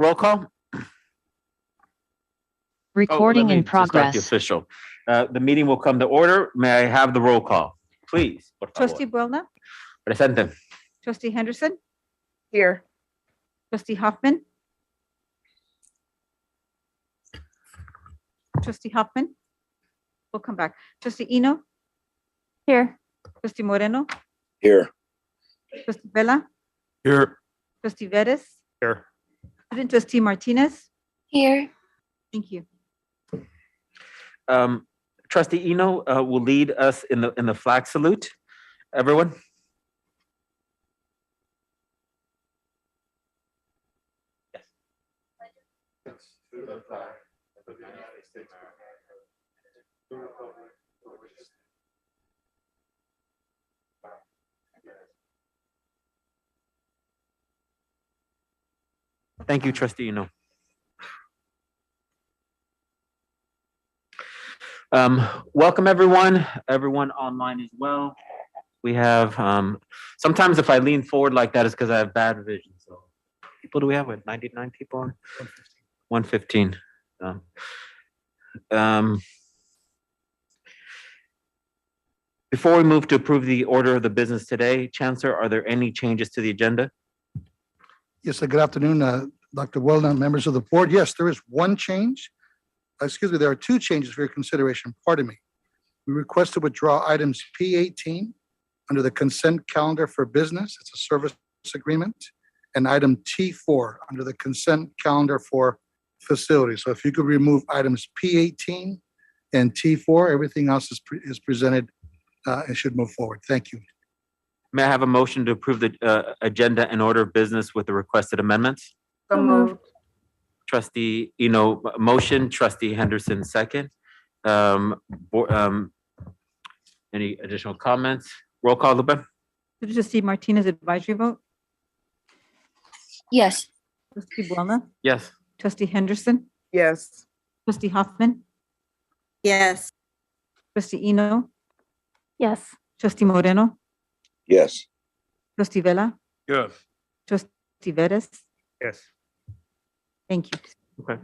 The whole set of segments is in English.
Roll call. Recording in progress. Start the official. The meeting will come to order. May I have the roll call, please? Trustee Buelna. Presente. Trustee Henderson. Here. Trustee Hoffman. Trustee Hoffman. We'll come back. Trustee Eno. Here. Trustee Moreno. Here. Trustee Vela. Here. Trustee Vettis. Here. Student Trustee Martinez. Here. Thank you. Trustee Eno will lead us in the flag salute. Everyone. Yes. To the flag of the United States of America, to the republic for which it stands. Thank you, Trustee Eno. Welcome everyone online as well. We have, sometimes if I lean forward like that, it's because I have bad vision. So people do we have with 99 people on? 115. Before we move to approve the order of the business today, Chancellor, are there any changes to the agenda? Yes, good afternoon, Dr. Buelna, members of the board. Yes, there is one change. Excuse me, there are two changes for your consideration. Pardon me. We request to withdraw items P18 under the consent calendar for business. It's a service agreement. And item T4 under the consent calendar for facilities. So if you could remove items P18 and T4, everything else is presented and should move forward. Thank you. May I have a motion to approve the agenda and order of business with the requested amendments? So moved. Trustee Eno motion, Trustee Henderson second. Any additional comments? Roll call, Lupe. Trustee Martinez advisory vote. Yes. Trustee Buelna. Yes. Trustee Henderson. Yes. Trustee Hoffman. Yes. Trustee Eno. Yes. Trustee Moreno. Yes. Trustee Vela. Yes. Trustee Vettis. Yes. Thank you. Okay.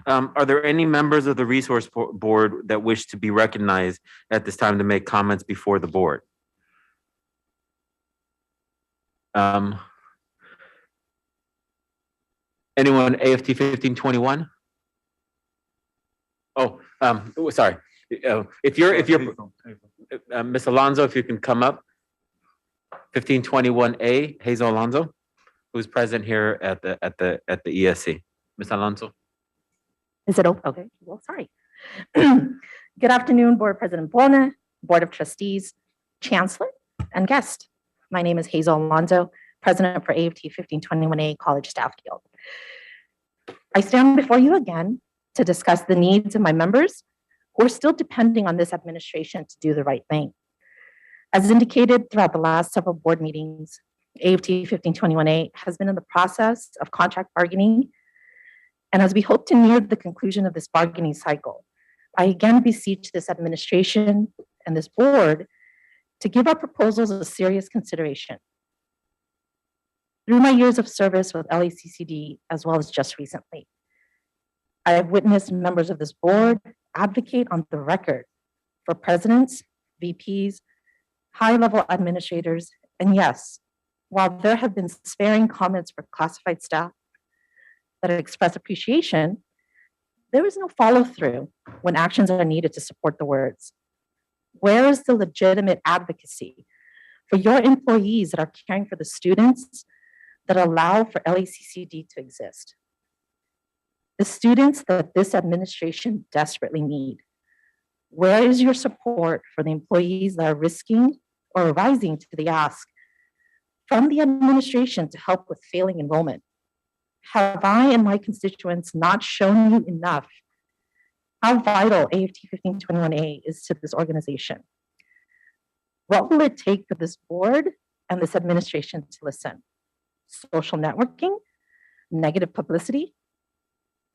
Are there any members of the resource board that wish to be recognized at this time to make comments before the board? Anyone AFT 1521? Oh, sorry. If you're Ms. Alonso, if you can come up. 1521A, Hazel Alonso, who's present here at the ESC. Ms. Alonso. Is it open? Okay. Well, sorry. Good afternoon, Board President Buelna, Board of Trustees, Chancellor, and guest. My name is Hazel Alonso, President for AFT 1521A College Staff Guild. I stand before you again to discuss the needs of my members who are still depending on this administration to do the right thing. As indicated throughout the last several board meetings, AFT 1521A has been in the process of contract bargaining. And as we hope to near the conclusion of this bargaining cycle, I again beseech this administration and this board to give our proposals a serious consideration. Through my years of service with LACCD, as well as just recently, I have witnessed members of this board advocate on the record for presidents, VPs, high-level administrators, and yes, while there have been sparing comments for classified staff that express appreciation, there is no follow-through when actions are needed to support the words. Where is the legitimate advocacy for your employees that are caring for the students that allow for LACCD to exist? The students that this administration desperately need. Where is your support for the employees that are risking or rising to the ask from the administration to help with failing enrollment? Have I and my constituents not shown you enough how vital AFT 1521A is to this organization? What will it take for this board and this administration to listen? Social networking, negative publicity,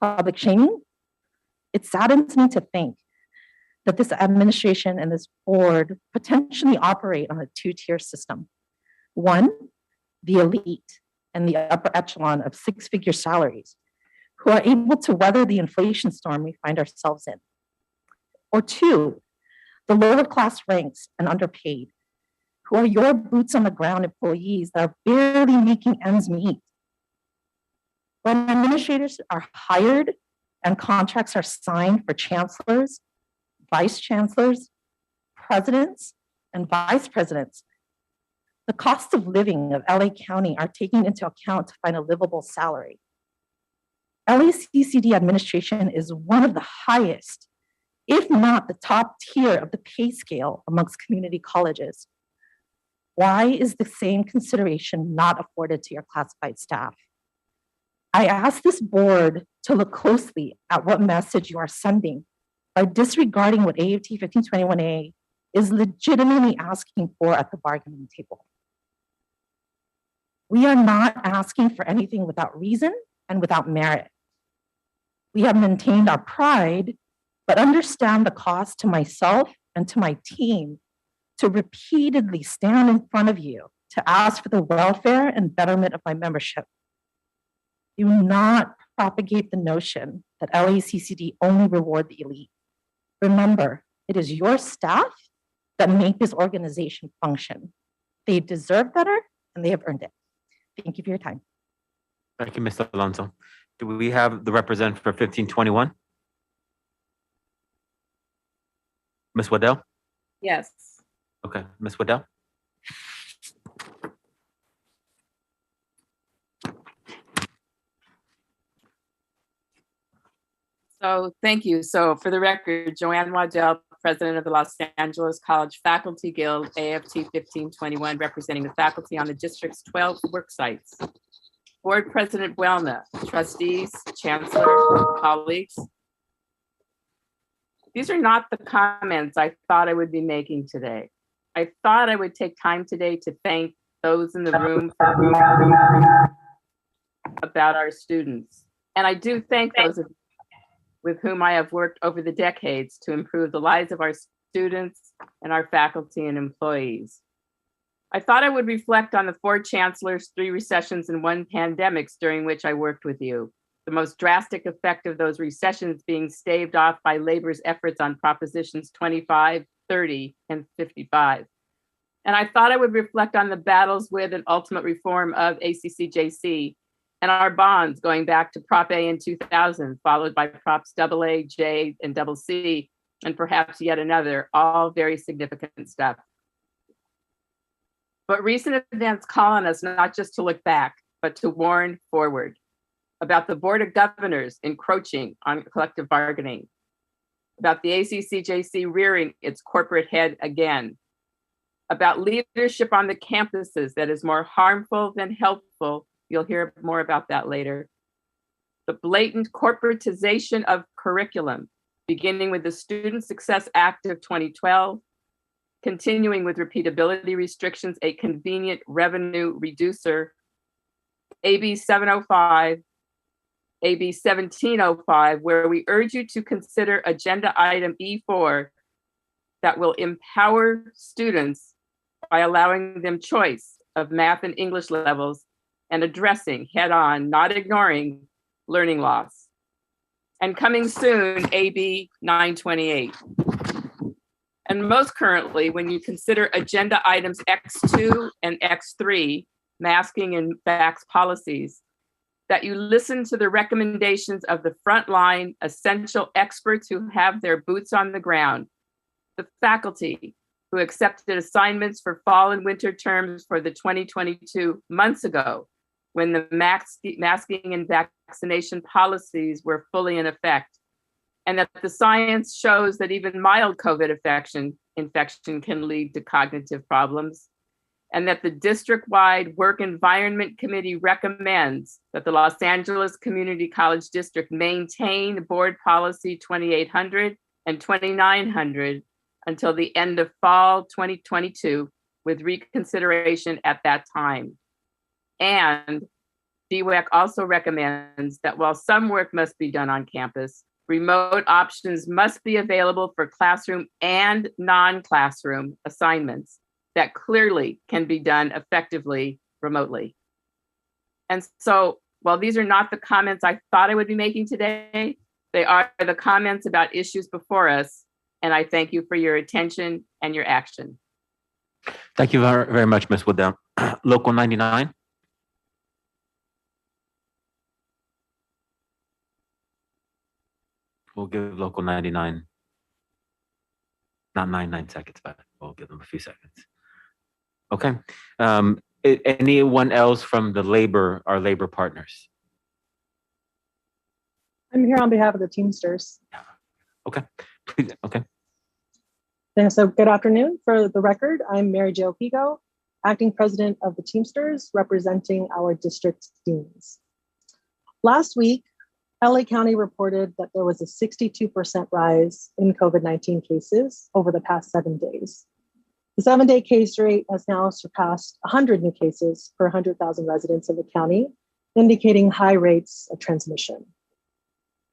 public shaming? It saddens me to think that this administration and this board potentially operate on a two-tier system. One, the elite and the upper echelon of six-figure salaries who are able to weather the inflation storm we find ourselves in. Or two, the lower class ranks and underpaid, who are your boots on the ground employees that are barely making ends meet. When administrators are hired and contracts are signed for chancellors, vice chancellors, presidents, and vice presidents, the cost of living of LA County are taken into account to find a livable salary. LACCD administration is one of the highest, if not the top tier of the pay scale amongst community colleges. Why is the same consideration not afforded to your classified staff? I ask this board to look closely at what message you are sending by disregarding what AFT 1521A is legitimately asking for at the bargaining table. We are not asking for anything without reason and without merit. We have maintained our pride, but understand the cost to myself and to my team to repeatedly stand in front of you to ask for the welfare and betterment of my membership. Do not propagate the notion that LACCD only reward the elite. Remember, it is your staff that make this organization function. They deserve better and they have earned it. Thank you for your time. Thank you, Mr. Alonso. Do we have the representative for 1521? Ms. Waddell? Yes. Okay, Ms. Waddell? So thank you. So for the record, Joanne Waddell, President of the Los Angeles College Faculty Guild, AFT 1521, representing the faculty on the district's 12 work sites. Board President Buelna, trustees, chancellor, colleagues. These are not the comments I thought I would be making today. I thought I would take time today to thank those in the room for whom about our students. And I do thank those of with whom I have worked over the decades to improve the lives of our students and our faculty and employees. I thought I would reflect on the 4 chancellors, 3 recessions, and 1 pandemics during which I worked with you. The most drastic effect of those recessions being staved off by labor's efforts on propositions 25, 30, and 55. And I thought I would reflect on the battles with an ultimate reform of ACCJC and our bonds going back to Prop A in 2000, followed by Props AA, J, and CC, and perhaps yet another, all very significant stuff. But recent events call on us not just to look back, but to warn forward about the Board of Governors encroaching on collective bargaining, about the ACCJC rearing its corporate head again, about leadership on the campuses that is more harmful than helpful. You'll hear more about that later. The blatant corporatization of curriculum, beginning with the Student Success Act of 2012, continuing with repeatability restrictions, a convenient revenue reducer, AB 705, AB 1705, where we urge you to consider agenda item E4 that will empower students by allowing them choice of math and English levels and addressing head-on, not ignoring, learning loss. And coming soon, AB 928. And most currently, when you consider agenda items X2 and X3, masking and vax policies, that you listen to the recommendations of the frontline essential experts who have their boots on the ground, the faculty who accepted assignments for fall and winter terms for the 2022 months ago, when the masking and vaccination policies were fully in effect, and that the science shows that even mild COVID infection can lead to cognitive problems, and that the district-wide Work Environment Committee recommends that the Los Angeles Community College District maintain Board Policy 2800 and 2900 until the end of fall 2022 with reconsideration at that time. And DWEC also recommends that while some work must be done on campus, remote options must be available for classroom and non-classroom assignments that clearly can be done effectively remotely. And so While these are not the comments I thought I would be making today, they are the comments about issues before us, and I thank you for your attention and your action. Thank you very much, Ms. Woodell. Local 99. We'll give local 99, not 99 seconds, but we'll give them a few seconds. Okay. Anyone else from our labor partners? I'm here on behalf of the Teamsters. Okay. Please. Okay. Yeah, so good afternoon. For the record, I'm Mary Jo Pigo, acting president of the Teamsters, representing our district deans. Last week, LA County reported that there was a 62% rise in COVID-19 cases over the past 7 days. The 7-day case rate has now surpassed 100 new cases per 100,000 residents of the county, indicating high rates of transmission.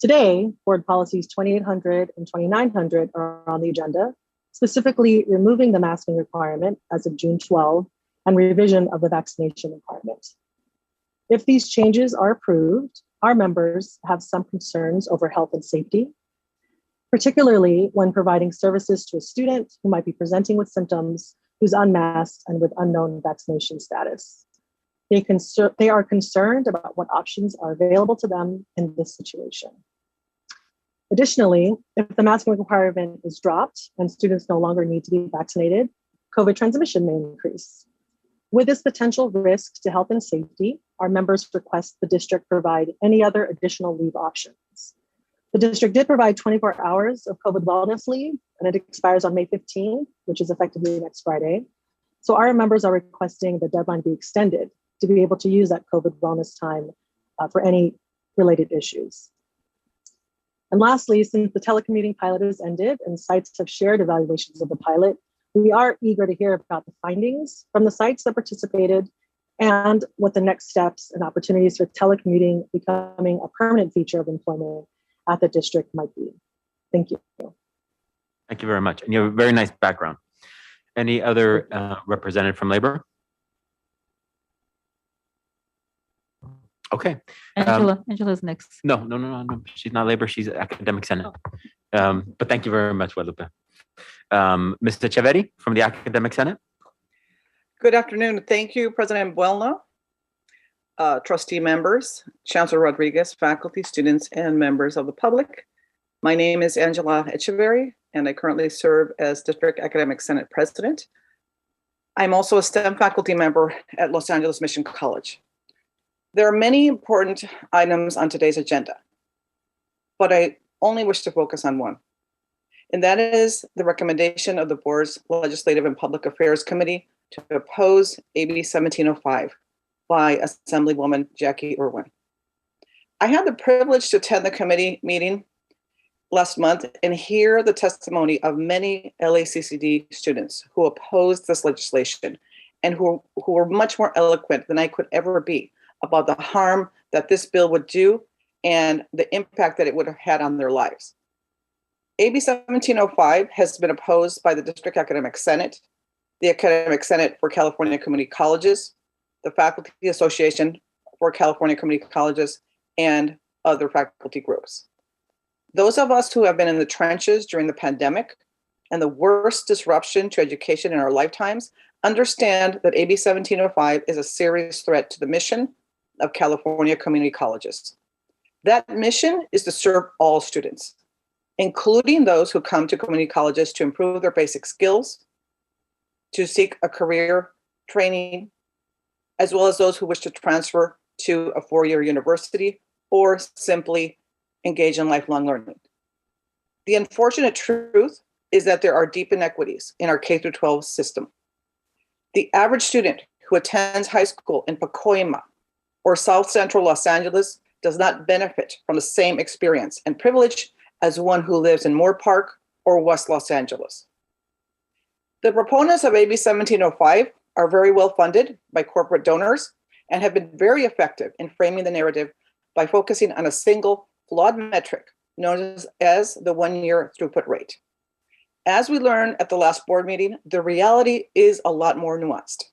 Today, board policies 2800 and 2900 are on the agenda, specifically removing the masking requirement as of June 12 and revision of the vaccination requirement. If these changes are approved, our members have some concerns over health and safety, particularly when providing services to a student who might be presenting with symptoms, who's unmasked and with unknown vaccination status. They are concerned about what options are available to them in this situation. Additionally, if the masking requirement is dropped and students no longer need to be vaccinated, COVID transmission may increase. With this potential risk to health and safety, our members request the district provide any other additional leave options. The district did provide 24 hours of COVID wellness leave, and it expires on May 15th, which is effectively next Friday. So our members are requesting the deadline be extended to be able to use that COVID wellness time for any related issues. And lastly, since the telecommuting pilot has ended and sites have shared evaluations of the pilot, we are eager to hear about the findings from the sites that participated and what the next steps and opportunities for telecommuting becoming a permanent feature of employment at the district might be. Thank you. Thank you very much. And you have a very nice background. Any other representative from labor? Okay. Angela's next. No. She's not labor. She's academic senate. But thank you very much, Guadalupe. Mr. Chaveri from the academic senate. Good afternoon. Thank you, President Buelna, trustee members, Chancellor Rodriguez, faculty, students, and members of the public. My name is Angela Echeverry, and I currently serve as District Academic Senate President. I'm also a STEM faculty member at Los Angeles Mission College. There are many important items on today's agenda, but I only wish to focus on one, and that is the recommendation of the board's Legislative and Public Affairs Committee to oppose AB 1705 by Assemblywoman Jackie Irwin. I had the privilege to attend the committee meeting last month and hear the testimony of many LACCD students who opposed this legislation and who were much more eloquent than I could ever be about the harm that this bill would do and the impact that it would have had on their lives. AB 1705 has been opposed by the District Academic Senate, the Academic Senate for California Community Colleges, the Faculty Association for California Community Colleges, and other faculty groups. Those of us who have been in the trenches during the pandemic and the worst disruption to education in our lifetimes understand that AB 1705 is a serious threat to the mission of California community colleges. That mission is to serve all students, including those who come to community colleges to improve their basic skills, to seek a career training, as well as those who wish to transfer to a four-year university or simply engage in lifelong learning. The unfortunate truth is that there are deep inequities in our K-12 system. The average student who attends high school in Pacoima or South Central Los Angeles does not benefit from the same experience and privilege as one who lives in Moore Park or West Los Angeles. The proponents of AB 1705 are very well funded by corporate donors and have been very effective in framing the narrative by focusing on a single flawed metric known as the one-year throughput rate. As we learned at the last board meeting, the reality is a lot more nuanced.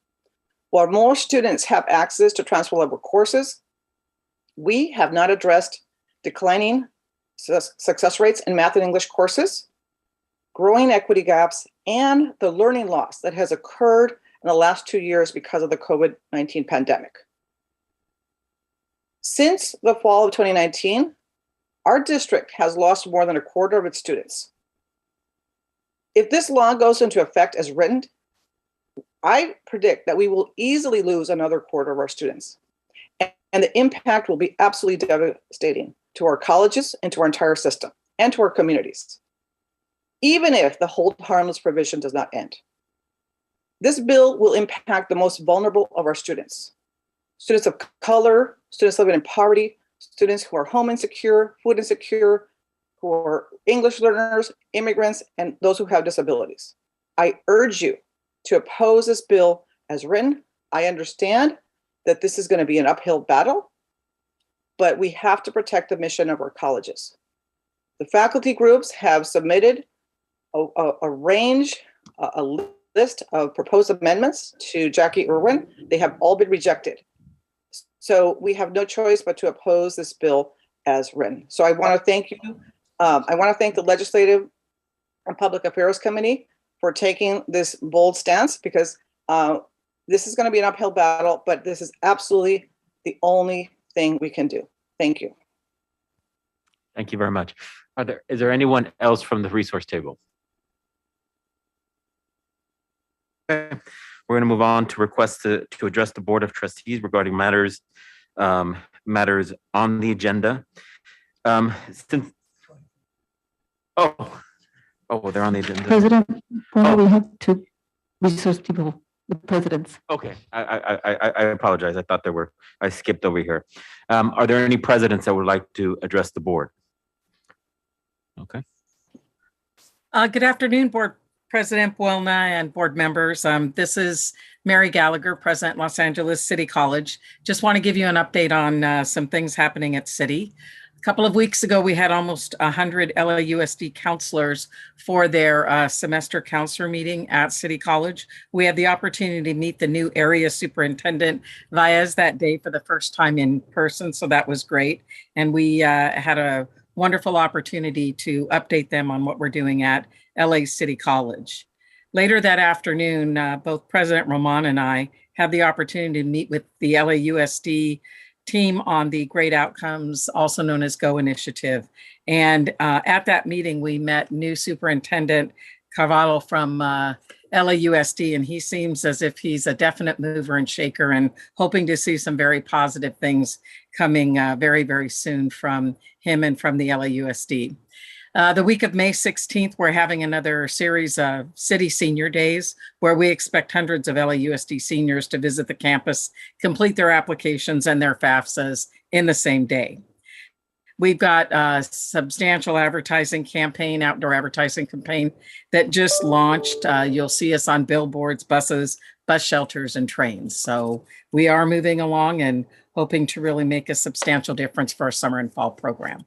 While most students have access to transfer level courses, We have not addressed declining success rates in math and English courses, growing equity gaps, and the learning loss that has occurred in the last 2 years because of the COVID-19 pandemic. Since the fall of 2019, our district has lost more than a quarter of its students. If this law goes into effect as written, I predict that we will easily lose another quarter of our students. And the impact will be absolutely devastating to our colleges and to our entire system and to our communities, even if the hold harmless provision does not end. This bill will impact the most vulnerable of our students of color, students living in poverty, students who are home insecure, food insecure, who are English learners, immigrants, and those who have disabilities. I urge you to oppose this bill as written. I understand that this is going to be an uphill battle, but we have to protect the mission of our colleges. The faculty groups have submitted a list of proposed amendments to Jackie Irwin. They have all been rejected. So we have no choice but to oppose this bill as written. So I want to thank you. I want to thank the Legislative and Public Affairs Committee for taking this bold stance, because this is going to be an uphill battle, but this is absolutely the only thing we can do. Thank you. Thank you very much. Is there anyone else from the resource table? Okay. We're going to move on to requests to address the Board of Trustees regarding matters on the agenda. Oh, they're on the agenda. President, Oh. we have two resource people, the presidents. Okay, I apologize. I thought I skipped over here. Are there any presidents that would like to address the board? Okay. Good afternoon, Board President Buelna and board members. This is Mary Gallagher, President, Los Angeles City College. Just want to give you an update on some things happening at City. A couple of weeks ago, we had almost 100 LAUSD counselors for their semester counselor meeting at City College. We had the opportunity to meet the new area superintendent, Vaez, that day for the first time in person, so that was great. And we had a wonderful opportunity to update them on what we're doing at LA City College. Later that afternoon, both President Roman and I had the opportunity to meet with the LAUSD team on the Great Outcomes, also known as GO initiative. And at that meeting, we met new Superintendent Carvalho from LAUSD, and he seems as if he's a definite mover and shaker and hoping to see some very positive things coming very, very soon from him and from the LAUSD. The week of May 16th, we're having another series of City Senior Days where we expect hundreds of LAUSD seniors to visit the campus, complete their applications and their FAFSAs in the same day. We've got a substantial advertising campaign, outdoor advertising campaign that just launched. You'll see us on billboards, buses, bus shelters, and trains. So we are moving along and hoping to really make a substantial difference for our summer and fall program.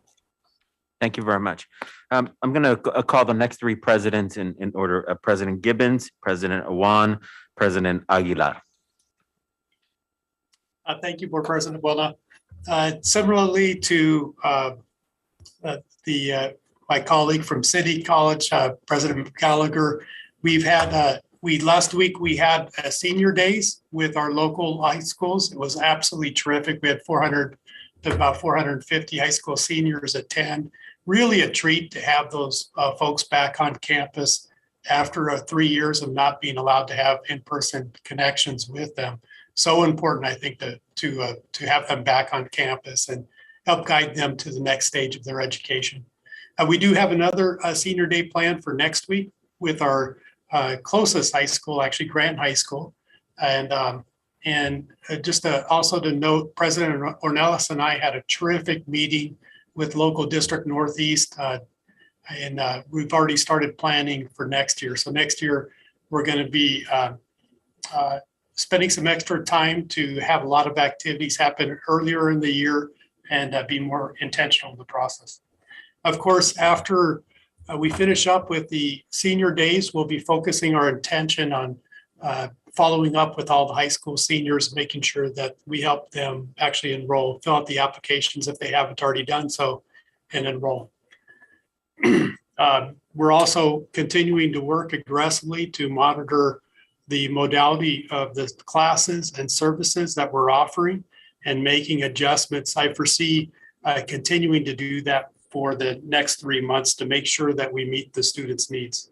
Thank you very much. I'm going to call the next three presidents in order: President Gibbons, President Awan, President Aguilar. Thank you, Board President Buelna. Similarly to my colleague from City College, President Gallagher, last week we had senior days with our local high schools. It was absolutely terrific. We had 400 to about 450 high school seniors attend. Really a treat to have those folks back on campus after 3 years of not being allowed to have in-person connections with them. So important, I think, to have them back on campus and help guide them to the next stage of their education. We do have another senior day planned for next week with our closest high school, actually Grant High School. And just also to note, President Ornelas and I had a terrific meeting with local District Northeast, and we've already started planning for next year. So next year, we're going to be spending some extra time to have a lot of activities happen earlier in the year and be more intentional in the process. Of course, after we finish up with the senior days, we'll be focusing our attention on following up with all the high school seniors, making sure that we help them actually enroll, fill out the applications if they haven't already done so, and enroll. We're also continuing to work aggressively to monitor the modality of the classes and services that we're offering and making adjustments. I foresee continuing to do that for the next 3 months to make sure that we meet the students' needs.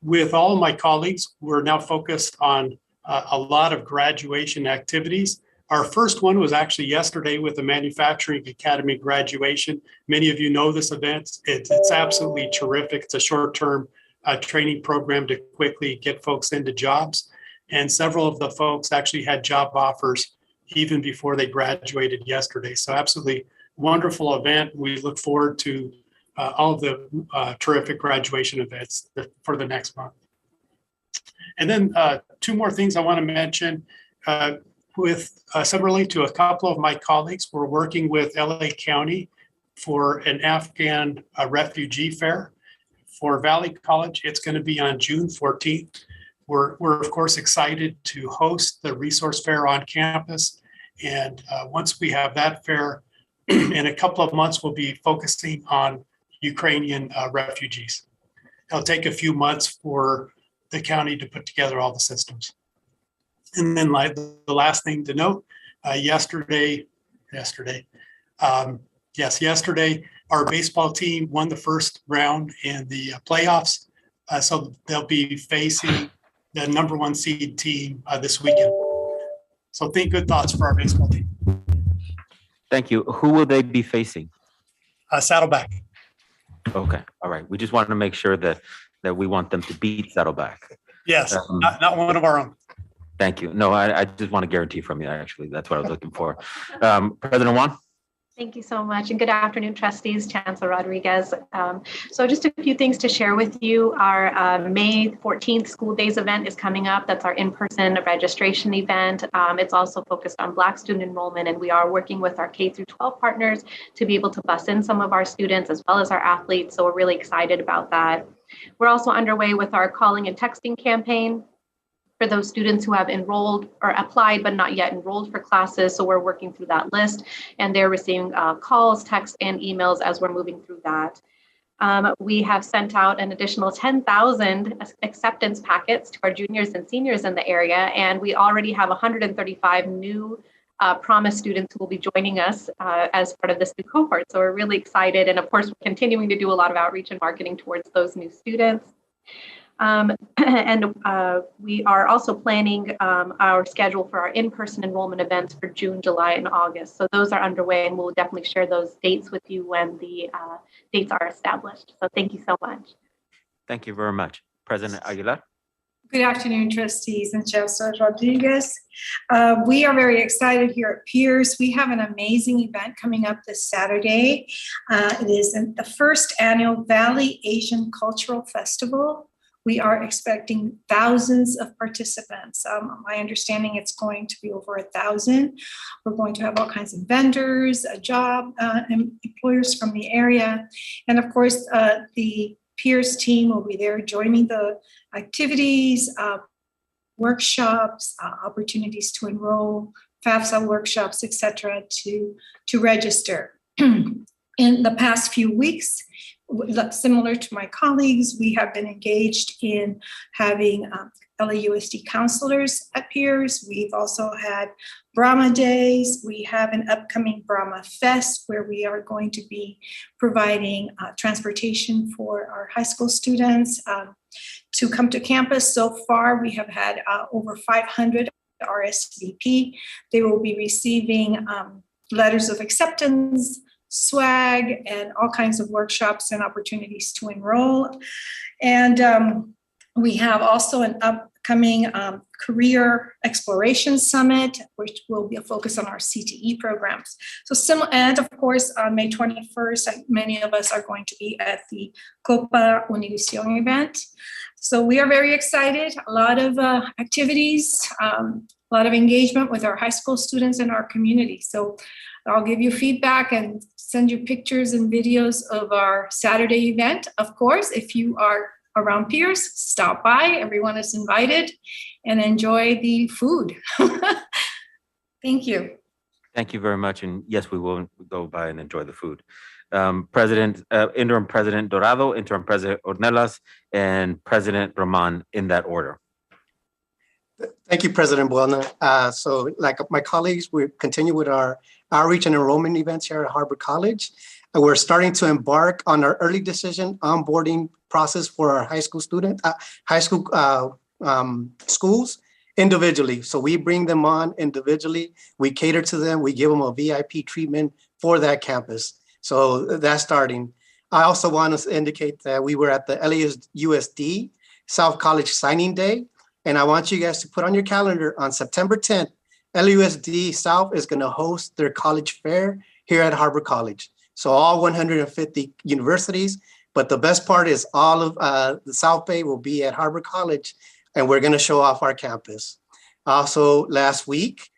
With all of my colleagues, we're now focused on a lot of graduation activities. Our first one was actually yesterday with the Manufacturing Academy graduation. Many of you know this event. It's absolutely terrific. It's a short-term training program to quickly get folks into jobs. And several of the folks actually had job offers even before they graduated yesterday. So absolutely wonderful event. We look forward to all of the terrific graduation events for the next month. And then 2 more things I want to mention. With similarly to a couple of my colleagues, we're working with LA County for an Afghan refugee fair. For Valley College, it's going to be on June 14th. We're of course excited to host the resource fair on campus. And once we have that fair, in a couple of months, we'll be focusing on Ukrainian refugees. It'll take a few months for the county to put together all the systems. And then the last thing to note, yesterday, our baseball team won the first round in the playoffs. So they'll be facing the #1 seed team this weekend. So think good thoughts for our baseball team. Thank you. Who will they be facing? Saddleback. Okay, all right. We just wanted to make sure that we want them to beat Saddleback. Yes, not one of our own. Thank you. No, I just want a guarantee from you, actually. That's what I was looking for. President Juan? Thank you so much. And good afternoon, trustees, Chancellor Rodriguez. So just a few things to share with you. Our May 14th School Days event is coming up. That's our in-person registration event. It's also focused on Black student enrollment, and we are working with our K-12 partners to be able to bus in some of our students as well as our athletes. So we're really excited about that. We're also underway with our calling and texting campaign for those students who have enrolled or applied but not yet enrolled for classes. So we're working through that list, and they're receiving calls, texts, and emails as we're moving through that. We have sent out an additional 10,000 acceptance packets to our juniors and seniors in the area, and we already have 135 new promise students who will be joining us as part of this new cohort. So we're really excited, and of course, we're continuing to do a lot of outreach and marketing towards those new students. We are also planning our schedule for our in-person enrollment events for June, July, and August. So those are underway, and we'll definitely share those dates with you when the dates are established. So thank you so much. Thank you very much. President Aguilar? Good afternoon, trustees and Chancellor Rodriguez. We are very excited here at Pierce. We have an amazing event coming up this Saturday. It is the first annual Valley Asian Cultural Festival. We are expecting thousands of participants. My understanding it's going to be over 1,000. We're going to have all kinds of vendors, job employers from the area. And of course, the Pierce team will be there joining the activities, workshops, opportunities to enroll, FAFSA workshops, etc., to register. In the past few weeks, similar to my colleagues, we have been engaged in having LAUSD counselors at Pierce. We've also had Brahma Days. We have an upcoming Brahma Fest where we are going to be providing transportation for our high school students to come to campus. So far, we have had over 500 RSVP. They will be receiving letters of acceptance, swag, and all kinds of workshops and opportunities to enroll. And we have also an upcoming Career Exploration Summit, which will be a focus on our CTE programs. So and of course, on May 21st, many of us are going to be at the Copa Univision event. So we are very excited, a lot of activities, a lot of engagement with our high school students in our community. So I'll give you feedback and send you pictures and videos of our Saturday event. Of course, if you are around peers, stop by. Everyone is invited and enjoy the food. Thank you. Thank you very much. And yes, we will go by and enjoy the food. Interim President Dorado, Interim President Ornelas, and President Roman in that order. Thank you, President Buelna. So like my colleagues, we continue with our outreach and enrollment events here at Harbor College. And we're starting to embark on our early decision onboarding process for our schools individually. So we bring them on individually. We cater to them. We give them a VIP treatment for that campus. So that's starting. I also want to indicate that we were at the LAUSD South College Signing Day. And I want you guys to put on your calendar on September 10th, LAUSD South is going to host their college fair here at Harbor College. So all 150 universities, but the best part is all of the South Bay will be at Harbor College, and we're going to show off our campus. Also, last week,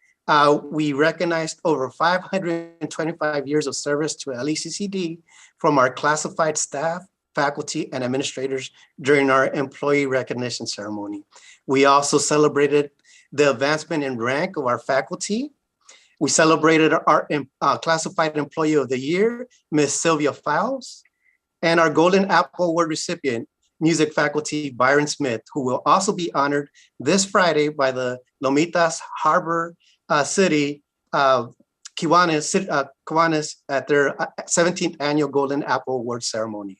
we recognized over 525 years of service to LACCD from our classified staff, faculty, and administrators during our employee recognition ceremony. We also celebrated the advancement in rank of our faculty. We celebrated our classified employee of the year, Ms. Sylvia Fowles, and our Golden Apple Award recipient, music faculty Byron Smith, who will also be honored this Friday by the Lomitas Harbor City Kiwanis at their 17th annual Golden Apple Award ceremony.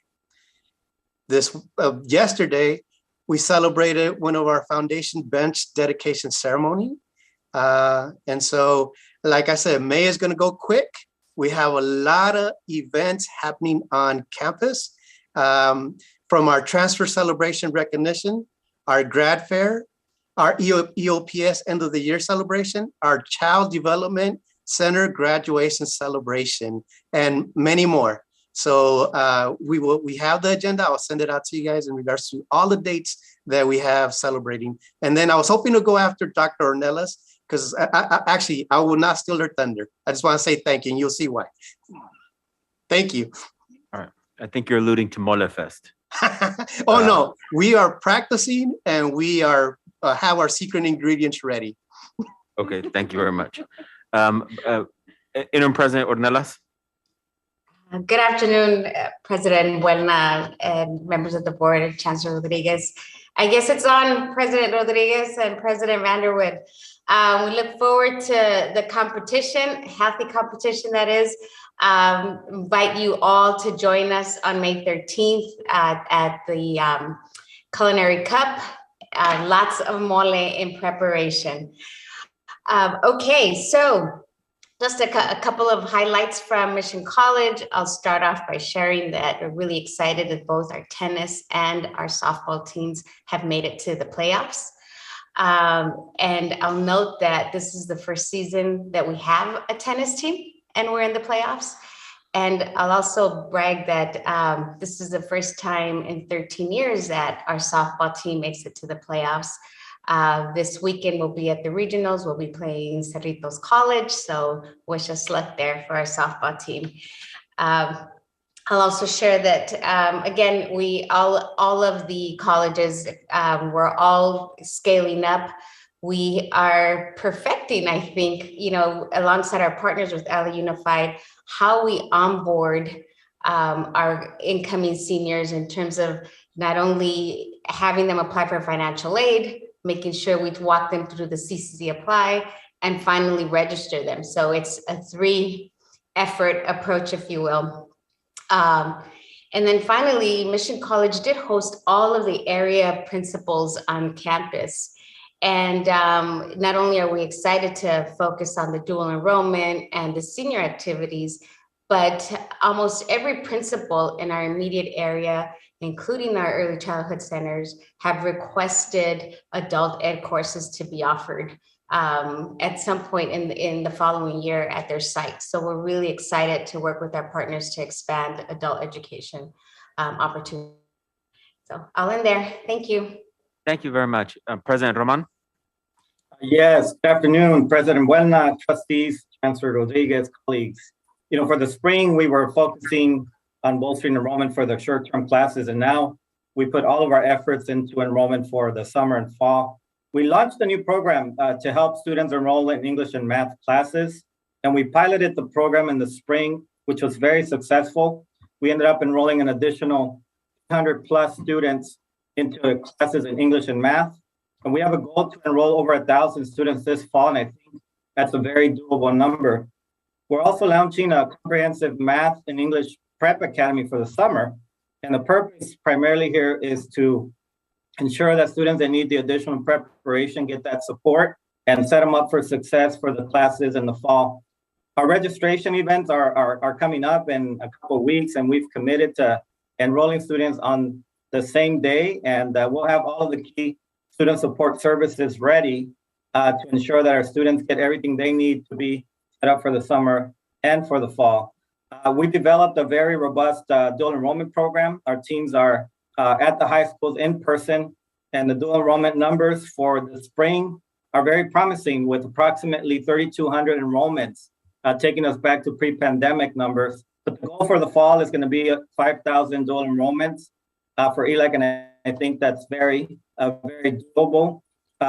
Yesterday, we celebrated one of our foundation bench dedication ceremony. And so, like I said, May is going to go quick. We have a lot of events happening on campus, from our transfer celebration recognition, our grad fair, our EOPS end of the year celebration, our child development center graduation celebration, and many more. So we have the agenda. I'll send it out to you guys in regards to all the dates that we have celebrating. And then I was hoping to go after Dr. Ornelas, because I will not steal her thunder. I just want to say thank you, and you'll see why. Thank you. All right. I think you're alluding to Mole Fest. Oh, no. We are practicing, and we are have our secret ingredients ready. Okay. Thank you very much. Interim President Ornelas. Good afternoon, President Buelna and members of the board, Chancellor Rodriguez. I guess it's on President Rodriguez and President Vanderwood. We look forward to the competition, healthy competition that is. Invite you all to join us on May 13th at the Culinary Cup. Lots of mole in preparation. Okay, so just a couple of highlights from Mission College. I'll start off by sharing that we're really excited that both our tennis and our softball teams have made it to the playoffs. And I'll note that this is the first season that we have a tennis team and we're in the playoffs. And I'll also brag that this is the first time in 13 years that our softball team makes it to the playoffs. This weekend we'll be at the regionals. We'll be playing Cerritos College. So wish us luck there for our softball team. I'll also share that, again, all of the colleges, we're all scaling up. We are perfecting, I think, alongside our partners with LA Unified, how we onboard our incoming seniors in terms of not only having them apply for financial aid, making sure we walk them through the CCC apply, and finally register them. So it's a 3-effort approach, if you will. And then finally, Mission College did host all of the area principals on campus. And not only are we excited to focus on the dual enrollment and the senior activities, but almost every principal in our immediate area, including our early childhood centers, have requested adult ed courses to be offered at some point in the following year at their site. So we're really excited to work with our partners to expand adult education opportunities. So I'll end there. Thank you. Thank you very much. President Roman. Yes, good afternoon, President Buelna, trustees, Chancellor Rodriguez, colleagues. For the spring, we were focusing on bolstering enrollment for the short-term classes, and now we put all of our efforts into enrollment for the summer and fall. We launched a new program to help students enroll in English and math classes. And we piloted the program in the spring, which was very successful. We ended up enrolling an additional 100 plus students into classes in English and math. And we have a goal to enroll over 1,000 students this fall, and I think that's a very doable number. We're also launching a comprehensive math and English prep academy for the summer. And the purpose primarily here is to ensure that students that need the additional preparation get that support and set them up for success for the classes in the fall. Our registration events are coming up in a couple of weeks, and we've committed to enrolling students on the same day. And we'll have all of the key student support services ready to ensure that our students get everything they need to be set up for the summer and for the fall. We developed a very robust dual enrollment program. Our teams are at the high schools in person, and the dual enrollment numbers for the spring are very promising, with approximately 3,200 enrollments, taking us back to pre-pandemic numbers. But the goal for the fall is going to be 5,000 dual enrollments for ELAC, and I think that's very doable.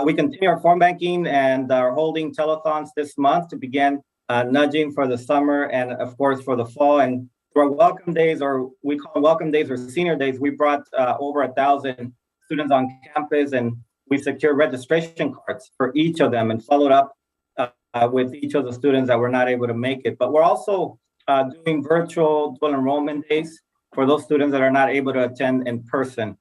We continue our form banking and are holding telethons this month to begin nudging for the summer and, of course, for the fall. And for our welcome days, or we call welcome days or senior days, we brought over 1,000 students on campus, and we secured registration cards for each of them and followed up with each of the students that were not able to make it. But we're also doing virtual dual enrollment days for those students that are not able to attend in person.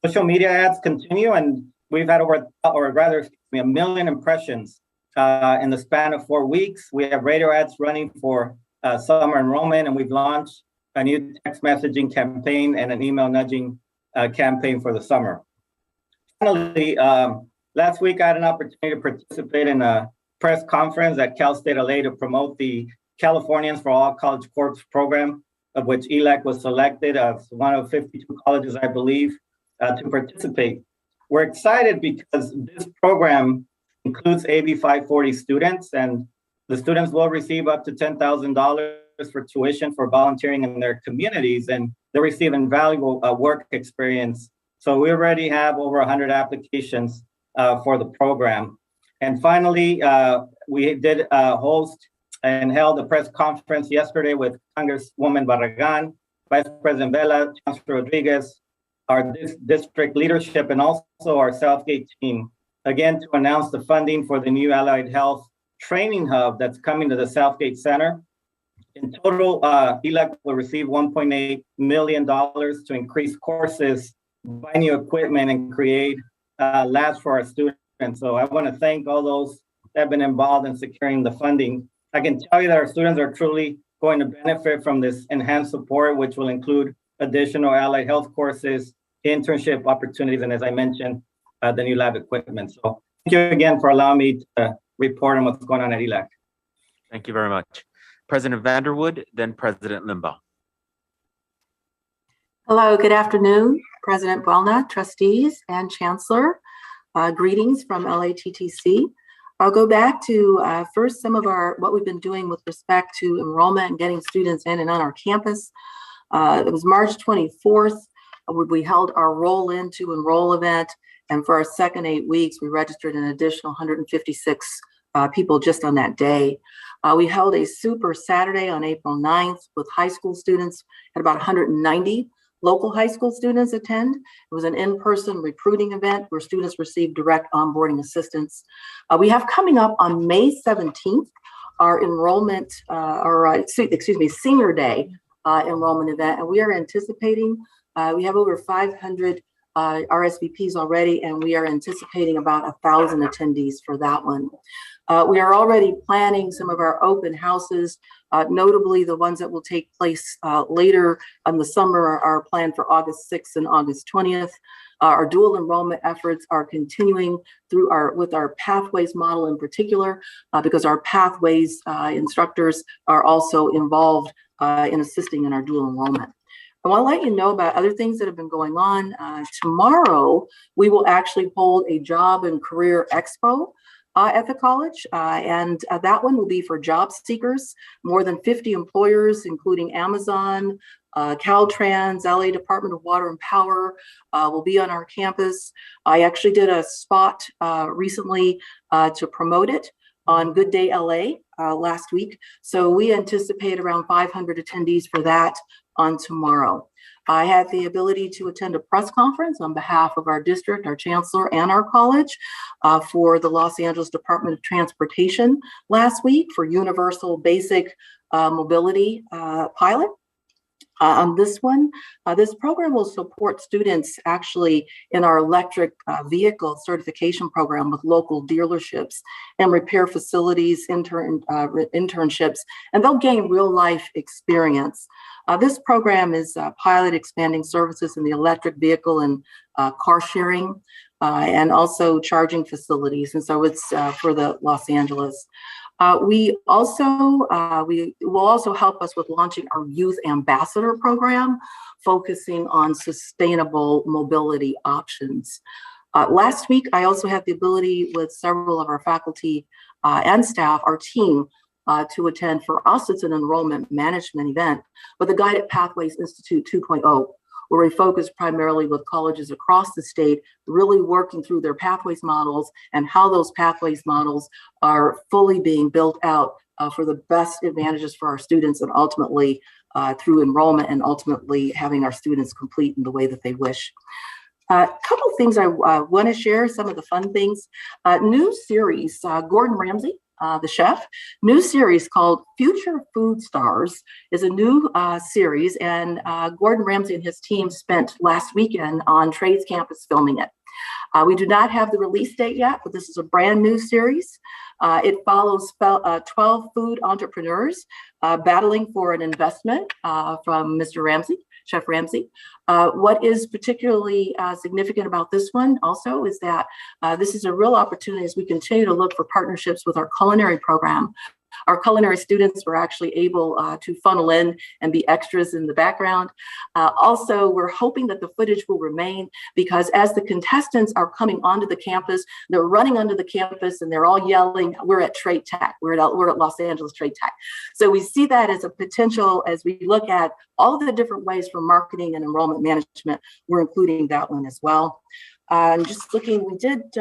Social media ads continue, and we've had over, or rather, 1 million impressions in the span of 4 weeks. We have radio ads running for summer enrollment, and we've launched a new text messaging campaign and an email nudging campaign for the summer. Finally, last week I had an opportunity to participate in a press conference at Cal State LA to promote the Californians for All College Corps program, of which ELAC was selected as one of 52 colleges, I believe, to participate. We're excited because this program includes AB 540 students, and the students will receive up to $10,000 for tuition for volunteering in their communities, and they're receiving valuable work experience. So we already have over 100 applications for the program. And finally, we did host and held a press conference yesterday with Congresswoman Barragan, Vice President Vela, Chancellor Rodriguez, our district leadership, and also our Southgate team, again, to announce the funding for the new Allied Health Training Hub that's coming to the Southgate Center. In total, ELAC will receive $1.8 million to increase courses, buy new equipment, and create labs for our students. So I want to thank all those that have been involved in securing the funding. I can tell you that our students are truly going to benefit from this enhanced support, which will include additional allied health courses, internship opportunities, and as I mentioned, the new lab equipment. So thank you again for allowing me to report on what's going on at ELAC. Thank you very much. President Vanderwood, then President Limbaugh. Hello, good afternoon, President Buelna, trustees, and Chancellor. Greetings from LATTC. I'll go back to first some of what we've been doing with respect to enrollment and getting students in and on our campus. It was March 24th, we held our roll in to enroll event. And for our second 8 weeks, we registered an additional 156 people just on that day. We held a super Saturday on April 9th with high school students, had about 190 local high school students attend. It was an in-person recruiting event where students received direct onboarding assistance. We have coming up on May 17th, our enrollment, senior day enrollment event. And we are anticipating, we have over 500 RSVPs already, and we are anticipating about 1,000 attendees for that one. We are already planning some of our open houses, notably the ones that will take place later in the summer are planned for August 6th and August 20th. Our dual enrollment efforts are continuing with our Pathways model in particular, because our Pathways instructors are also involved in assisting in our dual enrollment. I want to let you know about other things that have been going on. Tomorrow, we will actually hold a job and career expo at the college, and that one will be for job seekers. More than 50 employers, including Amazon, Caltrans, LA Department of Water and Power will be on our campus. I actually did a spot recently to promote it on Good Day LA last week. So we anticipate around 500 attendees for that on tomorrow. I had the ability to attend a press conference on behalf of our district, our chancellor, and our college for the Los Angeles Department of Transportation last week for Universal Basic Mobility pilot. On this one, this program will support students actually in our electric vehicle certification program with local dealerships and repair facilities, internships, and they'll gain real life experience. This program is pilot expanding services in the electric vehicle and car sharing and also charging facilities. And so it's for the Los Angeles. We will also help us with launching our youth ambassador program, focusing on sustainable mobility options. Last week, I also had the ability with several of our faculty and staff, our team, to attend. For us, it's an enrollment management event, but the Guided Pathways Institute 2.0, where we focus primarily with colleges across the state, really working through their pathways models and how those pathways models are fully being built out for the best advantages for our students and ultimately through enrollment and ultimately having our students complete in the way that they wish. A couple of things I want to share, some of the fun things. New series, Gordon Ramsay, the chef, new series called Future Food Stars is a new series, and Gordon Ramsay and his team spent last weekend on Trades campus filming it. We do not have the release date yet, but this is a brand new series. It follows 12 food entrepreneurs battling for an investment from Mr. Ramsay, Chef Ramsay. What is particularly significant about this one also is that this is a real opportunity as we continue to look for partnerships with our culinary program. Our culinary students were actually able to funnel in and be extras in the background. Also, we're hoping that the footage will remain because as the contestants are coming onto the campus, they're running onto the campus and they're all yelling, "We're at Trade Tech, we're at Los Angeles Trade Tech." So we see that as a potential as we look at all the different ways for marketing and enrollment management, we're including that one as well. Just looking, we did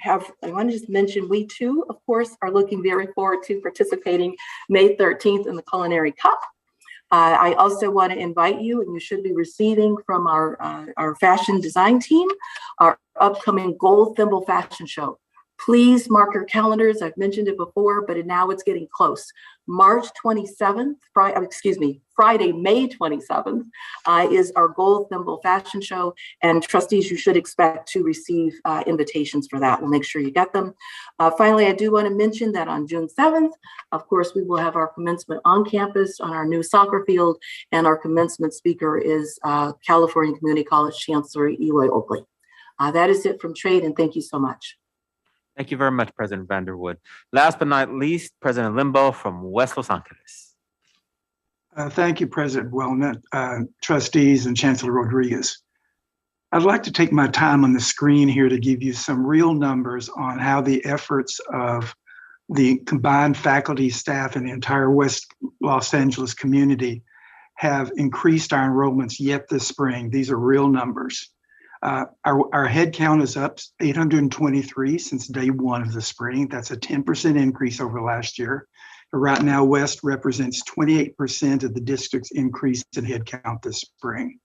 I want to just mention, we too, of course, are looking very forward to participating May 13th in the Culinary Cup. I also want to invite you, and you should be receiving from our fashion design team, our upcoming Gold Thimble Fashion Show. Please mark your calendars. I've mentioned it before, but now it's getting close. March 27th, Friday, May 27th is our Gold Thimble Fashion Show. And trustees, you should expect to receive invitations for that. We'll make sure you get them. Finally, I do want to mention that on June 7th, of course, we will have our commencement on campus on our new soccer field. And our commencement speaker is California Community College Chancellor Eloy Oakley. That is it from Trade, and thank you so much. Thank you very much, President Vanderwood. Last but not least, President Limbo from West Los Angeles. Thank you, President Wellnut, trustees, and Chancellor Rodriguez. I'd like to take my time on the screen here to give you some real numbers on how the efforts of the combined faculty, staff, and the entire West Los Angeles community have increased our enrollments yet this spring. These are real numbers. Our head count is up 823 since day one of the spring. That's a 10% increase over last year. Right now, West represents 28% of the district's increase in head count this spring.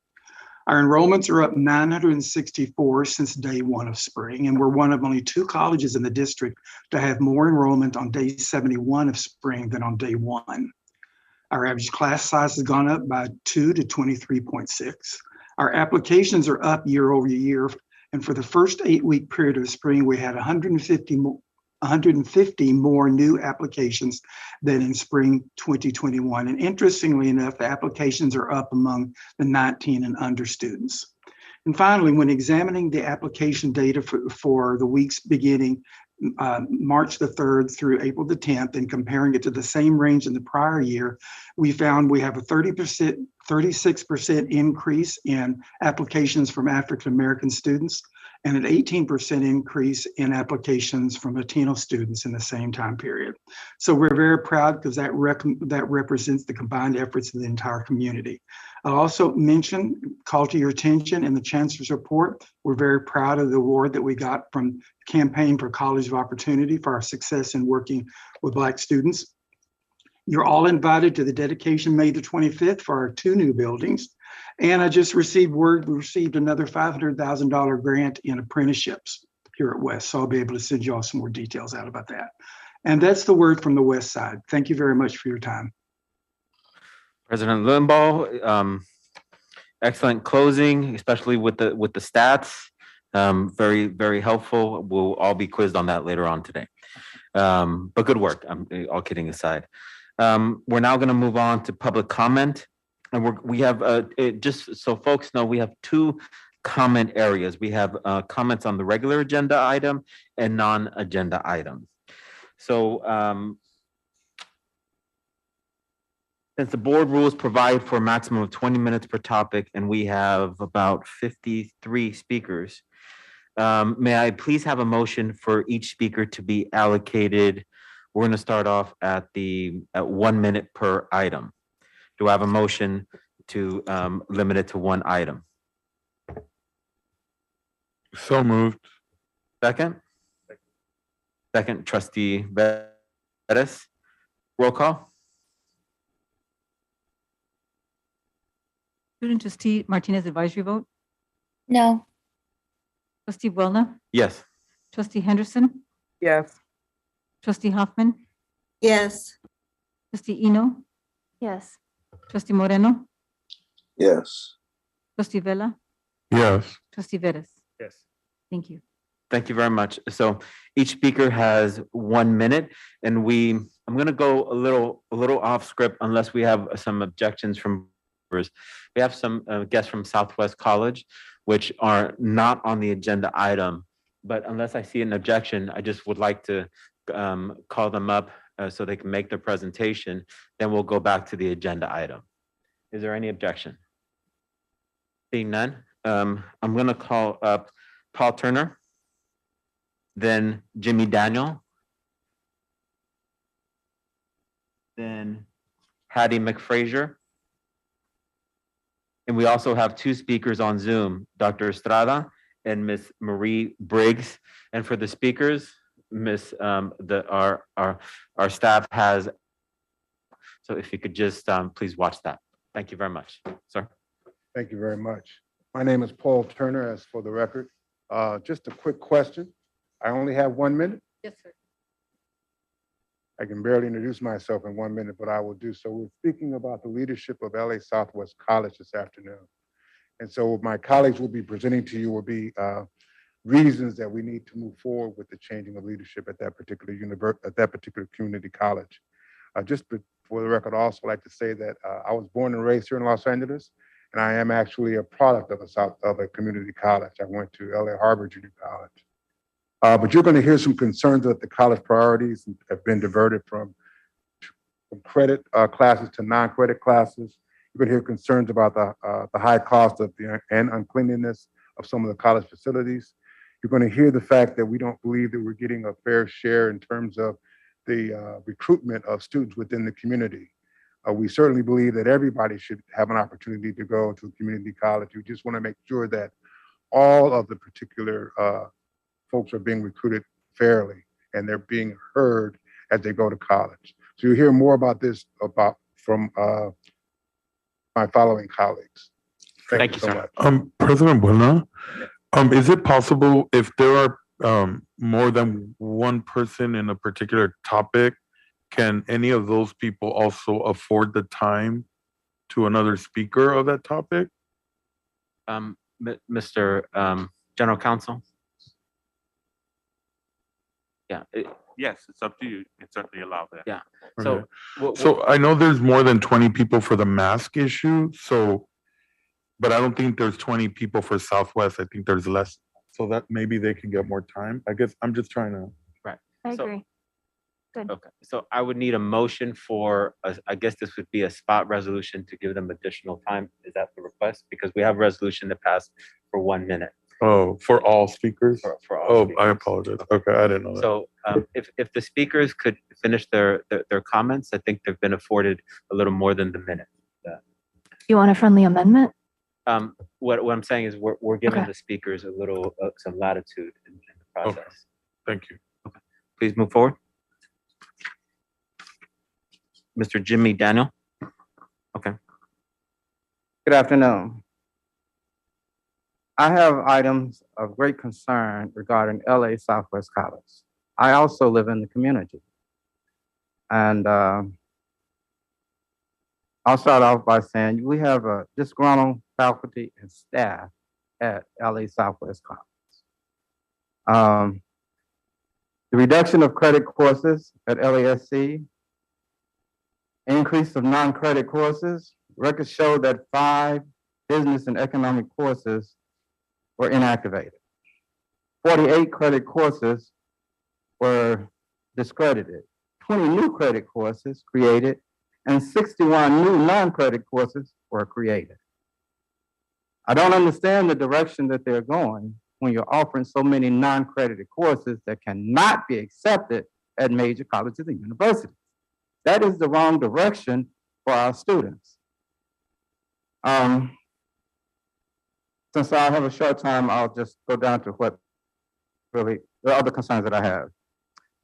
Our enrollments are up 964 since day one of spring, and we're one of only 2 colleges in the district to have more enrollment on day 71 of spring than on day 1. Our average class size has gone up by 2 to 23.6. Our applications are up year over year, and for the first 8-week period of spring, we had 150 more new applications than in spring 2021. And interestingly enough, the applications are up among the 19 and under students. And finally, when examining the application data for the weeks beginning March the 3rd through April the 10th and comparing it to the same range in the prior year, we found we have a 36% increase in applications from African American students, and an 18% increase in applications from Latino students in the same time period. So we're very proud because that represents the combined efforts of the entire community. I'll also mention, call to your attention in the Chancellor's report, we're very proud of the award that we got from Campaign for College of Opportunity for our success in working with Black students. You're all invited to the dedication May the 25th for our 2 new buildings. And I just received word, we received another $500,000 grant in apprenticeships here at West. So I'll be able to send you all some more details out about that. And that's the word from the West Side. Thank you very much for your time. President Limbaugh, excellent closing, especially with the stats. Very, very helpful. We'll all be quizzed on that later on today. But good work. All kidding aside. We're now going to move on to public comment. And we have, just so folks know, we have 2 comment areas. We have comments on the regular agenda item and non-agenda items. So since the board rules provide for a maximum of 20 minutes per topic, and we have about 53 speakers, may I please have a motion for each speaker to be allocated? We're going to start off at 1 minute per item. Do I have a motion to limit it to 1 item? So moved. Second? Second, Trustee Bettis. Roll call. Student Trustee Martinez advisory vote. No. Trustee Buelna, Yes. Trustee Henderson, Yes. Trustee Hoffman, Yes. Trustee Eno, Yes. Trustee Moreno, Yes. Trustee Vela, Yes. Trustee Vettis. Yes. Thank you. Thank you very much. So each speaker has 1 minute, and I'm going to go a little off script unless we have some objections from members. We have some guests from Southwest College, which are not on the agenda item, but unless I see an objection, I just would like to call them up so they can make their presentation. Then we'll go back to the agenda item. Is there any objection? Seeing none, I'm going to call up Paul Turner, then Jimmy Daniel, then Hattie McFrazier. And we also have 2 speakers on Zoom, Dr. Estrada and Miss Marie Briggs. And for the speakers, our staff has, so if you could just please watch that. Thank you very much, sir. Thank you very much. My name is Paul Turner, as for the record. Just a quick question. I only have 1 minute. Yes, sir. I can barely introduce myself in 1 minute, but I will do so. We're speaking about the leadership of LA Southwest College this afternoon. And so what my colleagues will be presenting to you will be reasons that we need to move forward with the changing of leadership at that particular community college. Just for the record, I also like to say that I was born and raised here in Los Angeles, and I am actually a product of a community college. I went to LA Harbor Junior College. But you're going to hear some concerns that the college priorities have been diverted from credit classes to non-credit classes. You're going to hear concerns about the high cost of and uncleanliness of some of the college facilities. You're going to hear the fact that we don't believe that we're getting a fair share in terms of the recruitment of students within the community. We certainly believe that everybody should have an opportunity to go to a community college. We just want to make sure that all of the particular folks are being recruited fairly and they're being heard as they go to college. So you'll hear more about this from my following colleagues. Thank you so much. President Buelna, is it possible if there are more than one person in a particular topic, can any of those people also afford the time to another speaker of that topic? Mr. General Counsel? Yeah. Yes, it's up to you. It's certainly allowed that. Yeah. So, so I know there's more than 20 people for the mask issue. So, but I don't think there's 20 people for Southwest. I think there's less. So that maybe they can get more time. I guess I'm just trying to. Right. I agree. Good. Okay. So I would need a motion for, I guess this would be a spot resolution to give them additional time. Is that the request? Because we have a resolution to pass for 1 minute. Oh, for all speakers? For all Oh, speakers. I apologize. Okay, I didn't know that. So if the speakers could finish their comments, I think they've been afforded a little more than the minute. You want a friendly amendment? What I'm saying is we're giving Okay. the speakers a little some latitude in the process. Thank you. Please move forward. Mr. Jimmy Daniel. Okay. Good afternoon. I have items of great concern regarding LA Southwest College. I also live in the community. And I'll start off by saying we have a disgruntled faculty and staff at LA Southwest College. The reduction of credit courses at LASC, increase of non-credit courses. Records show that 5 business and economic courses were inactivated. 48 credit courses were discredited. 20 new credit courses created, and 61 new non-credit courses were created. I don't understand the direction that they're going when you're offering so many non-credited courses that cannot be accepted at major colleges and universities. That is the wrong direction for our students. Since I have a short time, I'll just go down to what really the other concerns that I have.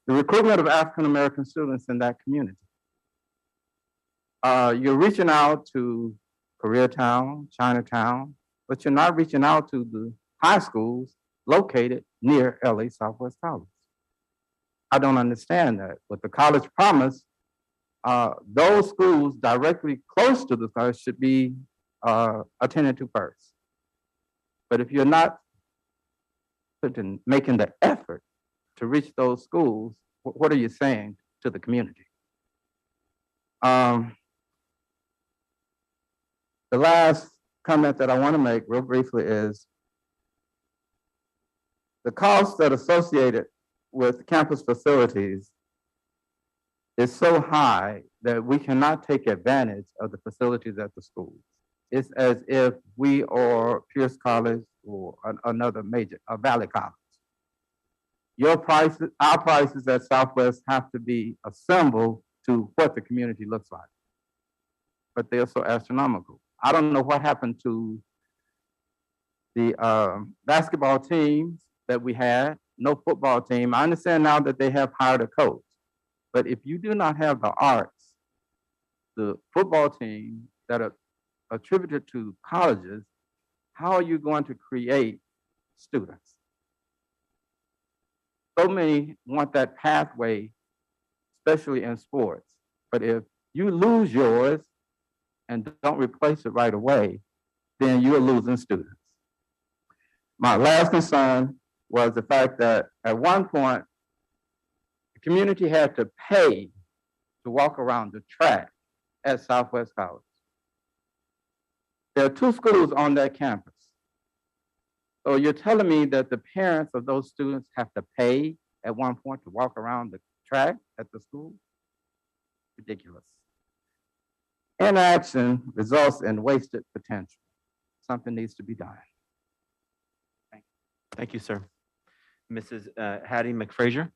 The recruitment of African-American students in that community. You're reaching out to Koreatown, Chinatown, but you're not reaching out to the high schools located near LA Southwest College. I don't understand that. With the college promise, those schools directly close to the college should be attended to first. But if you're not making the effort to reach those schools, what are you saying to the community? The last comment that I want to make real briefly is the costs that are associated with campus facilities is so high that we cannot take advantage of the facilities at the schools. It's as if we are Pierce College or another major, a Valley College. Your prices, our prices at Southwest have to be assembled to what the community looks like. But they're so astronomical. I don't know what happened to the basketball teams that we had, no football team. I understand now that they have hired a coach. But if you do not have the arts, the football team that are attributed to colleges, how are you going to create students? So many want that pathway, especially in sports. But if you lose yours and don't replace it right away, then you're losing students. My last concern was the fact that at one point, the community had to pay to walk around the track at Southwest College. There are 2 schools on that campus. So you're telling me that the parents of those students have to pay at one point to walk around the track at the school? Ridiculous. Inaction results in wasted potential. Something needs to be done. Thank you, sir. Mrs. Hattie McFrazier.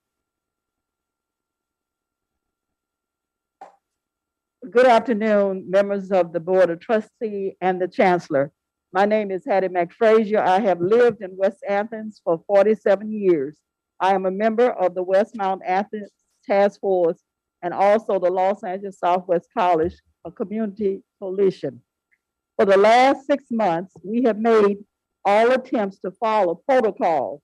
Good afternoon, members of the Board of Trustees and the Chancellor. My name is Hattie McFrazier. I have lived in West Athens for 47 years. I am a member of the West Mount Athens Task Force and also the Los Angeles Southwest College, a community coalition. For the last 6 months, we have made all attempts to follow protocol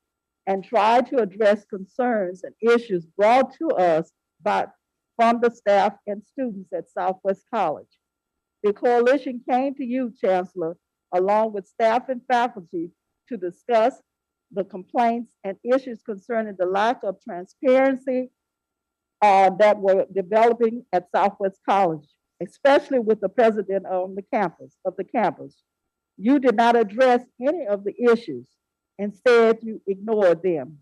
and try to address concerns and issues brought to us from the staff and students at Southwest College. The coalition came to you, Chancellor, along with staff and faculty to discuss the complaints and issues concerning the lack of transparency that were developing at Southwest College, especially with the president on the campus. You did not address any of the issues. Instead, you ignored them.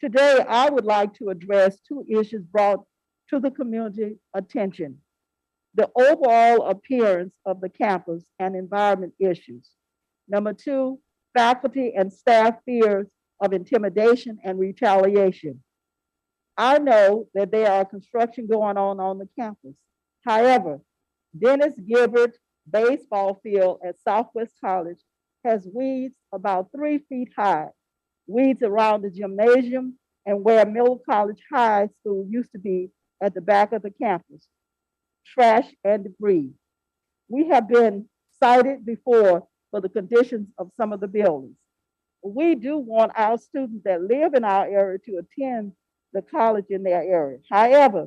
Today, I would like to address 2 issues brought to the community attention: the overall appearance of the campus and environment issues. Number 2, faculty and staff fears of intimidation and retaliation. I know that there are construction going on the campus. However, Dennis Gilbert baseball field at Southwest College has weeds about 3 feet high, weeds around the gymnasium and where Middle College High School used to be at the back of the campus, trash and debris. We have been cited before for the conditions of some of the buildings. We do want our students that live in our area to attend the college in their area. However,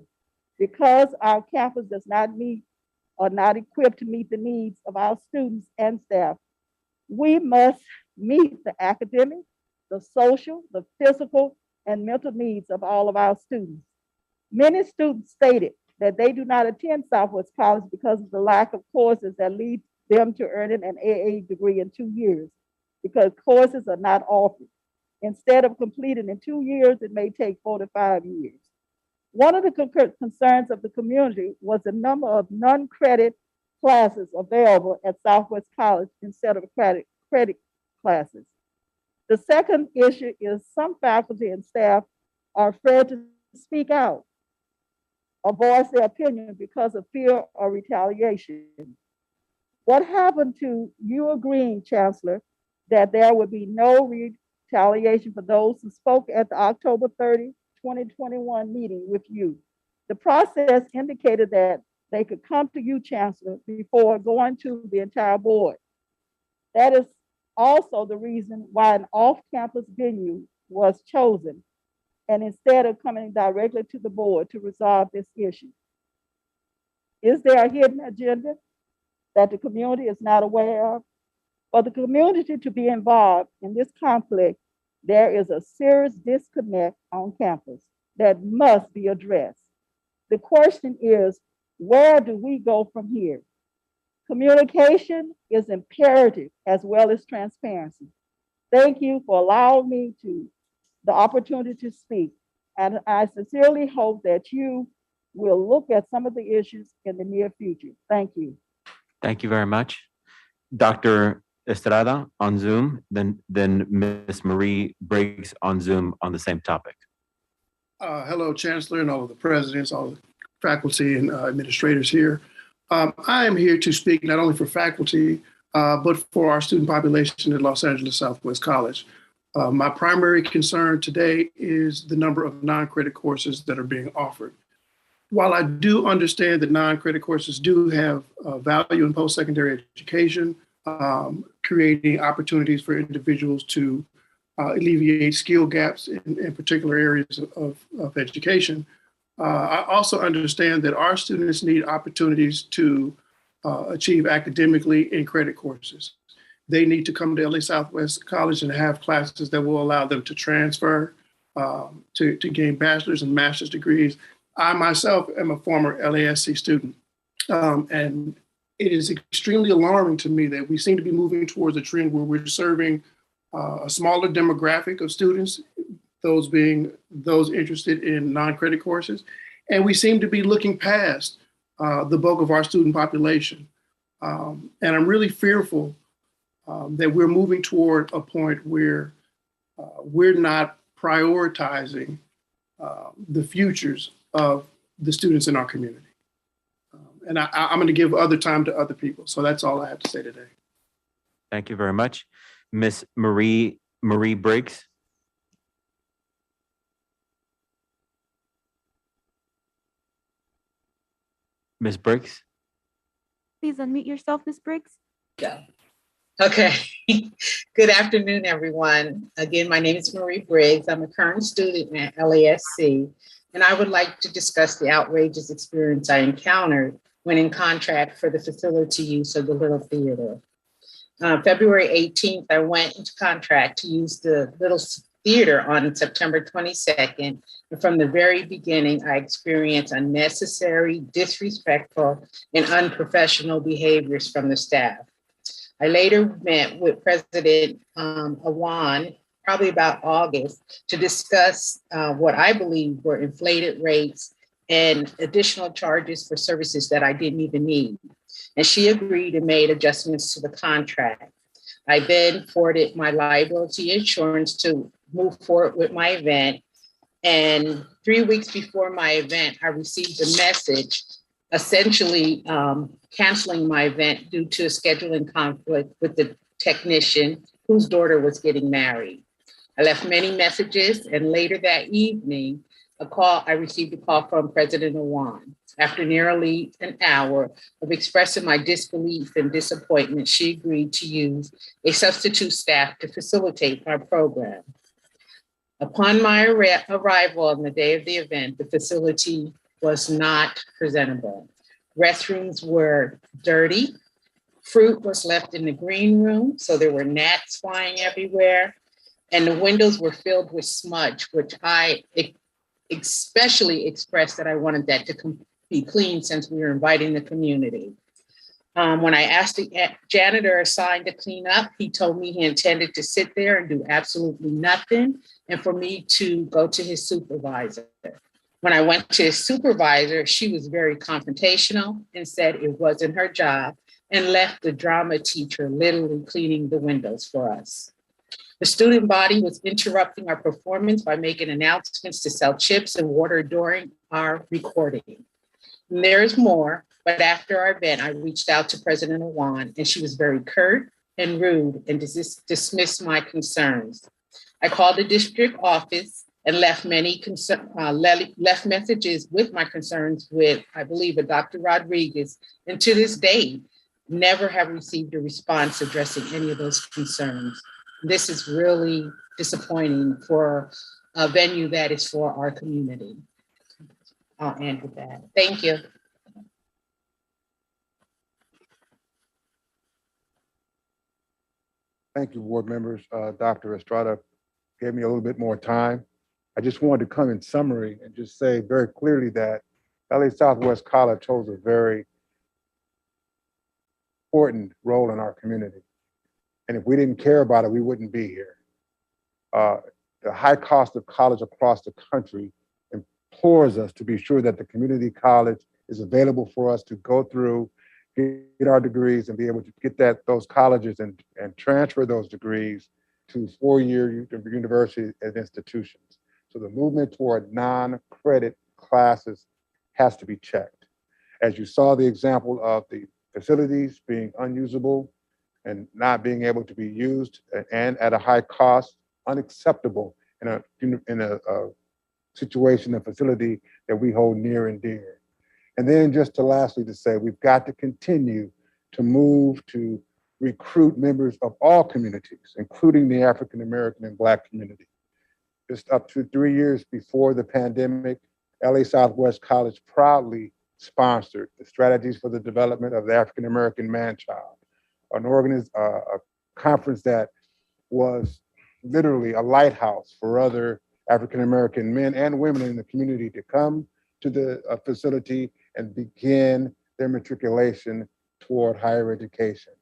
because our campus does not meet or not equipped to meet the needs of our students and staff, we must meet the academic, the social, the physical, and mental needs of all of our students. Many students stated that they do not attend Southwest College because of the lack of courses that lead them to earning an AA degree in 2 years, because courses are not offered. Instead of completing in 2 years, it may take 4 to 5 years. One of the concerns of the community was the number of non-credit classes available at Southwest College instead of credit classes. The second issue is some faculty and staff are afraid to speak out or voice their opinion because of fear or retaliation. What happened to you agreeing, Chancellor, that there would be no retaliation for those who spoke at the October 30, 2021 meeting with you? The process indicated that they could come to you, Chancellor, before going to the entire board. That is also the reason why an off-campus venue was chosen, and instead of coming directly to the board to resolve this issue. Is there a hidden agenda that the community is not aware of? For the community to be involved in this conflict, there is a serious disconnect on campus that must be addressed. The question is, where do we go from here? Communication is imperative as well as transparency. Thank you for allowing me the opportunity to speak. And I sincerely hope that you will look at some of the issues in the near future. Thank you. Thank you very much. Dr. Estrada on Zoom, then Ms. Marie Briggs on Zoom on the same topic. Hello, Chancellor, and all of the presidents, all the faculty and administrators here. I am here to speak not only for faculty, but for our student population at Los Angeles Southwest College. My primary concern today is the number of non-credit courses that are being offered. While I do understand that non-credit courses do have value in post-secondary education, creating opportunities for individuals to alleviate skill gaps in particular areas of education, I also understand that our students need opportunities to achieve academically in credit courses. They need to come to LA Southwest College and have classes that will allow them to transfer, to gain bachelor's and master's degrees. I myself am a former LASC student, and it is extremely alarming to me that we seem to be moving towards a trend where we're serving a smaller demographic of students, those being those interested in non-credit courses. And we seem to be looking past the bulk of our student population. And I'm really fearful that we're moving toward a point where we're not prioritizing the futures of the students in our community. And I'm going to give other time to other people. So that's all I have to say today. Thank you very much. Ms. Marie Briggs. Ms. Briggs. Please unmute yourself, Ms. Briggs. Yeah. Okay. Good afternoon, everyone. Again, my name is Marie Briggs. I'm a current student at LASC, and I would like to discuss the outrageous experience I encountered when in contract for the facility use of the Little Theater. February 18th, I went into contract to use the Little Theater on September 22nd. And from the very beginning, I experienced unnecessary, disrespectful, and unprofessional behaviors from the staff. I later met with President Awan, probably about August, to discuss what I believe were inflated rates and additional charges for services that I didn't even need. And she agreed and made adjustments to the contract. I then forwarded my liability insurance to move forward with my event. And 3 weeks before my event, I received a message essentially canceling my event due to a scheduling conflict with the technician whose daughter was getting married. I left many messages, and later that evening, I received a call from President Awan. After nearly an hour of expressing my disbelief and disappointment, she agreed to use a substitute staff to facilitate our program. Upon my arrival on the day of the event, the facility was not presentable. Restrooms were dirty. Fruit was left in the green room, so there were gnats flying everywhere. And the windows were filled with smudge, which I especially expressed that I wanted that to be clean since we were inviting the community. When I asked the janitor assigned to clean up, he told me he intended to sit there and do absolutely nothing and for me to go to his supervisor. When I went to his supervisor, she was very confrontational and said it wasn't her job and left the drama teacher literally cleaning the windows for us. The student body was interrupting our performance by making announcements to sell chips and water during our recording. And there's more, but after our event, I reached out to President Awan, and she was very curt and rude and dismissed my concerns. I called the district office and left left messages with my concerns with, I believe, a Dr. Rodriguez, and to this day, never have received a response addressing any of those concerns. This is really disappointing for a venue that is for our community. I'll end with that. Thank you. Thank you, board members. Dr. Estrada gave me a little bit more time. I just wanted to come in summary and just say very clearly that LA Southwest College holds a very important role in our community. And if we didn't care about it, we wouldn't be here. The high cost of college across the country implores us to be sure that the community college is available for us to go through, get our degrees, and be able to get those colleges and transfer those degrees to four-year universities and institutions. So the movement toward non-credit classes has to be checked. As you saw the example of the facilities being unusable and not being able to be used and at a high cost, unacceptable in a situation, a facility that we hold near and dear. And then just to lastly to say, we've got to continue to move to recruit members of all communities, including the African American and Black community. Just up to 3 years before the pandemic, LA Southwest College proudly sponsored the Strategies for the Development of the African American Man-Child, a conference that was literally a lighthouse for other African American men and women in the community to come to the facility and begin their matriculation toward higher education.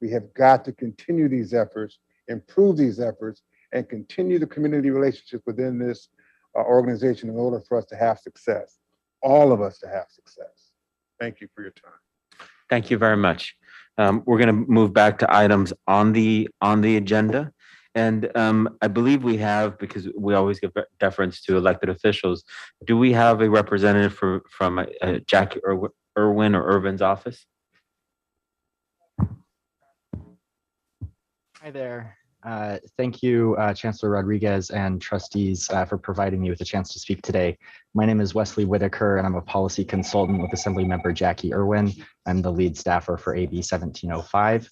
We have got to continue these efforts, improve these efforts, and continue the community relationship within this organization in order for us to have success, all of us to have success. Thank you for your time. Thank you very much. We're going to move back to items on the agenda. And I believe we have, because we always give deference to elected officials, do we have a representative from Jackie Irwin or Irvin's office? Hi there. Thank you, Chancellor Rodriguez and trustees for providing me with a chance to speak today. My name is Wesley Whitaker, and I'm a policy consultant with Assemblymember Jackie Irwin. I'm the lead staffer for AB 1705.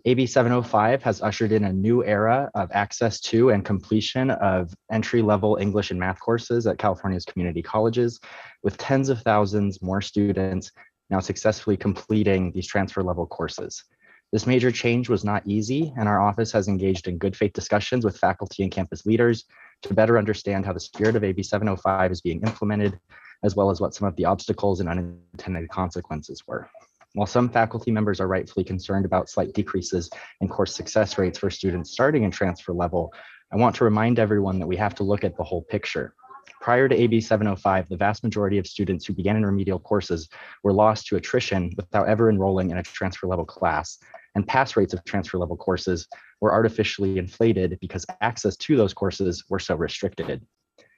AB 705 has ushered in a new era of access to and completion of entry-level English and math courses at California's community colleges, with tens of thousands more students now successfully completing these transfer-level courses. This major change was not easy, and our office has engaged in good faith discussions with faculty and campus leaders to better understand how the spirit of AB 705 is being implemented, as well as what some of the obstacles and unintended consequences were. While some faculty members are rightfully concerned about slight decreases in course success rates for students starting in transfer level, I want to remind everyone that we have to look at the whole picture. Prior to AB 705, the vast majority of students who began in remedial courses were lost to attrition without ever enrolling in a transfer level class. and pass rates of transfer level courses were artificially inflated because access to those courses were so restricted.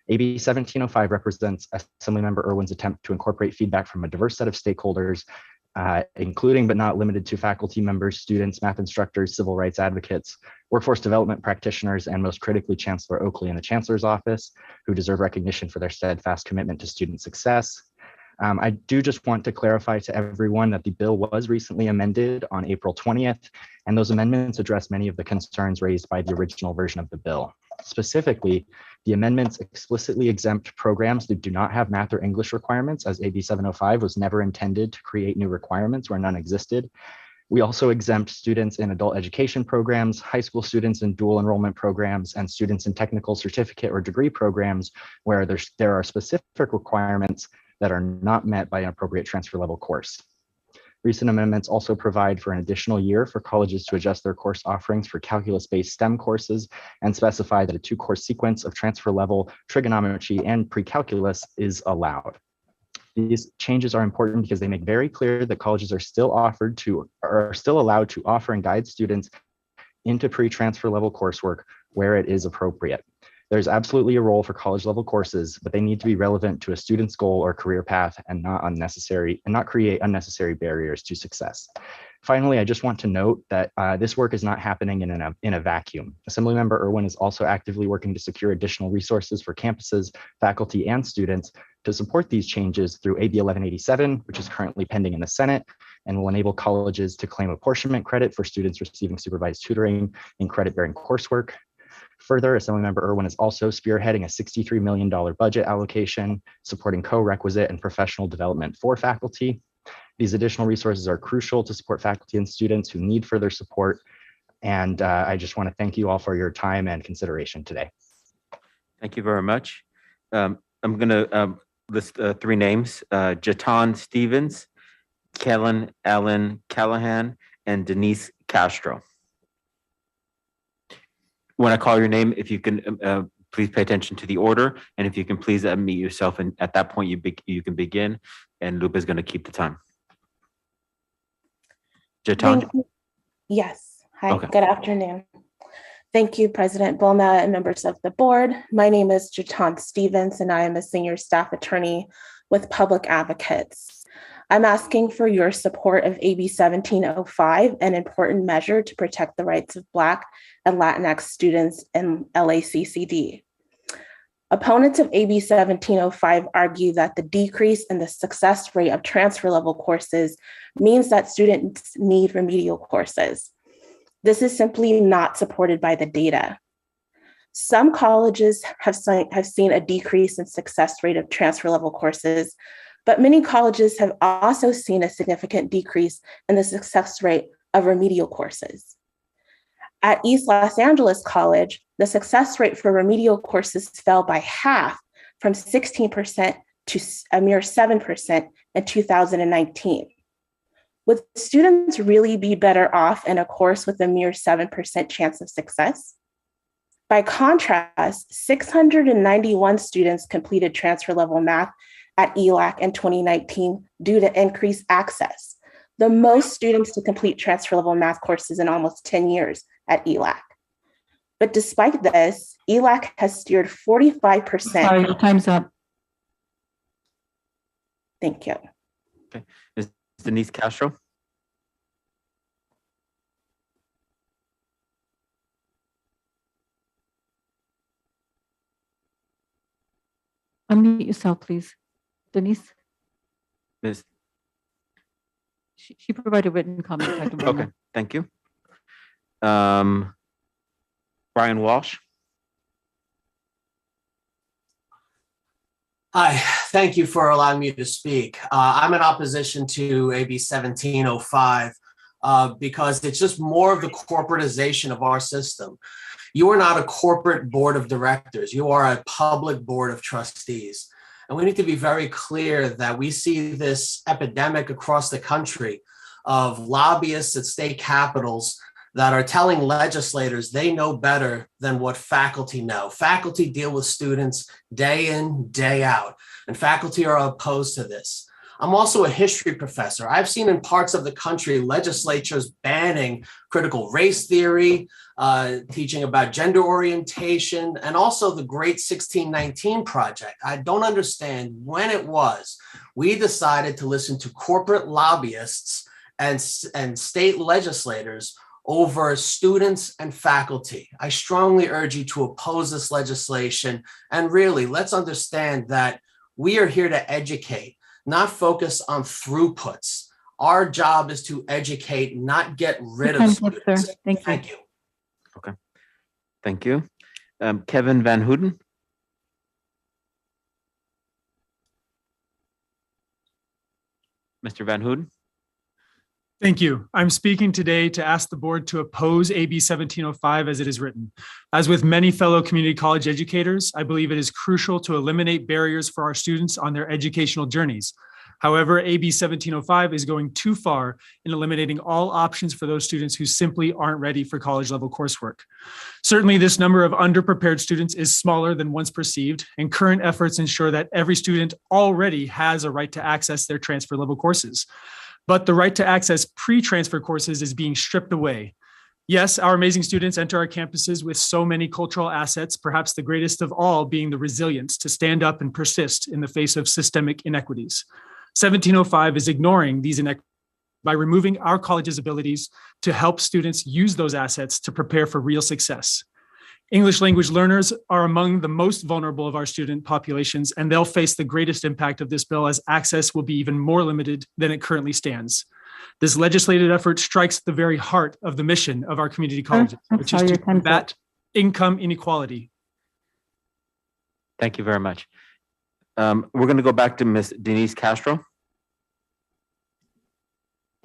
AB 1705 represents Assemblymember Irwin's attempt to incorporate feedback from a diverse set of stakeholders, including but not limited to faculty members, students, math instructors, civil rights advocates, workforce development practitioners, and most critically, Chancellor Oakley and the Chancellor's Office, who deserve recognition for their steadfast commitment to student success. I do just want to clarify to everyone that the bill was recently amended on April 20th, and those amendments address many of the concerns raised by the original version of the bill. Specifically, the amendments explicitly exempt programs that do not have math or English requirements, as AB 705 was never intended to create new requirements where none existed. We also exempt students in adult education programs, high school students in dual enrollment programs, and students in technical certificate or degree programs where there are specific requirements that are not met by an appropriate transfer level course. Recent amendments also provide for an additional year for colleges to adjust their course offerings for calculus-based STEM courses and specify that a 2-course sequence of transfer level trigonometry and pre-calculus is allowed. These changes are important because they make very clear that colleges are still allowed to offer and guide students into pre-transfer level coursework where it is appropriate. There's absolutely a role for college level courses, but they need to be relevant to a student's goal or career path and not create unnecessary barriers to success. Finally, I just want to note that this work is not happening in a vacuum. Assemblymember Irwin is also actively working to secure additional resources for campuses, faculty, and students to support these changes through AB 1187, which is currently pending in the Senate, and will enable colleges to claim apportionment credit for students receiving supervised tutoring in credit-bearing coursework. Further, Assemblymember Irwin is also spearheading a $63 million budget allocation, supporting co-requisite and professional development for faculty. These additional resources are crucial to support faculty and students who need further support. And I just want to thank you all for your time and consideration today. Thank you very much. I'm going to list 3 names: Jatan Stevens, Kellen Allen Callahan, and Denise Castro. When I call your name, if you can please pay attention to the order, and if you can please unmute yourself, and at that point you can begin, and Lupe is going to keep the time. Jatan? Yes. Hi, Okay. Good afternoon. Thank you, President Bolna and members of the board. My name is Jatan Stevens, and I am a senior staff attorney with Public Advocates. I'm asking for your support of AB 1705, an important measure to protect the rights of Black and Latinx students in LACCD. Opponents of AB 1705 argue that the decrease in the success rate of transfer level courses means that students need remedial courses. This is simply not supported by the data. Some colleges have seen a decrease in success rate of transfer level courses, but many colleges have also seen a significant decrease in the success rate of remedial courses. At East Los Angeles College, the success rate for remedial courses fell by half, from 16% to a mere 7% in 2019. Would students really be better off in a course with a mere 7% chance of success? By contrast, 691 students completed transfer level math at ELAC in 2019 due to increased access, the most students to complete transfer level math courses in almost 10 years at ELAC. But despite this, ELAC has steered 45%. Sorry, your time's up. Thank you. Okay. Ms. Denise Castro? Unmute yourself, please. Denise? Ms. She provided written comment. Dr. Wilmer. Okay, thank you. Brian Walsh? Hi, thank you for allowing me to speak. I'm in opposition to AB 1705 because it's just more of the corporatization of our system. You are not a corporate board of directors. You are a public board of trustees. And we need to be very clear that we see this epidemic across the country of lobbyists at state capitals that are telling legislators they know better than what faculty know. Faculty deal with students day in, day out, and faculty are opposed to this. I'm also a history professor. I've seen in parts of the country legislatures banning critical race theory, teaching about gender orientation, and also the Great 1619 Project. I don't understand when it was we decided to listen to corporate lobbyists and state legislators over students and faculty. I strongly urge you to oppose this legislation. And really, let's understand that we are here to educate, not focus on throughputs. Our job is to educate, not get rid of students. Thank you. Okay, thank you. Kevin Van Houten. Mr. Van Houten. Thank you. I'm speaking today to ask the board to oppose AB 1705 as it is written. As with many fellow community college educators, I believe it is crucial to eliminate barriers for our students on their educational journeys. However, AB 1705 is going too far in eliminating all options for those students who simply aren't ready for college level coursework. Certainly, this number of underprepared students is smaller than once perceived, and current efforts ensure that every student already has a right to access their transfer level courses. But the right to access pre-transfer courses is being stripped away. Yes, our amazing students enter our campuses with so many cultural assets, perhaps the greatest of all being the resilience to stand up and persist in the face of systemic inequities. 1705 is ignoring these inequities by removing our college's abilities to help students use those assets to prepare for real success. English language learners are among the most vulnerable of our student populations, and they'll face the greatest impact of this bill as access will be even more limited than it currently stands. This legislative effort strikes the very heart of the mission of our community colleges, which is to combat income inequality. Thank you very much. We're going to go back to Ms. Denise Castro.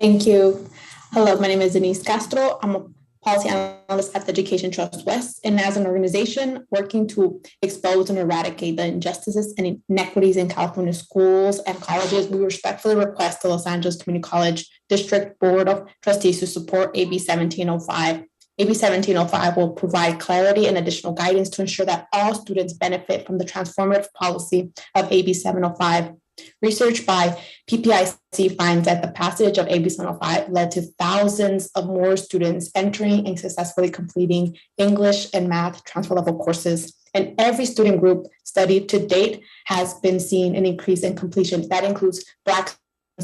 Thank you. Hello, my name is Denise Castro. I'm a policy analyst at the Education Trust West, and as an organization working to expose and eradicate the injustices and inequities in California schools and colleges, we respectfully request the Los Angeles Community College District Board of Trustees to support AB 1705. AB 1705 will provide clarity and additional guidance to ensure that all students benefit from the transformative policy of AB 705. Research by PPIC finds that the passage of AB 705 led to thousands of more students entering and successfully completing English and math transfer level courses. And every student group studied to date has been seeing an increase in completion. That includes Black,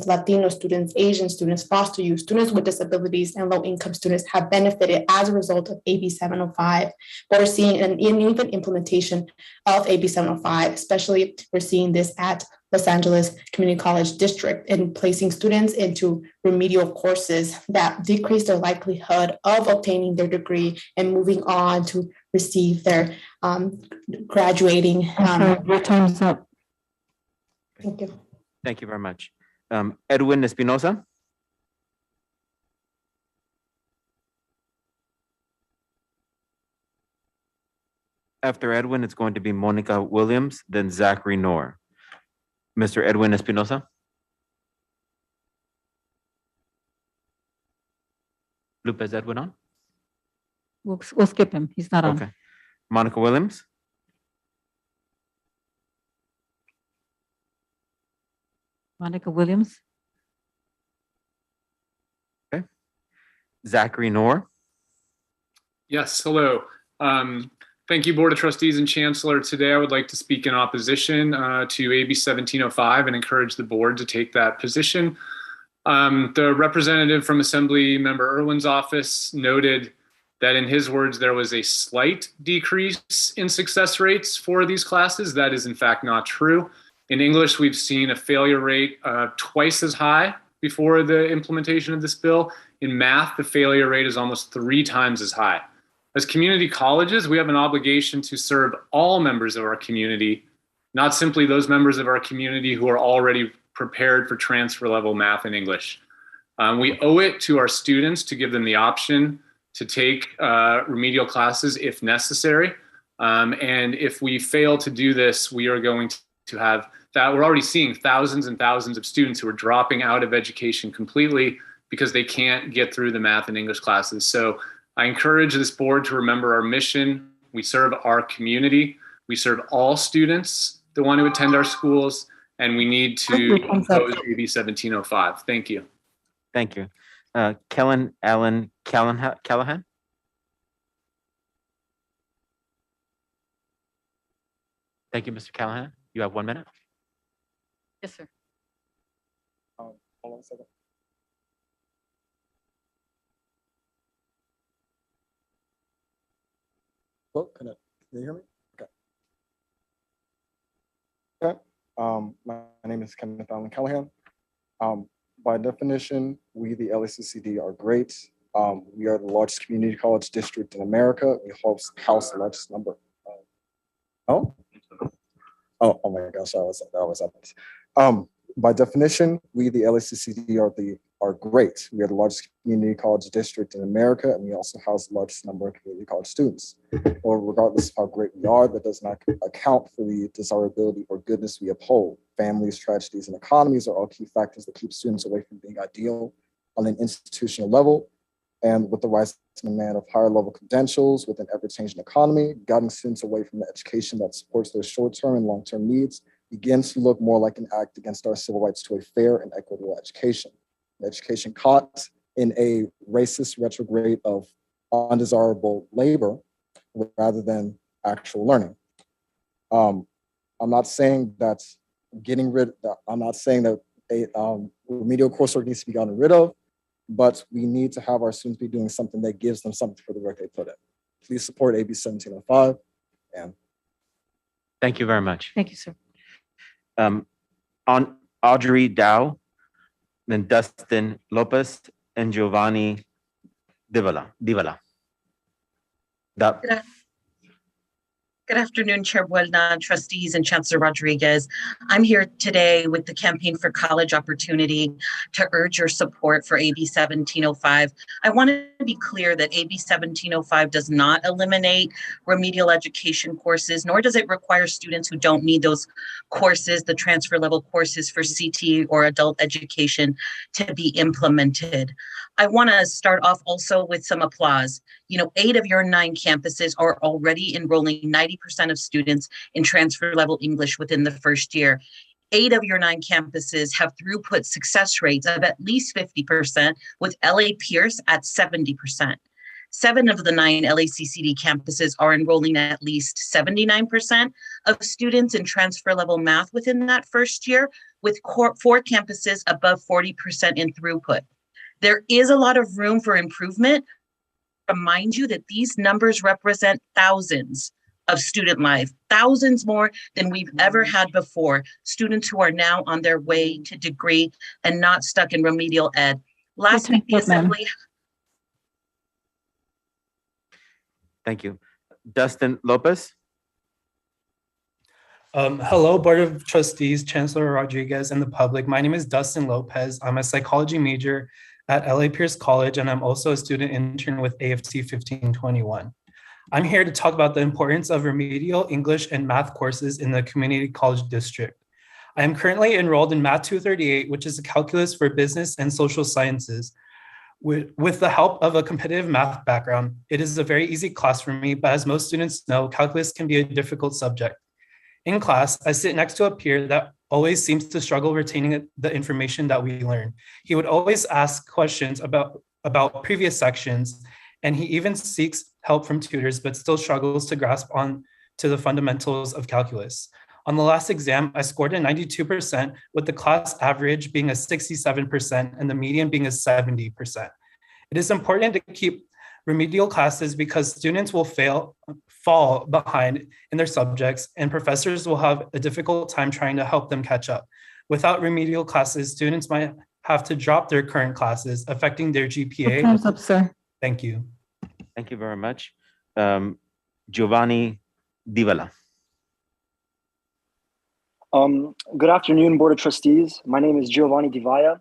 Latino students, Asian students, foster youth, students with disabilities, and low-income students have benefited as a result of AB 705. But we're seeing an uneven implementation of AB 705, especially we're seeing this at Los Angeles Community College District in placing students into remedial courses that decrease their likelihood of obtaining their degree and moving on to receive their graduating. Your time's up. Thank you. Thank you very much. Edwin Espinosa. After Edwin, it's going to be Monica Williams, then Zachary Knorr. Mr. Edwin Espinosa. Lopez Edwin on? We'll skip him. He's not on. Okay. Monica Williams. Monica Williams. Okay. Zachary Knorr. Yes, hello. Thank you, Board of Trustees and Chancellor. Today, I would like to speak in opposition to AB 1705 and encourage the board to take that position. The representative from Assembly Member Irwin's office noted that in his words, there was a slight decrease in success rates for these classes. That is in fact not true. In English, we've seen a failure rate twice as high before the implementation of this bill. In math, the failure rate is almost 3 times as high. As community colleges, we have an obligation to serve all members of our community, not simply those members of our community who are already prepared for transfer level math and English. We owe it to our students to give them the option to take remedial classes if necessary. And if we fail to do this, we are going to have that. We're already seeing thousands and thousands of students who are dropping out of education completely because they can't get through the math and English classes. So I encourage this board to remember our mission. We serve our community. We serve all students that want to attend our schools, and we need to oppose AB 1705. Thank you. Thank you. Kellen Allen Callahan? Thank you, Mr. Callahan. You have 1 minute. Yes, sir. Hold on a second. Oh, can you hear me? Okay. Okay. My name is Kenneth Allen Callahan. By definition, we, the LACCD, are great. We are the largest community college district in America. We house the largest number. Oh, my gosh, that was up. By definition, we, the LACCD, are great. We are the largest community college district in America, and we also house the largest number of community college students. Or regardless of how great we are, that does not account for the desirability or goodness we uphold. Families, tragedies, and economies are all key factors that keep students away from being ideal on an institutional level. And with the rise and demand of higher level credentials with an ever-changing economy, guiding students away from the education that supports their short-term and long-term needs begins to look more like an act against our civil rights to a fair and equitable education. An education caught in a racist retrograde of undesirable labor rather than actual learning. I'm not saying that remedial coursework needs to be gotten rid of, but we need to have our students be doing something that gives them something for the work they put in. Please support AB 1705. And thank you very much. Thank you, sir. On Audrey Dow, then Dustin Lopez and Giovanni Divala. Good afternoon, Chair Buelna, trustees, and Chancellor Rodriguez. I'm here today with the Campaign for College Opportunity to urge your support for AB 1705. I want to be clear that AB 1705 does not eliminate remedial education courses, nor does it require students who don't need those courses, the transfer level courses for CT or adult education, to be implemented. I want to start off also with some applause. 8 of your 9 campuses are already enrolling 90% of students in transfer level English within the first year. 8 of your 9 campuses have throughput success rates of at least 50%, with LA Pierce at 70%. 7 of the 9 LACCD campuses are enrolling at least 79% of students in transfer level math within that first year, with 4 campuses above 40% in throughput. There is a lot of room for improvement. Remind you that these numbers represent thousands of student life, thousands more than we've ever had before, students who are now on their way to degree and not stuck in remedial ed. Last week, the Assembly. Thank you. Dustin Lopez. Hello, Board of Trustees, Chancellor Rodriguez, and the public. My name is Dustin Lopez. I'm a psychology major at LA Pierce College, and I'm also a student intern with AFT 1521. I'm here to talk about the importance of remedial English and math courses in the community college district. I am currently enrolled in Math 238, which is a calculus for business and social sciences. With the help of a competitive math background, it is a very easy class for me, but as most students know, calculus can be a difficult subject. In class, I sit next to a peer that always seems to struggle retaining the information that we learn. He would always ask questions about previous sections, and he even seeks help from tutors, but still struggles to grasp on to the fundamentals of calculus. On the last exam, I scored a 92%, with the class average being a 67% and the median being a 70%. It is important to keep remedial classes because students will fall behind in their subjects, and professors will have a difficult time trying to help them catch up. Without remedial classes, students might have to drop their current classes, affecting their GPA. Time's up, sir. Thank you. Thank you very much. Giovanni Divala. Good afternoon, Board of Trustees. My name is Giovanni Divaya.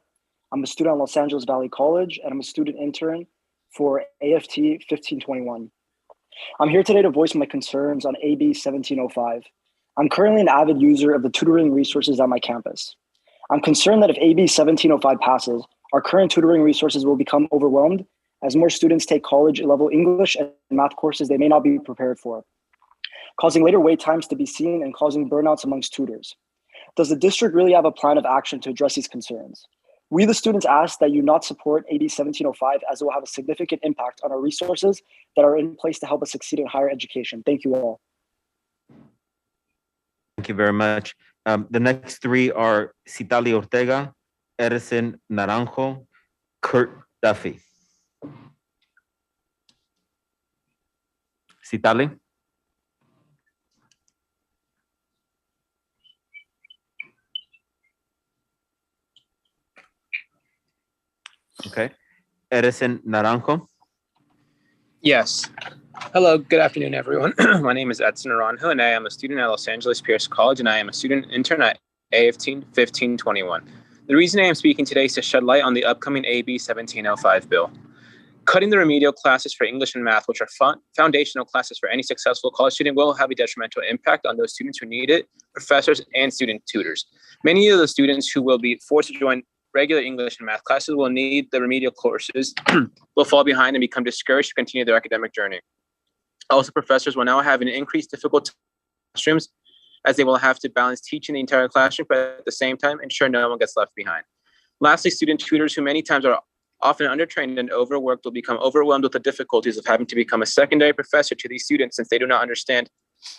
I'm a student at Los Angeles Valley College, and I'm a student intern for AFT 1521. I'm here today to voice my concerns on AB 1705. I'm currently an avid user of the tutoring resources at my campus. I'm concerned that if AB 1705 passes, our current tutoring resources will become overwhelmed as more students take college-level English and math courses they may not be prepared for, causing later wait times to be seen and causing burnouts amongst tutors. Does the district really have a plan of action to address these concerns? We, the students, ask that you not support AB 1705 as it will have a significant impact on our resources that are in place to help us succeed in higher education. Thank you all. Thank you very much. The next three are Citali Ortega, Edison Naranjo, Kurt Duffy. Citali? Okay. Edison Naranjo? Yes. Hello, good afternoon, everyone. My name is Edson Naranjo, and I am a student at Los Angeles Pierce College, and I am a student intern at A15 1521. The reason I am speaking today is to shed light on the upcoming AB 1705 bill. Cutting the remedial classes for English and math, which are foundational classes for any successful college student, will have a detrimental impact on those students who need it, professors, and student tutors. Many of the students who will be forced to join regular English and math classes will need the remedial courses, will fall behind and become discouraged to continue their academic journey. Also, professors will now have an increased difficult classrooms as they will have to balance teaching the entire classroom, but at the same time, ensure no one gets left behind. Lastly, student tutors who many times are often undertrained and overworked will become overwhelmed with the difficulties of having to become a secondary professor to these students since they do not understand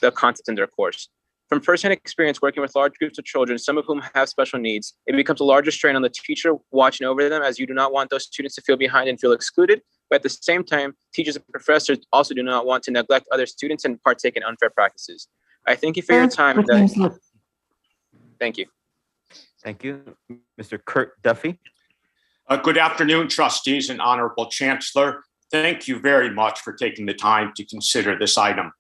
the content in their course. From firsthand experience working with large groups of children, some of whom have special needs, it becomes a larger strain on the teacher watching over them, as you do not want those students to feel behind and feel excluded. But at the same time, teachers and professors also do not want to neglect other students and partake in unfair practices. I thank you for your time. Thank you. Thank you. Mr. Kurt Duffy. Good afternoon, trustees and honorable chancellor. Thank you very much for taking the time to consider this item.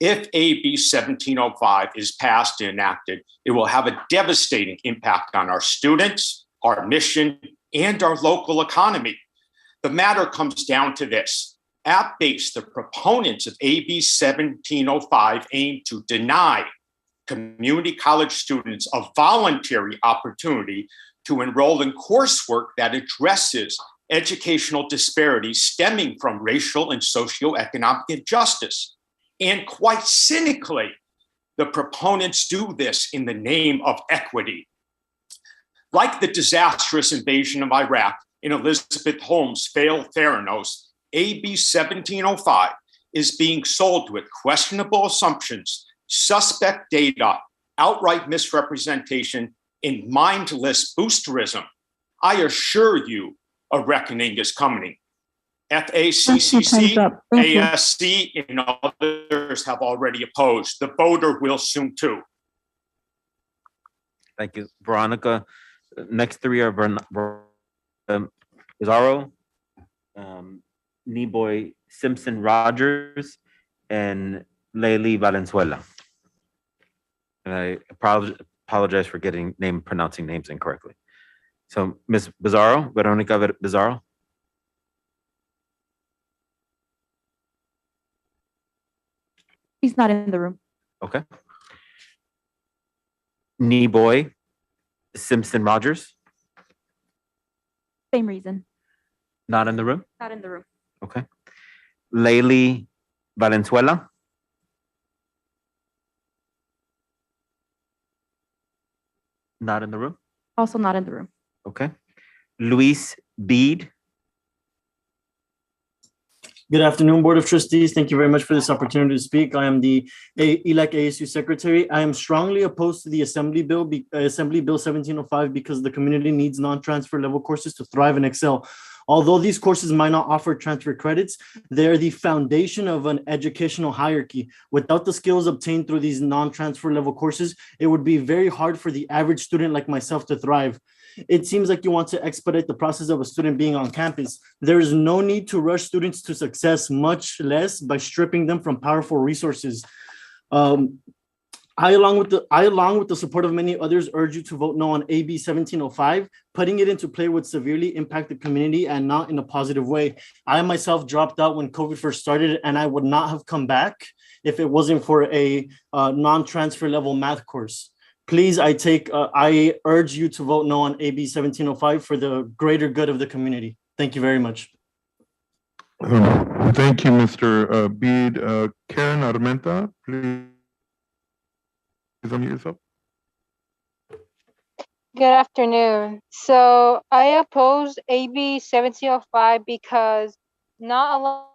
If AB 1705 is passed and enacted, it will have a devastating impact on our students, our mission, and our local economy. The matter comes down to this. At base, the proponents of AB 1705 aim to deny community college students a voluntary opportunity to enroll in coursework that addresses educational disparities stemming from racial and socioeconomic injustice. And quite cynically, the proponents do this in the name of equity. Like the disastrous invasion of Iraq in Elizabeth Holmes' failed Theranos, AB 1705 is being sold with questionable assumptions, suspect data, outright misrepresentation, and mindless boosterism. I assure you, a reckoning is coming. FACCC, ASC, and others have already opposed. The voter will soon too. Thank you, Veronica. Next three are Pizarro, Neboy Simpson Rogers, and Lely Valenzuela. And I apologize for pronouncing names incorrectly. So, Ms. Bizarro, Veronica Bizarro. He's not in the room. Okay. Neboy Simpson Rogers. Same reason. Not in the room. Not in the room. Okay. Lely Valenzuela. Not in the room. Also not in the room. Okay. Luis Bede. Good afternoon, Board of Trustees. Thank you very much for this opportunity to speak. I am the ELAC ASU Secretary. I am strongly opposed to the Assembly Bill 1705 because the community needs non-transfer level courses to thrive and excel. Although these courses might not offer transfer credits, they're the foundation of an educational hierarchy. Without the skills obtained through these non-transfer level courses, it would be very hard for the average student like myself to thrive. It seems like you want to expedite the process of a student being on campus. There is no need to rush students to success, much less by stripping them from powerful resources. I, along with the support of many others, urge you to vote no on AB 1705. Putting it into play would severely impact the community and not in a positive way. I myself dropped out when COVID first started, and I would not have come back if it wasn't for a non-transfer level math course. Please, I urge you to vote no on AB 1705 for the greater good of the community. Thank you very much. Thank you, Mr. Bede. Karen Armenta, please unmute yourself. Good afternoon. So I oppose AB 1705 because not a lot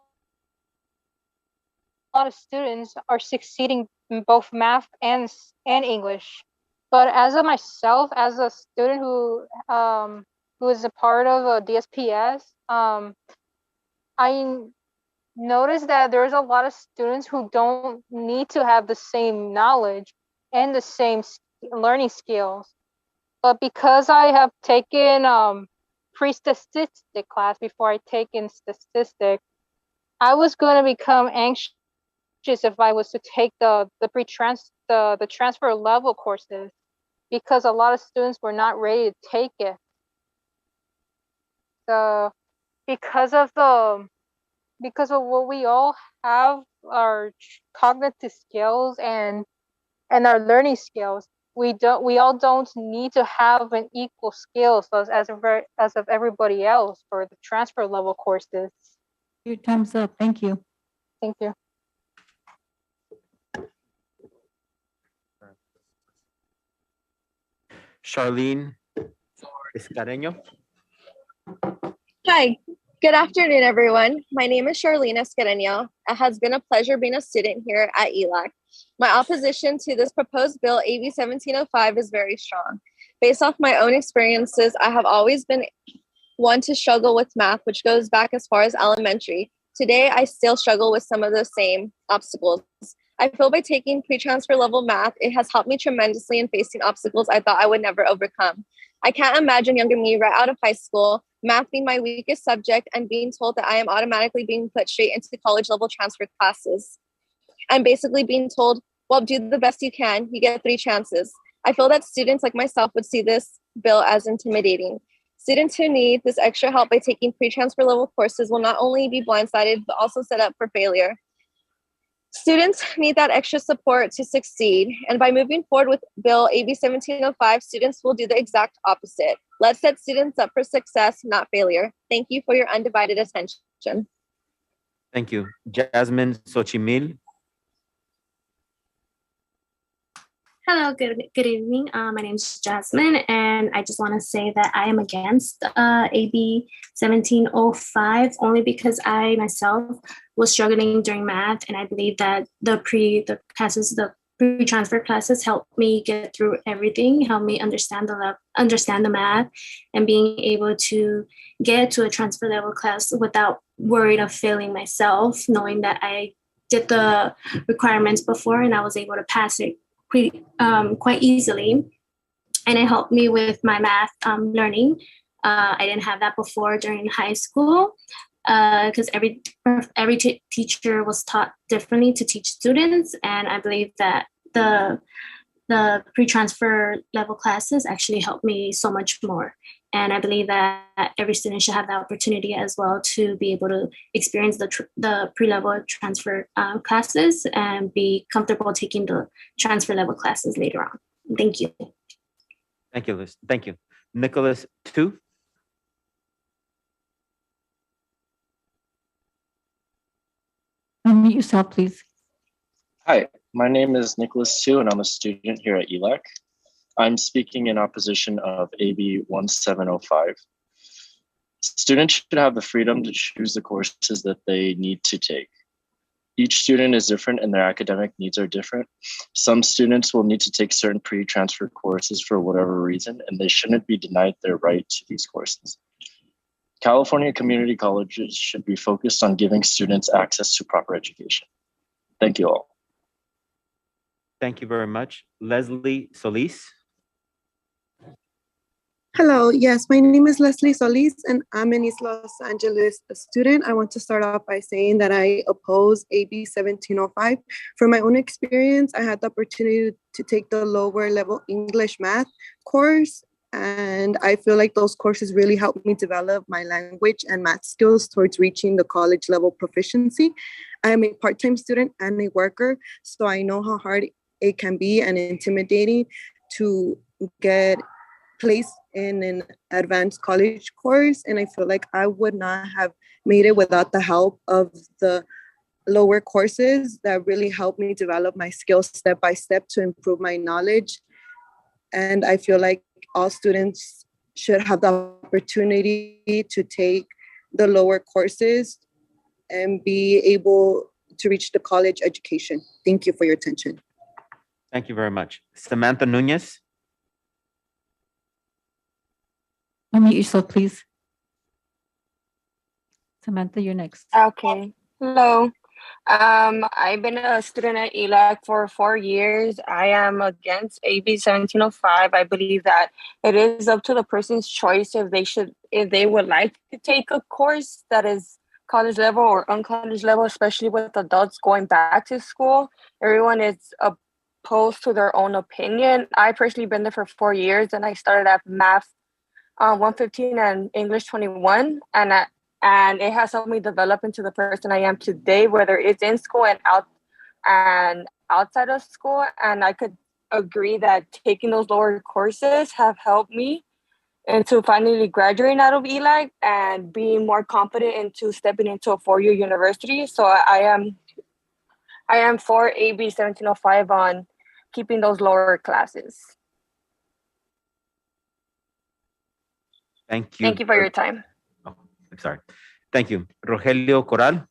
of students are succeeding in both math and English. But as of myself, as a student who is a part of a DSPS, I noticed that there's a lot of students who don't need to have the same knowledge and the same learning skills. But because I have taken pre-statistic class before I taken statistics, I was going to become anxious if I was to take the transfer level courses because a lot of students were not ready to take it. So because of what we all have, our cognitive skills and our learning skills, we all don't need to have an equal skills as of everybody else for the transfer level courses. Your time's up. Thank you. Thank you. Charlene Escareño. Hi, good afternoon, everyone. My name is Charlene Escareño. It has been a pleasure being a student here at ELAC. My opposition to this proposed bill, AB 1705, is very strong. Based off my own experiences, I have always been one to struggle with math, which goes back as far as elementary. Today, I still struggle with some of the same obstacles. I feel by taking pre-transfer level math, it has helped me tremendously in facing obstacles I thought I would never overcome. I can't imagine younger me right out of high school, math being my weakest subject, and being told that I am automatically being put straight into college level transfer classes. I'm basically being told, well, do the best you can, you get 3 chances. I feel that students like myself would see this bill as intimidating. Students who need this extra help by taking pre-transfer level courses will not only be blindsided, but also set up for failure. Students need that extra support to succeed. And by moving forward with Bill AB 1705, students will do the exact opposite. Let's set students up for success, not failure. Thank you for your undivided attention. Thank you. Jasmine Xochimil. Hello, good evening. My name is Jasmine, and I just want to say that I am against AB 1705 only because I myself was struggling during math, and I believe that the pre-transfer classes helped me get through everything, helped me understand the math, and being able to get to a transfer level class without worried of failing myself, knowing that I did the requirements before and I was able to pass it quite easily, and it helped me with my math learning. I didn't have that before during high school because every teacher was taught differently to teach students, and I believe that the pre-transfer level classes actually helped me so much more. And I believe that every student should have the opportunity as well to be able to experience the pre-level transfer classes and be comfortable taking the transfer level classes later on. Thank you. Thank you, Liz. Thank you. Nicholas Tu. Unmute yourself, please. Hi, my name is Nicholas Tu, and I'm a student here at ELAC. I'm speaking in opposition of AB 1705. Students should have the freedom to choose the courses that they need to take. Each student is different and their academic needs are different. Some students will need to take certain pre-transfer courses for whatever reason, and they shouldn't be denied their right to these courses. California community colleges should be focused on giving students access to proper education. Thank you all. Thank you very much. Leslie Solis. Hello, yes, my name is Leslie Solis and I'm an East Los Angeles student. I want to start off by saying that I oppose AB 1705. From my own experience, I had the opportunity to take the lower level English math course, and I feel like those courses really helped me develop my language and math skills towards reaching the college level proficiency. I am a part-time student and a worker, so I know how hard it can be and intimidating to get placed in an advanced college course, and I feel like I would not have made it without the help of the lower courses that really helped me develop my skills step by step to improve my knowledge. And I feel like all students should have the opportunity to take the lower courses and be able to reach the college education. Thank you for your attention. Thank you very much. Samantha Nunez. Unmute yourself, please. Samantha, you're next. Okay. Hello. I've been a student at ELAC for 4 years. I am against AB 1705. I believe that it is up to the person's choice if they would like to take a course that is college level or uncollege level, especially with adults going back to school. Everyone is opposed to their own opinion. I personally been there for 4 years, and I started at math 115 and English 21, and it has helped me develop into the person I am today, whether it's in school and outside of school. And I could agree that taking those lower courses have helped me into finally graduating out of ELAC and being more confident into stepping into a 4-year university. So I am for AB 1705 on keeping those lower classes. Thank you. Thank you for your time. Oh, I'm sorry. Thank you. Rogelio Coral.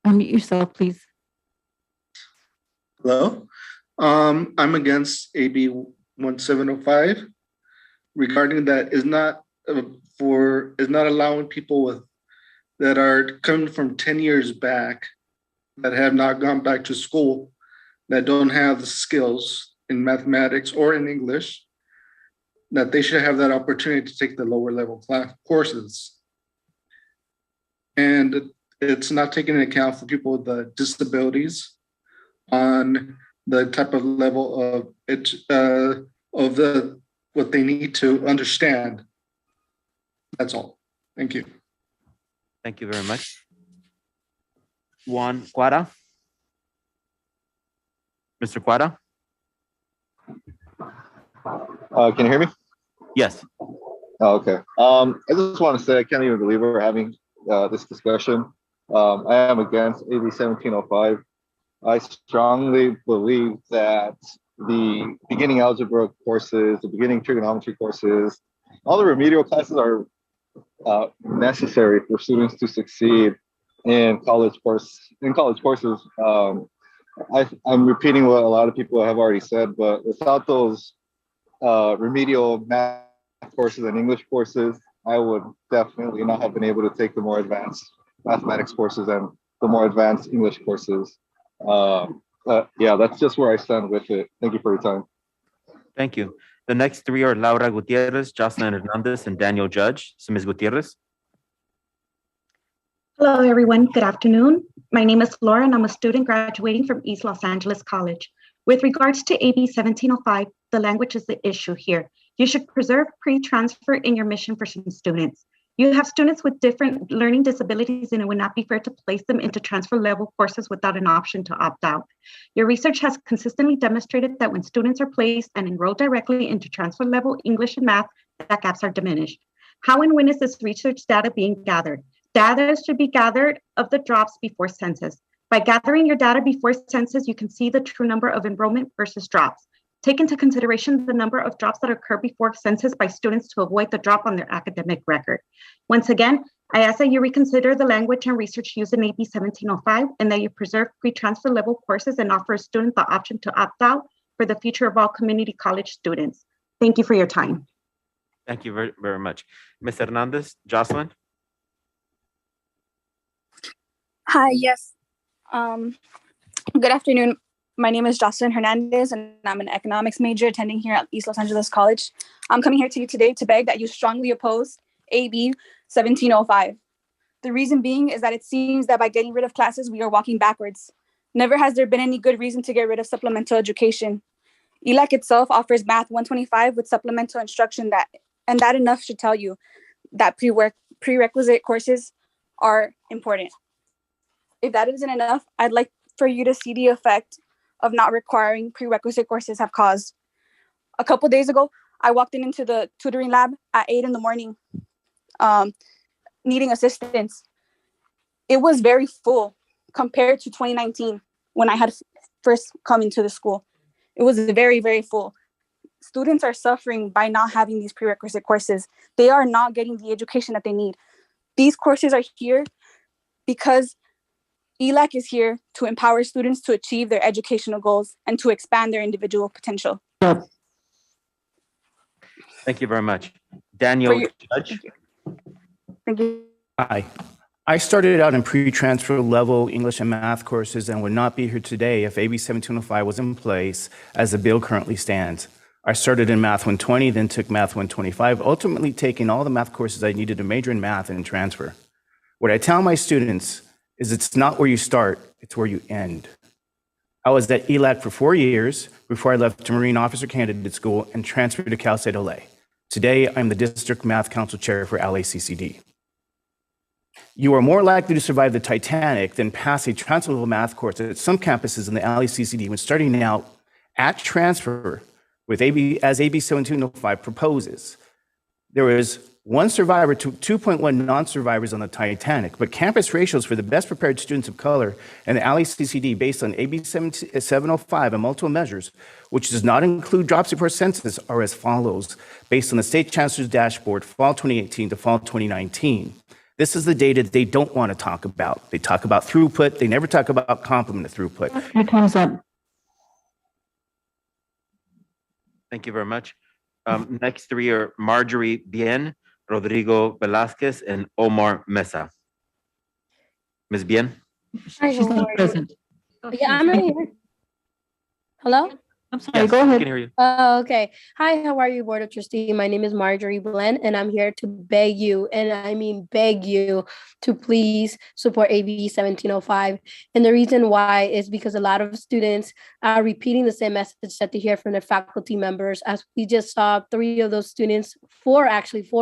Unmute yourself, please. Hello. I'm against AB 1705 regarding that is not allowing people that are coming from 10 years back that have not gone back to school, that don't have the skills in mathematics or in English, that they should have that opportunity to take the lower level class courses. And it's not taking into account for people with the disabilities on the type of level of it what they need to understand. That's all. Thank you. Thank you very much. Juan Cuara. Mr. Cuara. Can you hear me? Yes. Oh, okay. I just want to say I can't even believe we're having this discussion. I am against AB 1705. I strongly believe that the beginning algebra courses, the beginning trigonometry courses, all the remedial classes are necessary for students to succeed in college courses. I'm repeating what a lot of people have already said, but without those remedial math courses and English courses, I would definitely not have been able to take the more advanced mathematics courses and the more advanced English courses. Yeah, that's just where I stand with it. Thank you for your time. Thank you. The next three are Laura Gutierrez, Jocelyn Hernandez, and Daniel Judge. So Ms. Gutierrez. Hello, everyone. Good afternoon. My name is Laura, and I'm a student graduating from East Los Angeles College. With regards to AB 1705, the language is the issue here. You should preserve pre-transfer in your mission for some students. You have students with different learning disabilities, and it would not be fair to place them into transfer level courses without an option to opt out. Your research has consistently demonstrated that when students are placed and enrolled directly into transfer level English and math, that gaps are diminished. How and when is this research data being gathered? Data should be gathered of the drops before census. By gathering your data before census, you can see the true number of enrollment versus drops. Take into consideration the number of drops that occur before census by students to avoid the drop on their academic record. Once again, I ask that you reconsider the language and research used in AB 1705 and that you preserve pre-transfer level courses and offer a student the option to opt out for the future of all community college students. Thank you for your time. Thank you very, very much. Ms. Hernandez, Jocelyn. Hi, yes. Good afternoon. My name is Jocelyn Hernandez, and I'm an economics major attending here at East Los Angeles College. I'm coming here to you today to beg that you strongly oppose AB 1705. The reason being is that it seems that by getting rid of classes, we are walking backwards. Never has there been any good reason to get rid of supplemental education. ELAC itself offers Math 125 with supplemental instruction that enough should tell you that prerequisite courses are important. If that isn't enough, I'd like for you to see the effect of not requiring prerequisite courses have caused. A couple days ago, I walked into the tutoring lab at 8 in the morning, needing assistance. It was very full compared to 2019 when I had first coming to the school. It was very, very full. Students are suffering by not having these prerequisite courses. They are not getting the education that they need. These courses are here because ELAC is here to empower students to achieve their educational goals and to expand their individual potential. Thank you very much. Daniel Judge. Thank you. Hi. I started out in pre-transfer level English and math courses and would not be here today if AB 1705 was in place as the bill currently stands. I started in Math 120, then took Math 125, ultimately taking all the math courses I needed to major in math and transfer. What I tell my students is it's not where you start, it's where you end. I was at ELAC for 4 years before I left to Marine Officer Candidate School and transferred to Cal State LA. Today, I'm the District Math Council Chair for LACCD. You are more likely to survive the Titanic than pass a transfer level math course at some campuses in the LACCD when starting out at transfer with AB 1705 proposes. There is 1 survivor to 2.1 non-survivors on the Titanic, but campus ratios for the best prepared students of color in the LACCD based on AB 705 and multiple measures, which does not include drops before census, are as follows, based on the State Chancellor's dashboard, fall 2018 to fall 2019. This is the data that they don't want to talk about. They talk about throughput. They never talk about complement of throughput. Your time's up. Thank you very much. Next three are Marjorie Bien, Rodrigo Velasquez, and Omar Mesa. Ms. Bien? She's not present. Yeah, I'm right here. Hello? I'm sorry, go ahead. We can hear you. Oh, okay. Hi, how are you, Board of Trustees? My name is Marjorie Blen, and I'm here to beg you, and I mean beg you, to please support AB 1705. And the reason why is because a lot of students are repeating the same message that they hear from their faculty members. As we just saw, 3 of those students, 4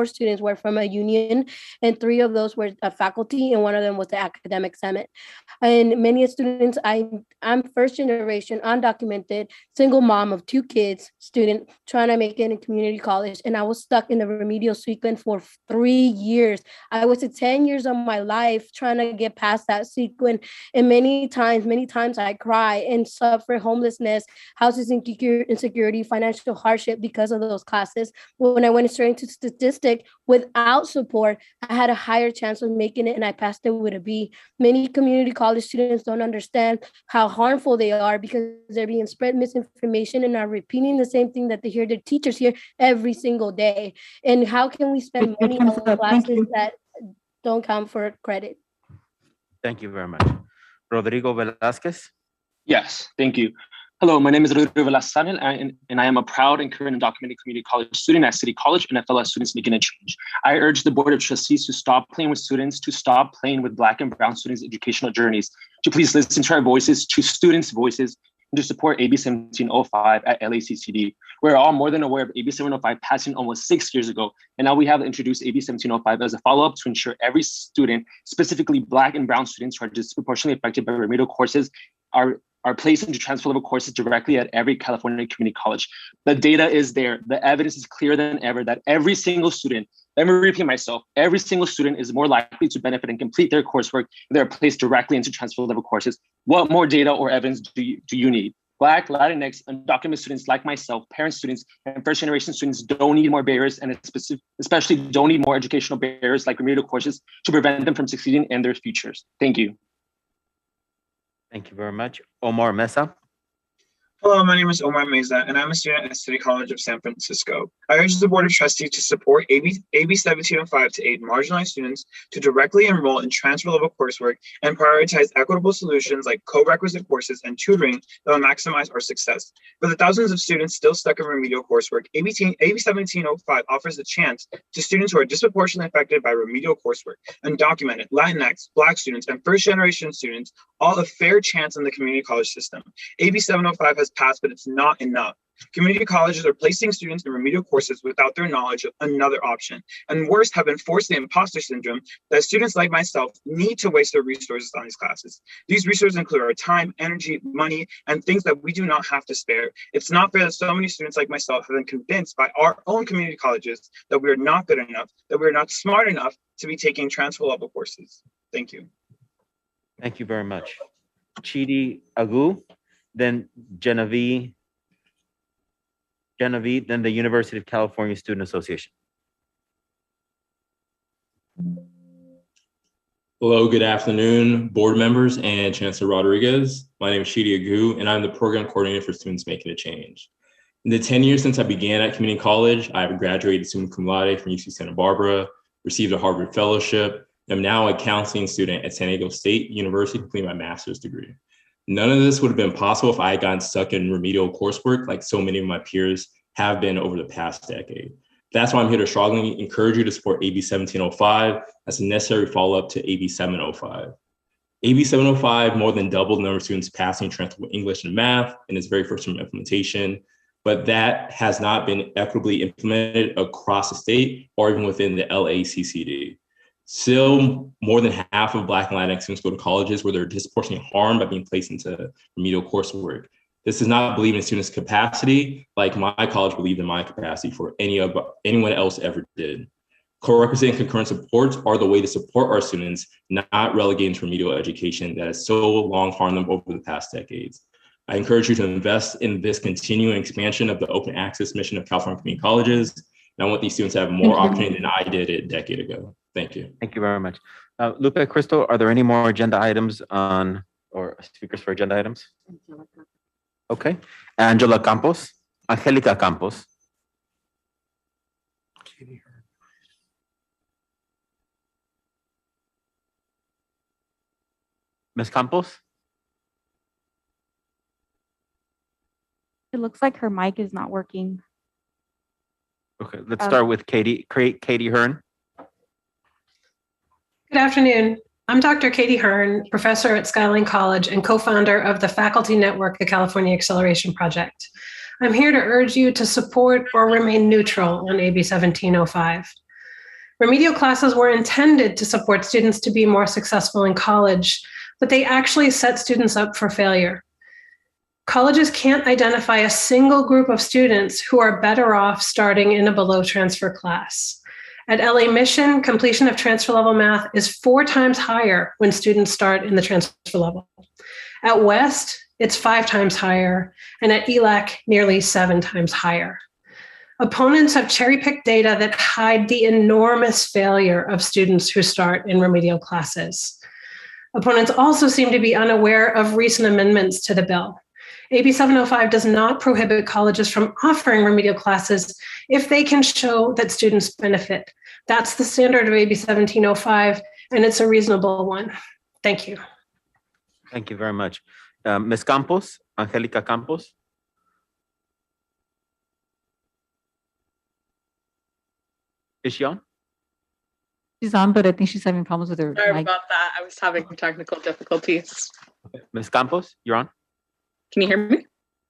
students were from a union, and 3 of those were a faculty, and 1 of them was the academic senate. And many students, I'm first generation, undocumented, single mom of 2 kids, student trying to make it in community college, and I was stuck in the remedial sequence for 3 years. I was at 10 years of my life trying to get past that sequence, and many times I cry and suffer homelessness, housing insecurity, financial hardship because of those classes. When I went straight into statistic without support, I had a higher chance of making it, and I passed it with a B. Many community college students don't understand how harmful they are because they're being spread misinformation and are repeating the same thing that they hear their teachers hear every single day. And how can we spend money on classes that don't count for credit? Thank you very much. Rodrigo Velasquez? Yes, thank you. Hello, my name is Rodrigo Velasquez, and I am a proud and current undocumented community college student at City College and a fellow students making a change. I urge the Board of Trustees to stop playing with students, to stop playing with Black and Brown students' educational journeys, to please listen to our voices, to students' voices, and to support AB 1705 at LACCD. We're all more than aware of AB 705 passing almost 6 years ago, and now we have introduced AB 1705 as a follow-up to ensure every student, specifically Black and Brown students who are disproportionately affected by remedial courses, are placed into transfer level courses directly at every California community college. The data is there. The evidence is clearer than ever that every single student, let me repeat myself, every single student is more likely to benefit and complete their coursework if they're placed directly into transfer level courses. What more data or evidence do you need? Black, Latinx, undocumented students like myself, parent students, and first generation students don't need more barriers, and especially don't need more educational barriers like remedial courses to prevent them from succeeding in their futures. Thank you. Thank you very much. Omar Mesa? Hello, my name is Omar Meza, and I'm a student at City College of San Francisco. I urge the Board of Trustees to support AB 1705 to aid marginalized students to directly enroll in transfer-level coursework and prioritize equitable solutions like co-requisite courses and tutoring that will maximize our success. For the thousands of students still stuck in remedial coursework, AB 1705 offers a chance to students who are disproportionately affected by remedial coursework, undocumented, Latinx, Black students, and first-generation students, all a fair chance in the community college system. AB 705 has passed, but it's not enough. Community colleges are placing students in remedial courses without their knowledge of another option. And worse, have enforced the imposter syndrome that students like myself need to waste their resources on these classes. These resources include our time, energy, money, and things that we do not have to spare. It's not fair that so many students like myself have been convinced by our own community colleges that we are not good enough, that we are not smart enough to be taking transfer level courses. Thank you. Thank you very much. Chidi Agu, then Genevieve, then the University of California Student Association. Hello, good afternoon, board members and Chancellor Rodriguez. My name is Shidi Agu, and I'm the program coordinator for Students Making a Change. In the 10 years since I began at community college, I have graduated summa cum laude from UC Santa Barbara, received a Harvard fellowship, and I'm now a counseling student at San Diego State University, completing my master's degree. None of this would have been possible if I had gotten stuck in remedial coursework like so many of my peers have been over the past decade. That's why I'm here to strongly encourage you to support AB 1705 as a necessary follow-up to AB 705. AB 705 more than doubled the number of students passing transferable English and math in its very first term implementation, but that has not been equitably implemented across the state or even within the LACCD. Still, more than half of Black and Latinx students go to colleges where they're disproportionately harmed by being placed into remedial coursework. This does not believe in students' capacity like my college believed in my capacity for anyone else ever did. Co-representing concurrent supports are the way to support our students, not relegating to remedial education that has so long harmed them over the past decades. I encourage you to invest in this continuing expansion of the open access mission of California community colleges. And I want these students to have more opportunity than I did a decade ago. Thank you. Thank you very much. Lupe, Crystal, are there any more agenda items on, or speakers for agenda items? Okay. Angela Campos, Angelica Campos. Ms. Campos? It looks like her mic is not working. Okay, let's start with Katie Hearn. Good afternoon. I'm Dr. Katie Hearn, professor at Skyline College and co-founder of the Faculty Network, the California Acceleration Project. I'm here to urge you to support or remain neutral on AB 1705. Remedial classes were intended to support students to be more successful in college, but they actually set students up for failure. Colleges can't identify a single group of students who are better off starting in a below transfer class. At LA Mission, completion of transfer level math is 4 times higher when students start in the transfer level. At West, it's 5 times higher, and at ELAC, nearly 7 times higher. Opponents have cherry-picked data that hide the enormous failure of students who start in remedial classes. Opponents also seem to be unaware of recent amendments to the bill. AB 705 does not prohibit colleges from offering remedial classes if they can show that students benefit. That's the standard of AB 1705, and it's a reasonable one. Thank you. Thank you very much. Ms. Campos, Angelica Campos. Is she on? She's on, but I think she's having problems with her Sorry mic. about that. I was having technical difficulties. Ms. Campos, you're on? Can you hear me?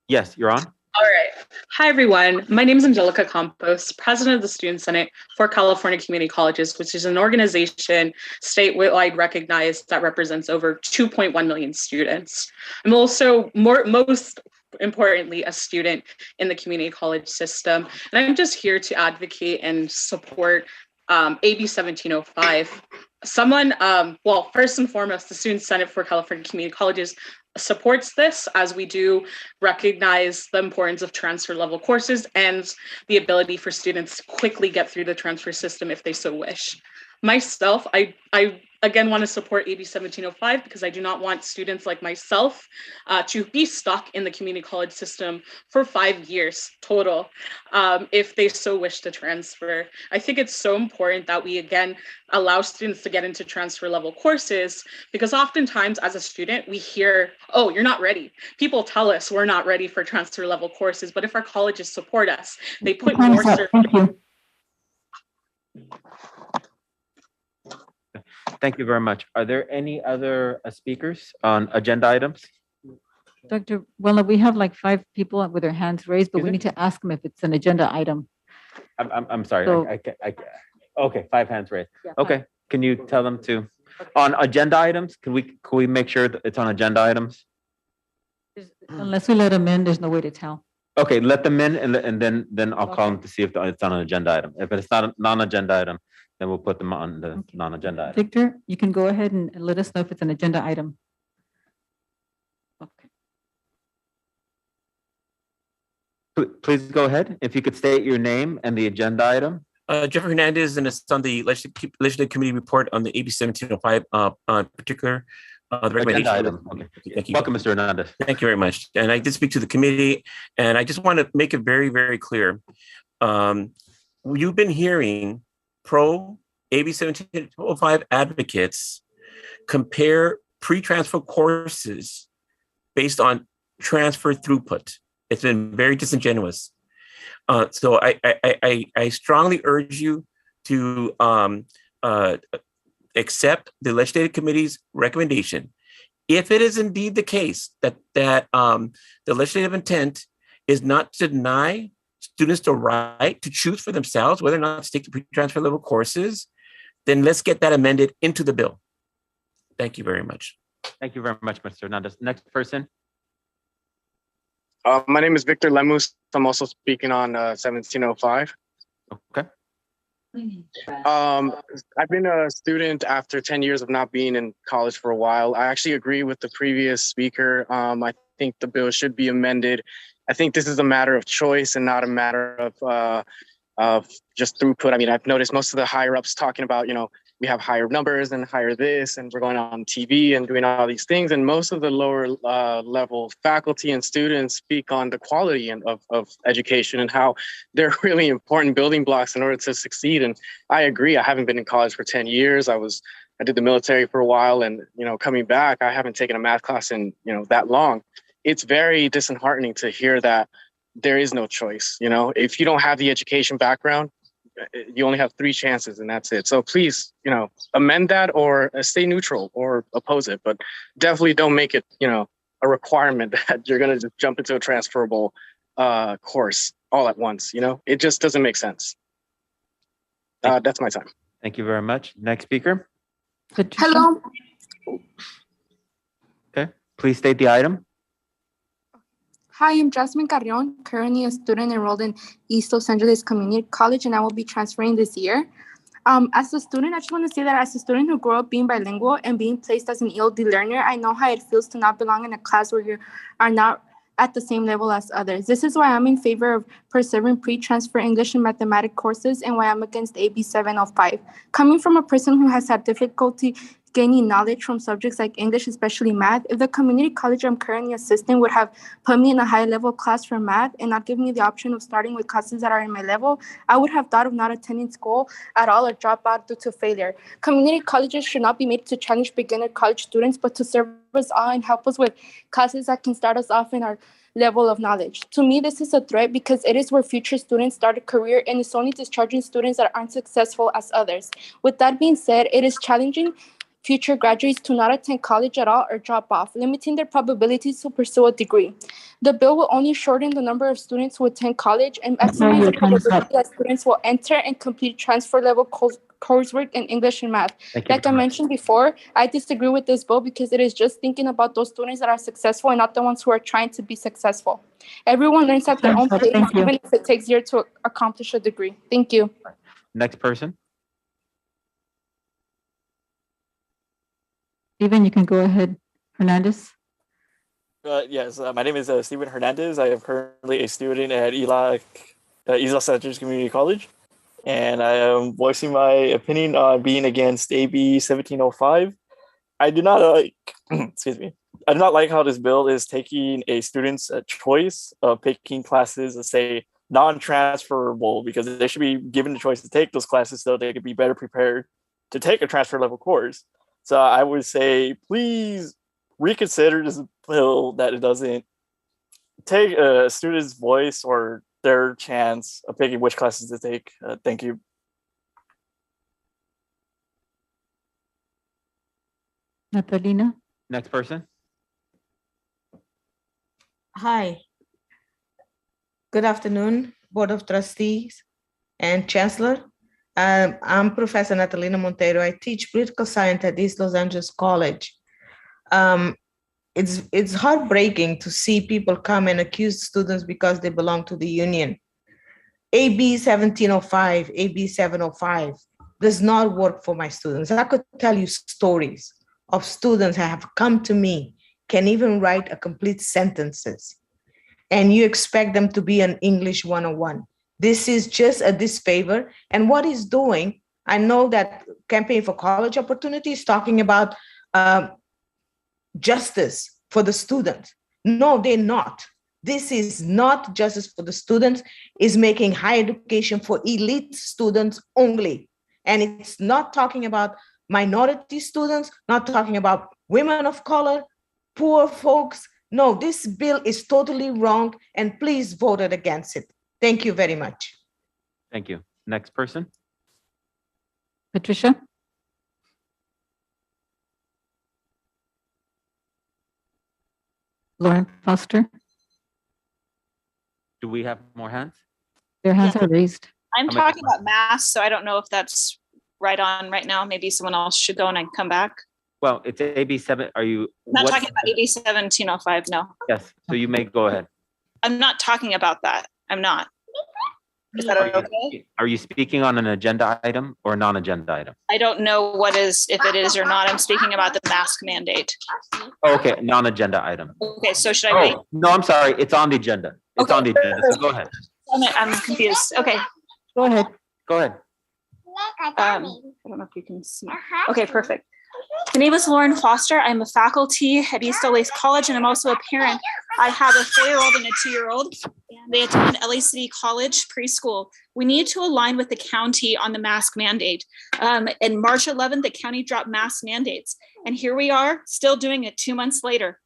Yes, you're on. All right. Hi, everyone. My name is Angelica Campos, president of the Student Senate for California Community Colleges, which is an organization statewide recognized that represents over 2.1 million students. I'm also most importantly a student in the community college system, and I'm just here to advocate and support AB 1705. Well, first and foremost, the Student Senate for California Community Colleges supports this, as we do recognize the importance of transfer level courses and the ability for students to quickly get through the transfer system if they so wish. Myself, I again want to support AB 1705 because I do not want students like myself to be stuck in the community college system for 5 years total if they so wish to transfer. I think it's so important that we again allow students to get into transfer level courses, because oftentimes as a student we hear, oh, you're not ready. People tell us we're not ready for transfer level courses, but if our colleges support us, they put more certainty. Thank you very much. Are there any other speakers on agenda items? Dr. Well, we have like 5 people with their hands raised, but we need to ask them if it's an agenda item. I'm sorry. So- Okay, 5 hands raised. Yeah, Okay, can you tell them to, on agenda items, can we make sure that it's on agenda items? Unless we let them in, there's no way to tell. Okay, let them in and then I'll call them to see if it's on an agenda item. If it's not a non-agenda item, then we'll put them on the non-agenda item. Victor, you can go ahead and let us know if it's an agenda item. Okay. Please go ahead. If you could state your name and the agenda item. Jeffrey Hernandez, and it's on the legislative committee report on the AB 1705, in particular, the recommendation. Agenda item. Okay. Thank you. Welcome, Mr. Hernandez. Thank you very much. And I did speak to the committee, and I just want to make it very, very clear. You've been hearing pro AB 1705 advocates compare pre-transfer courses based on transfer throughput. It's been very disingenuous. So I strongly urge you to accept the legislative committee's recommendation. If it is indeed the case that the legislative intent is not to deny students the right to choose for themselves whether or not to take the pre-transfer level courses, then let's get that amended into the bill. Thank you very much. Thank you very much, Mr. Hernandez. Next person. My name is Victor Lemus. I'm also speaking on 1705. Okay. I've been a student after 10 years of not being in college for a while. I actually agree with the previous speaker. I think the bill should be amended. I think this is a matter of choice and not a matter of just throughput. I mean, I've noticed most of the higher ups talking about, we have higher numbers and higher this, and we're going on TV and doing all these things. And most of the lower level faculty and students speak on the quality of education and how they're really important building blocks in order to succeed. And I agree. I haven't been in college for 10 years. I did the military for a while, and coming back, I haven't taken a math class in that long. It's very disheartening to hear that there is no choice. If you don't have the education background, you only have 3 chances and that's it. So please, amend that or stay neutral or oppose it, but definitely don't make it, a requirement that you're going to just jump into a transferable course all at once. It just doesn't make sense. That's my time. Thank you very much. Next speaker. Hello. Okay, please state the item. Hi, I'm Jasmine Carrion, currently a student enrolled in East Los Angeles Community College, and I will be transferring this year. As a student, I just want to say that as a student who grew up being bilingual and being placed as an ELD learner, I know how it feels to not belong in a class where you are not at the same level as others. This is why I'm in favor of preserving pre-transfer English and mathematics courses and why I'm against AB 705. Coming from a person who has had difficulty gaining knowledge from subjects like English, especially math, if the community college I'm currently assisting would have put me in a high level class for math and not give me the option of starting with classes that are in my level, I would have thought of not attending school at all or drop out due to failure. Community colleges should not be made to challenge beginner college students, but to serve us all and help us with classes that can start us off in our level of knowledge. To me, this is a threat because it is where future students start a career and it's only discharging students that aren't successful as others. With that being said, it is challenging future graduates to not attend college at all or drop off, limiting their probabilities to pursue a degree. The bill will only shorten the number of students who attend college and maximize the probability that students will enter and complete transfer level coursework in English and math. Like I mentioned before, I disagree with this bill because it is just thinking about those students that are successful and not the ones who are trying to be successful. Everyone learns at their own pace, even if it takes years to accomplish a degree. Thank you. Next person. Steven, you can go ahead. Hernandez. Yes, my name is Steven Hernandez. I am currently a student at ELAC, East Los Angeles Community College, and I am voicing my opinion on being against AB 1705. I do not like, excuse me, I do not like how this bill is taking a student's choice of picking classes, let's say, non-transferable, because they should be given the choice to take those classes so they could be better prepared to take a transfer level course. So I would say, please reconsider this bill that it doesn't take a student's voice or their chance of picking which classes to take. Thank you. Natalina. Next person. Hi. Good afternoon, Board of Trustees and Chancellor. I'm Professor Natalina Monteiro. I teach political science at East Los Angeles College. It's heartbreaking to see people come and accuse students because they belong to the union. AB 1705, AB 705 does not work for my students. I could tell you stories of students that have come to me, can even write a complete sentences. and you expect them to be an English 101. This is just a disfavor. And what he's doing, I know that Campaign for College Opportunity is talking about justice for the students. No, they're not. This is not justice for the students. It's making higher education for elite students only. And it's not talking about minority students, not talking about women of color, poor folks. No, this bill is totally wrong, and please vote against it. Thank you very much. Thank you. Next person. Patricia? Lauren Foster? Do we have more hands? Their hands are raised. I'm How many- talking about masks, so I don't know if that's right on right now. Maybe someone else should go and I can come back. Well, it's AB7. Are you? I'm not what- talking about AB 1705, no. Yes, so you may go ahead. I'm not talking about that. I'm not. Is that okay? Are you speaking on an agenda item or a non-agenda item? I don't know what is, if it is or not. I'm speaking about the mask mandate. Oh, okay, non-agenda item. Okay, so should I wait? Oh, no, I'm sorry. It's on the agenda. It's on the agenda, so go ahead. I'm confused. Okay. Go ahead. Go ahead. I don't know if you can see. Okay, perfect. My name is Lauren Foster. I'm a faculty at East LA College, and I'm also a parent. I have a 4-year-old and a 2-year-old. They attend LACD College preschool. We need to align with the county on the mask mandate. In March 11th, the county dropped mask mandates. And here we are still doing it 2 months later.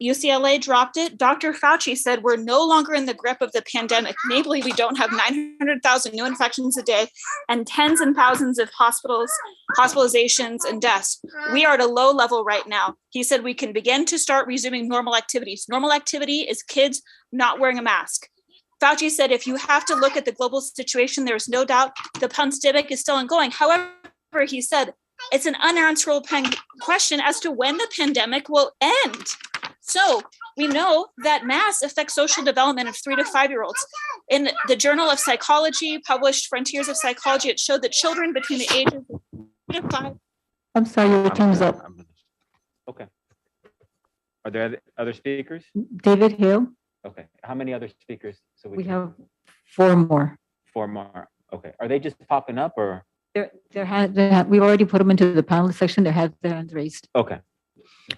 UCLA dropped it. Dr. Fauci said we're no longer in the grip of the pandemic. Namely, we don't have 900,000 new infections a day and tens and thousands of hospitalizations and deaths. We are at a low level right now. He said we can begin to start resuming normal activities. Normal activity is kids not wearing a mask. Fauci said if you have to look at the global situation, there's no doubt the pandemic is still ongoing. However, he said it's an unanswerable question as to when the pandemic will end. So we know that masks affect social development of 3 to 5-year-olds. In the Journal of Psychology, published Frontiers of Psychology, it showed that children between the ages of 3 to 5. I'm sorry, your time's up. Okay. Are there other speakers? David Hill? Okay. How many other speakers? So We have 4 more. 4 more. Okay. Are they just popping up or? We've already put them into the panel section. Their hands raised. Okay.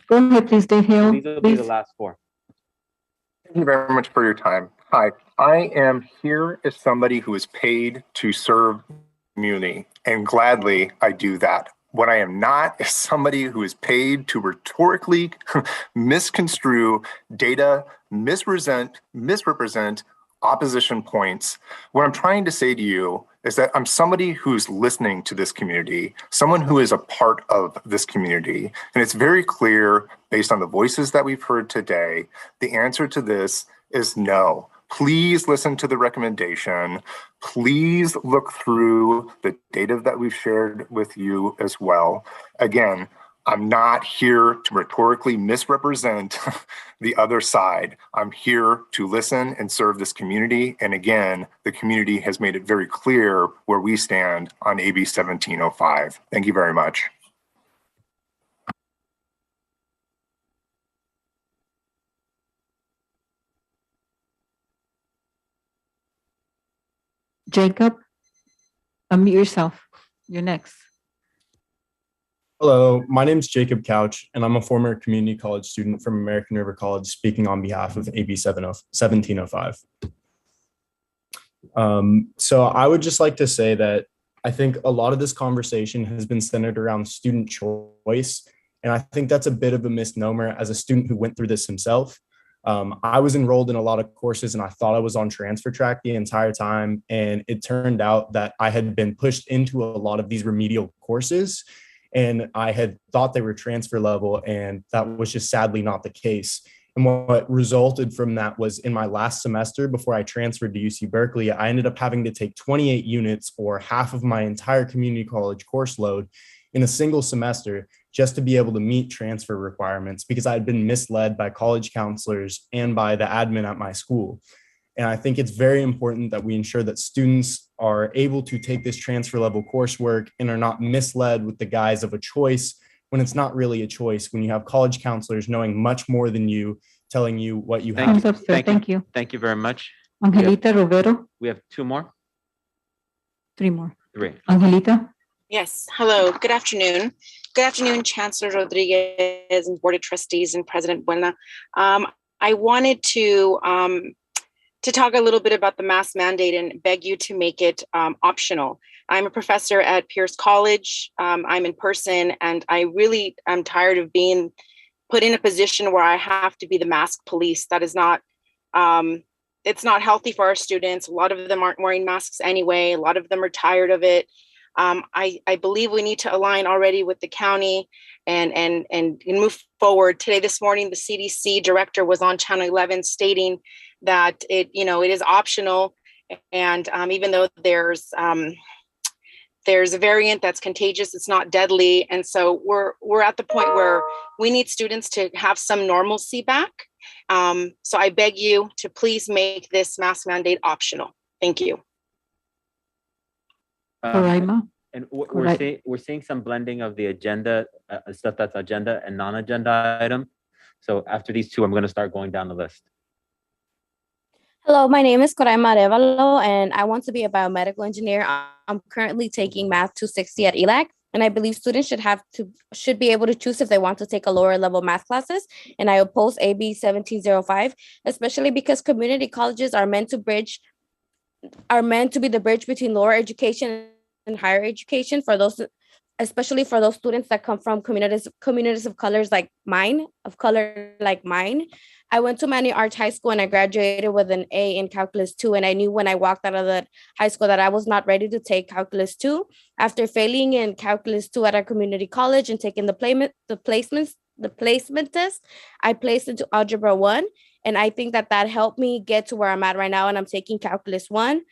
Go ahead, please, Dave Hill. These will be the last 4. Thank you very much for your time. Hi, I am here as somebody who is paid to serve the community, and gladly I do that. What I am not is somebody who is paid to rhetorically misconstrue data, misrepresent opposition points. What I'm trying to say to you is that I'm somebody who's listening to this community, someone who is a part of this community. And it's very clear, based on the voices that we've heard today, the answer to this is no. Please listen to the recommendation. Please look through the data that we've shared with you as well. Again, I'm not here to rhetorically misrepresent the other side. I'm here to listen and serve this community. And again, the community has made it very clear where we stand on AB 1705. Thank you very much. Jacob, unmute yourself. You're next. Hello, my name is Jacob Couch, and I'm a former community college student from American River College speaking on behalf of AB 1705. So I would just like to say that I think a lot of this conversation has been centered around student choice, and I think that's a bit of a misnomer as a student who went through this himself. I was enrolled in a lot of courses and I thought I was on transfer track the entire time, and it turned out that I had been pushed into a lot of these remedial courses, and I had thought they were transfer level, and that was just sadly not the case. And what resulted from that was in my last semester before I transferred to UC Berkeley, I ended up having to take 28 units, or half of my entire community college course load, in a single semester just to be able to meet transfer requirements, because I had been misled by college counselors and by the admin at my school. And I think it's very important that we ensure that students are able to take this transfer level coursework and are not misled with the guise of a choice when it's not really a choice, when you have college counselors knowing much more than you telling you what you have. Thumbs up, sir. Thank you. Thank you very much. Angelita Rivero, We have two more? 3 more. 3. Angelita? Yes. Hello. Good afternoon. Good afternoon, Chancellor Rodriguez and Board of Trustees and President Buena. I wanted to talk a little bit about the mask mandate and beg you to make it optional. I'm a professor at Pierce College. I'm in person, and I really am tired of being put in a position where I have to be the mask police. That is not, it's not healthy for our students. A lot of them aren't wearing masks anyway. A lot of them are tired of it. I believe we need to align already with the county and move forward. Today, this morning, the CDC director was on Channel 11 stating that it is optional. And even though there's a variant that's contagious, it's not deadly. And so we're at the point where we need students to have some normalcy back. So I beg you to please make this mask mandate optional. Thank you. And we're seeing some blending of the agenda, stuff that's agenda and non-agenda item. So after these two, I'm going to start going down the list. Hello, my name is Coraima Arevalo, and I want to be a biomedical engineer. I'm currently taking Math 260 at ELAC, and I believe students should be able to choose if they want to take a lower level math classes. And I oppose AB 1705, especially because community colleges are meant to be the bridge between lower education and higher education for those, especially for those students that come from communities of colors like mine. I went to Manny Arts High School and I graduated with an A in Calculus 2. And I knew when I walked out of that high school that I was not ready to take Calculus 2. After failing in Calculus 2 at our community college and taking the placement test, I placed into Algebra 1. And I think that helped me get to where I'm at right now. And I'm taking Calculus 1.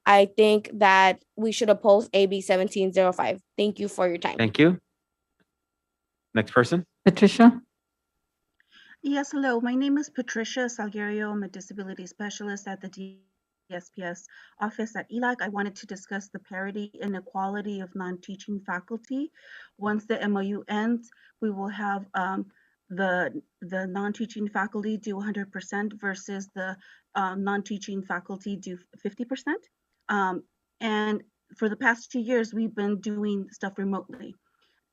I think that we should oppose AB 1705. Thank you for your time. Thank you. Next person. Patricia? Yes, hello. My name is Patricia Salguerio. I'm a disability specialist at the DSPS office at ELAC. I wanted to discuss the parity and equality of non-teaching faculty. Once the MOU ends, we will have the non-teaching faculty do 100% versus the non-teaching faculty do 50%. And for the past 2 years, we've been doing stuff remotely.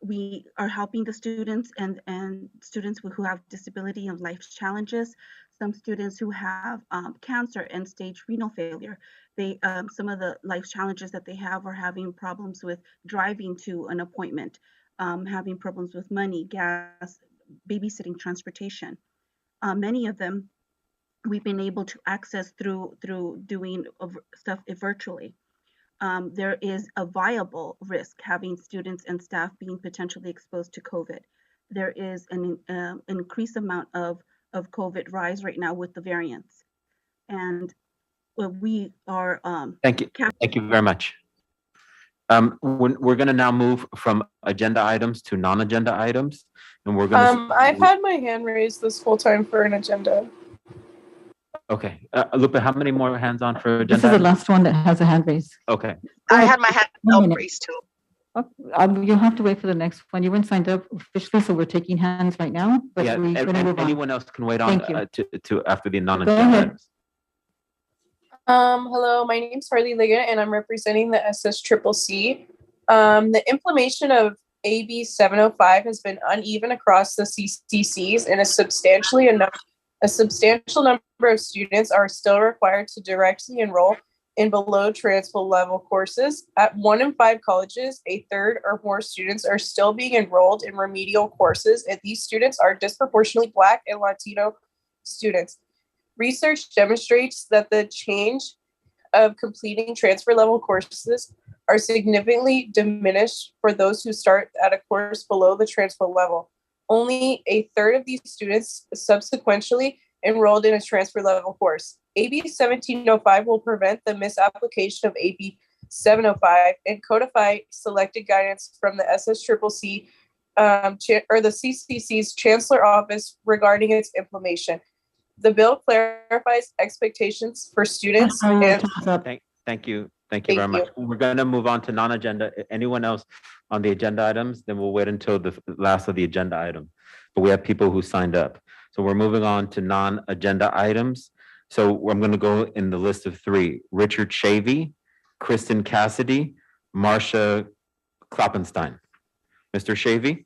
We are helping the students and students who have disability and life challenges. Some students who have cancer and stage renal failure. Some of the life challenges that they have are having problems with driving to an appointment, having problems with money, gas, babysitting, transportation. Many of them we've been able to access through doing stuff virtually. There is a viable risk having students and staff being potentially exposed to COVID. There is an increased amount of COVID rise right now with the variants. And we are- Thank you very much. We're going to now move from agenda items to non-agenda items. And we're going to- I've had my hand raised this whole time for an agenda. Okay. Lupe, how many more hands on for agenda? This is the last one that has a hand raised. Okay. I had my hand raised too. You'll have to wait for the next one. You weren't signed up officially, so we're taking hands right now. But Yeah, we're going to move on. anyone else can wait on Thank you. to after the Go non-agenda ahead. items. Hello, my name is Harley Liggett, and I'm representing the SSCCC. The implementation of AB 705 has been uneven across the CCCs, and a substantial number of students are still required to directly enroll in below transfer level courses. At 1 in 5 colleges, a third or more students are still being enrolled in remedial courses, and these students are disproportionately Black and Latino students. Research demonstrates that the change of completing transfer level courses are significantly diminished for those who start at a course below the transfer level. Only a third of these students subsequently enrolled in a transfer level course. AB 1705 will prevent the misapplication of AB 705 and codify selected guidance from the SSCCC or the CCC's Chancellor Office regarding its implementation. The bill clarifies expectations for students. Thank you very much. We're going to move on to non-agenda. Anyone else on the agenda items? Then we'll wait until the last of the agenda item. But we have people who signed up. So we're moving on to non-agenda items. So I'm going to go in the list of three: Richard Shavy, Kristen Cassidy, Marcia Kloppenstein. Mr. Shavy?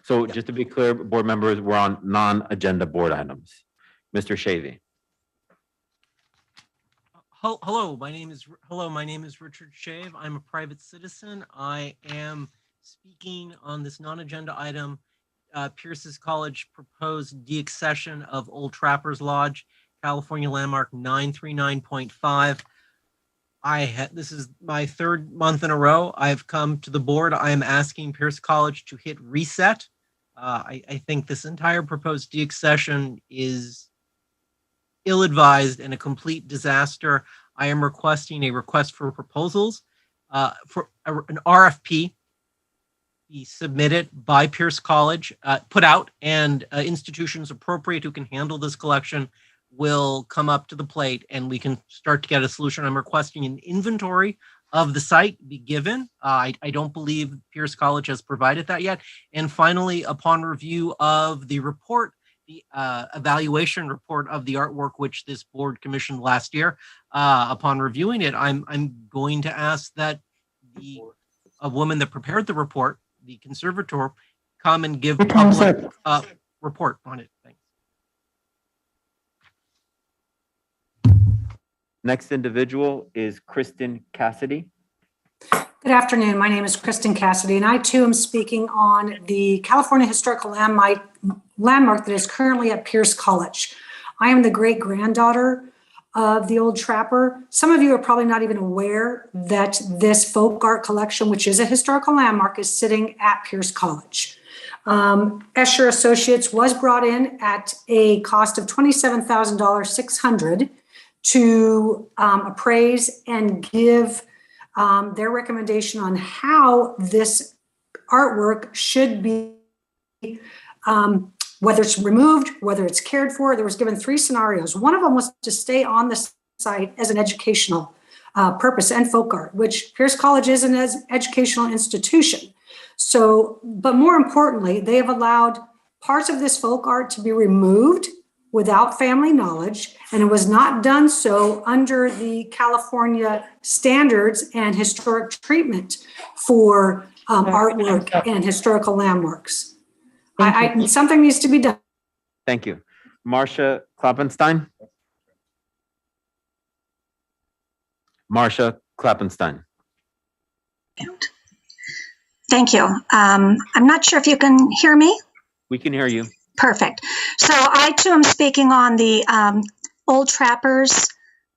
So just to be clear, board members, we're on non-agenda board items. Mr. Shavy. Hello, my name is Richard Shave. I'm a private citizen. I am speaking on this non-agenda item, Pierce's College proposed deaccession of Old Trappers Lodge, California landmark 939.5. This is my third month in a row I've come to the board. I am asking Pierce College to hit reset. I think this entire proposed deaccession is ill-advised and a complete disaster. I am requesting a request for proposals for an RFP be submitted by Pierce College, put out, and institutions appropriate who can handle this collection will come up to the plate and we can start to get a solution. I'm requesting an inventory of the site be given. I don't believe Pierce College has provided that yet. And finally, upon review of the report, the evaluation report of the artwork which this board commissioned last year, upon reviewing it, I'm going to ask that a woman that prepared the report, the conservator, come and give public report on it. Thanks. Next individual is Kristen Cassidy. Good afternoon. My name is Kristen Cassidy, and I too am speaking on the California Historical Landmark that is currently at Pierce College. I am the great-granddaughter of the old trapper. Some of you are probably not even aware that this folk art collection, which is a historical landmark, is sitting at Pierce College. Escher Associates was brought in at a cost of $27,600 to appraise and give their recommendation on how this artwork should be, whether it's removed, whether it's cared for. There was given three scenarios. One of them was to stay on the site as an educational purpose and folk art, which Pierce College is an educational institution. So, but more importantly, they have allowed parts of this folk art to be removed without family knowledge, and it was not done so under the California standards and historic treatment for artwork and historical landmarks. Something needs to be done. Thank you. Marcia Kloppenstein. Marcia Kloppenstein. Thank you. I'm not sure if you can hear me. We can hear you. Perfect. So I too am speaking on the Old Trappers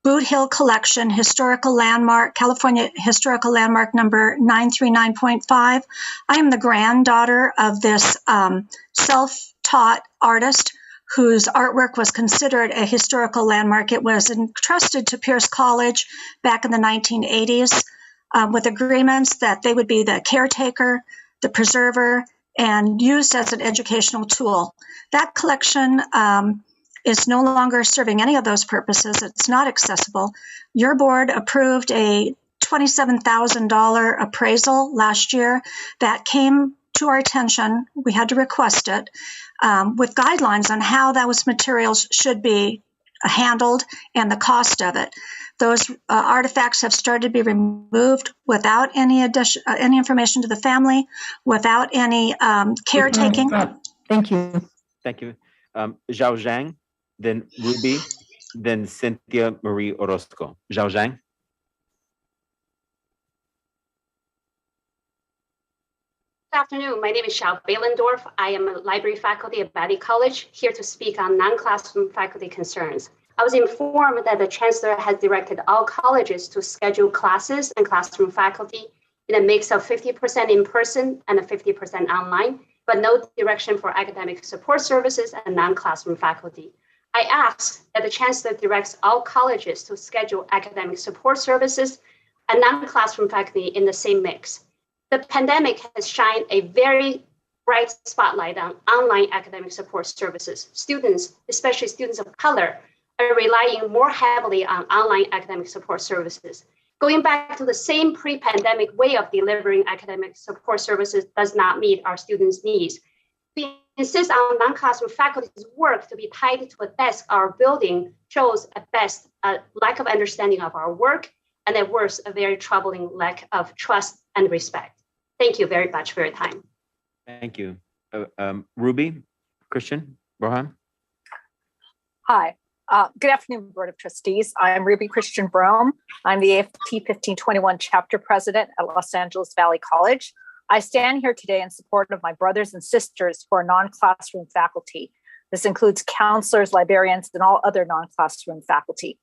Boot Hill Collection, Historical Landmark, California Historical Landmark number 939.5. I am the granddaughter of this self-taught artist whose artwork was considered a historical landmark. It was entrusted to Pierce College back in the 1980s with agreements that they would be the caretaker, the preserver, and used as an educational tool. That collection is no longer serving any of those purposes. It's not accessible. Your board approved a $27,000 appraisal last year that came to our attention. We had to request it with guidelines on how those materials should be handled and the cost of it. Those artifacts have started to be removed without any information to the family, without any caretaking. Thank you. Thank you. Zhao Zhang, then Ruby, then Cynthia Marie Orozco. Zhao Zhang. Good afternoon. My name is Xiao Behlendorf. I am a library faculty at Batty College, here to speak on non-classroom faculty concerns. I was informed that the chancellor has directed all colleges to schedule classes and classroom faculty in a mix of 50% in person and 50% online, but no direction for academic support services and non-classroom faculty. I ask that the chancellor directs all colleges to schedule academic support services and non-classroom faculty in the same mix. The pandemic has shined a very bright spotlight on online academic support services. Students, especially students of color, are relying more heavily on online academic support services. Going back to the same pre-pandemic way of delivering academic support services does not meet our students' needs. We insist on non-classroom faculty's work to be tied to a desk or building shows at best a lack of understanding of our work, and at worst, a very troubling lack of trust and respect. Thank you very much for your time. Thank you. Ruby, Christian, Rohan. Hi. Good afternoon, Board of Trustees. I'm Ruby Christian Brome. I'm the AFT 1521 chapter president at Los Angeles Valley College. I stand here today in support of my brothers and sisters who are non-classroom faculty. This includes counselors, librarians, and all other non-classroom faculty.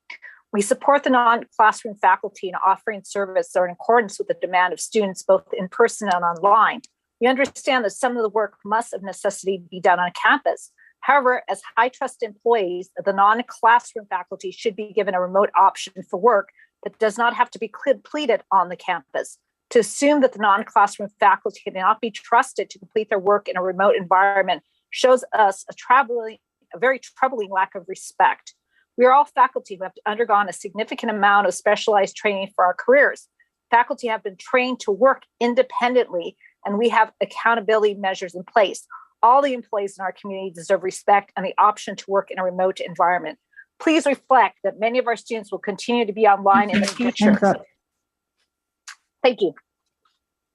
We support the non-classroom faculty in offering service that are in accordance with the demand of students, both in person and online. We understand that some of the work must of necessity be done on campus. However, as high trust employees, the non-classroom faculty should be given a remote option for work that does not have to be completed on the campus. To assume that the non-classroom faculty cannot be trusted to complete their work in a remote environment shows us a very troubling lack of respect. We are all faculty who have undergone a significant amount of specialized training for our careers. Faculty have been trained to work independently, and we have accountability measures in place. All the employees in our community deserve respect and the option to work in a remote environment. Please reflect that many of our students will continue to be online in the future. Thank you.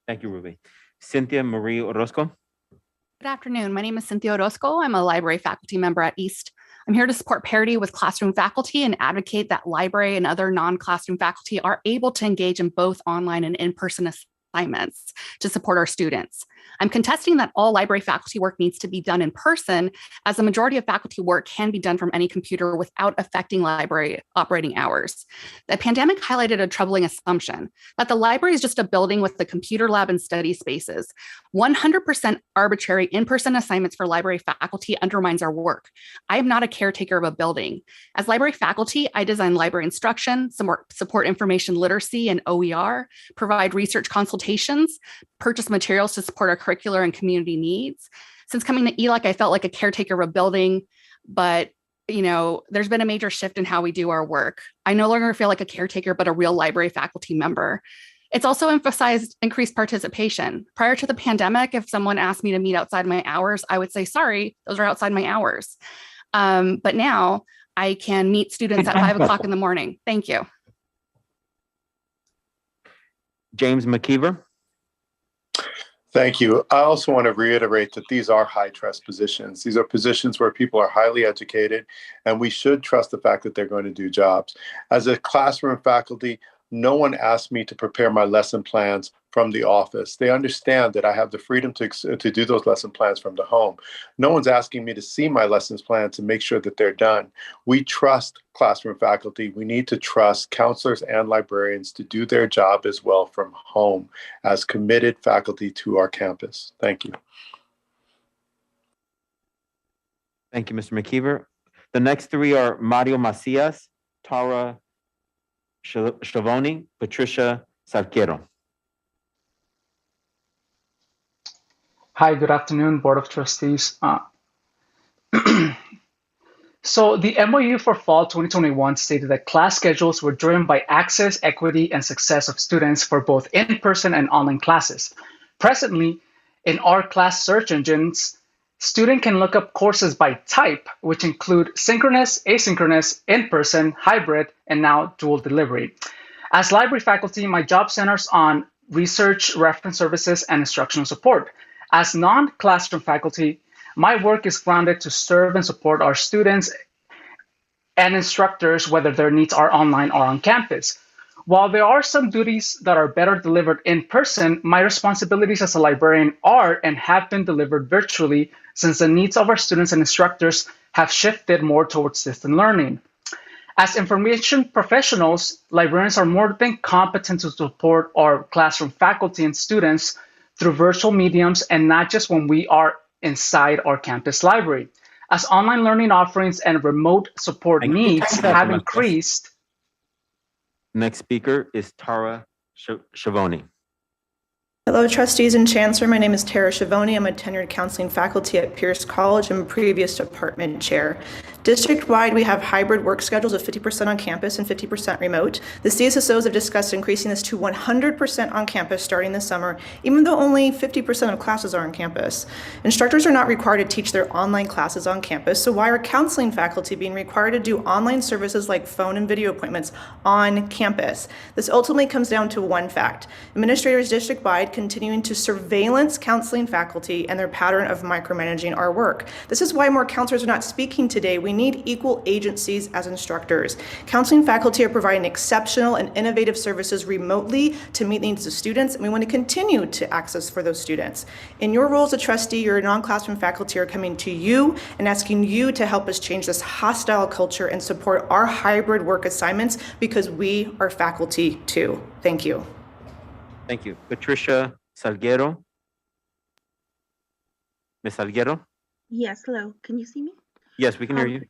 Thank you, Ruby. Cynthia Marie Orozco. Good afternoon. My name is Cynthia Orozco. I'm a library faculty member at East. I'm here to support parity with classroom faculty and advocate that library and other non-classroom faculty are able to engage in both online and in-person assignments to support our students. I'm contesting that all library faculty work needs to be done in person, as the majority of faculty work can be done from any computer without affecting library operating hours. The pandemic highlighted a troubling assumption that the library is just a building with a computer lab and study spaces. 100% arbitrary in-person assignments for library faculty undermines our work. I am not a caretaker of a building. As library faculty, I design library instruction, support information literacy and OER, provide research consultations, purchase materials to support our curricular and community needs. Since coming to ELAC, I felt like a caretaker of a building, but there's been a major shift in how we do our work. I no longer feel like a caretaker, but a real library faculty member. It's also emphasized increased participation. Prior to the pandemic, if someone asked me to meet outside my hours, I would say, sorry, those are outside my hours. But now I can meet students at 5 o'clock in the morning. Thank you. James McKeever. Thank you. I also want to reiterate that these are high trust positions. These are positions where people are highly educated, and we should trust the fact that they're going to do jobs. As a classroom faculty, no one asked me to prepare my lesson plans from the office. They understand that I have the freedom to do those lesson plans from the home. No one's asking me to see my lessons plans to make sure that they're done. We trust classroom faculty. We need to trust counselors and librarians to do their job as well from home as committed faculty to our campus. Thank you. Thank you, Mr. McKeever. The next three are Mario Macias, Tara Schiavone, Patricia Salguero. Hi, good afternoon, Board of Trustees. So the MOU for fall 2021 stated that class schedules were driven by access, equity, and success of students for both in-person and online classes. Presently, in our class search engines, student can look up courses by type, which include synchronous, asynchronous, in-person, hybrid, and now dual delivery. As library faculty, my job centers on research, reference services, and instructional support. As non-classroom faculty, my work is grounded to serve and support our students and instructors, whether their needs are online or on campus. While there are some duties that are better delivered in person, my responsibilities as a librarian are and have been delivered virtually since the needs of our students and instructors have shifted more towards distant learning. As information professionals, librarians are more than competent to support our classroom faculty and students through virtual mediums and not just when we are inside our campus library. As online learning offerings and remote support needs have increased. Next speaker is Tara Schiavone. Hello, trustees and chancellor. My name is Tara Schiavone. I'm a tenured counseling faculty at Pierce College and previous department chair. District-wide, we have hybrid work schedules of 50% on campus and 50% remote. The CSSOs have discussed increasing this to 100% on campus starting this summer, even though only 50% of classes are on campus. Instructors are not required to teach their online classes on campus, so why are counseling faculty being required to do online services like phone and video appointments on campus? This ultimately comes down to one fact: administrators district-wide continuing to surveillance counseling faculty and their pattern of micromanaging our work. This is why more counselors are not speaking today. We need equal agencies as instructors. Counseling faculty are providing exceptional and innovative services remotely to meet the needs of students, and we want to continue to access for those students. In your role as a trustee, your non-classroom faculty are coming to you and asking you to help us change this hostile culture and support our hybrid work assignments, because we are faculty too. Thank you. Thank you. Patricia Salguero. Ms. Salguero? Yes, hello. Can you see me? Yes, we can hear you.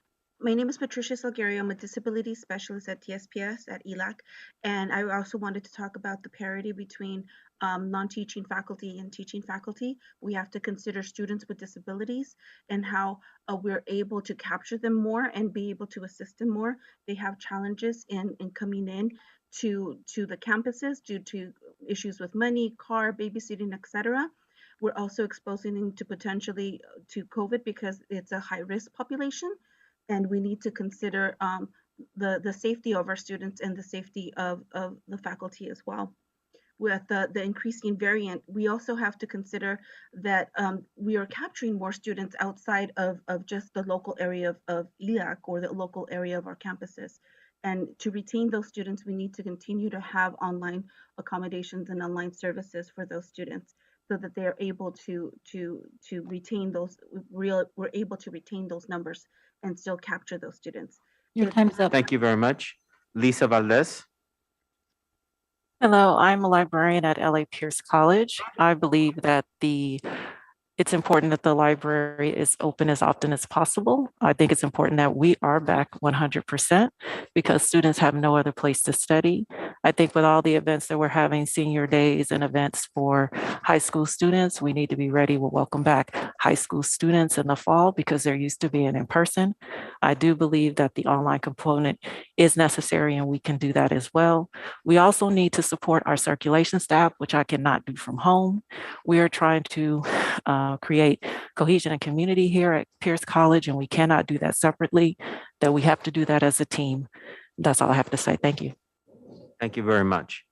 My name is Patricia Salguero. I'm a disability specialist at TSPS at ELAC. And I also wanted to talk about the parity between non-teaching faculty and teaching faculty. We have to consider students with disabilities and how we're able to capture them more and be able to assist them more. They have challenges in coming in to the campuses due to issues with money, car, babysitting, etc. We're also exposing them to potentially to COVID because it's a high-risk population, and we need to consider the safety of our students and the safety of the faculty as well. With the increasing variant, we also have to consider that we are capturing more students outside of just the local area of ELAC or the local area of our campuses. And to retain those students, we need to continue to have online accommodations and online services for those students, so that they are able to retain those we're able to retain those numbers and still capture those students. Your time's up. Thank you very much. Lisa Valdez. Hello, I'm a librarian at LA Pierce College. I believe that it's important that the library is open as often as possible. I think it's important that we are back 100% because students have no other place to study. I think with all the events that we're having, senior days and events for high school students, we need to be ready. We'll welcome back high school students in the fall because they're used to being in person. I do believe that the online component is necessary and we can do that as well. We also need to support our circulation staff, which I cannot do from home. We are trying to create cohesion and community here at Pierce College, and we cannot do that separately, that we have to do that as a team. That's all I have to say. Thank you. Thank you very much.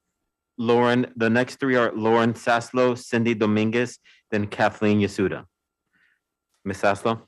Lauren, the next three are Lauren Saslow, Cindy Dominguez, then Kathleen Yasuda. Ms. Saslow?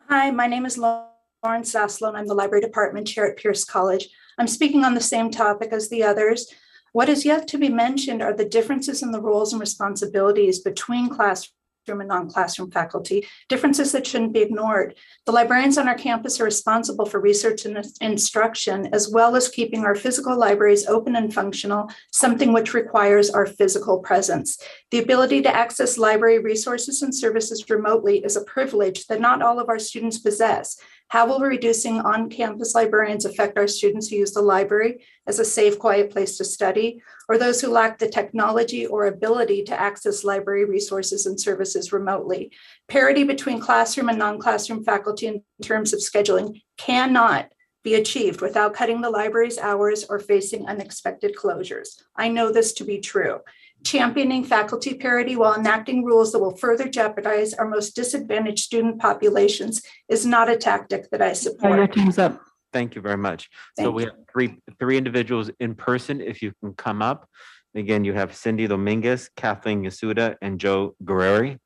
Hi, my name is Lauren Saslow, and I'm the library department chair at Pierce College. I'm speaking on the same topic as the others. What is yet to be mentioned are the differences in the roles and responsibilities between classroom and non-classroom faculty, differences that shouldn't be ignored. The librarians on our campus are responsible for research and instruction, as well as keeping our physical libraries open and functional, something which requires our physical presence. The ability to access library resources and services remotely is a privilege that not all of our students possess. How will reducing on-campus librarians affect our students who use the library as a safe, quiet place to study, or those who lack the technology or ability to access library resources and services remotely? Parity between classroom and non-classroom faculty in terms of scheduling cannot be achieved without cutting the library's hours or facing unexpected closures. I know this to be true. Championing faculty parity while enacting rules that will further jeopardize our most disadvantaged student populations is not a tactic that I support. Your time's up. Thank you very much. So we have three individuals in person. If you can come up. Again, you have Cindy Dominguez, Kathleen Yasuda, and Joe Guerreri.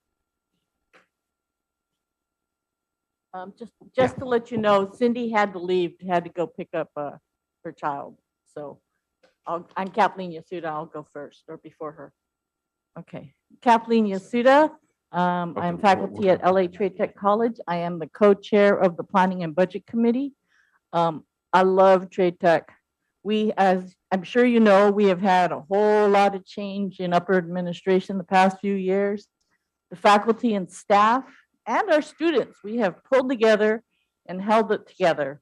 Just to let you know, Cindy had to leave, had to go pick up her child. So I'm Kathleen Yasuda. I'll go first or before her. Okay, Kathleen Yasuda. I'm faculty at LA Trade Tech College. I am the co-chair of the Planning and Budget Committee. I love Trade Tech. We, as I'm sure you know, we have had a whole lot of change in upper administration the past few years. The faculty and staff and our students, we have pulled together and held it together.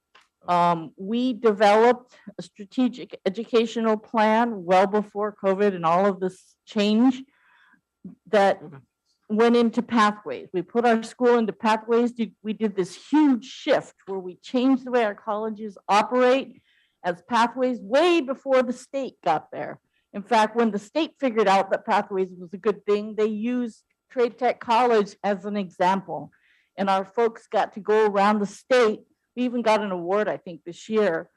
We developed a strategic educational plan well before COVID and all of this change. that went into pathways. We put our school into pathways. We did this huge shift where we changed the way our colleges operate as pathways way before the state got there. In fact, when the state figured out that pathways was a good thing, they used Trade Tech College as an example. And our folks got to go around the state. We even got an award, I think, this year.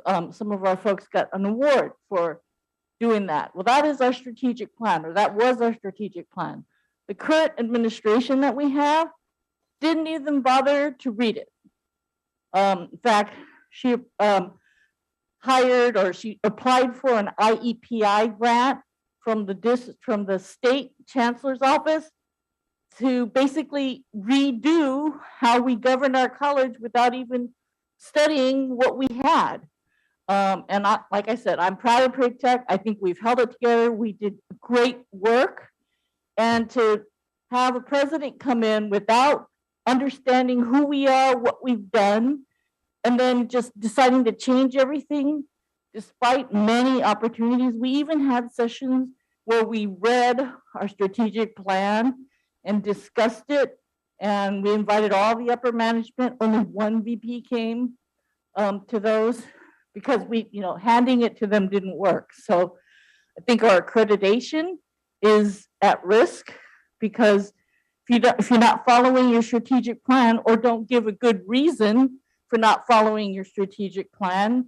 Some of our folks got an award for doing that. Well, that is our strategic plan, or that was our strategic plan. The current administration that we have didn't even bother to read it. In fact, she hired, or she applied for an IEPI grant from the state chancellor's office to basically redo how we govern our college without even studying what we had. Like I said, I'm proud of Trade Tech. I think we've held it together. We did great work. And to have a president come in without understanding who we are, what we've done, and then just deciding to change everything, despite many opportunities. We even had sessions where we read our strategic plan and discussed it. And we invited all the upper management. Only one VP came to those because handing it to them didn't work. So I think our accreditation is at risk because if you're not following your strategic plan or don't give a good reason for not following your strategic plan,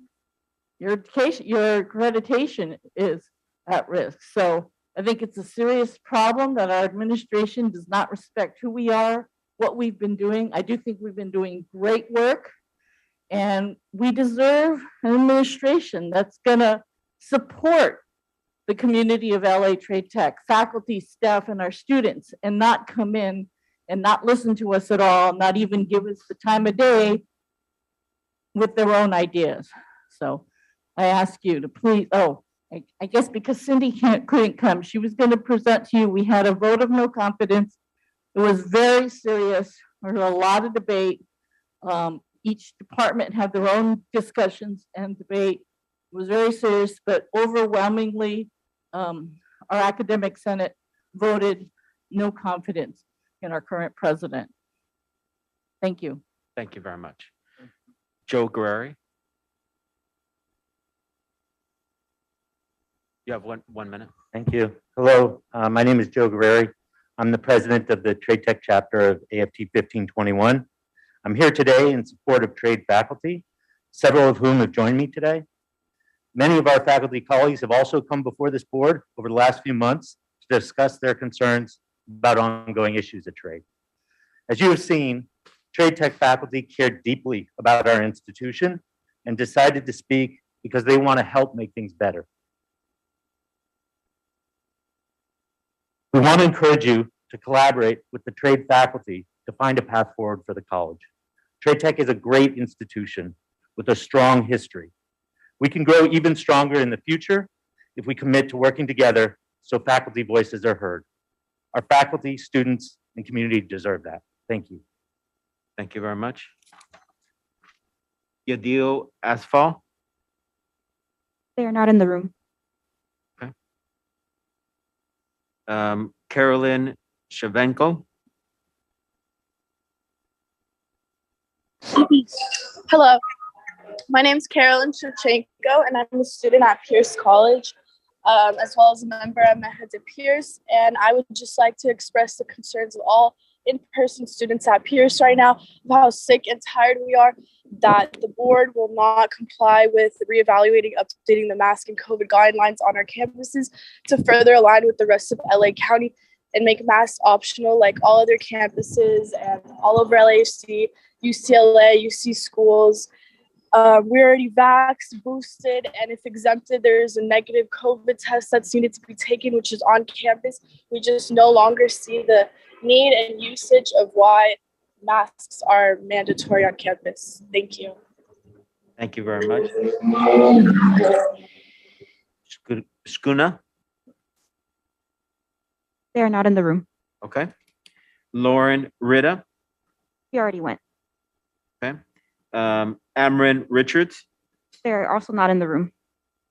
your accreditation is at risk. So I think it's a serious problem that our administration does not respect who we are, what we've been doing. I do think we've been doing great work, and we deserve an administration that's going to support the community of LA Trade Tech, faculty, staff, and our students, and not come in and not listen to us at all, not even give us the time of day with their own ideas. So I ask you to please, I guess because Cindy couldn't come, she was going to present to you. We had a vote of no confidence. It was very serious. There was a lot of debate. Each department had their own discussions and debate. It was very serious, but overwhelmingly, our academic senate voted no confidence in our current president. Thank you. Thank you very much. Joe Guerreri. You have one minute. Thank you. Hello, my name is Joe Guerreri. I'm the president of the Trade Tech chapter of AFT 1521. I'm here today in support of trade faculty, several of whom have joined me today. Many of our faculty colleagues have also come before this board over the last few months to discuss their concerns about ongoing issues at trade. As you have seen, Trade Tech faculty cared deeply about our institution and decided to speak because they want to help make things better. We want to encourage you to collaborate with the trade faculty to find a path forward for the college. Trade Tech is a great institution with a strong history. We can grow even stronger in the future if we commit to working together so faculty voices are heard. Our faculty, students, and community deserve that. Thank you. Thank you very much. Yadil Asfal. They are not in the room. Okay. Carolyn Shavenko. Hello, my name is Carolyn Shevchenko, and I'm a student at Pierce College, as well as a member at Heads at Pierce. And I would just like to express the concerns of all in-person students at Pierce right now of how sick and tired we are that the board will not comply with reevaluating, updating the mask and COVID guidelines on our campuses to further align with the rest of LA County and make masks optional like all other campuses and all over LAC, UCLA, UC schools. We're already vaxxed, boosted, and if exempted, there's a negative COVID test that's needed to be taken, which is on campus. We just no longer see the need and usage of why masks are mandatory on campus. Thank you. Thank you very much. Skuna. They are not in the room. Okay. Lauren Ritta. He already went. Okay. Amrin Richards. They are also not in the room.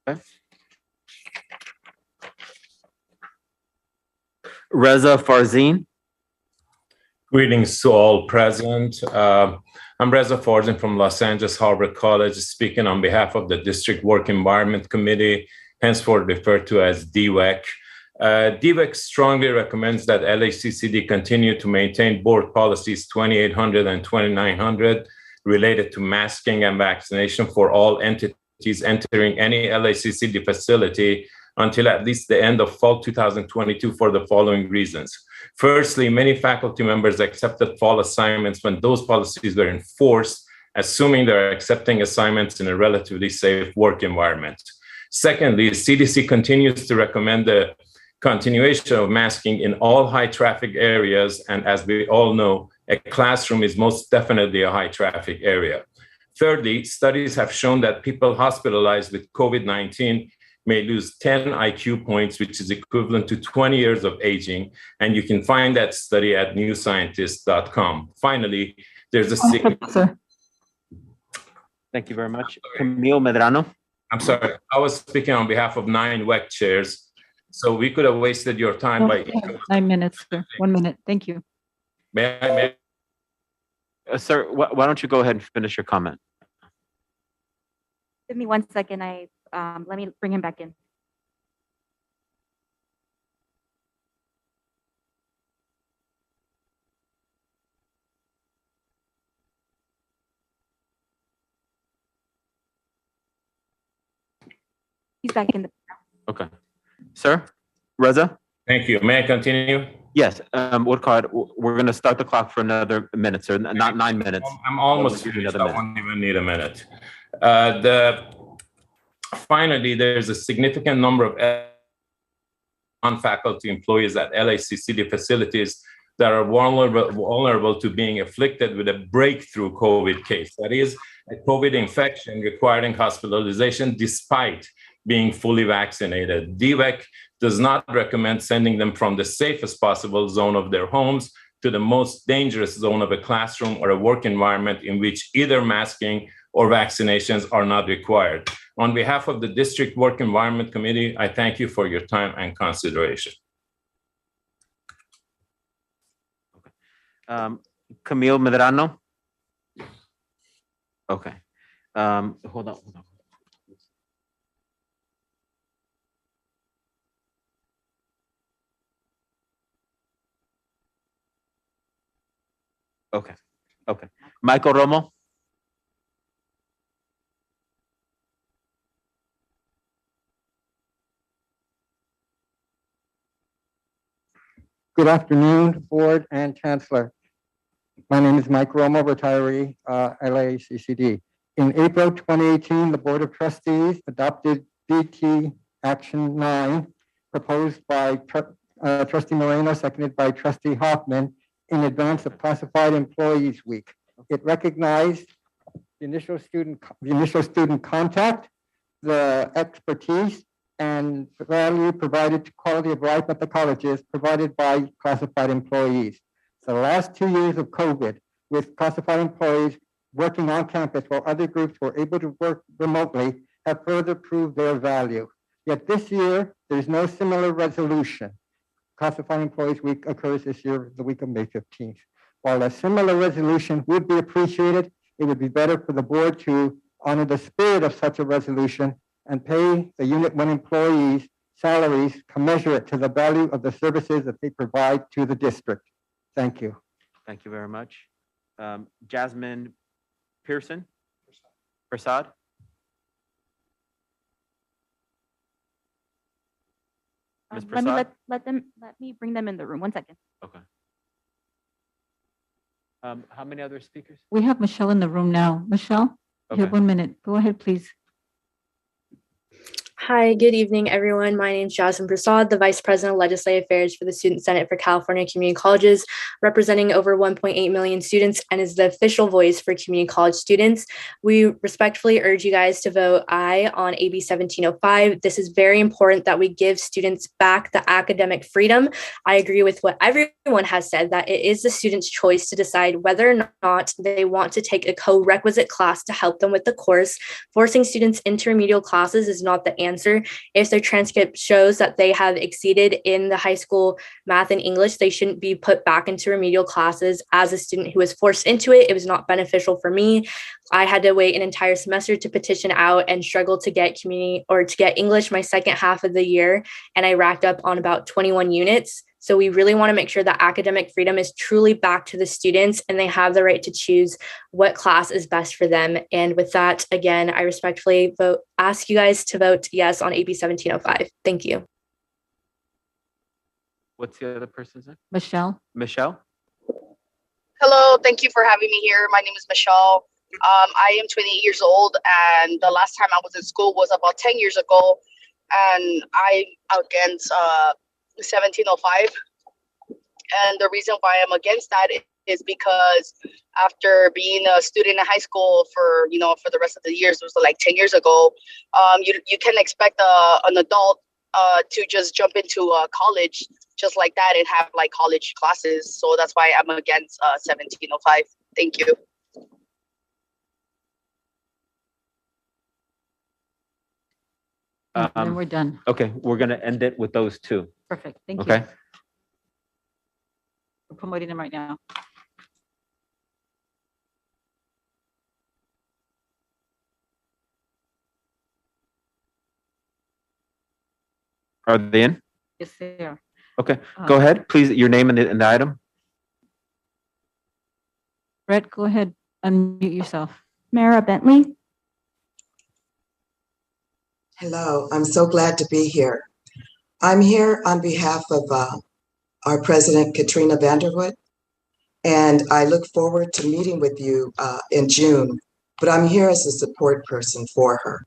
Okay. Reza Farzin. Greetings to all present. I'm Reza Farzin from Los Angeles Harbor College, speaking on behalf of the District Work Environment Committee, henceforth referred to as DWEC. DWEC strongly recommends that LACCD continue to maintain board policies 2800 and 2900 related to masking and vaccination for all entities entering any LACCD facility until at least the end of fall 2022 for the following reasons. Firstly, many faculty members accepted fall assignments when those policies were enforced, assuming they're accepting assignments in a relatively safe work environment. Secondly, CDC continues to recommend the continuation of masking in all high traffic areas. And as we all know, a classroom is most definitely a high traffic area. Thirdly, studies have shown that people hospitalized with COVID-19 may lose 10 IQ points, which is equivalent to 20 years of aging. And you can find that study at newscientist.com. Finally, there's a Thank you very much. Camille Medrano. I'm sorry, I was speaking on behalf of 9 WEC chairs. So we could have wasted your time by 9 minutes, sir. 1 minute. Thank you. May I? Sir, why don't you go ahead and finish your comment? Give me 1 second. Let me bring him back in. He's back in the. Okay. Sir, Reza? Thank you. May I continue? Yes, we're going to start the clock for another minute, sir, not 9 minutes. I'm almost finished. I won't even need a minute. Finally, there's a significant number of non-faculty employees at LACCD facilities that are vulnerable to being afflicted with a breakthrough COVID case. That is, a COVID infection requiring hospitalization despite being fully vaccinated. DWEC does not recommend sending them from the safest possible zone of their homes to the most dangerous zone of a classroom or a work environment in which either masking or vaccinations are not required. On behalf of the District Work Environment Committee, I thank you for your time and consideration. Camille Medrano. Okay. Hold on. Okay. Michael Romo. Good afternoon, Board and Chancellor. My name is Mike Romo, retiree, LACCD. In April 2018, the Board of Trustees adopted DT Action 9, proposed by Trustee Moreno, seconded by Trustee Hoffman, in advance of Classified Employees Week. It recognized the initial student contact, the expertise, and value provided to quality of life at the colleges provided by classified employees. So the last 2 years of COVID, with classified employees working on campus while other groups were able to work remotely, have further proved their value. Yet this year, there's no similar resolution. Classified Employees Week occurs this year, the week of May 15th. While a similar resolution would be appreciated, it would be better for the board to honor the spirit of such a resolution and pay the Unit 1 employees salaries commensurate to the value of the services that they provide to the district. Thank you. Thank you very much. Jasmine Pearson? Prasad? Ms. Prasad? Let me bring them in the room. 1 second. Okay. How many other speakers? We have Michelle in the room now. Michelle, you have 1 minute. Go ahead, please. Hi, good evening, everyone. My name is Jasmine Prasad, the Vice President of Legislative Affairs for the Student Senate for California Community Colleges, representing over 1.8 million students and is the official voice for community college students. We respectfully urge you guys to vote aye on AB 1705. This is very important that we give students back the academic freedom. I agree with what everyone has said, that it is the student's choice to decide whether or not they want to take a co-requisite class to help them with the course. Forcing students into remedial classes is not the answer. answer. If their transcript shows that they have exceeded in the high school math and English, they shouldn't be put back into remedial classes. As a student who was forced into it, it was not beneficial for me. I had to wait an entire semester to petition out and struggle to get community or to get English my second half of the year. And I racked up on about 21 units. So we really want to make sure that academic freedom is truly back to the students and they have the right to choose what class is best for them. And with that, again, I respectfully ask you guys to vote yes on AB 1705. Thank you. What's the other person's name? Michelle. Michelle? Hello, thank you for having me here. My name is Michelle. I am 28 years old, and the last time I was in school was about 10 years ago, and I'm against 1705. And the reason why I'm against that is because after being a student in high school for the rest of the years, it was like 10 years ago, you can expect an adult to just jump into college just like that and have like college classes. So that's why I'm against 1705. Thank you. Then we're done. Okay, we're gonna end it with those two. Perfect. Thank Okay. you. We're promoting them right now. Are they in? Yes, they are. Okay, go ahead, please, your name and the item. Brett, go ahead, unmute yourself. Mara Bentley. Hello, I'm so glad to be here. I'm here on behalf of our president, Katrina Vanderwood, and I look forward to meeting with you in June, but I'm here as a support person for her.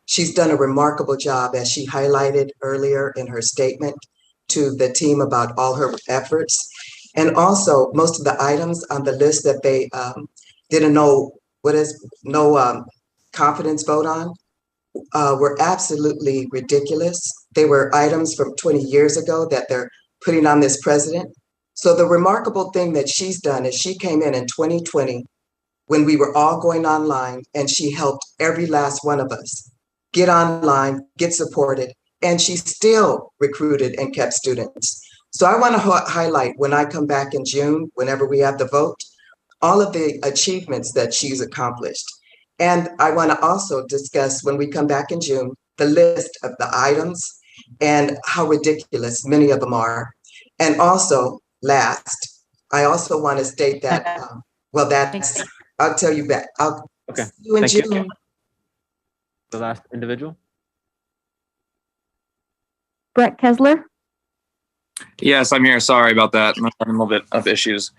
She's done a remarkable job, as she highlighted earlier in her statement to the team about all her efforts. And also, most of the items on the list that they didn't know confidence vote on were absolutely ridiculous. They were items from 20 years ago that they're putting on this president. So the remarkable thing that she's done is she came in 2020 when we were all going online, and she helped every last one of us get online, get supported, and she still recruited and kept students. So I want to highlight, when I come back in June, whenever we have the vote, all of the achievements that she's accomplished. And I want to also discuss, when we come back in June, the list of the items and how ridiculous many of them are. And also, last, I also want to state that, I'll tell you back. Okay, see you in thank June. you. The last individual? Brett Kessler. Yes, I'm here. Sorry about that. I'm having a little bit of issues.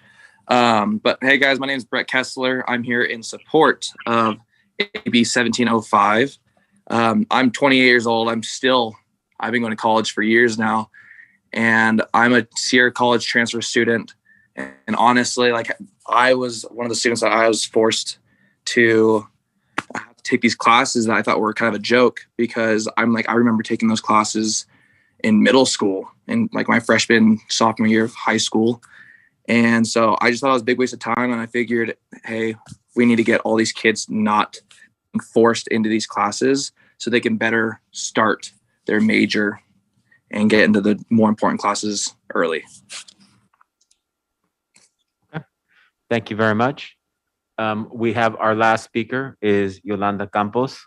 But hey, guys, my name is Brett Kessler. I'm here in support of AB 1705. I'm 28 years old. I've been going to college for years now, and I'm a Sierra College transfer student. And honestly, I was one of the students that I was forced to take these classes that I thought were kind of a joke, because I remember taking those classes in middle school and my freshman, sophomore year of high school. And so I just thought it was a big waste of time. And I figured, hey, we need to get all these kids not forced into these classes so they can better start their major and get into the more important classes early. Thank you very much. We have our last speaker is Yolanda Campos.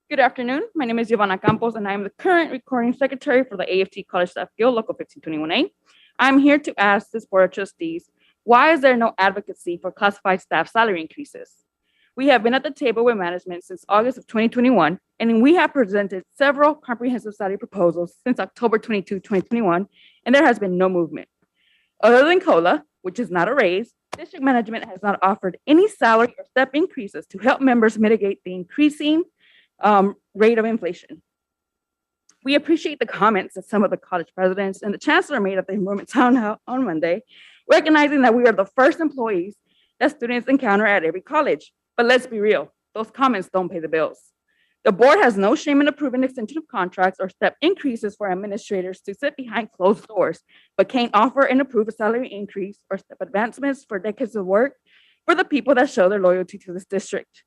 Good afternoon. My name is Giovanna Campos, and I am the current recording secretary for the AFT College Staff Guild, Local 1521A. I'm here to ask this Board of Trustees, why is there no advocacy for classified staff salary increases? We have been at the table with management since August of 2021, and we have presented several comprehensive salary proposals since October 22, 2021, and there has been no movement. Other than COLA, which is not a raise, district management has not offered any salary or step increases to help members mitigate the increasing rate of inflation. We appreciate the comments that some of the college presidents and the chancellor made at the enrollment town hall on Monday, recognizing that we are the first employees that students encounter at every college. But let's be real, those comments don't pay the bills. The board has no shame in approving extension of contracts or step increases for administrators to sit behind closed doors, but can't offer and approve a salary increase or step advancements for decades of work for the people that show their loyalty to this district.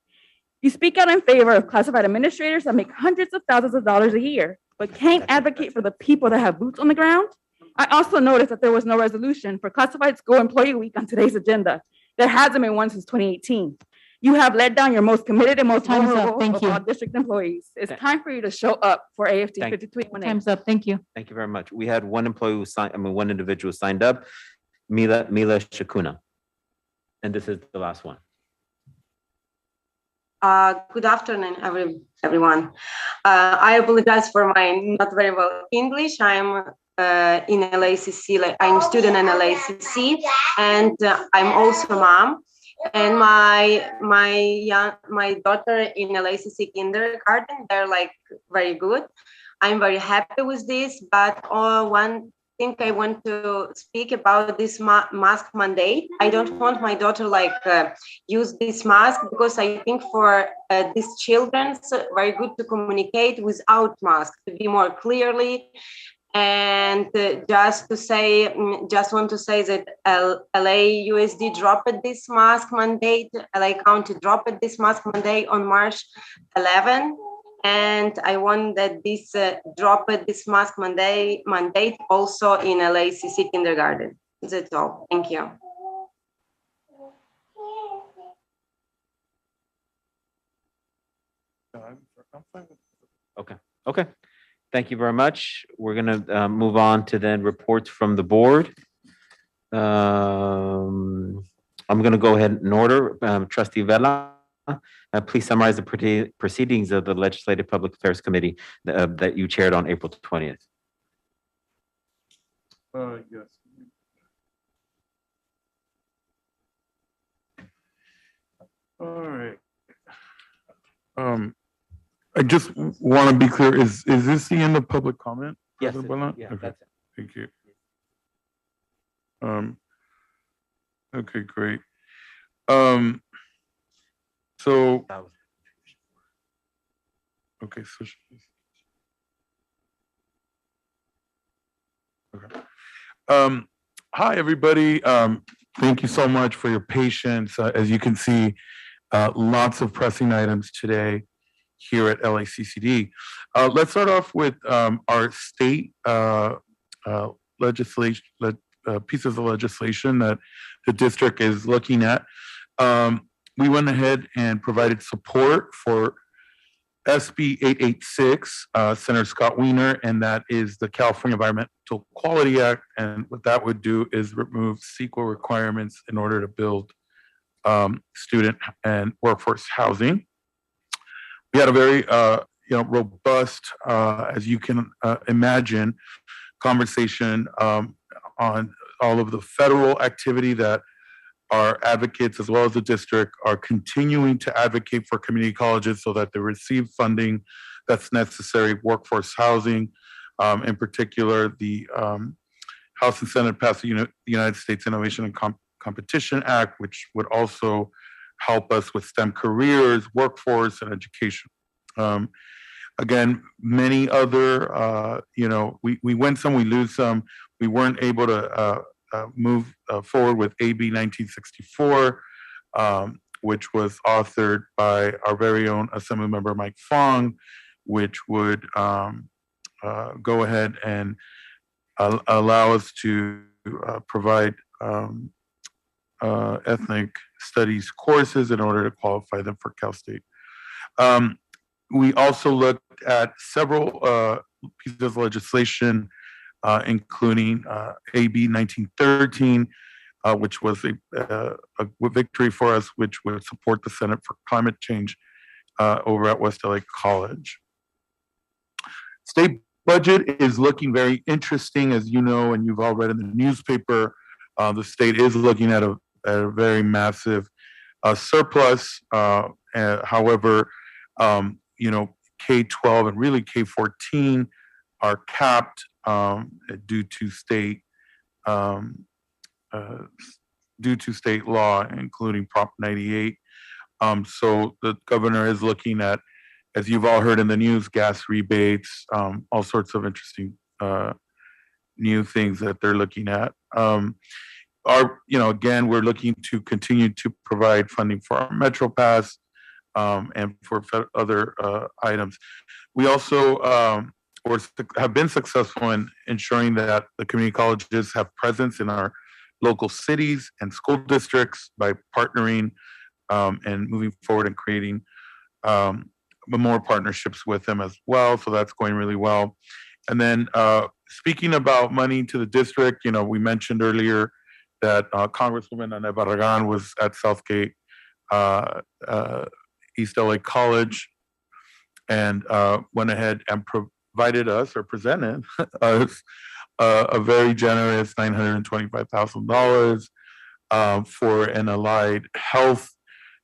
You speak out in favor of classified administrators that make hundreds of thousands of dollars a year, but can't advocate for the people that have boots on the ground. I also noticed that there was no resolution for Classified School Employee Week on today's agenda. There hasn't been one since 2018. You have let down your most committed and most Time's up. vulnerable Thank of you. all district employees. It's time for you to show up for AFT 5218. Time's up. Thank you. Thank you very much. We had one employee who signed, one individual signed up, Mila Shakuna. And this is the last one. Good afternoon, everyone. I apologize for my not very well English. I'm in LACC, I'm a student in LACC, and I'm also a mom. And my daughter in LACC kindergarten, they're like very good. I'm very happy with this, but one thing I want to speak about this mask mandate. I don't want my daughter use this mask because I think for these children, it's very good to communicate without mask, to be more clearly. And just want to say that LAUSD dropped this mask mandate. LA County dropped this mask mandate on March 11. And I want that this dropped this mask mandate also in LACC kindergarten. That's all. Thank you. Okay. Thank you very much. We're gonna move on to then reports from the board. I'm gonna go ahead in order. Trustee Vela, please summarize the proceedings of the Legislative Public Affairs Committee that you chaired on April 20th. Yes. All right. I just want to be clear, is this the end of public comment? Yes. Okay. That's it. Thank you. Okay, great. So, okay, so, okay. Hi, everybody. Thank you so much for your patience. As you can see, lots of pressing items today here at LACCD. Let's start off with our state legislation, pieces of legislation that the district is looking at. We went ahead and provided support for SB 886, Senator Scott Wiener, and that is the California Environmental Quality Act. And what that would do is remove CEQA requirements in order to build student and workforce housing. We had a very robust, as you can imagine, conversation on all of the federal activity that our advocates, as well as the district, are continuing to advocate for community colleges so that they receive funding that's necessary, workforce housing. In particular, the House and Senate passed the United States Innovation and Competition Act, which would also help us with STEM careers, workforce, and education. Again, many other, we win some, we lose some. We weren't able to move forward with AB 1964, which was authored by our very own Assemblymember Mike Fong, which would go ahead and allow us to provide ethnic studies courses in order to qualify them for Cal State. We also looked at several pieces of legislation, including AB 1913, which was a victory for us, which would support the Senate for Climate Change over at West LA College. State budget is looking very interesting, as you know, and you've all read in the newspaper. The state is looking at a very massive surplus. However, K-12 and really K-14 are capped due to state law, including Prop 98. So the governor is looking at, as you've all heard in the news, gas rebates, all sorts of interesting new things that they're looking at. Again, we're looking to continue to provide funding for our Metro Pass, and for other items. We also have been successful in ensuring that the community colleges have presence in our local cities and school districts by partnering and moving forward and creating more partnerships with them as well. So that's going really well. And then speaking about money to the district, we mentioned earlier that Congresswoman Ana Barragan was at Southgate East LA College and went ahead and provided us or presented us a very generous $925,000 for an allied health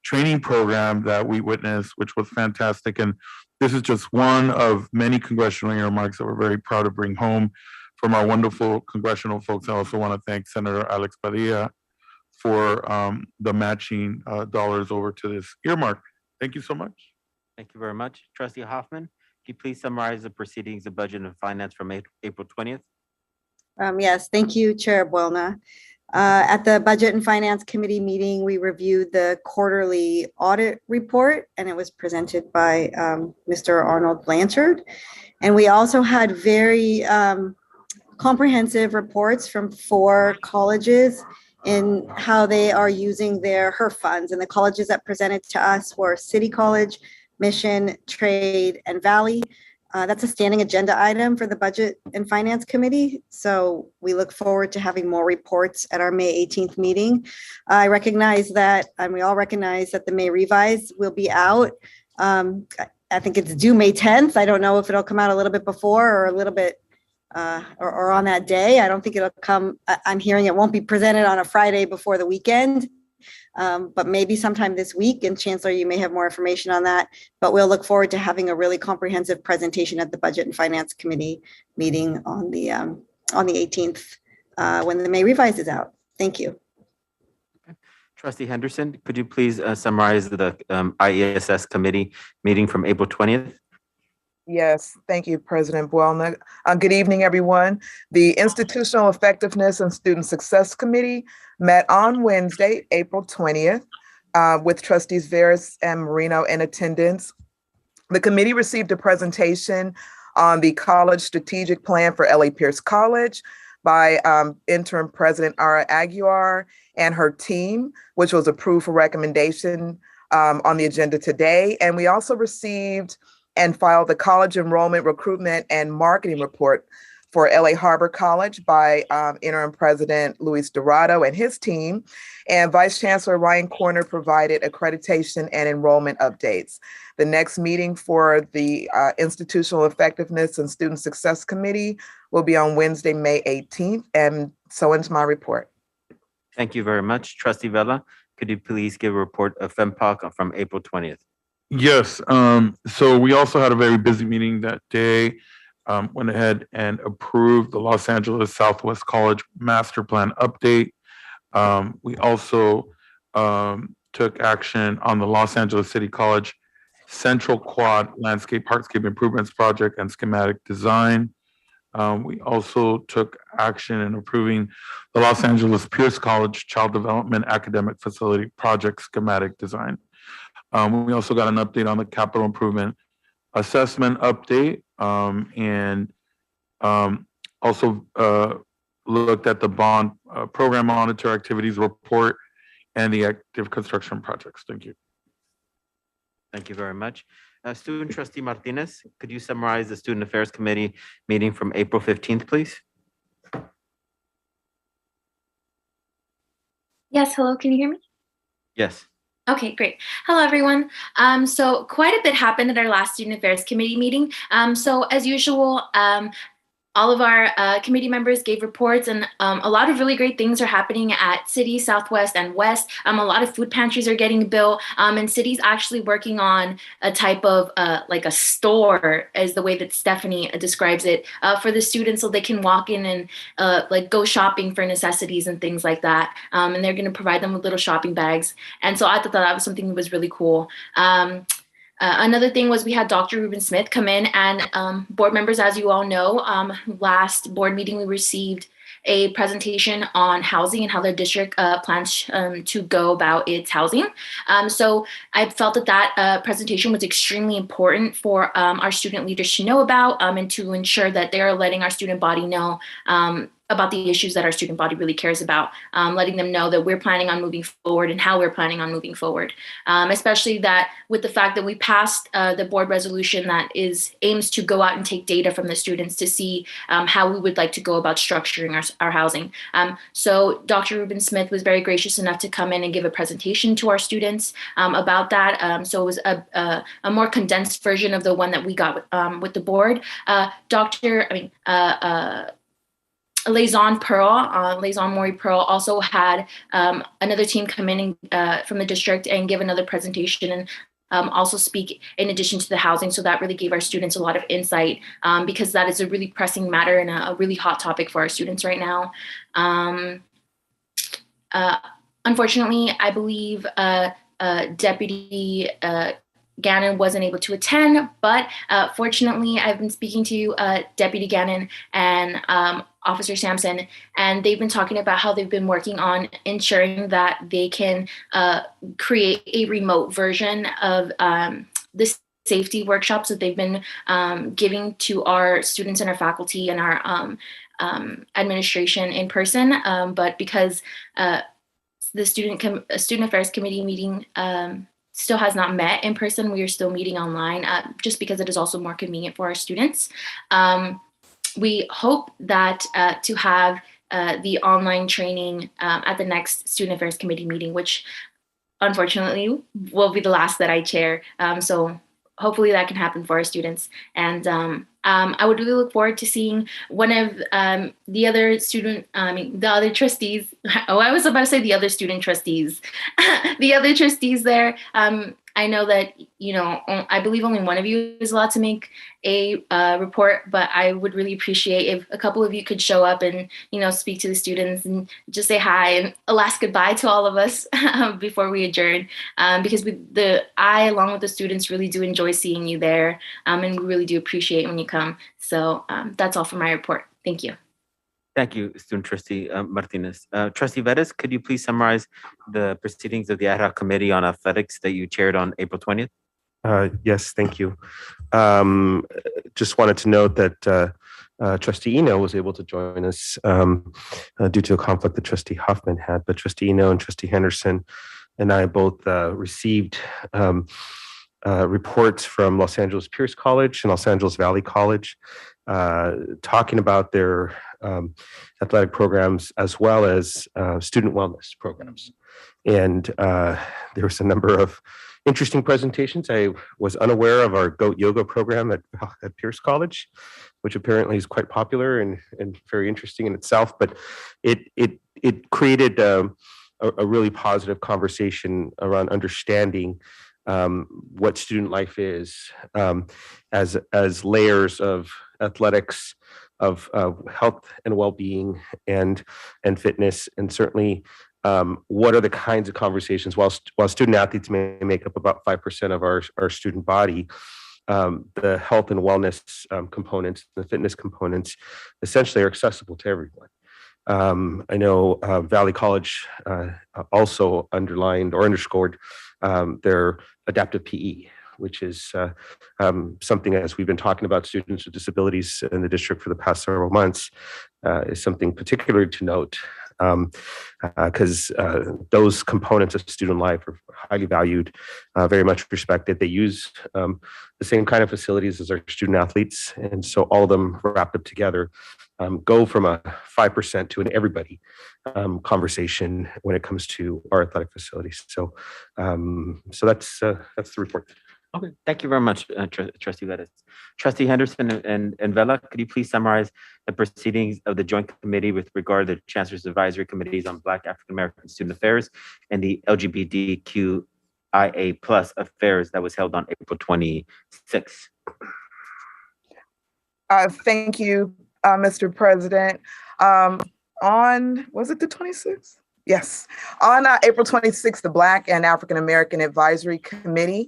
training program that we witnessed, which was fantastic. And this is just one of many congressional earmarks that we're very proud to bring home from our wonderful congressional folks. I also want to thank Senator Alex Padilla for the matching dollars over to this earmark. Thank you so much. Thank you very much. Trustee Hoffman, can you please summarize the proceedings of Budget and Finance from April 20th? Yes, thank you, Chair Buelna. At the Budget and Finance Committee meeting, we reviewed the quarterly audit report, and it was presented by Mr. Arnold Blanchard. And we also had very comprehensive reports from 4 colleges in how they are using their HERF funds. And the colleges that presented to us were City College, Mission, Trade, and Valley. That's a standing agenda item for the Budget and Finance Committee. So we look forward to having more reports at our May 18th meeting. I recognize that, and we all recognize that the May revise will be out. I think it's due May 10th. I don't know if it'll come out a little bit before or a little bit or on that day. I don't think it'll come. I'm hearing it won't be presented on a Friday before the weekend. But maybe sometime this week, and Chancellor, you may have more information on that, but we'll look forward to having a really comprehensive presentation at the Budget and Finance Committee meeting on the 18th when the May revise is out. Thank you. Trustee Henderson, could you please summarize the IESS committee meeting from April 20th? Yes, thank you, President Buelna. Good evening, everyone. The Institutional Effectiveness and Student Success Committee met on Wednesday, April 20th, with Trustees Veras and Marino in attendance. The committee received a presentation on the college strategic plan for LA Pierce College by Interim President Ara Aguiar and her team, which was approved for recommendation on the agenda today. And we also received and filed the college enrollment, recruitment, and marketing report for LA Harbor College by Interim President Luis Dorado and his team. And Vice Chancellor Ryan Corner provided accreditation and enrollment updates. The next meeting for the Institutional Effectiveness and Student Success Committee will be on Wednesday, May 18th. And so ends my report. Thank you very much. Trustee Vela, could you please give a report of FEMPOC from April 20th? Yes. So we also had a very busy meeting that day. Went ahead and approved the Los Angeles Southwest College Master Plan update. We also took action on the Los Angeles City College Central Quad Landscape Hardscape Improvements Project and schematic design. We also took action in approving the Los Angeles Pierce College Child Development Academic Facility Project schematic design. We also got an update on the capital improvement assessment update and also looked at the bond program monitor activities report and the active construction projects. Thank you. Thank you very much. Student Trustee Martinez, could you summarize the Student Affairs Committee meeting from April 15th, please? Yes, hello, can you hear me? Yes. Okay, great. Hello, everyone. So quite a bit happened at our last Student Affairs Committee meeting. So as usual, all of our committee members gave reports, and a lot of really great things are happening at City, Southwest, and West. A lot of food pantries are getting built, and City's actually working on a type of like a store, is the way that Stephanie describes it, for the students, so they can walk in and like go shopping for necessities and things like that. And they're going to provide them with little shopping bags. And so I thought that was something that was really cool. Another thing was we had Dr. Ruben Smith come in, and board members, as you all know, last board meeting we received a presentation on housing and how the district plans to go about its housing. So I felt that that presentation was extremely important for our student leaders to know about and to ensure that they're letting our student body know about the issues that our student body really cares about, letting them know that we're planning on moving forward and how we're planning on moving forward. Especially that with the fact that we passed the board resolution that aims to go out and take data from the students to see how we would like to go about structuring our housing. So Dr. Ruben Smith was very gracious enough to come in and give a presentation to our students about that. So it was a more condensed version of the one that we got with the board. Liaison Maury Pearl also had another team come in from the district and give another presentation and also speak in addition to the housing. So that really gave our students a lot of insight because that is a really pressing matter and a really hot topic for our students right now. Unfortunately, I believe Deputy Gannon wasn't able to attend, but fortunately, I've been speaking to Deputy Gannon and Officer Sampson, and they've been talking about how they've been working on ensuring that they can create a remote version of the safety workshops that they've been giving to our students and our faculty and our administration in person. But because the Student Affairs Committee meeting still has not met in person, we are still meeting online just because it is also more convenient for our students. We hope that to have the online training at the next Student Affairs Committee meeting, which unfortunately will be the last that I chair. So hopefully that can happen for our students. And I would really look forward to seeing one of the other the other trustees. Oh, I was about to say the other student trustees, the other trustees there. I know that, I believe only one of you is allowed to make a report, but I would really appreciate if a couple of you could show up and, speak to the students and just say hi and a last goodbye to all of us before we adjourn. Because I, along with the students, really do enjoy seeing you there. And we really do appreciate when you come. So that's all for my report. Thank you. Thank you, Student Trustee Martinez. Trustee Vettis, could you please summarize the proceedings of the Ad Hoc Committee on Athletics that you chaired on April 20th? Yes, thank you. Just wanted to note that Trustee Eno was able to join us due to a conflict that Trustee Huffman had, but Trustee Eno and Trustee Henderson and I both received reports from Los Angeles Pierce College and Los Angeles Valley College talking about their athletic programs as well as student wellness programs. And there was a number of interesting presentations. I was unaware of our GOAT yoga program at Pierce College, which apparently is quite popular and very interesting in itself, but it created a really positive conversation around understanding what student life is as layers of athletics, of health and well-being and fitness, and certainly what are the kinds of conversations while student athletes may make up about 5% of our student body, the health and wellness components, the fitness components essentially are accessible to everyone. I know Valley College also underlined or underscored their adaptive PE, which is something, as we've been talking about students with disabilities in the district for the past several months, is something particular to note because those components of student life are highly valued, very much respected. They use the same kind of facilities as our student athletes, and so all of them wrapped up together go from a 5% to an everybody conversation when it comes to our athletic facilities. So that's the report. Okay, thank you very much, Trustee Vettis. Trustee Henderson and Vela, could you please summarize the proceedings of the Joint Committee with regard to the Chancellor's Advisory Committees on Black African American Student Affairs and the LGBTQIA+ affairs that was held on April 26th? Thank you, Mr. President. Was it the 26th? Yes. On April 26th, the Black and African American Advisory Committee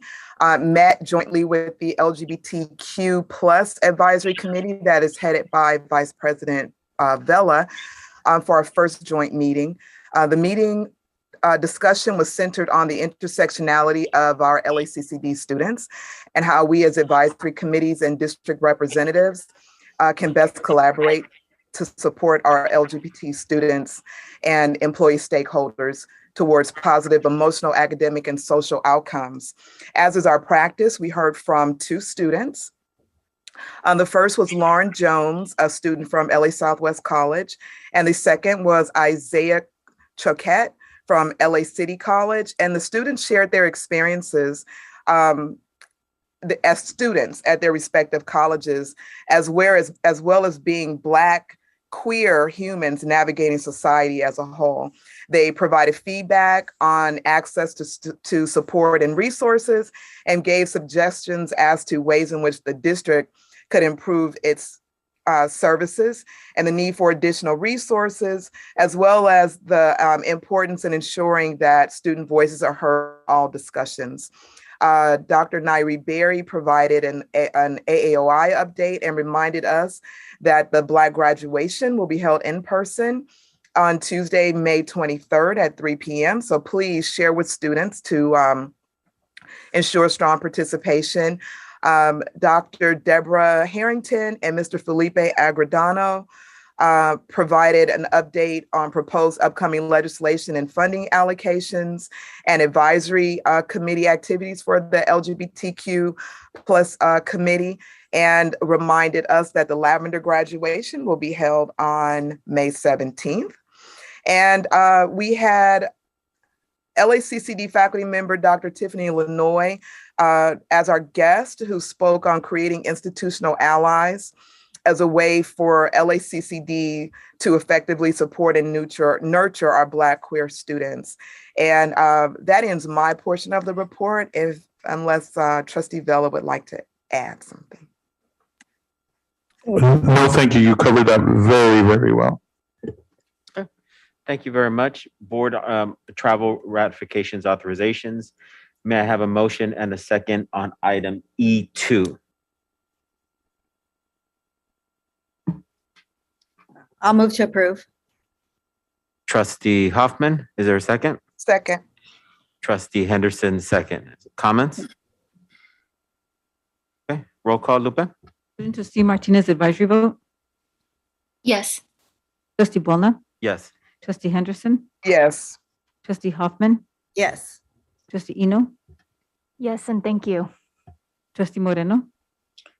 met jointly with the LGBTQ+ Advisory Committee that is headed by Vice President Vela. for our first joint meeting. The meeting discussion was centered on the intersectionality of our LACCD students and how we as advisory committees and district representatives can best collaborate to support our LGBT students and employee stakeholders towards positive emotional, academic, and social outcomes. As is our practice, we heard from 2 students. The first was Lauren Jones, a student from LA Southwest College, and the second was Isaiah Choquette from LACCD College, and the students shared their experiences as students at their respective colleges, as well as being Black, queer humans navigating society as a whole. They provided feedback on access to support and resources and gave suggestions as to ways in which the district could improve its services and the need for additional resources, as well as the importance in ensuring that student voices are heard in all discussions. Dr. Nairi Berry provided an AAOI update and reminded us that the Black graduation will be held in person on Tuesday, May 23rd at 3 p.m. So please share with students to ensure strong participation. Dr. Deborah Harrington and Mr. Felipe Agredano provided an update on proposed upcoming legislation and funding allocations and advisory committee activities for the LGBTQ plus committee, and reminded us that the Lavender graduation will be held on May 17th. And we had LACCD faculty member Dr. Tiffany Lenoy as our guest, who spoke on creating institutional allies as a way for LACCD to effectively support and nurture our Black queer students. And that ends my portion of the report, unless Trustee Vela would like to add something. No, thank you. You covered that very, very well. Thank you very much. Board travel ratifications authorizations. May I have a motion and a second on item E2? I'll move to approve. Trustee Hoffman, is there a second? Second. Trustee Henderson, second. Comments? Okay, roll call, Lupe. Student Trustee Martinez advisory vote. Yes. Trustee Buolna. Yes. Trustee Henderson. Yes. Trustee Hoffman. Yes. Trustee Eno. Yes, and thank you. Trustee Moreno.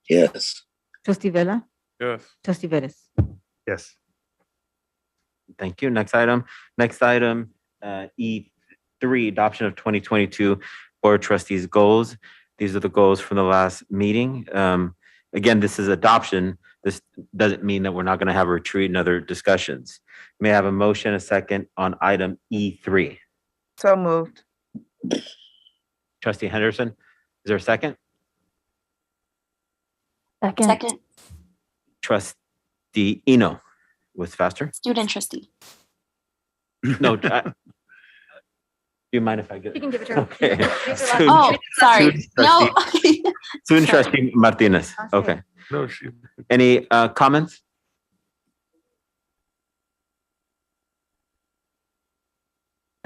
Yes. Trustee Vela. Yes. Trustee Veres. Yes. Thank you. Next item. E3, adoption of 2022 Board of Trustees goals. These are the goals from the last meeting. Again, this is adoption. This doesn't mean that we're not going to have a retreat and other discussions. May I have a motion, a second on item E3? So moved. Trustee Henderson, is there a second? Second. Trustee Eno, was faster? Student trustee. No. Do you mind if I get? You can give it to her. Okay. Oh, sorry. No. Student trustee Martinez. Okay. No, Any comments?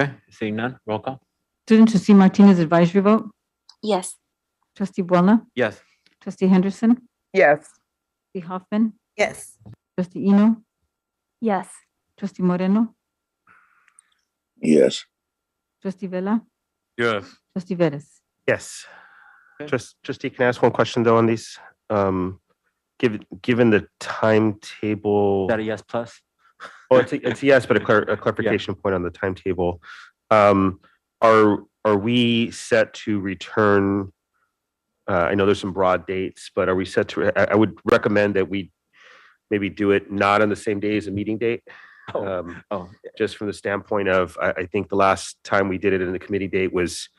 Okay, seeing none, roll call. Student Trustee Martinez advisory vote. Yes. Trustee Buolna. Yes. Trustee Henderson. Yes. Trustee Hoffman. Yes. Trustee Eno. Yes. Trustee Moreno. Yes. Trustee Vela. Yes. Trustee Veres. Yes. Trustee, can I ask one question though on these? Given the timetable. Is that a yes plus? Oh, it's a yes, but a clarification point on the timetable. Are we set to return? I know there's some broad dates, but are we set to? I would recommend that we maybe do it not on the same day as a meeting date. Just from the standpoint of, I think the last time we did it in the committee date was,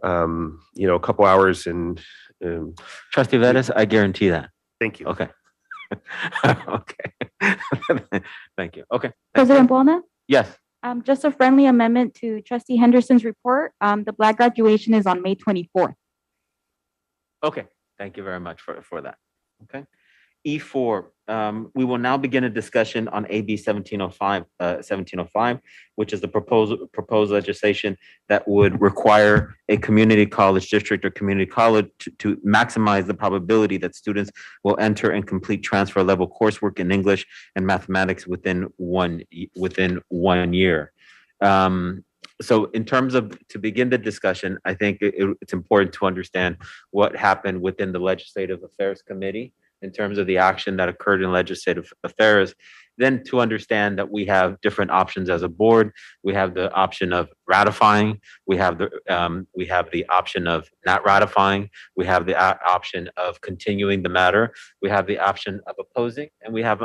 a couple hours and. Trustee Veres, I guarantee that. Thank you. Okay. Okay. Thank you. Okay. President Buolna? Yes. Just a friendly amendment to Trustee Henderson's report. The Black graduation is on May 24th. Okay. Thank you very much for that. Okay. E4, we will now begin a discussion on AB 1705, which is the proposed legislation that would require a community college district or community college to maximize the probability that students will enter and complete transfer level coursework in English and mathematics within 1 year. So in terms of, to begin the discussion, I think it's important to understand what happened within the Legislative Affairs Committee in terms of the action that occurred in legislative affairs, then to understand that we have different options as a board. We have the option of ratifying, we have the option of not ratifying, we have the option of continuing the matter, we have the option of opposing, and we have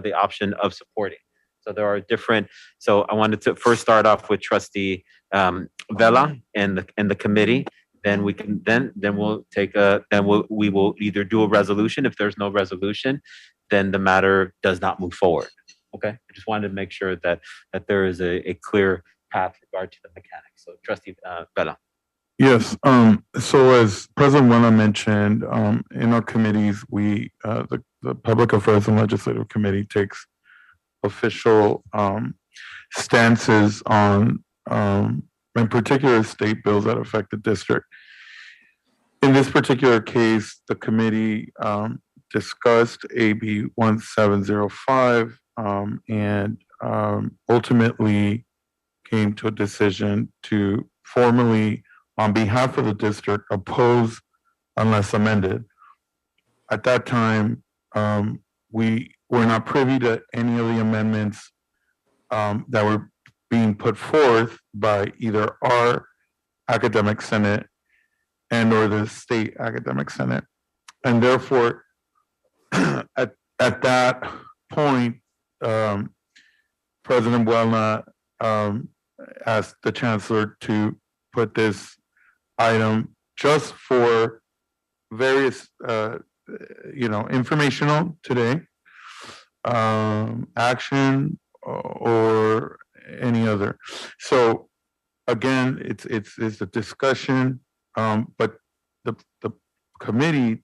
the option of supporting. So there are different, so I wanted to first start off with Trustee Vela and the committee. Then we can we'll take we will either do a resolution. If there's no resolution, then the matter does not move forward. Okay, I just wanted to make sure that there is a clear path regard to the mechanics. So Trustee Vela. Yes, so as President Wena mentioned, in our committees, we, the Public Affairs and Legislative Committee takes official stances on, in particular, state bills that affect the district. In this particular case, the committee discussed AB 1705 and ultimately came to a decision to formally, on behalf of the district, oppose unless amended. At that time, we were not privy to any of the amendments that were being put forth by either our academic senate and or the state academic senate. And therefore, at that point, President Buelna asked the chancellor to put this item just for various, informational today, action or any other. So again, it's a discussion, but the committee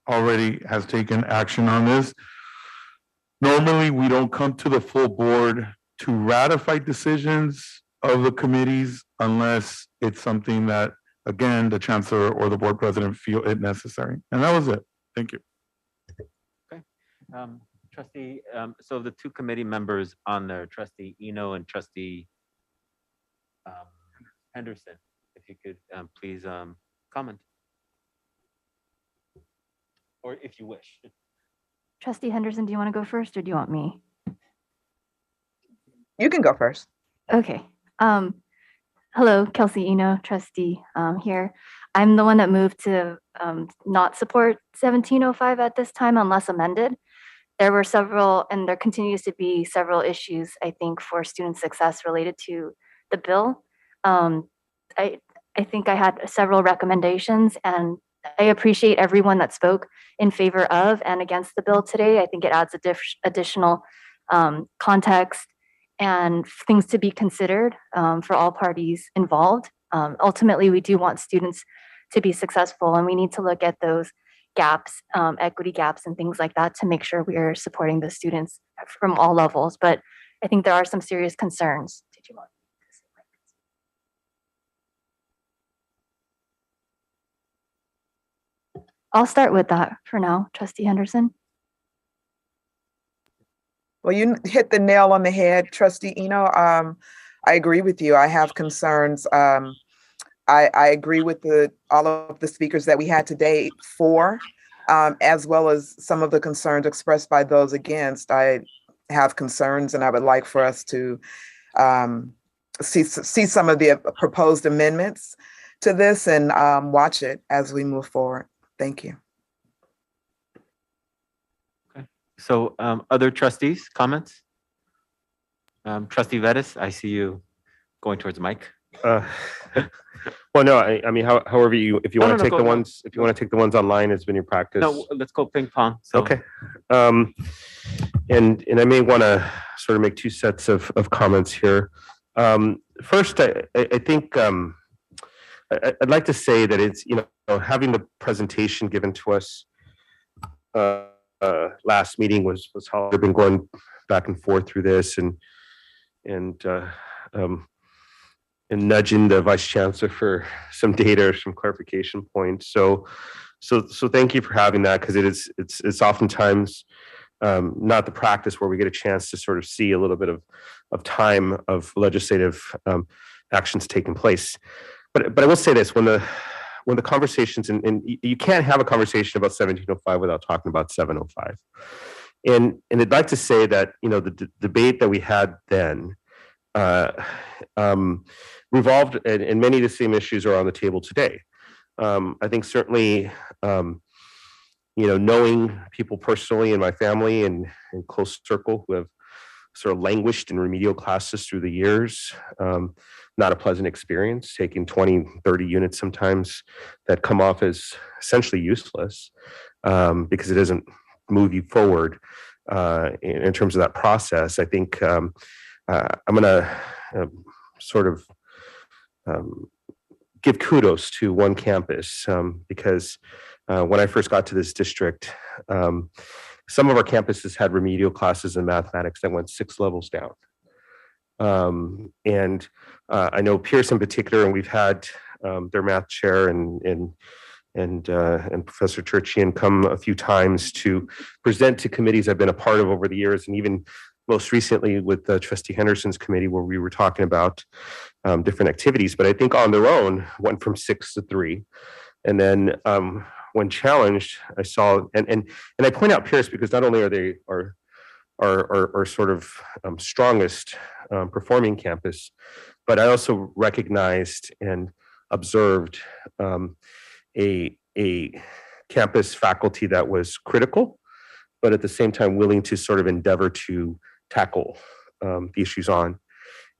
already has taken action on this. Normally, we don't come to the full board to ratify decisions of the committees unless it's something that, again, the chancellor or the board president feel it necessary. And that was it. Thank you. Okay. Trustee, so the two committee members on there, Trustee Eno and Trustee Henderson, if you could please comment. Or if you wish. Trustee Henderson, do you want to go first or do you want me? You can go first. Okay. Hello, Kelsey Eno, trustee here. I'm the one that moved to not support 1705 at this time unless amended. There were several, and there continues to be several issues, I think, for student success related to the bill. I think I had several recommendations, and I appreciate everyone that spoke in favor of and against the bill today. I think it adds additional context and things to be considered for all parties involved. Ultimately, we do want students to be successful, and we need to look at those gaps, equity gaps and things like that to make sure we are supporting the students from all levels. But I think there are some serious concerns. Did you want to say something? I'll start with that for now, Trustee Henderson. Well, you hit the nail on the head, Trustee Eno. I agree with you. I have concerns. I agree with all of the speakers that we had today for, as well as some of the concerns expressed by those against. I have concerns, and I would like for us to see some of the proposed amendments to this and watch it as we move forward. Thank you. So other trustees, comments? Trustee Vettis, I see you going towards Mike. Well, no, I mean, however if you want to take the ones, if you want to take the ones online, it's been your practice. No, let's go ping pong. So. Okay. And I may want to sort of make two sets of comments here. First, I think I'd like to say that it's, having the presentation given to us last meeting was how we've been going back and forth through this and nudging the vice chancellor for some data or some clarification points. So thank you for having that, because it's oftentimes not the practice where we get a chance to sort of see a little bit of time of legislative actions taking place. But I will say this: when the conversations, and you can't have a conversation about 1705 without talking about 705. And I'd like to say that, the debate that we had then revolved, and many of the same issues are on the table today. I think certainly, knowing people personally in my family and close circle who have sort of languished in remedial classes through the years, not a pleasant experience, taking 20, 30 units sometimes that come off as essentially useless because it doesn't move you forward in terms of that process. I think I'm going to sort of give kudos to one campus because when I first got to this district, some of our campuses had remedial classes in mathematics that went 6 levels down. And I know Pierce in particular, and we've had their math chair and Professor Turchian come a few times to present to committees I've been a part of over the years, and even most recently with Trustee Henderson's committee, where we were talking about different activities. But I think on their own went from 6 to 3, and then when challenged, I saw and I point out Pierce because not only are they our sort of strongest performing campus, but I also recognized and observed a campus faculty that was critical, but at the same time willing to sort of endeavor to tackle the issues on.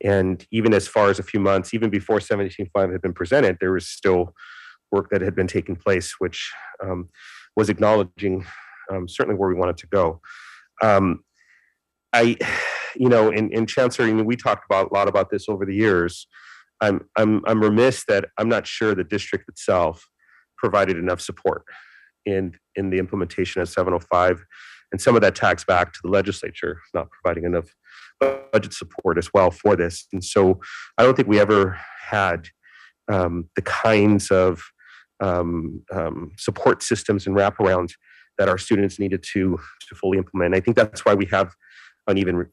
And even as far as a few months, even before 17.5 had been presented, there was still work that had been taking place, which was acknowledging certainly where we wanted to go. In Chancellor, we talked about a lot about this over the years. I'm remiss that I'm not sure the district itself provided enough support in the implementation of 705, and some of that tags back to the legislature not providing enough budget support as well for this. And so I don't think we ever had the kinds of support systems and wraparounds that our students needed to fully implement. And I think that's why we have uneven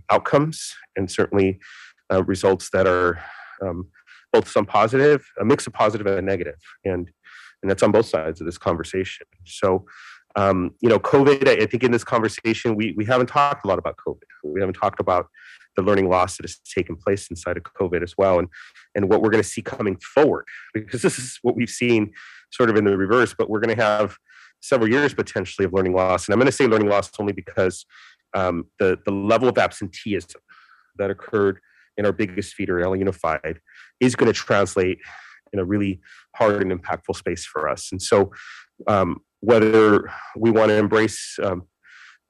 outcomes, and certainly results that are both some positive, a mix of positive and negative, and that's on both sides of this conversation. So, COVID, I think in this conversation, we haven't talked a lot about COVID. We haven't talked about the learning loss that has taken place inside of COVID as well, and what we're going to see coming forward, because this is what we've seen sort of in the reverse, but we're going to have several years potentially of learning loss. And I'm going to say learning loss only because the level of absenteeism that occurred in our biggest feeder, LA Unified, is going to translate in a really hard and impactful space for us. And so whether we want to embrace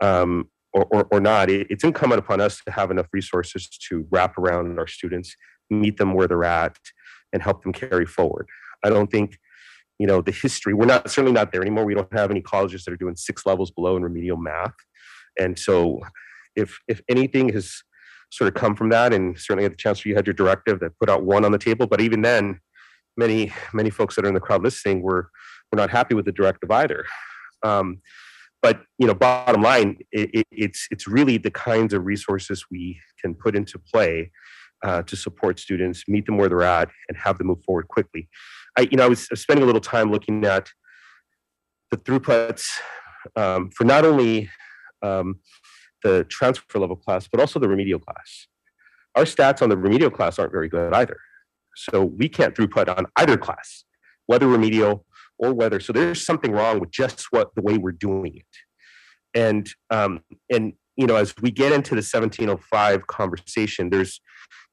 or not, it's incumbent upon us to have enough resources to wrap around our students, meet them where they're at, and help them carry forward. I don't think, the history, we're certainly not there anymore. We don't have any colleges that are doing 6 levels below in remedial math. And so if anything has sort of come from that, and certainly at the Chancellor, you had your directive that put out 1 on the table, but even then, many folks that are in the crowd listening were not happy with the directive either. But bottom line, it's really the kinds of resources we can put into play to support students, meet them where they're at, and have them move forward quickly. I was spending a little time looking at the throughputs for not only the transfer level class, but also the remedial class. Our stats on the remedial class aren't very good either. So we can't throughput on either class, whether remedial or whether. So there's something wrong with just the way we're doing it. And as we get into the 1705 conversation, there's,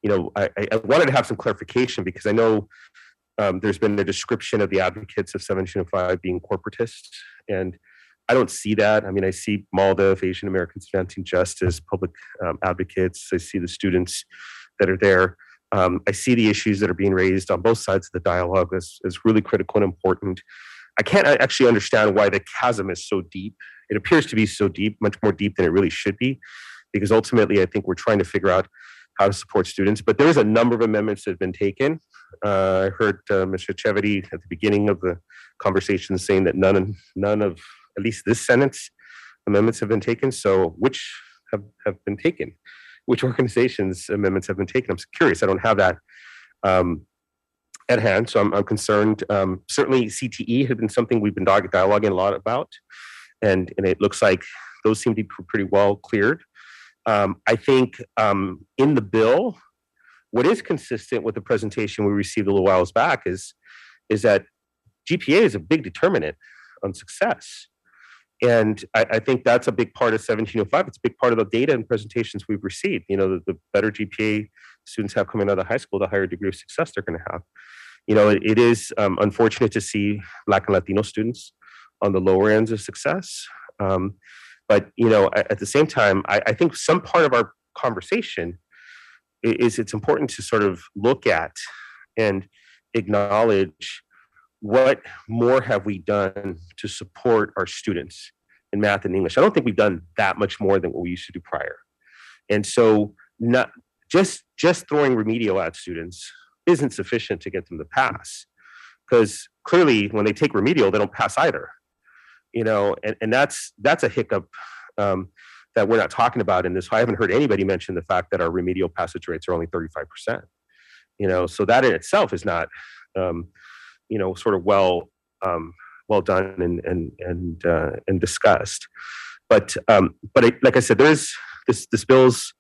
I wanted to have some clarification, because I know there's been a description of the advocates of 1705 being corporatists, and I don't see that. I mean, I see MALDF, Asian Americans Advancing Justice, public advocates. I see the students that are there. I see the issues that are being raised on both sides of the dialogue as really critical and important. I can't actually understand why the chasm is so deep it appears to be so deep, much more deep than it really should be, because ultimately I think we're trying to figure out how to support students. But there is a number of amendments that have been taken. I heard Mr. Chevity at the beginning of the conversation saying that none of at least this Senate's amendments have been taken. So which have been taken? Which organizations' amendments have been taken? I'm curious. I don't have that at hand, so I'm concerned. Certainly CTE has been something we've been dialoguing a lot about, and it looks like those seem to be pretty well cleared. I think in the bill, what is consistent with the presentation we received a little whiles back is that GPA is a big determinant on success. And I think that's a big part of 1705. It's a big part of the data and presentations we've received. You know, the better GPA students have coming out of high school, the higher degree of success they're going to have. You know, it is unfortunate to see Black and Latino students on the lower ends of success. But, you know, at the same time, I think some part of our conversation is it's important to sort of look at and acknowledge what more have we done to support our students in math and English. I don't think we've done that much more than what we used to do prior. And so not just throwing remedial at students isn't sufficient to get them to pass, because clearly when they take remedial, they don't pass either. You know, and that's a hiccup that we're not talking about in this. I haven't heard anybody mention the fact that our remedial passage rates are only 35%. You know, so that in itself is not, you know, sort of well done and discussed. But like I said, there's this bill's.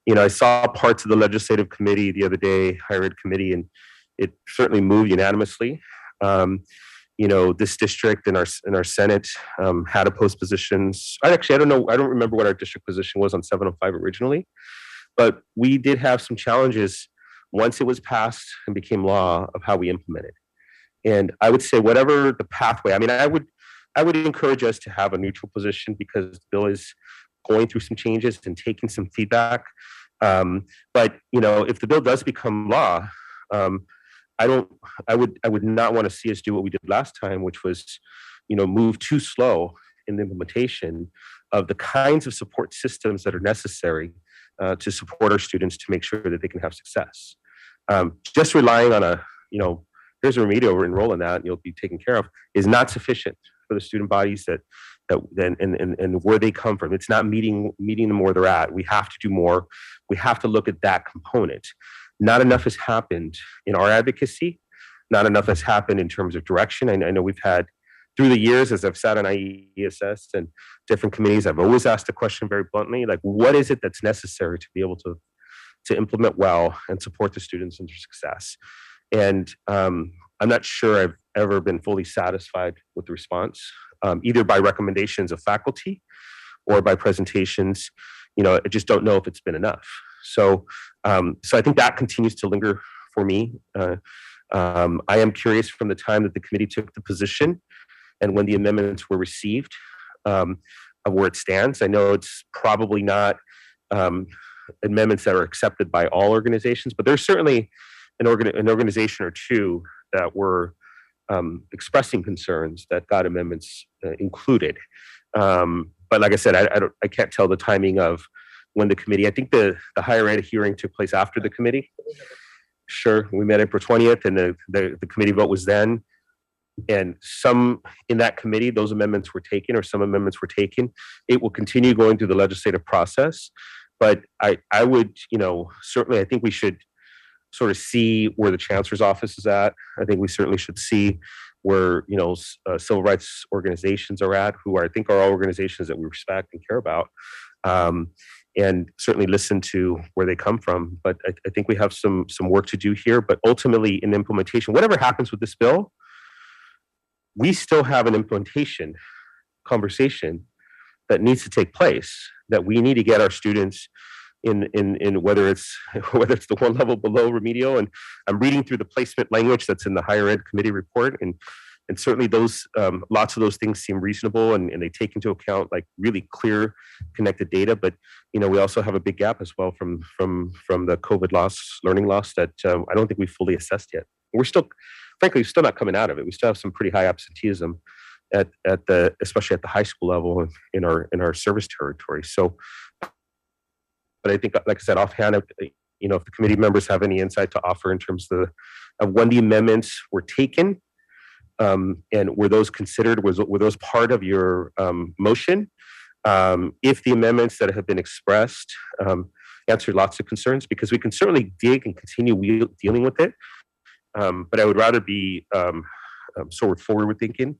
You know, I saw parts of the legislative committee the other day, higher ed committee, and it certainly moved unanimously. You know, this district in our Senate had opposed positions. I don't know. I don't remember what our district position was on 705 originally, but we did have some challenges once it was passed and became law of how we implemented. And I would say whatever the pathway, I mean, I would encourage us to have a neutral position because the bill is going through some changes and taking some feedback. But you know, if the bill does become law, I would not want to see us do what we did last time, which was, you know, move too slow in the implementation of the kinds of support systems that are necessary to support our students to make sure that they can have success. Just relying on you know, here's a remedial, enroll in that, and you'll be taken care of, is not sufficient for the student bodies and where they come from. It's not meeting them where they're at. We have to do more. We have to look at that component. Not enough has happened in our advocacy. Not enough has happened in terms of direction. I know we've had, through the years, as I've sat on IESS and different committees, I've always asked the question very bluntly, like, what is it that's necessary to be able to implement well and support the students in their success? And I'm not sure I've ever been fully satisfied with the response, either by recommendations of faculty or by presentations. You know, I just don't know if it's been enough. So I think that continues to linger for me. I am curious from the time that the committee took the position and when the amendments were received of where it stands. I know it's probably not amendments that are accepted by all organizations, but there's certainly an organization or two that were expressing concerns that got amendments included. But like I said, I can't tell the timing of when the committee, I think the higher ed hearing took place after the committee. Sure, we met April 20th and the committee vote was then. And some in that committee, those amendments were taken or some amendments were taken. It will continue going through the legislative process. But I would, you know, certainly I think we should sort of see where the chancellor's office is at. I think we certainly should see where, you know, civil rights organizations are at, who I think are all organizations that we respect and care about, and certainly listen to where they come from. But I think we have some work to do here. But ultimately, in implementation, whatever happens with this bill, we still have an implementation conversation that needs to take place. That we need to get our students in whether it's the one level below remedial, and I'm reading through the placement language that's in the higher ed committee report, and certainly those lots of those things seem reasonable, and they take into account like really clear connected data. But you know, we also have a big gap as well from the COVID learning loss that I don't think we fully assessed yet. We're still, frankly, still not coming out of it. We still have some pretty high absenteeism especially at the high school level in our service territory. So, but I think, like I said, offhand, if the committee members have any insight to offer in terms of when the amendments were taken, and were those considered, were those part of your motion? If the amendments that have been expressed answered lots of concerns, because we can certainly dig and continue dealing with it. But I would rather be sort of forward thinking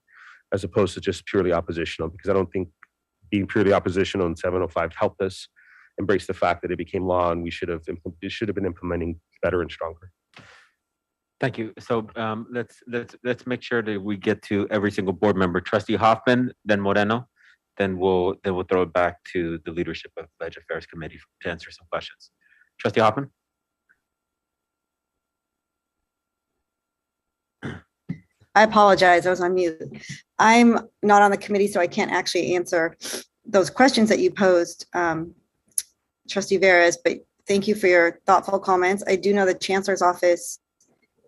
as opposed to just purely oppositional, because I don't think being purely oppositional in 705 helped us embrace the fact that it became law, and it should have been implementing better and stronger. Thank you. So let's make sure that we get to every single board member. Trustee Hoffman, then Moreno, then we'll throw it back to the leadership of Budget Affairs Committee to answer some questions. Trustee Hoffman. I apologize, I was on mute. I'm not on the committee, so I can't actually answer those questions that you posed, Trustee Veras, but thank you for your thoughtful comments. I do know the Chancellor's Office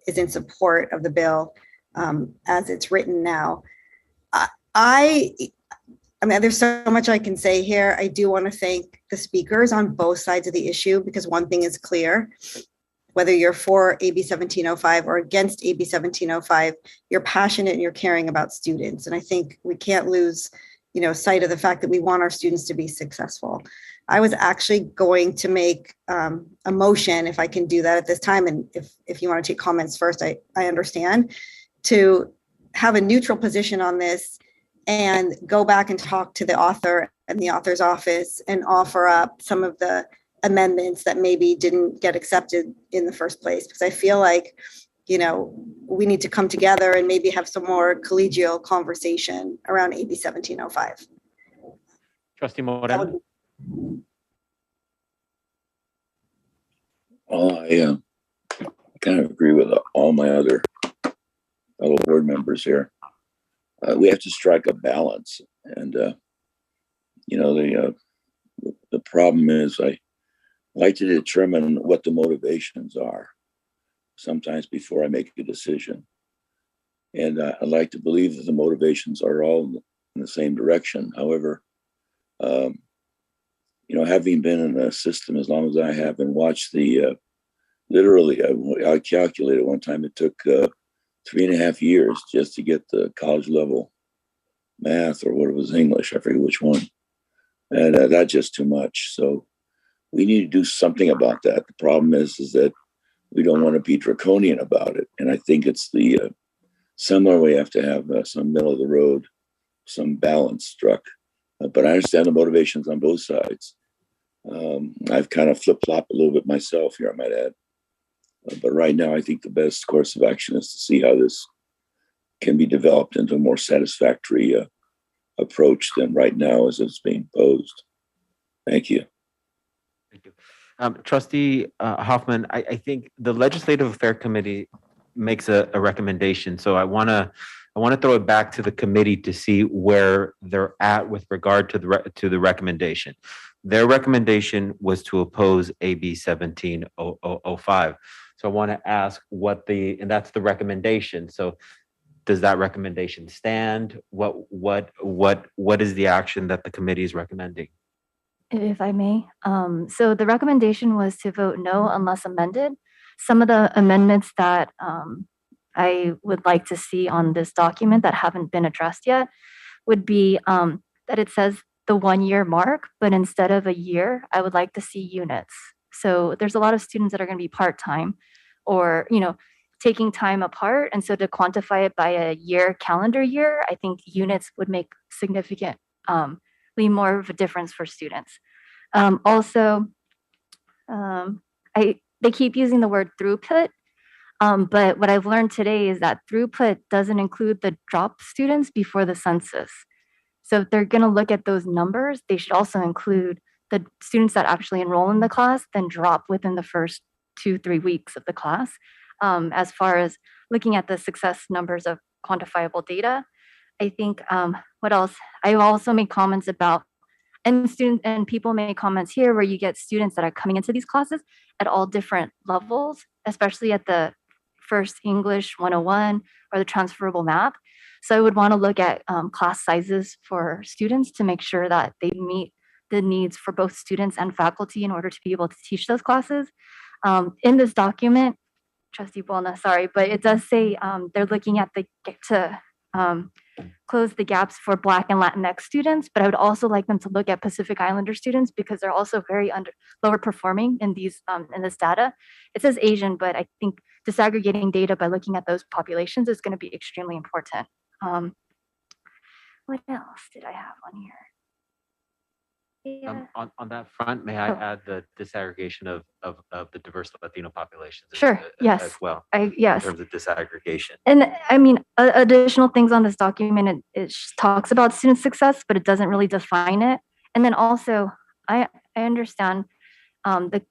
is in support of the bill as it's written now. I mean, there's so much I can say here. I do want to thank the speakers on both sides of the issue, because one thing is clear: whether you're for AB 1705 or against AB 1705, you're passionate and you're caring about students. And I think we can't lose, sight of the fact that we want our students to be successful. I was actually going to make a motion, if I can do that at this time, and if you want to take comments first, I understand, to have a neutral position on this and go back and talk to the author and the author's office and offer up some of the amendments that maybe didn't get accepted in the first place, because I feel like, we need to come together and maybe have some more collegial conversation around AB 1705. Trustee Moreno. I kind of agree with all my other fellow board members here. We have to strike a balance, and the problem is I like to determine what the motivations are sometimes before I make a decision, and I like to believe that the motivations are all in the same direction. However, having been in a system as long as I have and watched literally, I calculated one time it took 3.5 years just to get the college level math, or what it was, English, I forget which one. And that's just too much. So we need to do something about that. The problem is that we don't want to be draconian about it. And I think it's the similar way. We have to have some middle of the road, some balance struck. But I understand the motivations on both sides. I've kind of flip-flopped a little bit myself here, I might add. But right now, I think the best course of action is to see how this can be developed into a more satisfactory approach than right now as it's being posed. Thank you. Thank you. Trustee Hoffman, I think the Legislative Affairs Committee makes a recommendation. So I want to throw it back to the committee to see where they're at with regard to the recommendation. Their recommendation was to oppose AB 1705. So I want to ask and that's the recommendation. So does that recommendation stand? What is the action that the committee is recommending? If I may. So the recommendation was to vote no unless amended. Some of the amendments that I would like to see on this document that haven't been addressed yet would be that it says the 1-year mark, but instead of a year, I would like to see units. So there's a lot of students that are going to be part-time or, taking time apart. And so to quantify it by a year, calendar year, I think units would make significantly more of a difference for students. Also, they keep using the word throughput, but what I've learned today is that throughput doesn't include the drop students before the census. So if they're going to look at those numbers, they should also include the students that actually enroll in the class, then drop within the first 2-3 weeks of the class. As far as looking at the success numbers of quantifiable data, I think what else? I also made comments about, and people made comments here where you get students that are coming into these classes at all different levels, especially at the first English 101 or the transferable math. So I would want to look at class sizes for students to make sure that they meet the needs for both students and faculty in order to be able to teach those classes. In this document, Trustee Buolna, sorry, but it does say they're looking at close the gaps for Black and Latinx students, but I would also like them to look at Pacific Islander students because they're also very lower performing in these in this data. It says Asian, but I think disaggregating data by looking at those populations is going to be extremely important. What else did I have on here? Yeah. On that front, may I Oh. add the disaggregation of the diverse Latino populations? Sure, yes. As well. Yes. In terms of disaggregation. And I mean, additional things on this document, it talks about student success, but it doesn't really define it. And then also, I understand the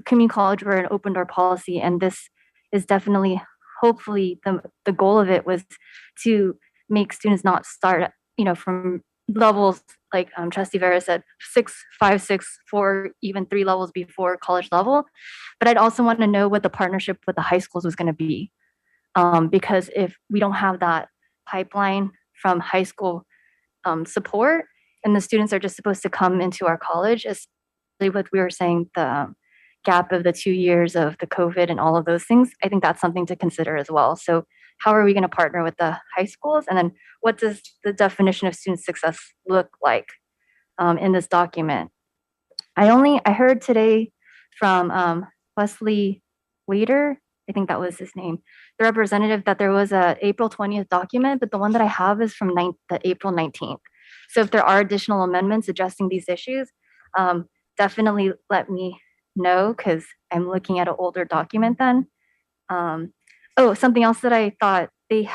community college were an open door policy, and this is definitely, hopefully, the goal of it was to make students not start, from levels like Trustee Vera said, 6, 5, 6, 4, even 3 levels before college level. But I'd also want to know what the partnership with the high schools was going to be. Because if we don't have that pipeline from high school support, and the students are just supposed to come into our college, especially what we were saying, the gap of the 2 years of the COVID and all of those things, I think that's something to consider as well. So how are we going to partner with the high schools? And then what does the definition of student success look like in this document? I heard today from Wesley Waiter, I think that was his name, the representative, that there was a April 20th document, but the one that I have is from the April 19th. So if there are additional amendments addressing these issues, definitely let me know because I'm looking at an older document then. Oh, something else that I thought they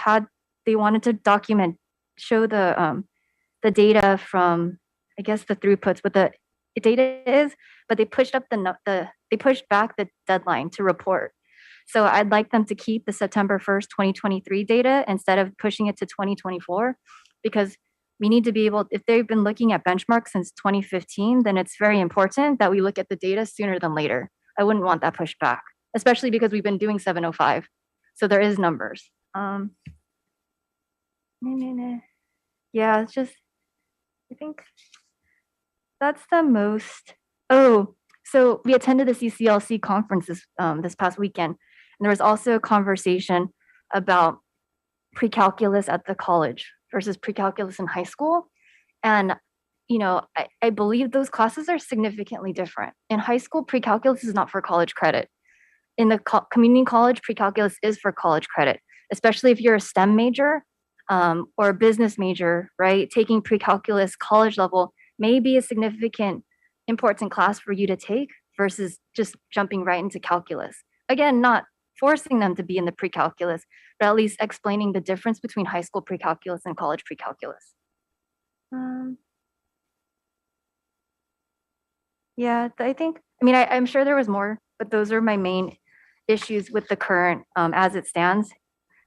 wanted to document, show the data from, I guess, the throughputs, what the data is, but they pushed up they pushed back the deadline to report. So I'd like them to keep the September 1st, 2023 data instead of pushing it to 2024, because we need to be able, if they've been looking at benchmarks since 2015, then it's very important that we look at the data sooner than later. I wouldn't want that pushed back, especially because we've been doing 705. So there is numbers. Yeah, it's just, I think that's the most. Oh, so we attended the CCLC conference this past weekend, and there was also a conversation about pre-calculus at the college versus pre-calculus in high school. And, I believe those classes are significantly different. In high school, pre-calculus is not for college credit. In the community college, pre-calculus is for college credit, especially if you're a STEM major or a business major, right? Taking pre-calculus college level may be a significant, important class for you to take versus just jumping right into calculus. Again, not forcing them to be in the pre-calculus, but at least explaining the difference between high school pre-calculus and college pre-calculus. Yeah, I'm sure there was more, but those are my main issues with the current, as it stands,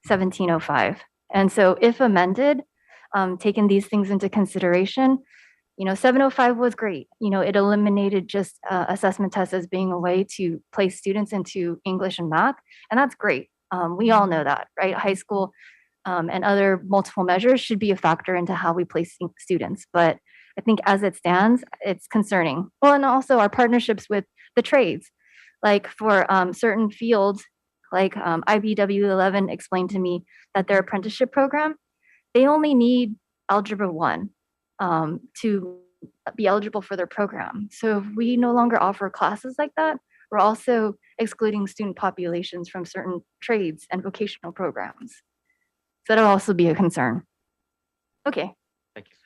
1705. And so if amended, taking these things into consideration, 705 was great. It eliminated just assessment tests as being a way to place students into English and math, and that's great. We all know that, right? High school and other multiple measures should be a factor into how we place students. But I think as it stands, it's concerning. Well, and also our partnerships with the trades, like for certain fields, like IBW 11 explained to me that their apprenticeship program, they only need Algebra 1 to be eligible for their program. So if we no longer offer classes like that, we're also excluding student populations from certain trades and vocational programs. So that'll also be a concern. Okay. Thank you.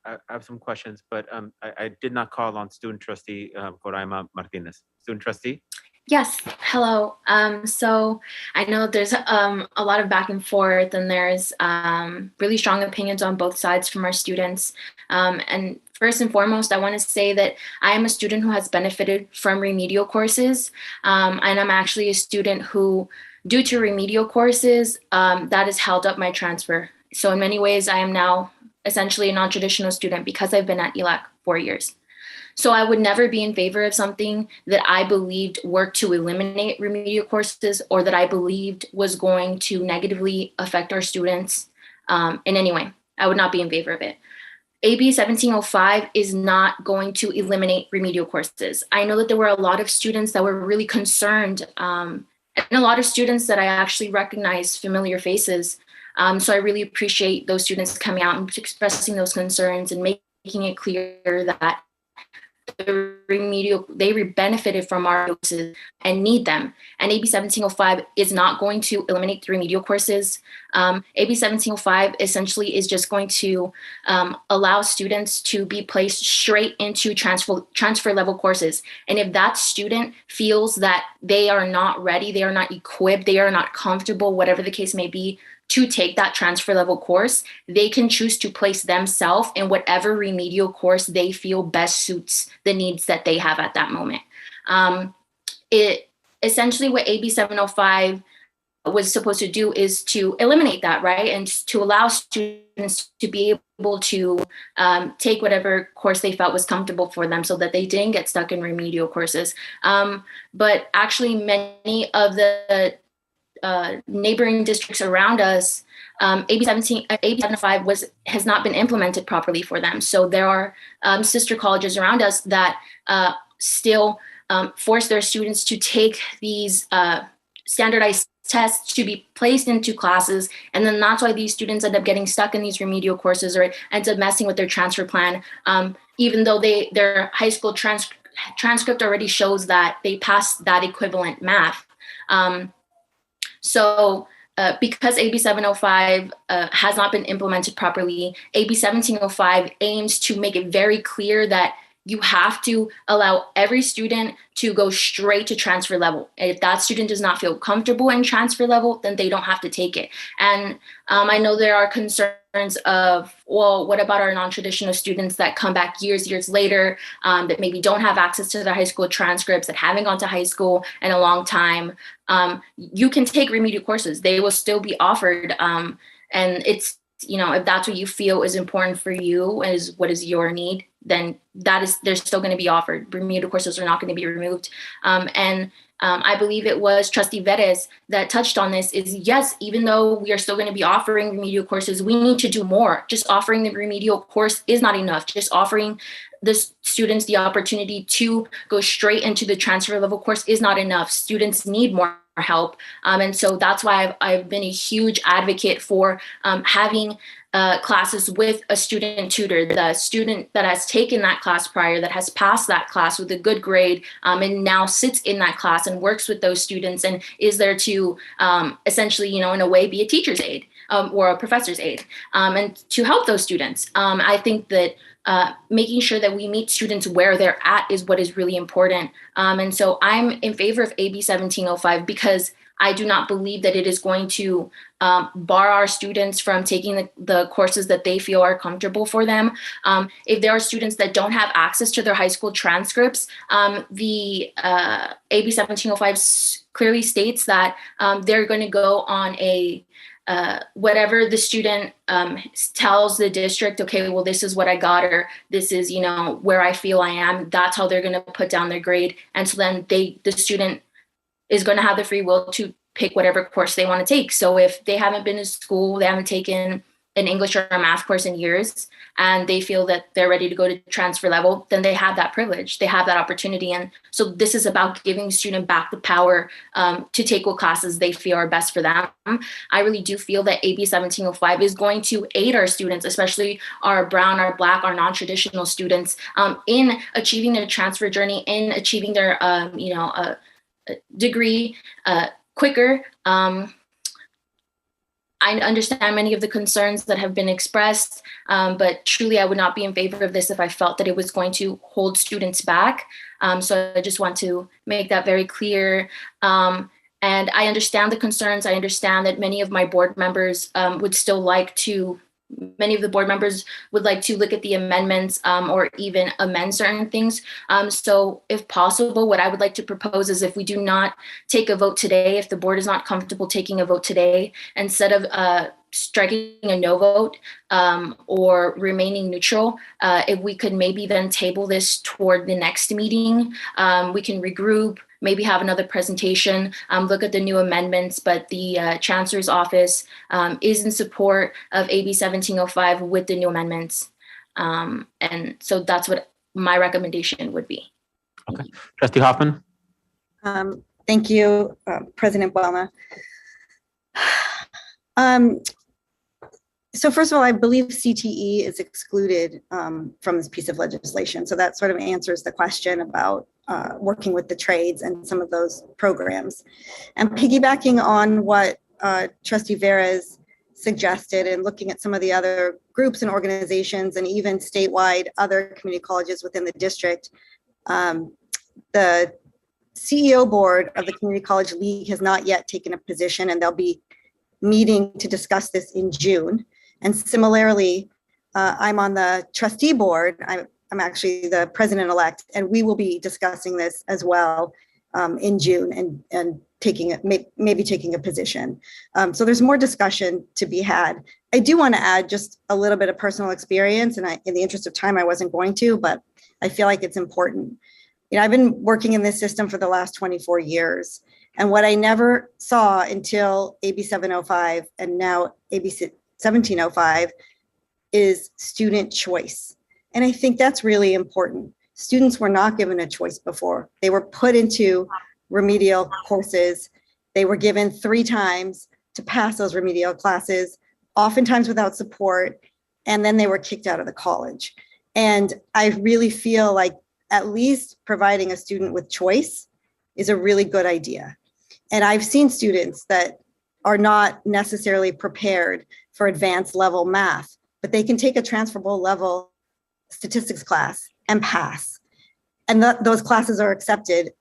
I have some questions, but I did not call on student trustee Coraima Martinez. Student trustee? Yes, hello. So I know there's a lot of back and forth, and there's really strong opinions on both sides from our students. And first and foremost, I want to say that I am a student who has benefited from remedial courses. And I'm actually a student who, due to remedial courses, that has held up my transfer. So in many ways, I am now essentially a non-traditional student because I've been at ELAC 4 years. So I would never be in favor of something that I believed worked to eliminate remedial courses or that I believed was going to negatively affect our students in any way. I would not be in favor of it. AB 1705 is not going to eliminate remedial courses. I know that there were a lot of students that were really concerned, and a lot of students that I actually recognize familiar faces. So I really appreciate those students coming out and expressing those concerns and making it clear that they benefited from our courses and need them. And AB 1705 is not going to eliminate the remedial courses. AB 1705 essentially is just going to allow students to be placed straight into transfer level courses. And if that student feels that they are not ready, they are not equipped, they are not comfortable, whatever the case may be, to take that transfer level course, they can choose to place themselves in whatever remedial course they feel best suits the needs that they have at that moment. It essentially what AB 705 was supposed to do is to eliminate that, right? And to allow students to be able to take whatever course they felt was comfortable for them so that they didn't get stuck in remedial courses. But actually many of the neighboring districts around us, AB 705 has not been implemented properly for them. So there are sister colleges around us that still force their students to take these standardized tests to be placed into classes. And then that's why these students end up getting stuck in these remedial courses or ends up messing with their transfer plan, even though their high school transcript already shows that they passed that equivalent math. So because AB 705 has not been implemented properly, AB 1705 aims to make it very clear that you have to allow every student to go straight to transfer level. If that student does not feel comfortable in transfer level, then they don't have to take it. And I know there are concerns of, well, what about our non-traditional students that come back years later, that maybe don't have access to their high school transcripts, that haven't gone to high school in a long time? You can take remedial courses. They will still be offered. And it's, if that's what you feel is important for you, is what is your need, then they're still going to be offered. Remedial courses are not going to be removed. I believe it was Trustee Veres that touched on this, is yes, even though we are still going to be offering remedial courses, we need to do more. Just offering the remedial course is not enough. Just offering the students the opportunity to go straight into the transfer level course is not enough. Students need more help. And so that's why I've been a huge advocate for having classes with a student tutor, the student that has taken that class prior, that has passed that class with a good grade, and now sits in that class and works with those students and is there to essentially, in a way, be a teacher's aide or a professor's aide, and to help those students. I think that making sure that we meet students where they're at is what is really important. And so I'm in favor of AB 1705 because I do not believe that it is going to bar our students from taking the courses that they feel are comfortable for them. If there are students that don't have access to their high school transcripts, the AB 1705 clearly states that they're going to go on a whatever the student tells the district, okay, well, this is what I got, or this is, where I feel I am, that's how they're going to put down their grade. And so then the student is going to have the free will to pick whatever course they want to take. So if they haven't been to school, they haven't taken an English or a math course in years, and they feel that they're ready to go to transfer level, then they have that privilege, they have that opportunity. And so this is about giving the student back the power to take what classes they feel are best for them. I really do feel that AB 1705 is going to aid our students, especially our brown, our black, our non-traditional students, in achieving their transfer journey, in achieving their degree quicker. I understand many of the concerns that have been expressed, but truly I would not be in favor of this if I felt that it was going to hold students back. So I just want to make that very clear. And I understand the concerns. I understand that many of my board members many of the board members would like to look at the amendments or even amend certain things. So if possible, what I would like to propose is, if we do not take a vote today, if the board is not comfortable taking a vote today, instead of striking a no vote or remaining neutral, if we could maybe then table this toward the next meeting, we can regroup, maybe have another presentation, look at the new amendments, but the Chancellor's Office is in support of AB 1705 with the new amendments. And so that's what my recommendation would be. Okay. Trustee Hoffman? Thank you, President Buelna. So first of all, I believe CTE is excluded from this piece of legislation. So that sort of answers the question about working with the trades and some of those programs. And piggybacking on what Trustee Veras suggested and looking at some of the other groups and organizations and even statewide other community colleges within the district, the CEO board of the Community College League has not yet taken a position, and they'll be meeting to discuss this in June. And similarly, I'm on the trustee board. I'm actually the president-elect, and we will be discussing this as well in June and taking maybe taking a position. So there's more discussion to be had. I do want to add just a little bit of personal experience, and in the interest of time, I wasn't going to, but I feel like it's important. You know, I've been working in this system for the last 24 years. And what I never saw until AB 705 and now AB 1705 is student choice. And I think that's really important. Students were not given a choice before. They were put into remedial courses. They were given 3 times to pass those remedial classes, oftentimes without support, and then they were kicked out of the college. And I really feel like at least providing a student with choice is a really good idea. And I've seen students that are not necessarily prepared for advanced level math, but they can take a transferable level statistics class and pass. And those classes are accepted,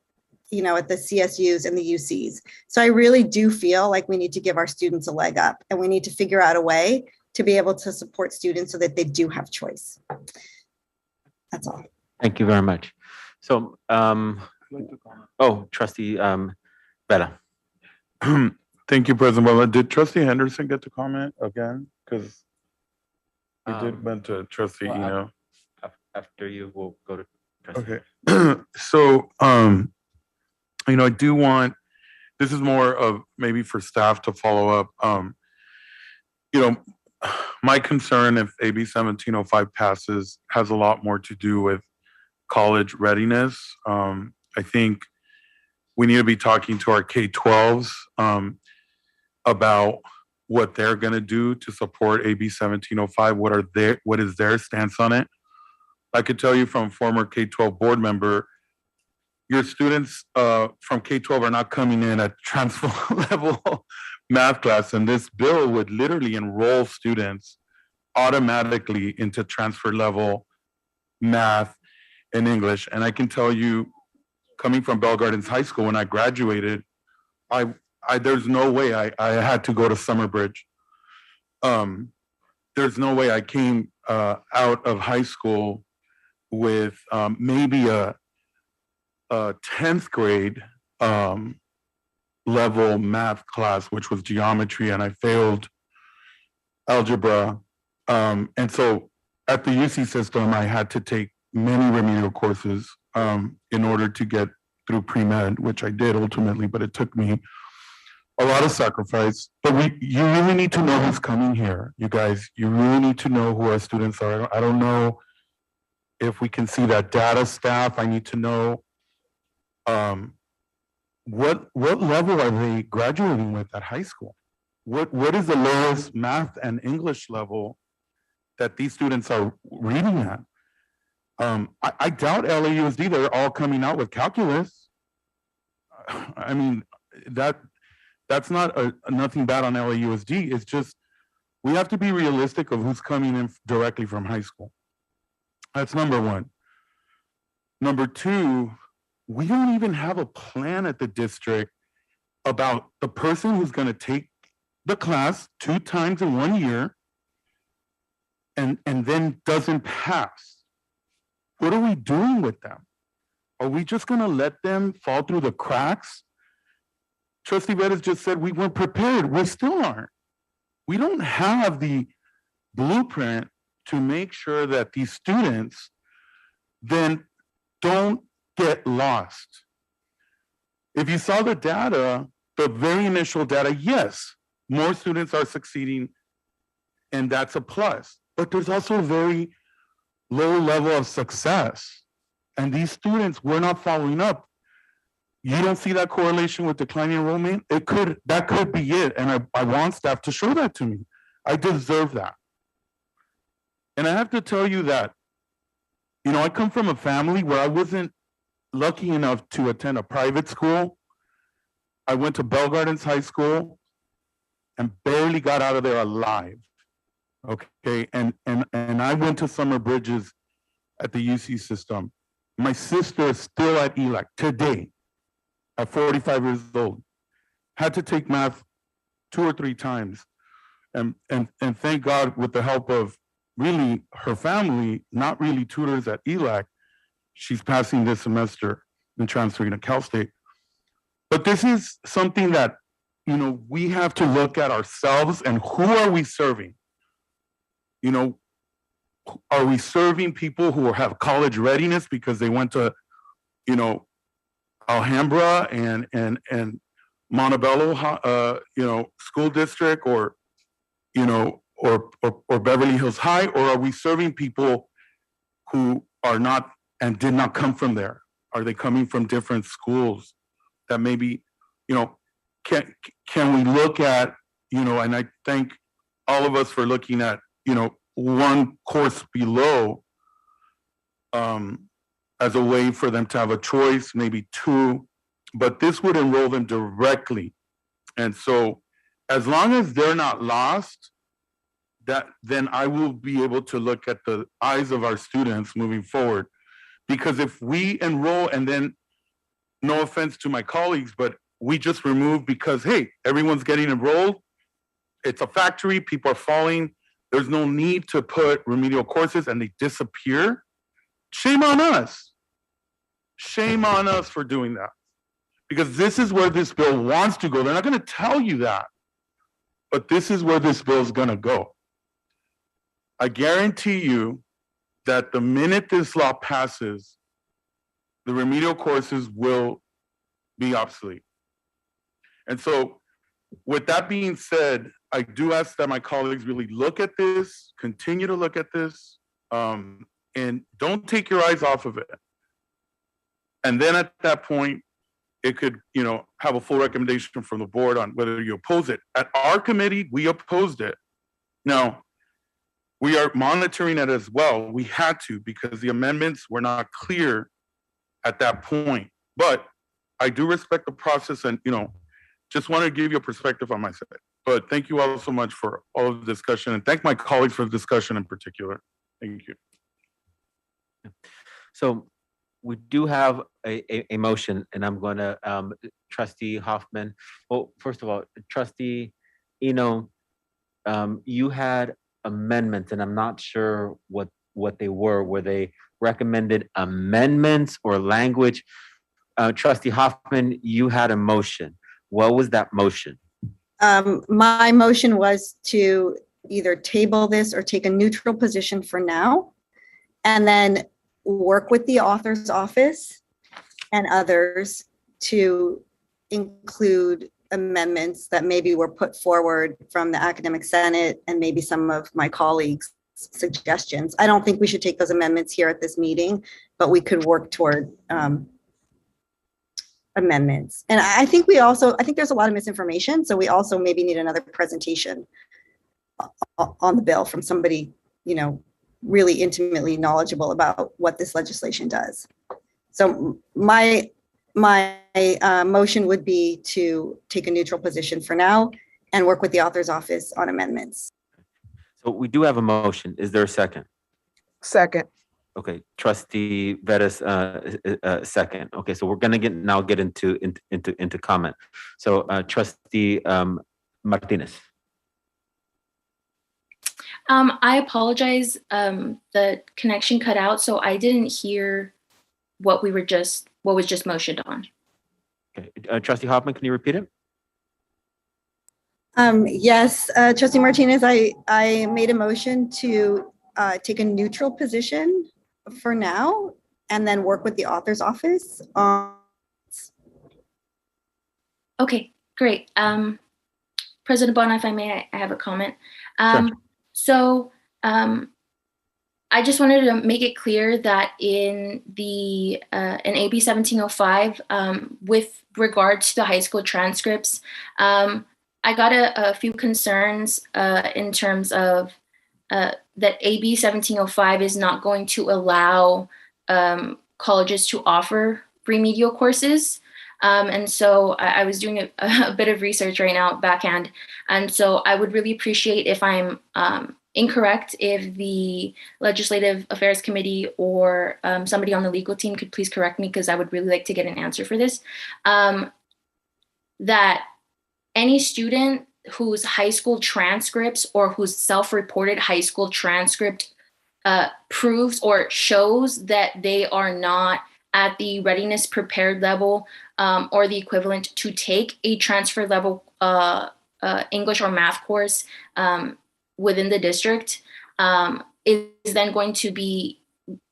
you know, at the CSUs and the UCs. So I really do feel like we need to give our students a leg up, and we need to figure out a way to be able to support students so that they do have choice. That's all. Thank you very much. So, Trustee Vela. Thank you, President Buelna. Did Trustee Henderson get to comment again? Because we did went to Trustee Eno. After you, we'll go to Trustee. Okay. So, you know, I do want, this is more of maybe for staff to follow up. You know, my concern if AB 1705 passes has a lot more to do with college readiness. I think we need to be talking to our K-12s about what they're going to do to support AB 1705. What is their stance on it? I could tell you from former K-12 board member, your students from K-12 are not coming in at transfer level math class, and this bill would literally enroll students automatically into transfer level math and English. And I can tell you, coming from Bell Gardens High School, when I graduated, there's no way I had to go to Summerbridge. There's no way I came out of high school with maybe a 10th grade level math class, which was geometry, and I failed algebra. And so at the UC system, I had to take many remedial courses in order to get through pre-med, which I did ultimately, but it took me a lot of sacrifice. But you really need to know who's coming here, you guys. You really need to know who our students are. I don't know if we can see that data, staff. I need to know what level are they graduating with at high school? What is the lowest math and English level that these students are reading at? I doubt LAUSD, they're all coming out with calculus. I mean, that's not nothing bad on LAUSD. It's just, we have to be realistic of who's coming in directly from high school. That's number one. Number two, we don't even have a plan at the district about the person who's going to take the class 2 times in 1 year and then doesn't pass. What are we doing with them? Are we just going to let them fall through the cracks? Trustee Veras just said we weren't prepared. We still aren't. We don't have the blueprint to make sure that these students then don't get lost. If you saw the data, the very initial data, yes, more students are succeeding, and that's a plus. But there's also a very low level of success. And these students, we're not following up. You don't see that correlation with declining enrollment? That could be it. And I want staff to show that to me. I deserve that. And I have to tell you that, I come from a family where I wasn't lucky enough to attend a private school. I went to Bell Gardens High School and barely got out of there alive. Okay, and I went to Summer Bridges at the UC system. My sister is still at ELAC today, at 45 years old. Had to take math 2 or 3 times. And thank God, with the help of really her family, not really tutors at ELAC, she's passing this semester and transferring to Cal State. But this is something that, we have to look at ourselves and who are we serving? Are we serving people who have college readiness because they went to, Alhambra and Montebello, school district, or Beverly Hills High, or are we serving people who are not and did not come from there? Are they coming from different schools that maybe, can we look at, and I thank all of us for looking at, one course below as a way for them to have a choice, maybe 2, but this would enroll them directly. And so as long as they're not lost, then I will be able to look at the eyes of our students moving forward. Because if we enroll and then, no offense to my colleagues, but we just remove because, hey, everyone's getting enrolled, it's a factory, people are falling, there's no need to put remedial courses and they disappear. Shame on us. Shame on us for doing that. Because this is where this bill wants to go. They're not going to tell you that, but this is where this bill is going to go. I guarantee you that the minute this law passes, the remedial courses will be obsolete. And so with that being said, I do ask that my colleagues really look at this, continue to look at this, and don't take your eyes off of it. And then at that point, it could, have a full recommendation from the board on whether you oppose it. At our committee, we opposed it. Now, we are monitoring it as well. We had to because the amendments were not clear at that point. But I do respect the process and, just want to give you a perspective on my side. But thank you all so much for all of the discussion and thank my colleagues for the discussion in particular. Thank you. So we do have a motion and I'm going to, Trustee Hoffman. Well, first of all, Trustee, you had amendments and I'm not sure what they were. Were they recommended amendments or language? Trustee Hoffman, you had a motion. What was that motion? My motion was to either table this or take a neutral position for now, and then work with the author's office and others to include amendments that maybe were put forward from the academic senate and maybe some of my colleagues' suggestions. I don't think we should take those amendments here at this meeting, but we could work toward amendments. And I think there's a lot of misinformation. So we also maybe need another presentation on the bill from somebody, really intimately knowledgeable about what this legislation does. So my motion would be to take a neutral position for now and work with the author's office on amendments. So we do have a motion. Is there a second? Second. Okay, Trustee Vettis, second. Okay, so we're gonna get into comment. So Trustee Martinez. I apologize. The connection cut out, so I didn't hear what was just motioned on. Okay, Trustee Hoffman, can you repeat it? Yes, Trustee Martinez, I made a motion to take a neutral position for now and then work with the author's office on Okay, great. President Bona, if I may, I have a comment. Sure. So I just wanted to make it clear that in AB 1705, with regard to the high school transcripts, I got a few concerns in terms of that AB 1705 is not going to allow colleges to offer remedial courses. And so I was doing a bit of research right now, backhand. And so I would really appreciate if I'm incorrect, if the Legislative Affairs Committee or somebody on the legal team could please correct me, because I would really like to get an answer for this. That any student whose high school transcripts or whose self-reported high school transcript proves or shows that they are not at the readiness prepared level or the equivalent to take a transfer level English or math course within the district is then going to be,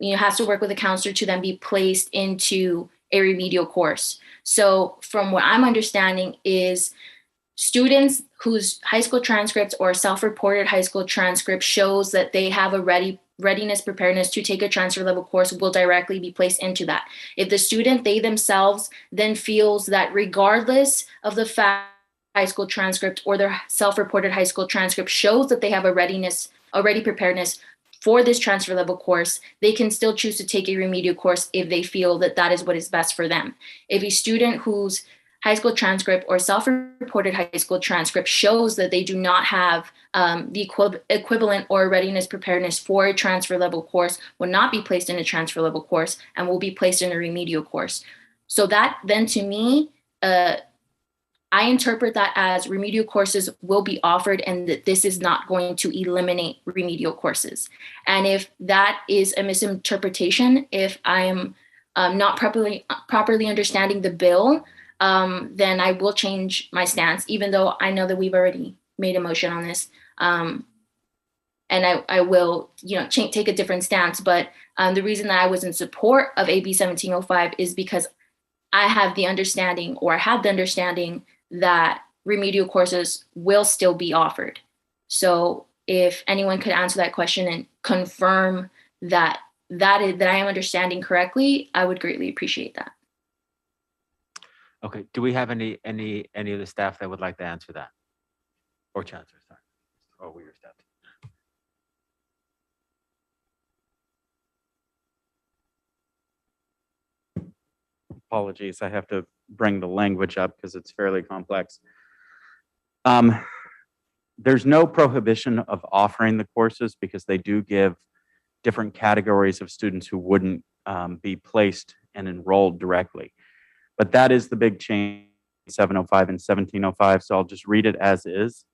has to work with a counselor to then be placed into a remedial course. So from what I'm understanding is students whose high school transcripts or self-reported high school transcript shows that they have a readiness preparedness to take a transfer level course will directly be placed into that. If the student, they themselves then feels that regardless of the fact high school transcript or their self-reported high school transcript shows that they have a ready preparedness for this transfer level course, they can still choose to take a remedial course if they feel that that is what is best for them. If a student whose high school transcript or self-reported high school transcript shows that they do not have the equivalent or readiness preparedness for a transfer level course, will not be placed in a transfer level course and will be placed in a remedial course. So that then to me, I interpret that as remedial courses will be offered and that this is not going to eliminate remedial courses. And if that is a misinterpretation, if I am not properly understanding the bill, then I will change my stance, even though I know that we've already made a motion on this. And I will, take a different stance. But the reason that I was in support of AB 1705 is because I have the understanding, or I had the understanding, that remedial courses will still be offered. So if anyone could answer that question and confirm that I am understanding correctly, I would greatly appreciate that. Okay, do we have any of the staff that would like to answer that? Or Chancellor, sorry. Or we your staff? Apologies, I have to bring the language up because it's fairly complex. There's no prohibition of offering the courses because they do give different categories of students who wouldn't be placed and enrolled directly. But that is the big change, 705 and 1705, so I'll just read it as is.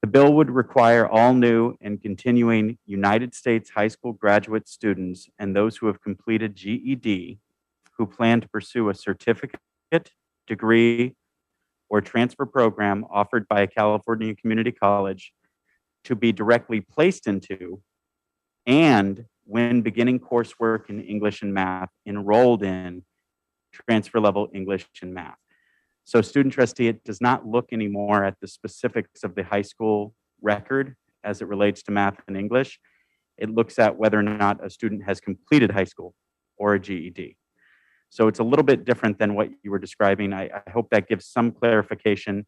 The bill would require all new and continuing United States high school graduate students and those who have completed GED who plan to pursue a certificate, degree, or transfer program offered by a California community college to be directly placed into, and when beginning coursework in English and math, enrolled in transfer level English and math. So student trustee, it does not look anymore at the specifics of the high school record as it relates to math and English. It looks at whether or not a student has completed high school or a GED. So it's a little bit different than what you were describing. I hope that gives some clarification,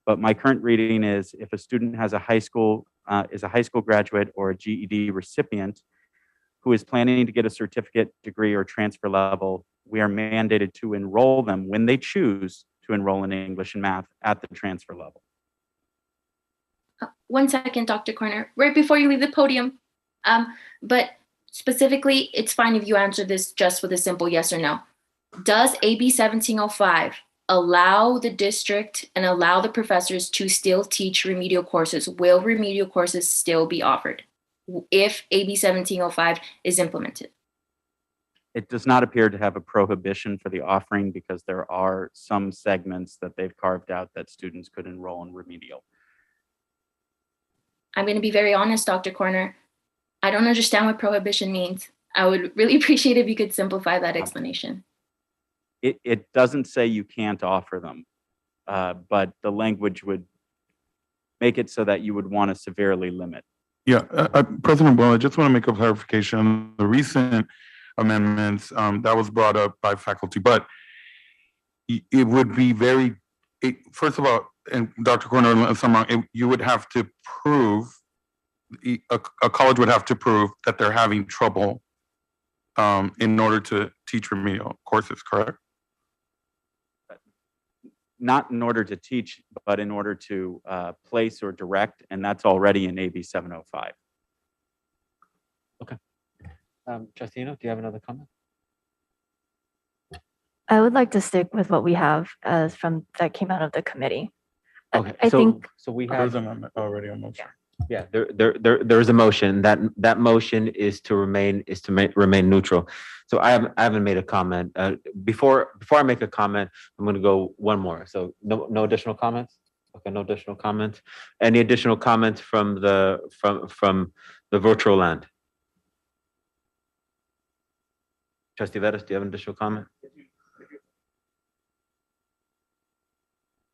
but my current reading is if a student has is a high school graduate or a GED recipient who is planning to get a certificate, degree, or transfer level, we are mandated to enroll them when they choose to enroll in English and math at the transfer level. 1 second, Dr. Corner, right before you leave the podium. But specifically, it's fine if you answer this just with a simple yes or no. Does AB 1705 allow the district and allow the professors to still teach remedial courses? Will remedial courses still be offered if AB 1705 is implemented? It does not appear to have a prohibition for the offering because there are some segments that they've carved out that students could enroll in remedial. I'm going to be very honest, Dr. Corner. I don't understand what prohibition means. I would really appreciate if you could simplify that explanation. It doesn't say you can't offer them. but the language would make it so that you would want to severely limit. Yeah, President Boyle, I just want to make a clarification on the recent amendments that was brought up by faculty, but it would be very, first of all, and Dr. Corner, unless I'm wrong, you would have to prove, a college would have to prove that they're having trouble in order to teach remedial courses, correct? Not in order to teach, but in order to place or direct, and that's already in AB 705. Okay. Trustee, do you have another comment? I would like to stick with what we have as from that came out of the committee. Okay, I think so we There's have, already a motion. yeah, there's a motion. That motion is to remain neutral. So I haven't made a comment. Before I make a comment, I'm going to go one more. So no additional comments. Okay, no additional comments. Any additional comments from the virtual land? Trustee Vettis, do you have an additional comment?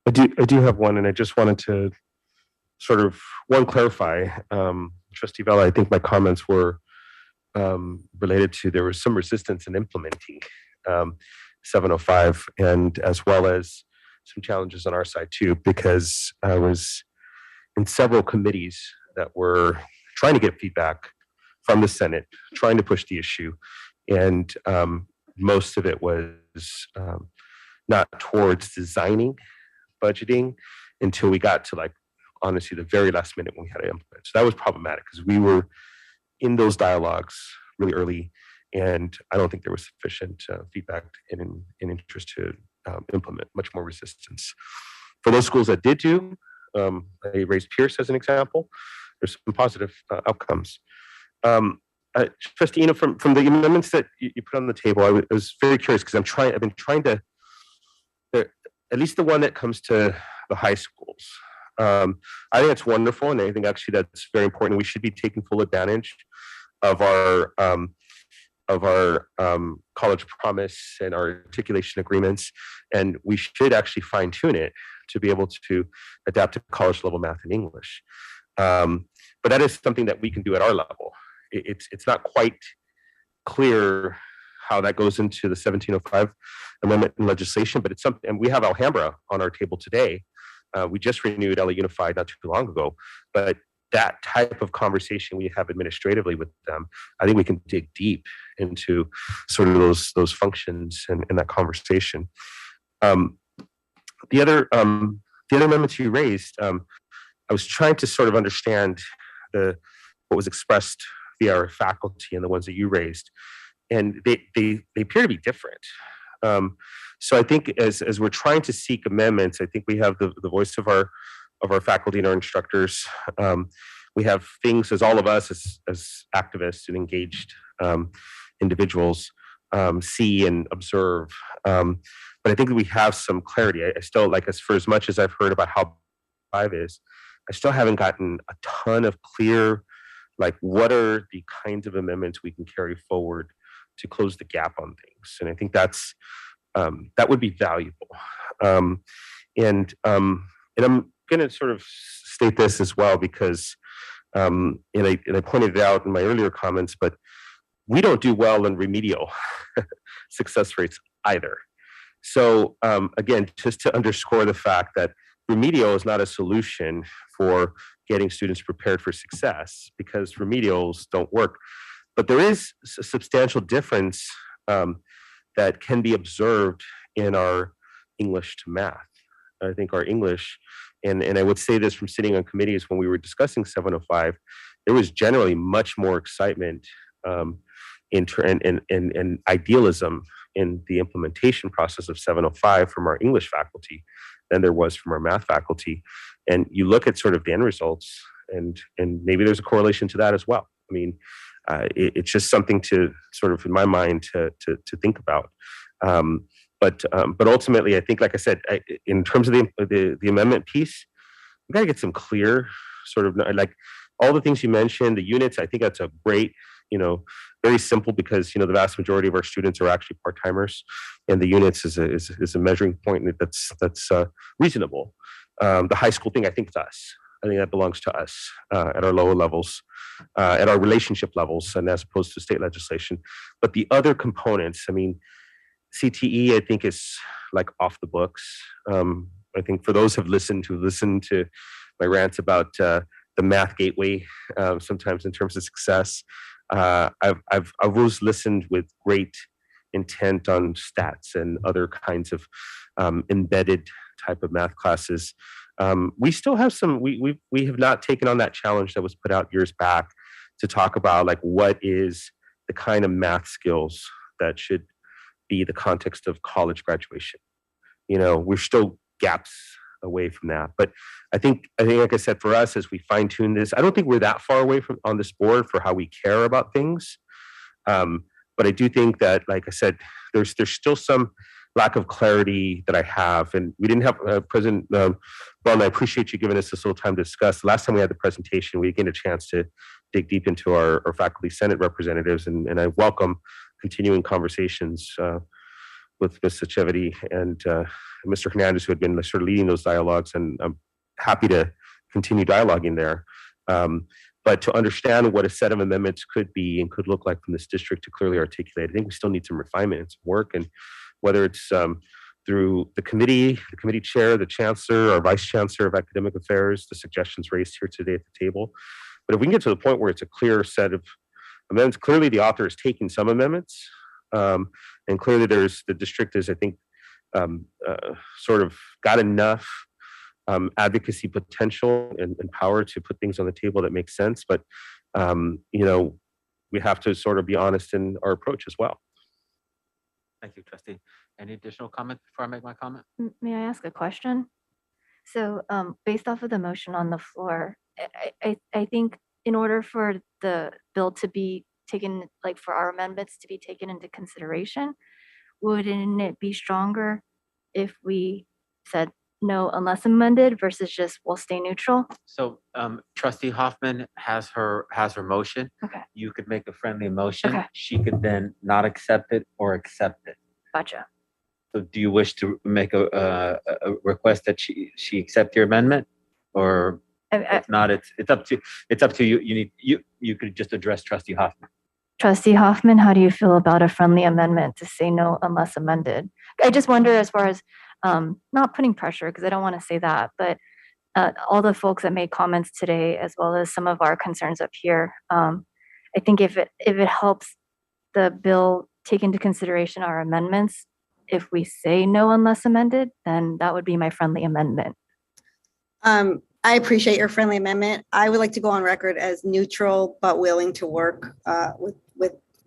I do have one, and I just wanted to sort of clarify. Trustee Vela, I think my comments were related to there was some resistance in implementing 705, and as well as some challenges on our side too, because I was in several committees that were trying to get feedback from the Senate, trying to push the issue, and most of it was not towards designing budgeting until we got to, like, honestly, the very last minute when we had to implement. So that was problematic because we were in those dialogues really early, and I don't think there was sufficient feedback and interest to implement. Much more resistance. For those schools that did do, I raised Pierce as an example. There's some positive outcomes. Trustee, from the amendments that you put on the table, I was very curious because I've been trying to, at least the one that comes to the high schools. I think it's wonderful, and I think actually that's very important. We should be taking full advantage of our college promise and our articulation agreements, and we should actually fine tune it to be able to adapt to college level math and English. But that is something that we can do at our level. It's not quite clear how that goes into the 1705 amendment in legislation, but it's something, and we have Alhambra on our table today. We just renewed LA Unified not too long ago, but that type of conversation we have administratively with them, I think we can dig deep into sort of those functions and that conversation. The other amendments you raised, I was trying to sort of understand what was expressed via our faculty and the ones that you raised, and they appear to be different. So I think as we're trying to seek amendments, I think we have the voice of our faculty and our instructors. We have things as all of us as activists and engaged individuals see and observe. But I think that we have some clarity. I still, like, for as much as I've heard about how 5 is, I still haven't gotten a ton of clear, like, what are the kinds of amendments we can carry forward to close the gap on things. And I think that's that would be valuable. And I'm going to sort of state this as well because, and I pointed it out in my earlier comments, but we don't do well in remedial success rates either. So again, just to underscore the fact that remedial is not a solution for getting students prepared for success, because remedials don't work. But there is a substantial difference that can be observed in our English to math. I think our English, and I would say this from sitting on committees when we were discussing 705, there was generally much more excitement and idealism in the implementation process of 705 from our English faculty than there was from our math faculty. And you look at sort of the end results, and maybe there's a correlation to that as well. I mean, it's just something to sort of, in my mind, to think about. But ultimately, I think, like I said, in terms of the amendment piece, we got to get some clear sort of, like, all the things you mentioned, the units. I think that's a great very simple because, the vast majority of our students are actually part-timers, and the units is a measuring point that's reasonable. The high school thing, I think it's us. I think that belongs to us at our lower levels, at our relationship levels, and as opposed to state legislation. But the other components, CTE, I think is like off the books. I think for those who've listened to my rants about the math gateway, sometimes in terms of success, I've always listened with great intent on stats and other kinds of embedded type of math classes. We still have some. We have not taken on that challenge that was put out years back to talk about like what is the kind of math skills that should be the context of college graduation. We're still gaps away from that, but I think like I said, for us as we fine tune this, I don't think we're that far away from on this board for how we care about things. But I do think that, like I said, there's still some lack of clarity that I have, and we didn't have President Brown. I appreciate you giving us this little time to discuss. The last time we had the presentation, we didn't get a chance to dig deep into our faculty senate representatives, and I welcome continuing conversations with Ms. Echevity and Mr. Hernandez, who had been sort of leading those dialogues, and I'm happy to continue dialoguing there. But to understand what a set of amendments could be and could look like from this district to clearly articulate, I think we still need some refinement and some work, and whether it's through the committee chair, the chancellor, or vice chancellor of academic affairs, the suggestions raised here today at the table. But if we can get to the point where it's a clear set of amendments, clearly the author is taking some amendments, and clearly the district is, I think, sort of got enough advocacy potential and power to put things on the table that make sense. But, we have to sort of be honest in our approach as well. Thank you, Trustee. Any additional comments before I make my comment? May I ask a question? So based off of the motion on the floor, I think in order for the bill to be taken, like for our amendments to be taken into consideration, wouldn't it be stronger if we said no unless amended versus just we'll stay neutral? So Trustee Hoffman has her motion. Okay. You could make a friendly motion. Okay. She could then not accept it or accept it. Gotcha. So do you wish to make a request that she accept your amendment, or if not, it's up to you. You could just address Trustee Hoffman. Trustee Hoffman, how do you feel about a friendly amendment to say no unless amended? I just wonder, as far as not putting pressure, because I don't want to say that, but all the folks that made comments today, as well as some of our concerns up here, I think if it helps the bill take into consideration our amendments, if we say no unless amended, then that would be my friendly amendment. I appreciate your friendly amendment. I would like to go on record as neutral, but willing to work with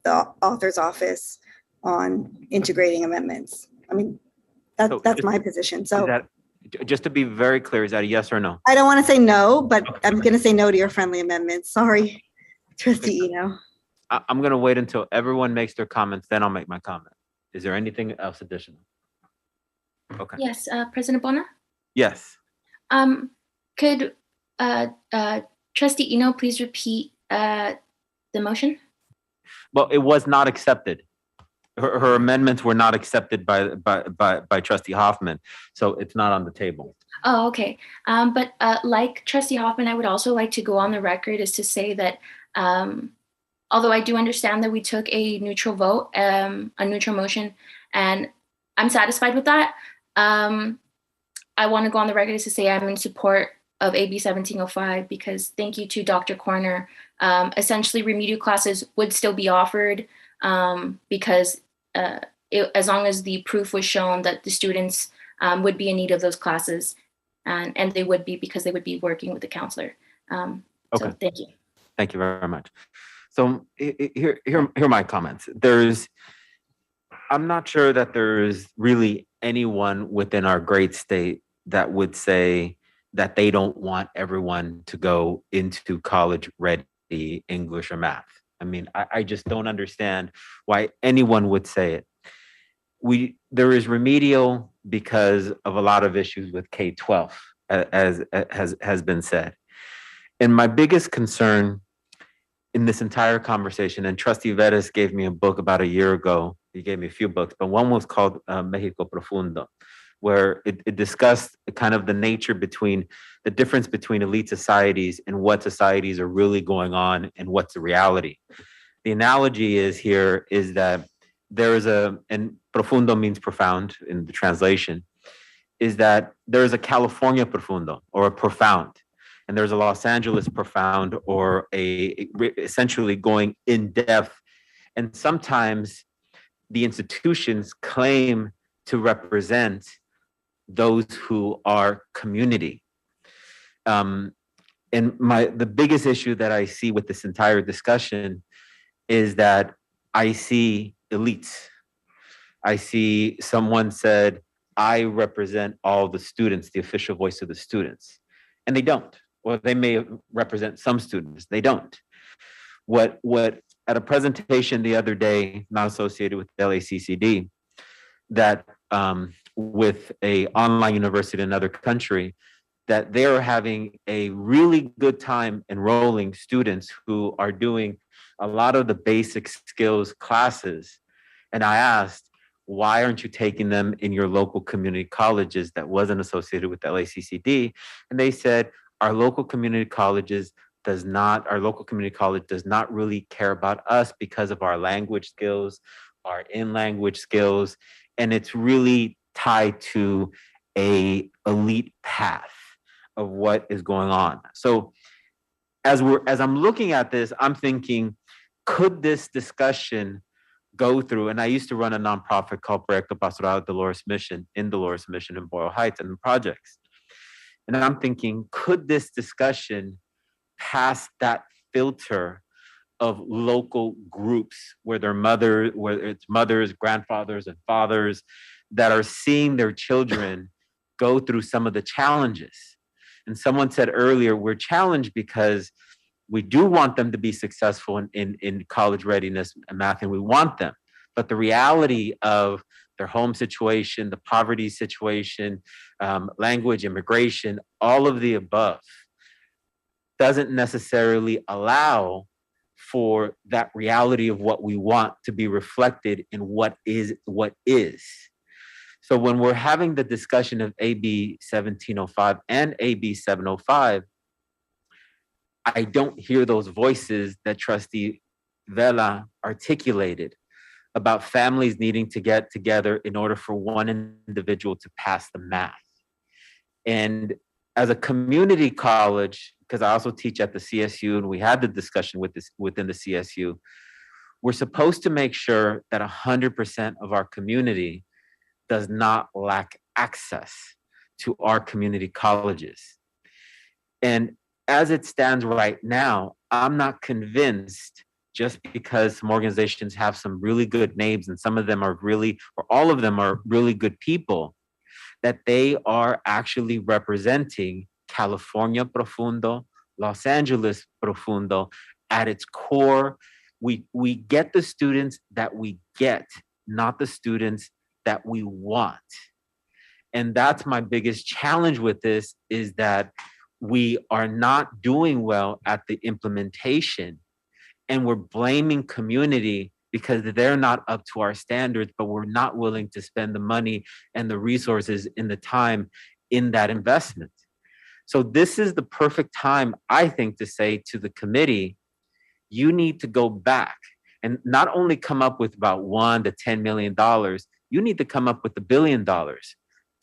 the author's office on integrating amendments. That's my position. So just to be very clear, is that a yes or no? I don't want to say no, but I'm going to say no to your friendly amendment. Sorry, Trustee Eno. I'm going to wait until everyone makes their comments, then I'll make my comment. Is there anything else additional? Okay. Yes, President Bona? Yes. Could Trustee Eno please repeat the motion? Well, it was not accepted. Her amendments were not accepted by Trustee Hoffman, so it's not on the table. Oh, okay. But like Trustee Hoffman, I would also like to go on the record as to say that although I do understand that we took a neutral vote, a neutral motion, and I'm satisfied with that, I want to go on the record as to say I'm in support of AB 1705 because thank you to Dr. Corner. Essentially, remedial classes would still be offered because as long as the proof was shown that the students would be in need of those classes, and they would be because they would be working with the counselor. Okay. So thank you. Thank you very much. So here are my comments. I'm not sure that there's really anyone within our great state that would say that they don't want everyone to go into college ready English or math. I mean, I just don't understand why anyone would say it. There is remedial because of a lot of issues with K-12, as has been said. And my biggest concern in this entire conversation, and Trustee Vettis gave me a book about a year ago. He gave me a few books, but one was called Mexico Profundo, where it discussed kind of the nature between the difference between elite societies and what societies are really going on and what's the reality. The analogy is here is that there is and profundo means profound in the translation, is that there is a California profundo or a profound, and there's a Los Angeles profound or essentially going in depth. And sometimes the institutions claim to represent those who are community. And the biggest issue that I see with this entire discussion is that I see elites. I see someone said, I represent all the students, the official voice of the students. And they don't. Or they may represent some students. They don't. What at a presentation the other day, not associated with LACCD, that with a online university in another country, that they're having a really good time enrolling students who are doing a lot of the basic skills classes. And I asked, why aren't you taking them in your local community colleges that wasn't associated with LACCD? And they said, our local community college does not really care about us because of our language skills, our in-language skills, and it's really tied to a elite path of what is going on. So as I'm looking at this, I'm thinking, could this discussion go through? And I used to run a nonprofit called Proyecto Pastoral Dolores Mission in Boyle Heights and the projects. And I'm thinking, could this discussion pass that filter of local groups where it's mothers, grandfathers, and fathers that are seeing their children go through some of the challenges? And someone said earlier, we're challenged because we do want them to be successful in college readiness and math, and we want them. But the reality of their home situation, the poverty situation, language, immigration, all of the above, doesn't necessarily allow for that reality of what we want to be reflected in what is. So when we're having the discussion of AB 1705 and AB 705, I don't hear those voices that Trustee Vela articulated about families needing to get together in order for one individual to pass the math. And as a community college, because I also teach at the CSU, and we had the discussion within the CSU, we're supposed to make sure that 100% of our community does not lack access to our community colleges. And as it stands right now, I'm not convinced, just because some organizations have some really good names and some of them are really, or all of them are really good people, that they are actually representing California Profundo, Los Angeles Profundo. At its core, we get the students that we get, not the students that we want. And that's my biggest challenge with this, is that we are not doing well at the implementation, and we're blaming community because they're not up to our standards, but we're not willing to spend the money and the resources and the time in that investment. So this is the perfect time, I think, to say to the committee, you need to go back and not only come up with about $1 to $10 million, you need to come up with $1 billion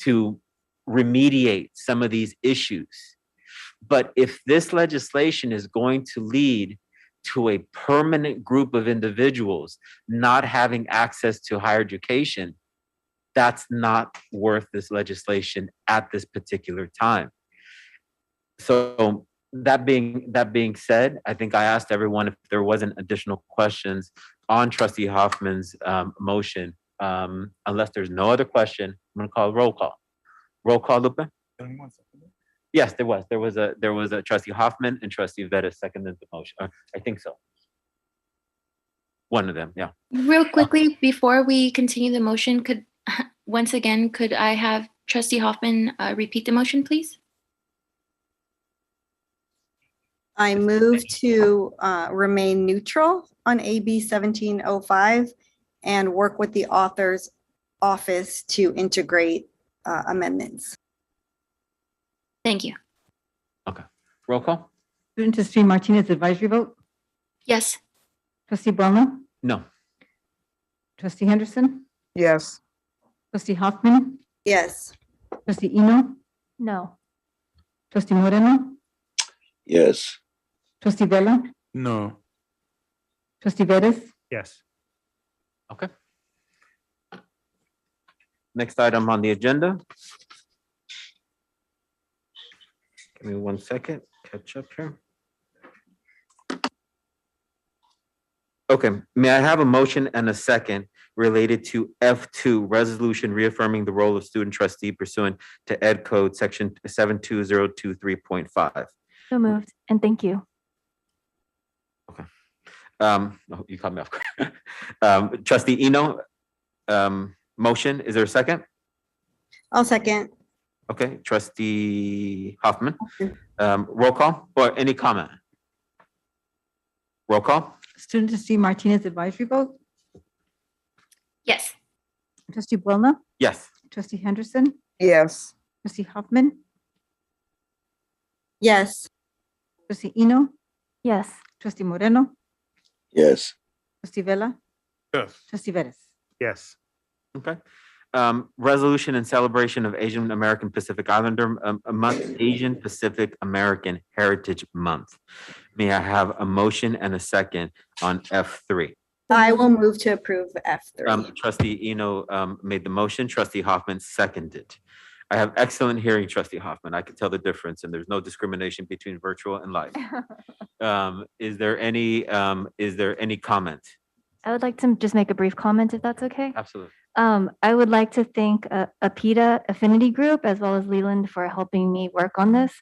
to remediate some of these issues. But if this legislation is going to lead to a permanent group of individuals not having access to higher education, that's not worth this legislation at this particular time. So that being said, I think I asked everyone if there wasn't additional questions on Trustee Hoffman's motion. Unless there's no other question, I'm going to call roll call. Roll call, Lupe? Yes, there was. There was a Trustee Hoffman and Trustee Vettis seconded the motion. I think so. One of them, yeah. Real quickly, before we continue the motion, could I have Trustee Hoffman repeat the motion, please? I move to remain neutral on AB 1705 and work with the author's office to integrate amendments. Thank you. Okay. Roll call? Student trustee Martinez advisory vote? Yes. Trustee Boulna? No. Trustee Henderson? Yes. Trustee Hoffman? Yes. Trustee Eno? No. Trustee Moreno? Yes. Trustee Vella? No. Trustee Vettis? Yes. Okay. Next item on the agenda. Give me 1 second, catch up here. Okay, may I have a motion and a second related to F2, resolution reaffirming the role of student trustee pursuant to Ed Code Section 72023.5. So moved. And thank you. Oh, you caught me off guard. Trustee Eno, motion, is there a second? I'll second. Okay, trustee Hoffman, roll call or any comment? Roll call? Student trustee Martinez advisory vote? Yes. Trustee Boulna? Yes. Trustee Henderson? Yes. Trustee Hoffman? Yes. Trustee Eno? Yes. Trustee Moreno? Yes. Trustee Vella? Yes. Trustee Vettis? Yes. Okay. Resolution in celebration of Asian American Pacific Islander month, Asian Pacific American Heritage Month. May I have a motion and a second on F3? I will move to approve F3. Trustee Eno made the motion. Trustee Hoffman seconded. I have excellent hearing, Trustee Hoffman. I can tell the difference, and there's no discrimination between virtual and live. Is there any comment? I would like to just make a brief comment if that's okay. Absolutely. I would like to thank APITA Affinity Group as well as Leland for helping me work on this.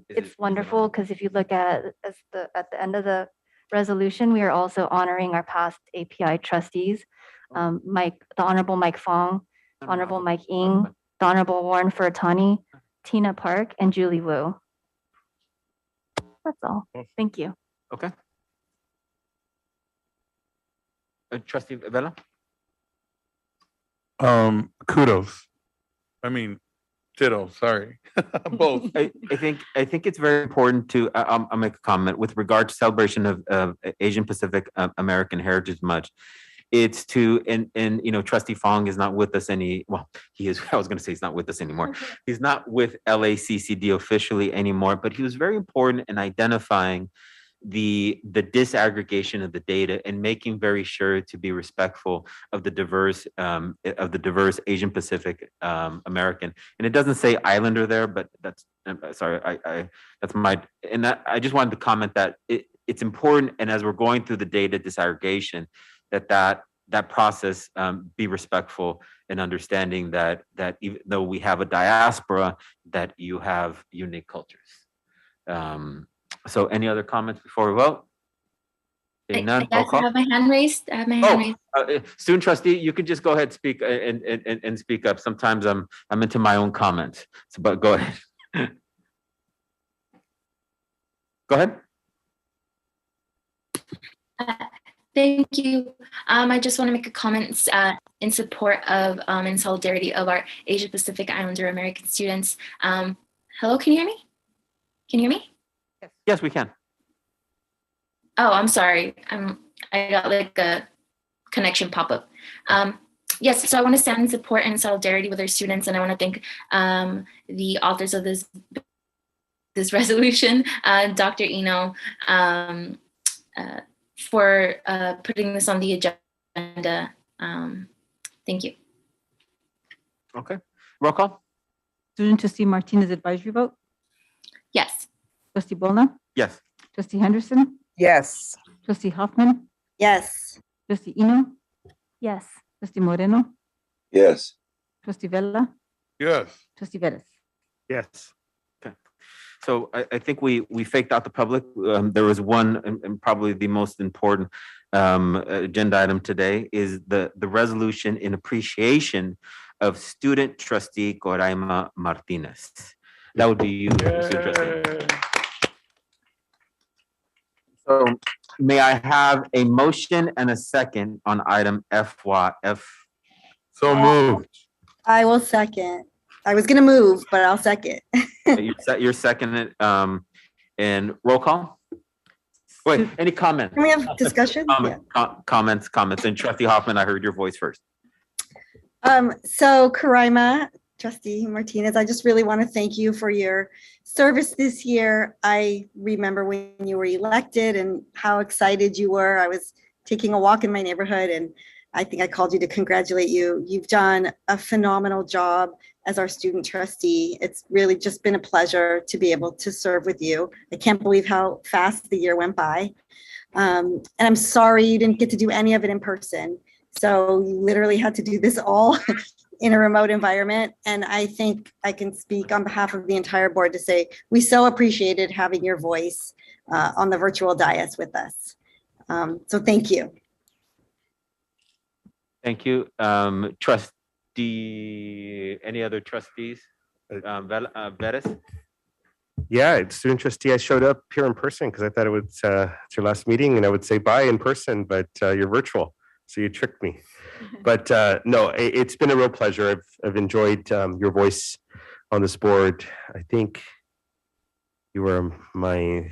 It's wonderful because if you look at the end of the resolution, we are also honoring our past API trustees, the Honorable Mike Fong, Honorable Mike Ng, the Honorable Warren Furtani, Tina Park, and Julie Wu. That's all. Thank you. Okay. Trustee Vella? Kudos. I mean, ditto, sorry. Both. I think it's very important to, I'll make a comment with regard to celebration of Asian Pacific American Heritage Month. It's to, and Trustee Fong is not with us he is, I was going to say he's not with us anymore. He's not with LACCD officially anymore, but he was very important in identifying the disaggregation of the data and making very sure to be respectful of the diverse Asian Pacific American. And it doesn't say Islander there, but that's sorry, that's my, and I just wanted to comment that it's important, and as we're going through the data disaggregation, that process be respectful and understanding that even though we have a diaspora, that you have unique cultures. So any other comments before we vote? Seeing none, roll call. I have my hand raised. I have my hand raised. Student trustee, you can just go ahead, speak and speak up. Sometimes I'm into my own comments, but go ahead. Go ahead. Thank you. I just want to make a comment in support of in solidarity of our Asia Pacific Islander American students. Hello, can you hear me? Can you hear me? Yes, we can. Oh, I'm sorry. I got like a connection pop up. Yes, so I want to stand in support and solidarity with our students, and I want to thank the authors of this resolution, Dr. Eno, for putting this on the agenda. Thank you. Okay. Roll call. Student trustee Martinez advisory vote? Yes. Trustee Boulna? Yes. Trustee Henderson? Yes. Trustee Hoffman? Yes. Trustee Eno? Yes. Trustee Moreno? Yes. Trustee Vella? Yes. Trustee Vettis? Yes. Okay. So I think we faked out the public. There was one, and probably the most important agenda item today is the resolution in appreciation of student trustee Coraima Martinez. That would be you, student trustee. So may I have a motion and a second on item FYF? So moved. I will second. I was gonna move, but I'll second. You're seconded, and roll call? Wait, any comment? Can we have discussion? Yeah. Comments, and Trustee Hoffman, I heard your voice first. So Karaima, Trustee Martinez, I just really want to thank you for your service this year. I remember when you were elected and how excited you were. I was taking a walk in my neighborhood and I think I called you to congratulate you. You've done a phenomenal job as our student trustee. It's really just been a pleasure to be able to serve with you. I can't believe how fast the year went by. And I'm sorry you didn't get to do any of it in person. So you literally had to do this all in a remote environment. And I think I can speak on behalf of the entire board to say, we so appreciated having your voice on the virtual dais with us. So thank you. Thank you. Trustee, any other trustees? Veras? Yeah, it's student trustee. I showed up here in person because I thought it was it's your last meeting and I would say bye in person, but you're virtual. So you tricked me. But no, it's been a real pleasure. I've enjoyed your voice on this board. I think you were my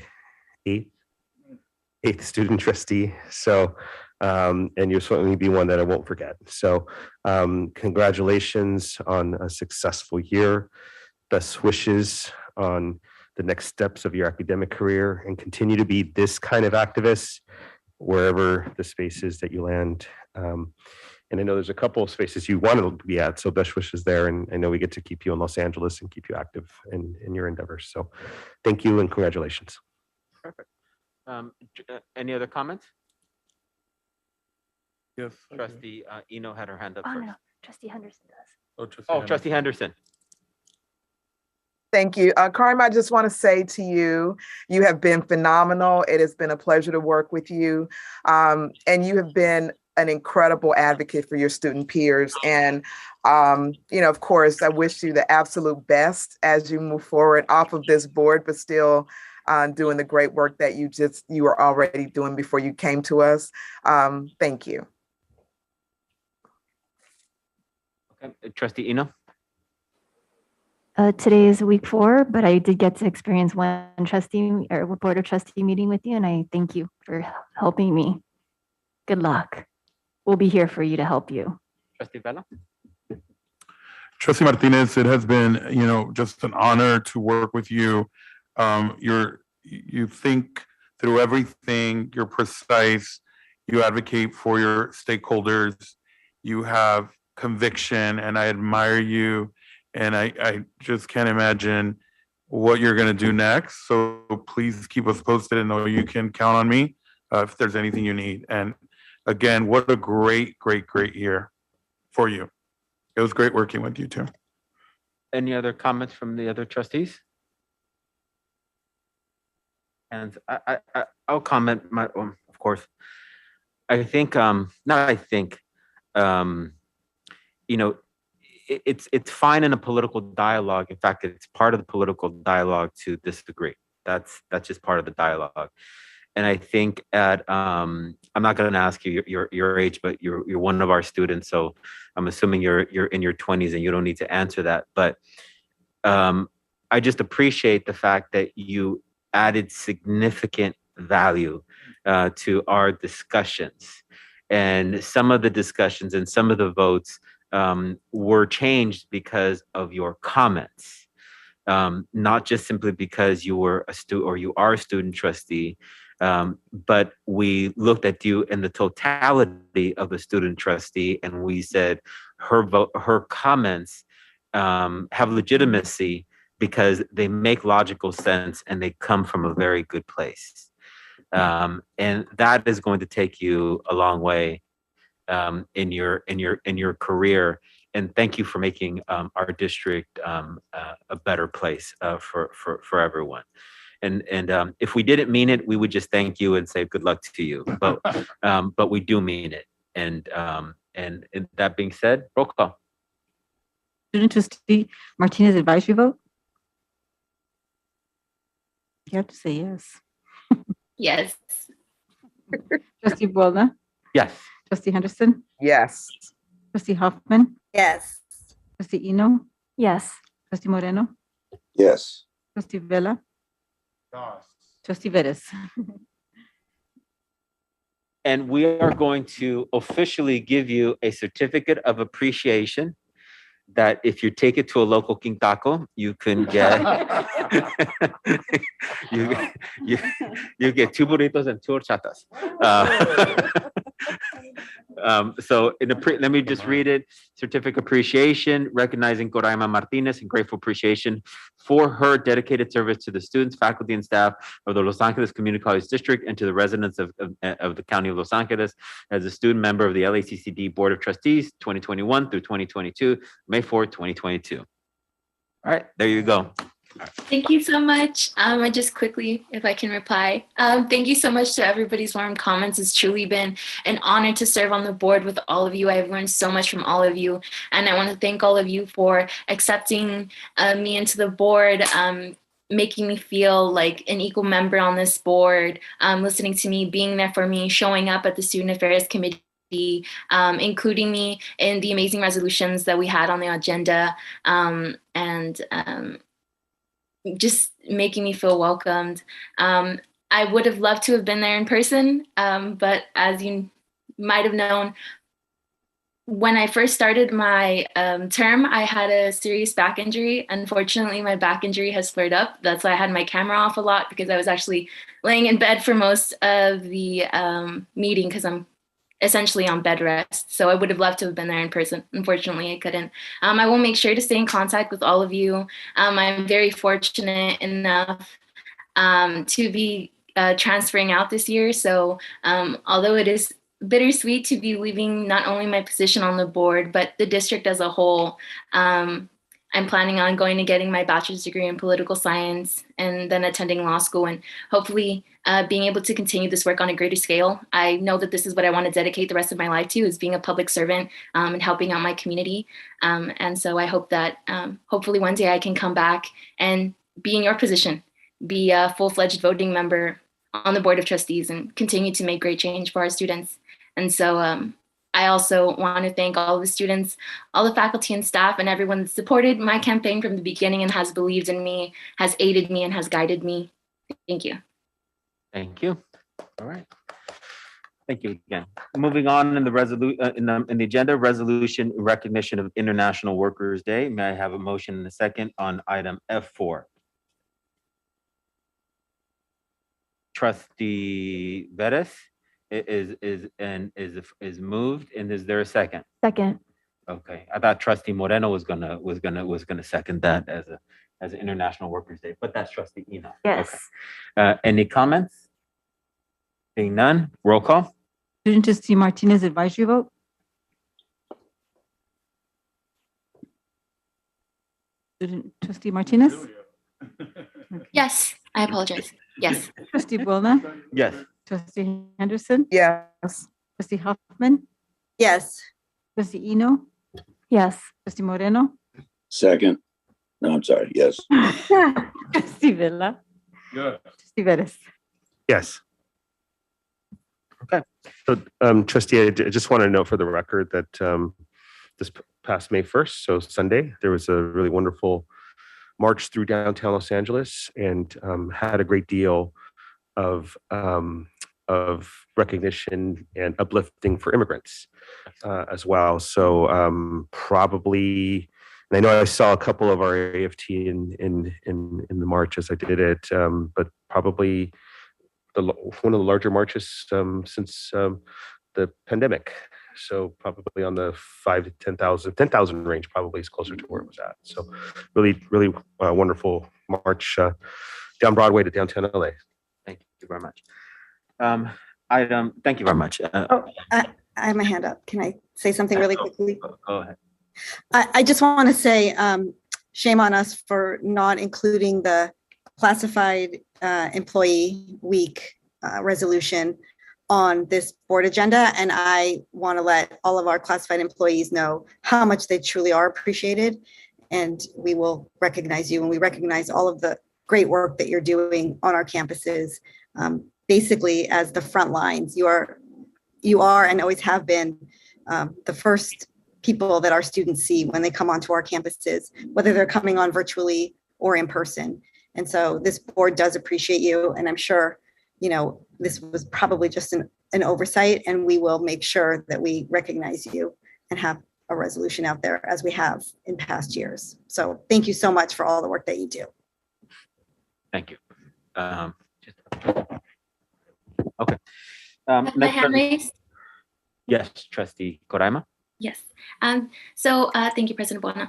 eighth student trustee. So, and you'll certainly be one that I won't forget. So congratulations on a successful year. Best wishes on the next steps of your academic career, and continue to be this kind of activist wherever the spaces that you land. And I know there's a couple of spaces you want to be at, so best wishes there. And I know we get to keep you in Los Angeles and keep you active in your endeavors. So thank you and congratulations. Perfect. Any other comments? Yes. Trustee Eno had her hand up Oh, first. no, Trustee Henderson does. Trustee Henderson. Thank you. Karim, I just want to say to you, you have been phenomenal. It has been a pleasure to work with you. And you have been an incredible advocate for your student peers. And, of course, I wish you the absolute best as you move forward off of this board, but still doing the great work that you were already doing before you came to us. Thank you. Okay. Trustee Eno? Today is week 4, but I did get to experience one trustee or board of trustee meeting with you, and I thank you for helping me. Good luck. We'll be here for you to help you. Trustee Vela? Trustee Martinez, it has been, just an honor to work with you. You think through everything, you're precise, you advocate for your stakeholders, you have conviction, and I admire you. And I just can't imagine what you're going to do next. So please keep us posted and know you can count on me if there's anything you need. And again, what a great year for you. It was great working with you too. Any other comments from the other trustees? And I'll comment of course. I think, it's fine in a political dialogue. In fact, it's part of the political dialogue to disagree. That's just part of the dialogue. And I think I'm not going to ask you your age, but you're one of our students, so I'm assuming you're in your 20s and you don't need to answer that. But I just appreciate the fact that you added significant value to our discussions, and some of the discussions and some of the votes were changed because of your comments, not just simply because you were a student or you are a student trustee, but we looked at you in the totality of a student trustee, and we said her comments have legitimacy because they make logical sense and they come from a very good place, and that is going to take you a long way in your career. And thank you for making our district a better place for everyone. And if we didn't mean it, we would just thank you and say good luck to you. But we do mean it. And that being said, roll call. Student trustee Martinez, advisory vote? You have to say yes. Yes. Trustee Boulna, Yes. Trustee Henderson, Yes. Trustee Hoffman, Yes. Trustee Eno, Yes. Trustee Moreno, Yes. Trustee Vella, Trustee Vettis. And we are going to officially give you a certificate of appreciation that if you take it to a local King Taco, you can get you get 2 burritos and 2 horchatas. So let me just read it. Certificate appreciation, recognizing Coraima Martinez and grateful appreciation for her dedicated service to the students, faculty, and staff of the Los Angeles Community College District and to the residents of the County of Los Angeles as a student member of the LACCD Board of Trustees, 2021 through 2022, May 4th, 2022. All right, there you go. Thank you so much. I just quickly, if I can reply. Thank you so much to everybody's warm comments. It's truly been an honor to serve on the board with all of you. I've learned so much from all of you. And I want to thank all of you for accepting me into the board, making me feel like an equal member on this board, listening to me, being there for me, showing up at the Student Affairs Committee, including me in the amazing resolutions that we had on the agenda, just making me feel welcomed. I would have loved to have been there in person, but as you might have known, when I first started my term, I had a serious back injury. Unfortunately, my back injury has flared up. That's why I had my camera off a lot, because I was actually laying in bed for most of the meeting because I'm essentially on bed rest. So I would have loved to have been there in person. Unfortunately, I couldn't. I will make sure to stay in contact with all of you. I'm very fortunate enough to be transferring out this year. So although it is bittersweet to be leaving not only my position on the board, but the district as a whole, I'm planning on going and getting my bachelor's degree in political science and then attending law school and hopefully being able to continue this work on a greater scale. I know that this is what I want to dedicate the rest of my life to, is being a public servant and helping out my community. And so I hope that hopefully one day I can come back and be in your position, be a full-fledged voting member on the Board of Trustees and continue to make great change for our students. And so I also want to thank all of the students, all the faculty and staff, and everyone that supported my campaign from the beginning and has believed in me, has aided me, and has guided me. Thank you. Thank you. All right. Thank you again. Moving on in the in the agenda, resolution in recognition of International Workers' Day. May I have a motion and a second on item F4? Trustee Vettis is moved, and is there a second? Second. Okay, I thought Trustee Moreno was gonna second that as an International Workers' Day, but that's Trustee Eno. Yes. Okay. Any comments? Seeing none, roll call. Student Trustee Martinez advisory vote. Student Trustee Martinez. Yes, I apologize. Yes. Trustee Boulna. Yes. Trustee Henderson. Yes. Trustee Hoffman. Yes. Trustee Eno. Yes. Trustee Moreno. Second. No, I'm sorry. Yes. Trustee Vella. Good. Trustee Vettis. Yes. Okay. So, Trustee, I just want to note for the record that this past May 1st, so Sunday, there was a really wonderful march through downtown Los Angeles and had a great deal of recognition and uplifting for immigrants as well. So probably, and I know I saw a couple of our AFT in the march as I did it, but probably one of the larger marches since the pandemic. So probably on the 5,000 to 10,000 range, probably is closer to where it was at. So really wonderful march down Broadway to downtown LA. Thank you very much. Thank you very much. I have my hand up. Can I say something really quickly? Go ahead. I just want to say shame on us for not including the classified employee week resolution on this board agenda. And I want to let all of our classified employees know how much they truly are appreciated. And we will recognize you, and we recognize all of the great work that you're doing on our campuses. basically as the front lines. You are and always have been the first people that our students see when they come onto our campuses, whether they're coming on virtually or in person. And so this board does appreciate you, and I'm sure, this was probably just an oversight, and we will make sure that we recognize you and have a resolution out there as we have in past years. So thank you so much for all the work that you do. Thank you. Okay. My hand raised? Yes, Trustee Koraima. Yes. Thank you, President Buona.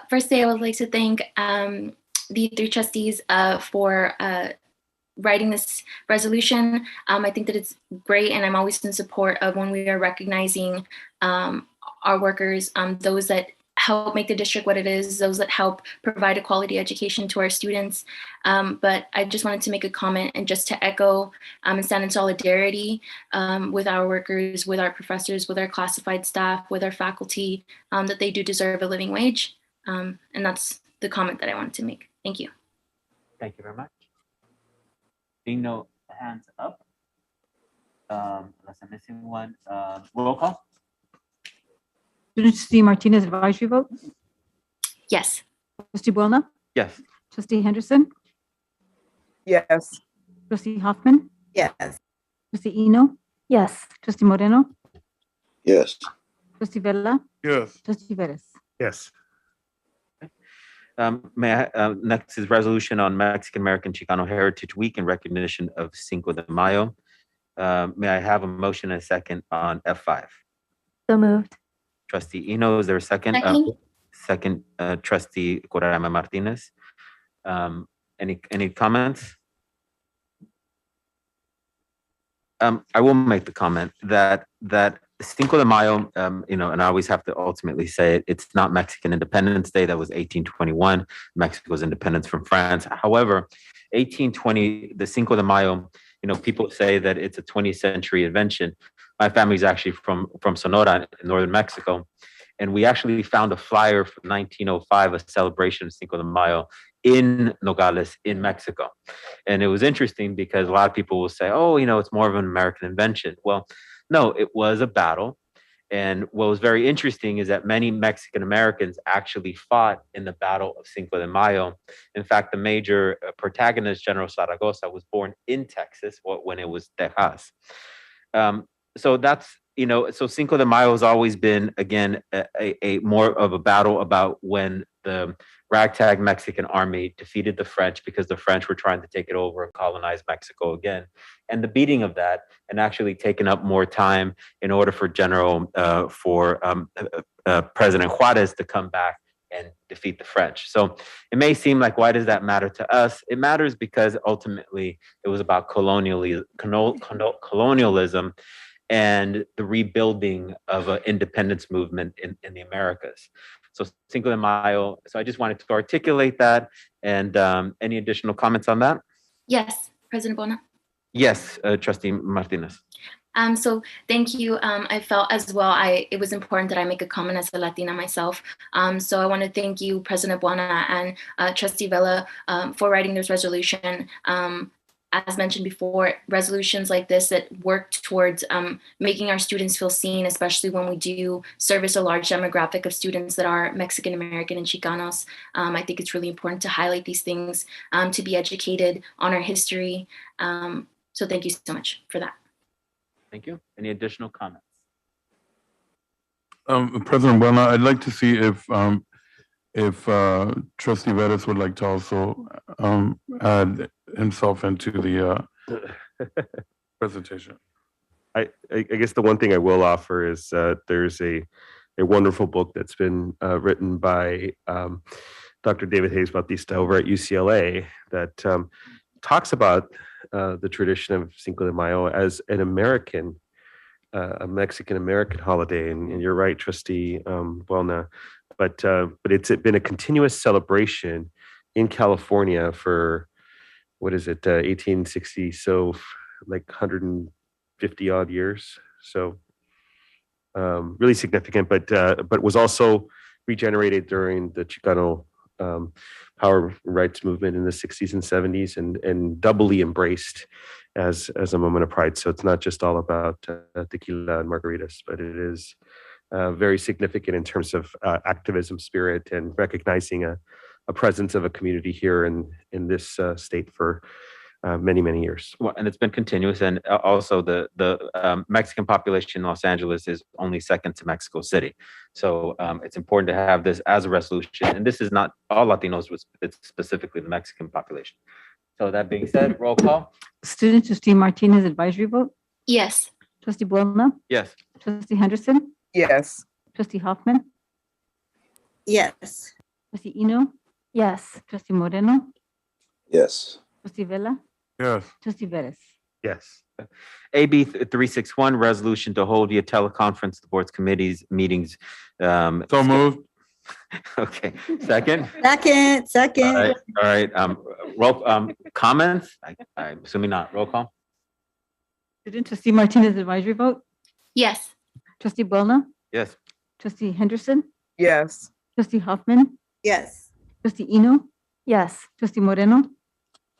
Firstly, I would like to thank the three trustees for writing this resolution. I think that it's great, and I'm always in support of when we are recognizing our workers, those that help make the district what it is, those that help provide a quality education to our students. But I just wanted to make a comment and just to echo and stand in solidarity with our workers, with our professors, with our classified staff, with our faculty, that they do deserve a living wage. And that's the comment that I wanted to make. Thank you. Thank you very much. Seeing no hands up, unless I'm missing one, roll call. Trustee Martinez, advisory vote? Yes. Trustee Buona? Yes. Trustee Henderson? Yes. Trustee Hoffman? Yes. Trustee Eno? Yes. Trustee Moreno? Yes. Trustee Vella? Yes. Trustee Veras? Yes. Next is resolution on Mexican American Chicano Heritage Week in recognition of Cinco de Mayo. May I have a motion and a second on F5? So moved. Trustee Eno, is there a second? Second, Trustee Koraima Martinez. Any comments? I will make the comment that Cinco de Mayo, and I always have to ultimately say it, it's not Mexican Independence Day. That was 1821, Mexico's independence from France. However, 1820, the Cinco de Mayo, people say that it's a 20th century invention. My family's actually from Sonora in northern Mexico. And we actually found a flyer from 1905, a celebration of Cinco de Mayo in Nogales in Mexico. And it was interesting because a lot of people will say, oh, it's more of an American invention. Well, no, it was a battle. And what was very interesting is that many Mexican Americans actually fought in the Battle of Cinco de Mayo. In fact, the major protagonist, General Zaragoza, was born in Texas when it was Texas. So that's, so Cinco de Mayo has always been, again, a more of a battle about when the ragtag Mexican army defeated the French because the French were trying to take it over and colonize Mexico again. And the beating of that, and actually taking up more time in order for President Juarez to come back and defeat the French. So it may seem like, why does that matter to us? It matters because ultimately it was about colonialism and the rebuilding of an independence movement in the Americas. So Cinco de Mayo. So I just wanted to articulate that. And any additional comments on that? Yes, President Buona. Yes, Trustee Martinez. So thank you. I felt as well, it was important that I make a comment as a Latina myself. So I want to thank you, President Buona and Trustee Vella, for writing this resolution. As mentioned before, resolutions like this that work towards making our students feel seen, especially when we do service a large demographic of students that are Mexican American and Chicanos. I think it's really important to highlight these things, to be educated on our history. So thank you so much for that. Thank you. Any additional comments? President Buona, I'd like to see if Trustee Veras would like to also add himself into the presentation. I guess the one thing I will offer is there's a wonderful book that's been written by Dr. David Hayes Bautista over at UCLA that talks about the tradition of Cinco de Mayo as an American, a Mexican American holiday. And you're right, Trustee Buona. But it's been a continuous celebration in California for, 1860, so like 150 odd years. So really significant, but was also regenerated during the Chicano power rights movement in the 60s and 70s, and doubly embraced as a moment of pride. So it's not just all about tequila and margaritas, but it is very significant in terms of activism spirit and recognizing a presence of a community here in this state for many years. Well, and it's been continuous. And also the Mexican population in Los Angeles is only second to Mexico City. So it's important to have this as a resolution. And this is not all Latinos, it's specifically the Mexican population. So that being said, roll call. Student Trustee Martinez advisory vote? Yes. Trustee Boulna? Yes. Trustee Henderson? Yes. Trustee Hoffman? Yes. Trustee Eno? Yes. Trustee Moreno? Yes. Trustee Vela? Yes. Trustee Vettis? Yes. AB 361, resolution to hold via teleconference the board's committees meetings. So moved. Okay, second. Second. All right. Roll comments. I'm assuming not. Roll call. Student Trustee Martinez advisory vote? Yes. Trustee Boulna? Yes. Trustee Henderson? Yes. Trustee Hoffman? Yes. Trustee Eno? Yes. Trustee Moreno?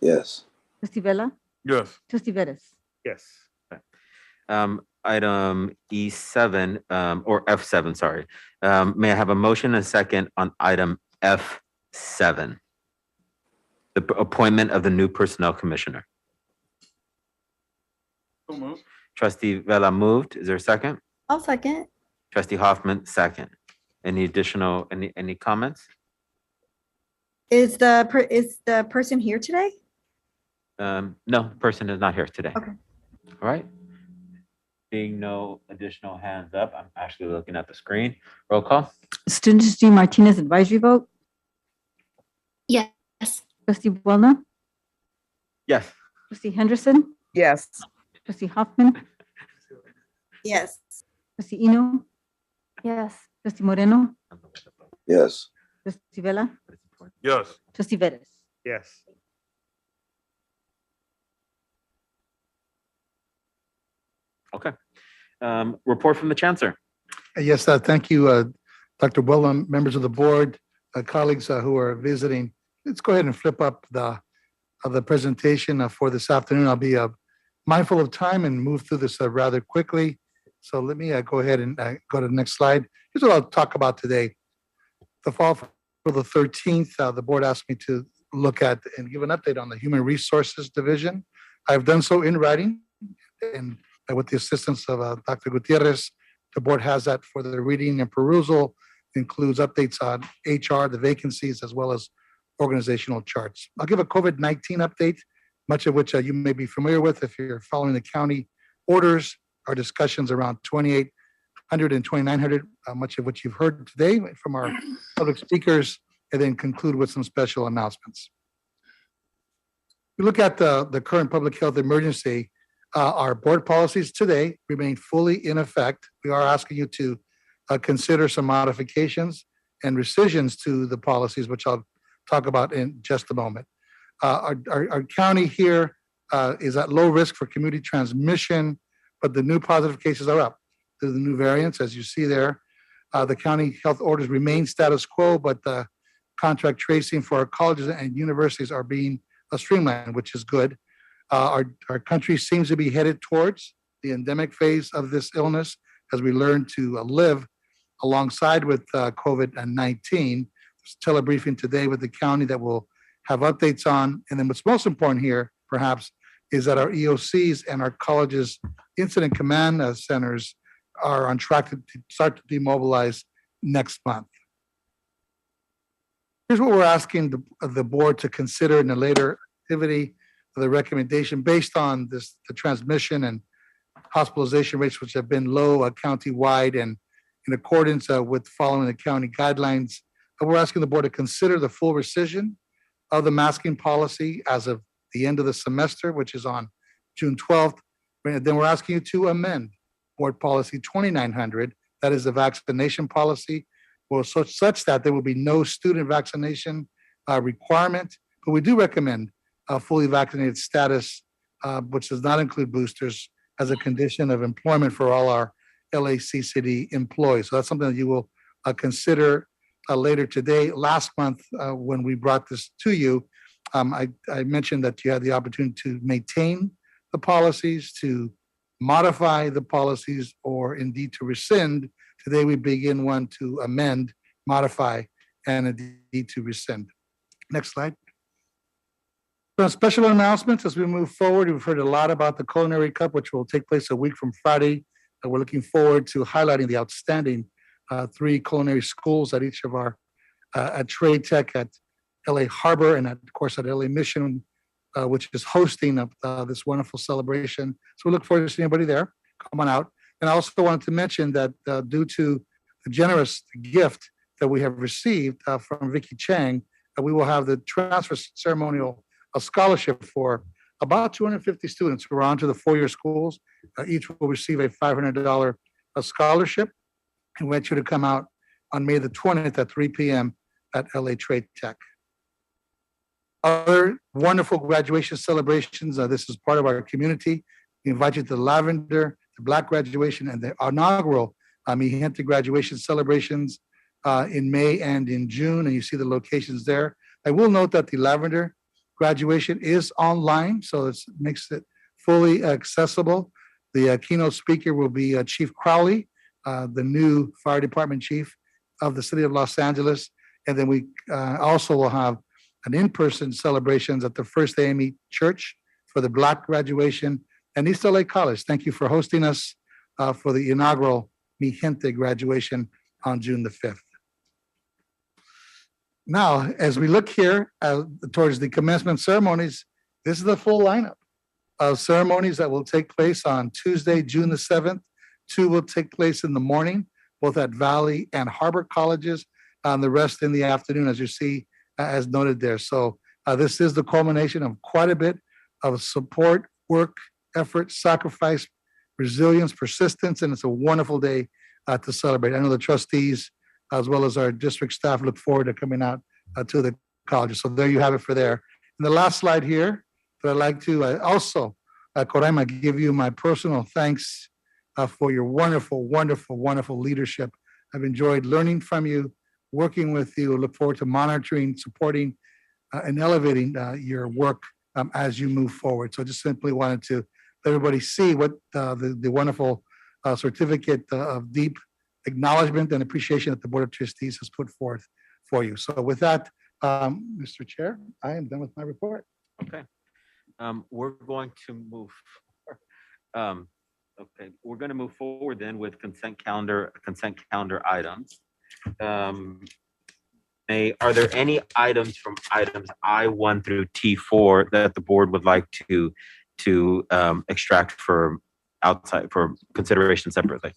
Yes. Trustee Vela? Yes. Trustee Vettis? Yes. Item E7 or F7, sorry. May I have a motion and a second on item F7? The appointment of the new personnel commissioner. So moved. Trustee Vela moved. Is there a second? I'll second. Trustee Hoffman, second. Any additional, any comments? Is the person here today? No, person is not here today. Okay. All right. Being no additional hands up, I'm actually looking at the screen. Roll call. Student Trustee Martinez advisory vote? Yes. Trustee Boulna? Yes. Trustee Henderson? Yes. Trustee Hoffman? Yes. Trustee Eno? Yes. Trustee Moreno? Yes. Trustee Vela? Yes. Trustee Vettis? Yes. Okay. Report from the chancellor. Yes, thank you, Dr. Willem, members of the board, colleagues who are visiting. Let's go ahead and flip up the presentation for this afternoon. I'll be mindful of time and move through this rather quickly. So let me go ahead and go to the next slide. Here's what I'll talk about today. The fall for the 13th, the board asked me to look at and give an update on the Human Resources Division. I've done so in writing, and with the assistance of Dr. Gutierrez, the board has that for the reading and perusal. Includes updates on HR, the vacancies, as well as organizational charts. I'll give a COVID-19 update, much of which you may be familiar with if you're following the county orders. Our discussions around 2,800 and 2,900, much of which you've heard today from our public speakers, and then conclude with some special announcements. We look at the current public health emergency. Our board policies today remain fully in effect. We are asking you to consider some modifications and rescissions to the policies, which I'll talk about in just a moment. Our county here is at low risk for community transmission, but the new positive cases are up due to the new variants, as you see there. The county health orders remain status quo, but the contract tracing for our colleges and universities are being streamlined, which is good. Our country seems to be headed towards the endemic phase of this illness as we learn to live alongside with COVID-19. Telebriefing today with the county that we'll have updates on. And then what's most important here, perhaps, is that our EOCs and our colleges' incident command centers are on track to start to demobilize next month. Here's what we're asking the board to consider in a later activity. The recommendation based on the transmission and hospitalization rates, which have been low county-wide and in accordance with following the county guidelines. We're asking the board to consider the full rescission of the masking policy as of the end of the semester, which is on June 12th. And then we're asking you to amend board policy 2900, that is the vaccination policy, well, such that there will be no student vaccination requirement. But we do recommend fully vaccinated status, which does not include boosters, as a condition of employment for all our LACCD employees. So that's something that you will consider later today. Last month, when we brought this to you, I mentioned that you had the opportunity to maintain the policies, to modify the policies, or indeed to rescind. Today, we begin one to amend, modify, and indeed to rescind. Next slide. So special announcements as we move forward. We've heard a lot about the Culinary Cup, which will take place a week from Friday. We're looking forward to highlighting the outstanding 3 culinary schools at each of our, at Trade Tech, at LA Harbor, and of course at LA Mission, which is hosting this wonderful celebration. So we look forward to seeing anybody there. Come on out. And I also wanted to mention that due to the generous gift that we have received from Vicky Chang, we will have the transfer ceremonial scholarship for about 250 students who are on to the 4-year schools. Each will receive a $500 scholarship. I invite you to come out on May the 20th at 3 p.m. at LA Trade Tech. Other wonderful graduation celebrations. This is part of our community. We invite you to the Lavender, the Black graduation, and the inaugural Mi Gente graduation celebrations in May and in June, and you see the locations there. I will note that the Lavender graduation is online, so it makes it fully accessible. The keynote speaker will be Chief Crowley, the new fire department chief of the city of Los Angeles. And then we also will have an in-person celebrations at the First AME Church for the Black graduation, and East LA College. Thank you for hosting us for the inaugural Mi Gente graduation on June the 5th. Now, as we look here towards the commencement ceremonies, this is the full lineup of ceremonies that will take place on Tuesday, June the 7th. 2 will take place in the morning, both at Valley and Harbor colleges, and the rest in the afternoon, as you see, as noted there. So this is the culmination of quite a bit of support, work, effort, sacrifice, resilience, persistence, and it's a wonderful day to celebrate. I know the trustees, as well as our district staff, look forward to coming out to the colleges. So there you have it for there. And the last slide here, that I'd like to also, Coraima, give you my personal thanks for your wonderful, wonderful, wonderful leadership. I've enjoyed learning from you, working with you. Look forward to monitoring, supporting, and elevating your work as you move forward. So just simply wanted to let everybody see what the wonderful certificate of deep acknowledgement and appreciation that the Board of Trustees has put forth for you. So with that, Mr. Chair, I am done with my report. Okay. We're going to move. Okay, we're going to move forward then with consent calendar items. Are there any items from items I1 through T4 that the board would like to extract for outside for consideration separately?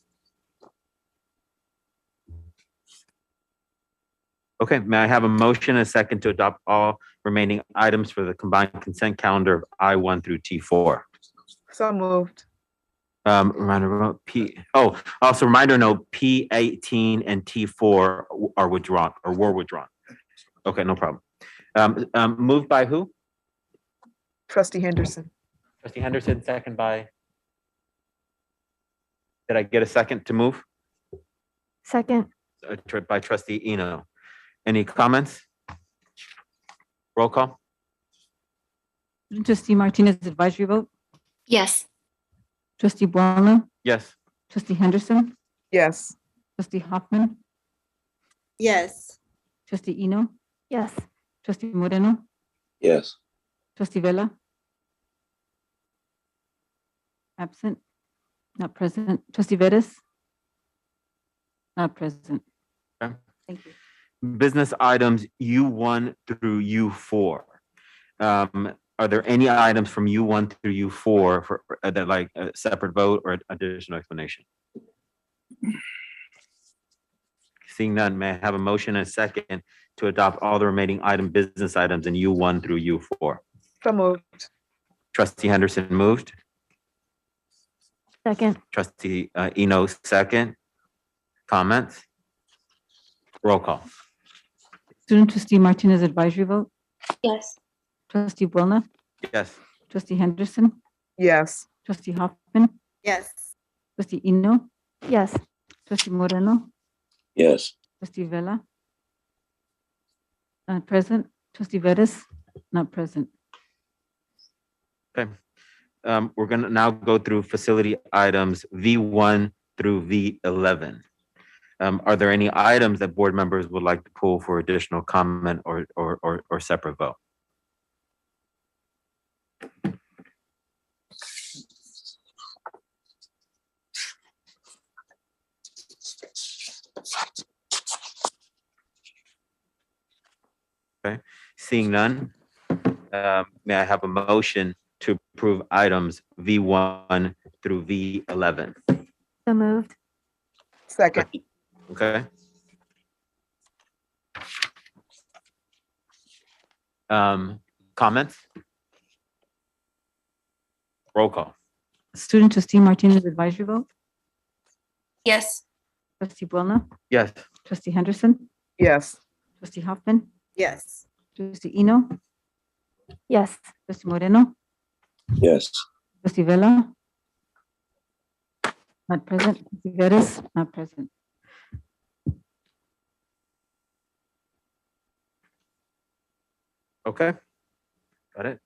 Okay, may I have a motion and a second to adopt all remaining items for the combined consent calendar of I1 through T4? So moved. Reminder also reminder note, P18 and T4 are withdrawn or were withdrawn. Okay, no problem. Moved by who? Trustee Henderson. Trustee Henderson, second by. Did I get a second to move? Second. By Trustee Eno. Any comments? Roll call. Trustee Martinez, advisory vote? Yes. Trustee Buono? Yes. Trustee Henderson? Yes. Trustee Hoffman? Yes. Trustee Eno? Yes. Trustee Moreno? Yes. Trustee Vela? Absent? Not present. Trustee Vettis? Not present. Okay. Thank you. Business items U1 through U4. Are there any items from U1 through U4 for that like a separate vote or additional explanation? Seeing none, may I have a motion and a second to adopt all the remaining business items in U1 through U4? So moved. Trustee Henderson moved. Second. Trustee Eno second. Comments? Roll call. Student Trustee Martinez, advisory vote? Yes. Trustee Buono? Yes. Trustee Henderson? Yes. Trustee Hoffman? Yes. Trustee Eno? Yes. Trustee Moreno? Yes. Trustee Vela? Not present. Trustee Vettis, not present. Okay. We're gonna now go through facility items V1 through V11. Are there any items that board members would like to pull for additional comment or separate vote? Okay, seeing none, may I have a motion to approve items V1 through V11? So moved. Second. Okay. Comments? Roll call. Student trustee Martinez advisory vote. Yes. Trustee Buona, Yes. trustee Henderson, Yes. trustee Hoffman, Yes. trustee Eno, Yes. trustee Moreno, Yes. trustee Vella. Not present. Trustee Vettis, not present. Okay. Got it.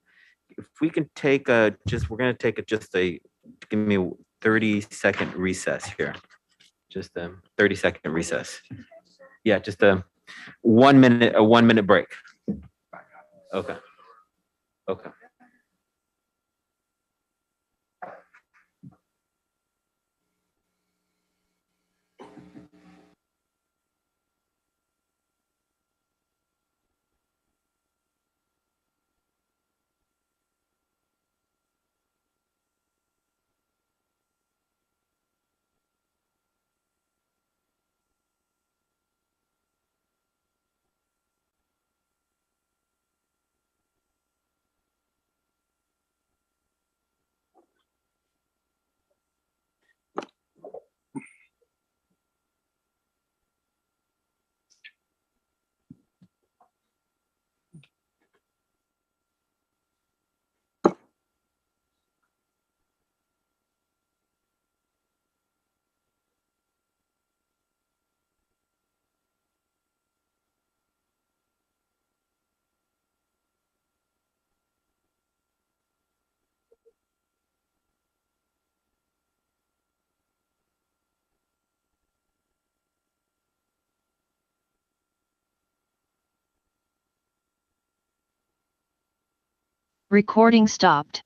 If we can take we're gonna take give me a 30-second recess here. Just a 30-second recess. Yeah, just a 1 minute break. Okay. Okay. Recording stopped.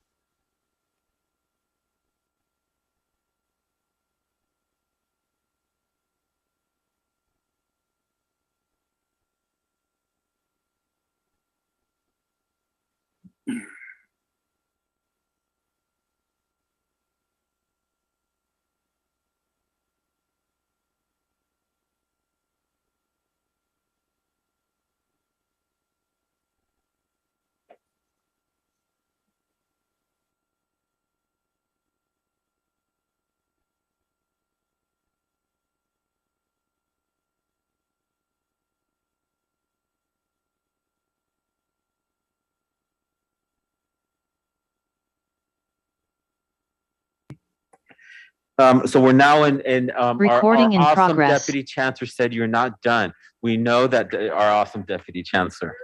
So we're now in Recording in awesome progress. deputy chancellor said you're not done. We know that our awesome deputy chancellor.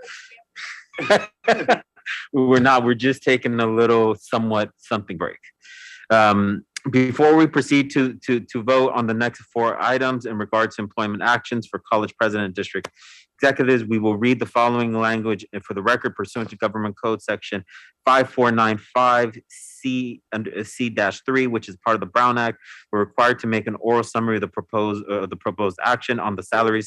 We're not, we're just taking a little something break. Before we proceed to vote on the next 4 items in regards to employment actions for college president and district executives, we will read the following language and for the record pursuant to Government Code Section 5495 C-3, which is part of the Brown Act. We're required to make an oral summary of the proposed action on the salary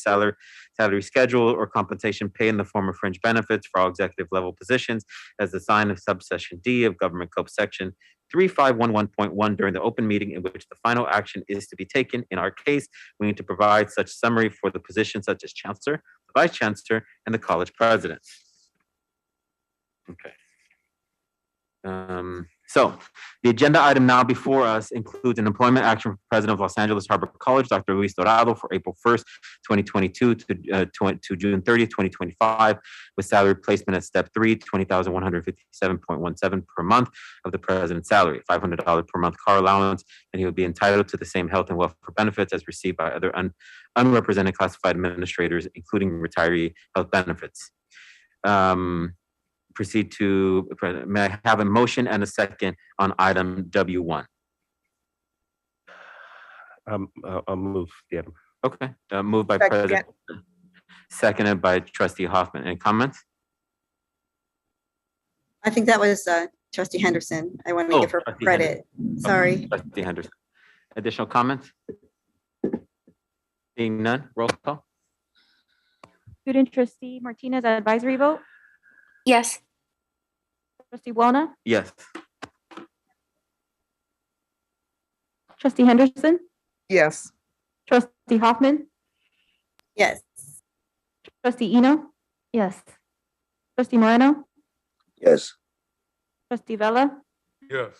schedule or compensation pay in the form of fringe benefits for all executive level positions as assigned in subsection D of Government Code Section 3511.1 during the open meeting in which the final action is to be taken. In our case, we need to provide such summary for the positions such as chancellor, the vice chancellor, and the college president. Okay. So the agenda item now before us includes an employment action for President of Los Angeles Harbor College, Dr. Luis Dorado, for April 1st, 2022 to June 30th, 2025, with salary placement at step 3, $20,157.17 per month of the president's salary, $500 per month car allowance, and he would be entitled to the same health and welfare benefits as received by other unrepresented classified administrators, including retiree health benefits. proceed to, may I have a motion and a second on item W1? I'll move the item. Okay, moved by Second. President, seconded by Trustee Hoffman. Any comments? I think that was Trustee Henderson. I want to Oh, give her Trustee credit. Sorry. Trustee Henderson. Additional comments? Seeing none, roll call? Student trustee Martinez advisory vote? Yes. Trustee Buona? Yes. Trustee Henderson? Yes. Trustee Hoffman? Yes. Trustee Eno? Yes. Trustee Moreno? Yes. Trustee Vella? Yes.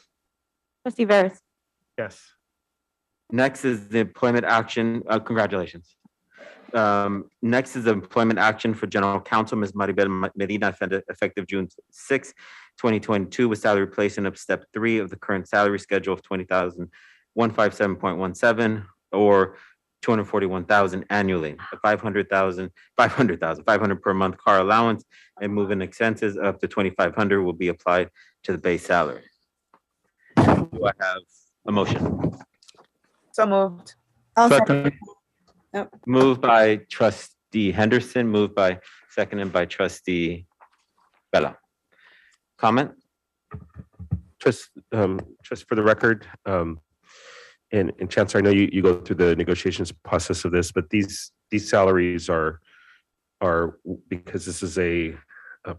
Trustee Veras? Yes. Next is the employment action, congratulations. Next is the employment action for General Counsel, Ms. Maribel Medina, effective June 6, 2022, with salary placement of step 3 of the current salary schedule of $20,157.17 or $241,000 annually, a $500 per month car allowance and moving expenses up to $2,500 will be applied to the base salary. Do I have a motion? So moved. I'll Second. Moved by Trustee Henderson, moved by, seconded by Trustee Bella. Comment? Just for the record, and Chancellor, I know you go through the negotiations process of this, but these salaries are because this is a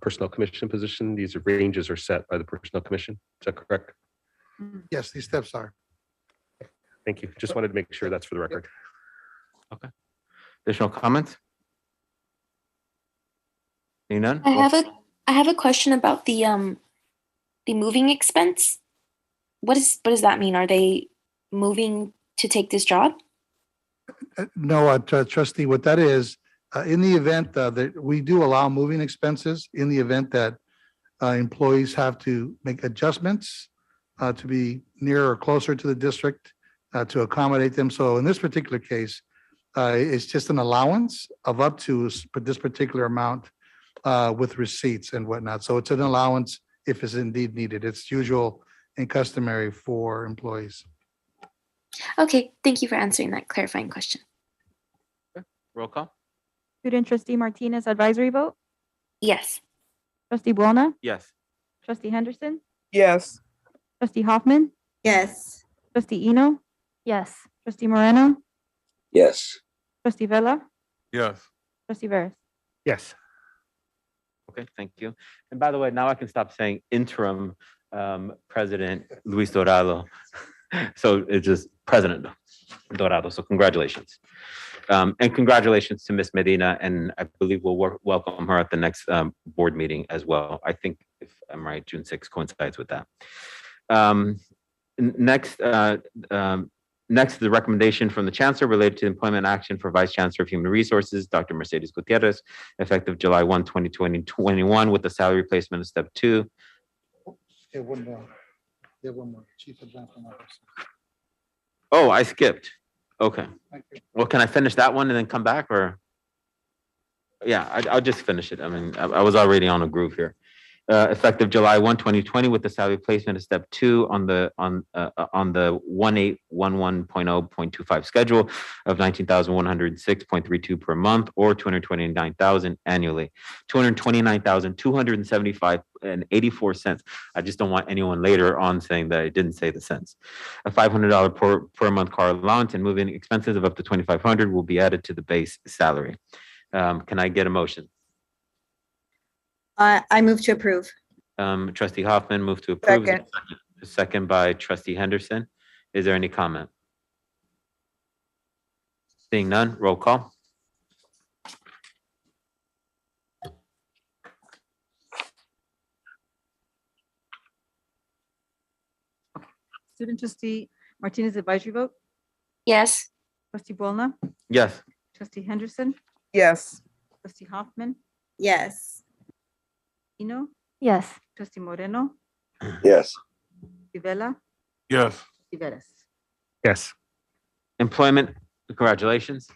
personnel commission position, these ranges are set by the personnel commission. Is that correct? Yes, these steps are. Thank you. Just wanted to make sure that's for the record. Okay. Additional comments? Seeing none? I have a question about the moving expense. What does that mean? Are they moving to take this job? No, trustee, what that is, in the event that we do allow moving expenses, in the event that employees have to make adjustments to be nearer or closer to the district to accommodate them. So in this particular case, it's just an allowance of up to this particular amount with receipts and whatnot. So it's an allowance if it's indeed needed. It's usual and customary for employees. Okay, thank you for answering that clarifying question. Roll call? Student trustee Martinez advisory vote? Yes. Trustee Buona? Yes. Trustee Henderson? Yes. Trustee Hoffman? Yes. Trustee Eno? Yes. Trustee Moreno? Yes. Trustee Vella? Yes. Trustee Veras? Yes. Okay, thank you. And by the way, now I can stop saying interim President Luis Dorado. So it's just President Dorado. So congratulations. And congratulations to Ms. Medina. And I believe we'll welcome her at the next board meeting as well. I think, if I'm right, June 6th coincides with that. Next, next is the recommendation from the Chancellor related to employment action for Vice Chancellor of Human Resources, Dr. Mercedes Gutierrez, effective July 1, 2021, with the salary placement of step 2. Yeah, one more. Yeah, one more. Chief of General Officer. Oh, I skipped. Okay. Thank you. Well, can I finish that one and then come back, or? Yeah, I'll just finish it. I mean, I was already on a groove here. Effective July 1, 2020, with the salary placement of step 2 on the 1811.0.25 schedule of $19,106.32 per month or $229,000 annually, $229,275.84. I just don't want anyone later on saying that I didn't say the cents. A $500 per month car allowance and moving expenses of up to $2,500 will be added to the base salary. Can I get a motion? I move to approve. Trustee Hoffman moved to approve. Second. Second by Trustee Henderson. Is there any comment? Seeing none, roll call. Student trustee Martinez advisory vote? Yes. Trustee Buona? Yes. Trustee Henderson? Yes. Trustee Hoffman? Yes. Eno? Yes. Trustee Moreno? Yes. Trustee Vella? Yes. Trustee Veras? Yes. Employment, congratulations.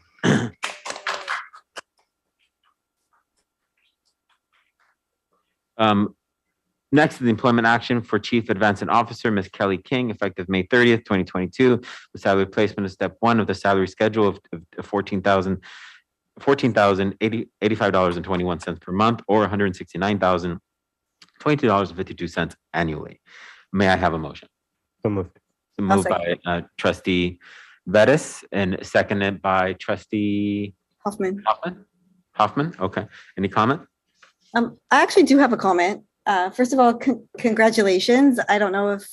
Next is the employment action for Chief Advancement Officer, Ms. Kelly King, effective May 30th, 2022. The salary placement is step one of the salary schedule of $14,085.21 per month, or $169,022.52 annually. May I have a motion? So moved. So moved by Trustee Vettis and seconded by Trustee Hoffman. Hoffman, okay. Any comment? I actually do have a comment. First of all, congratulations. I don't know if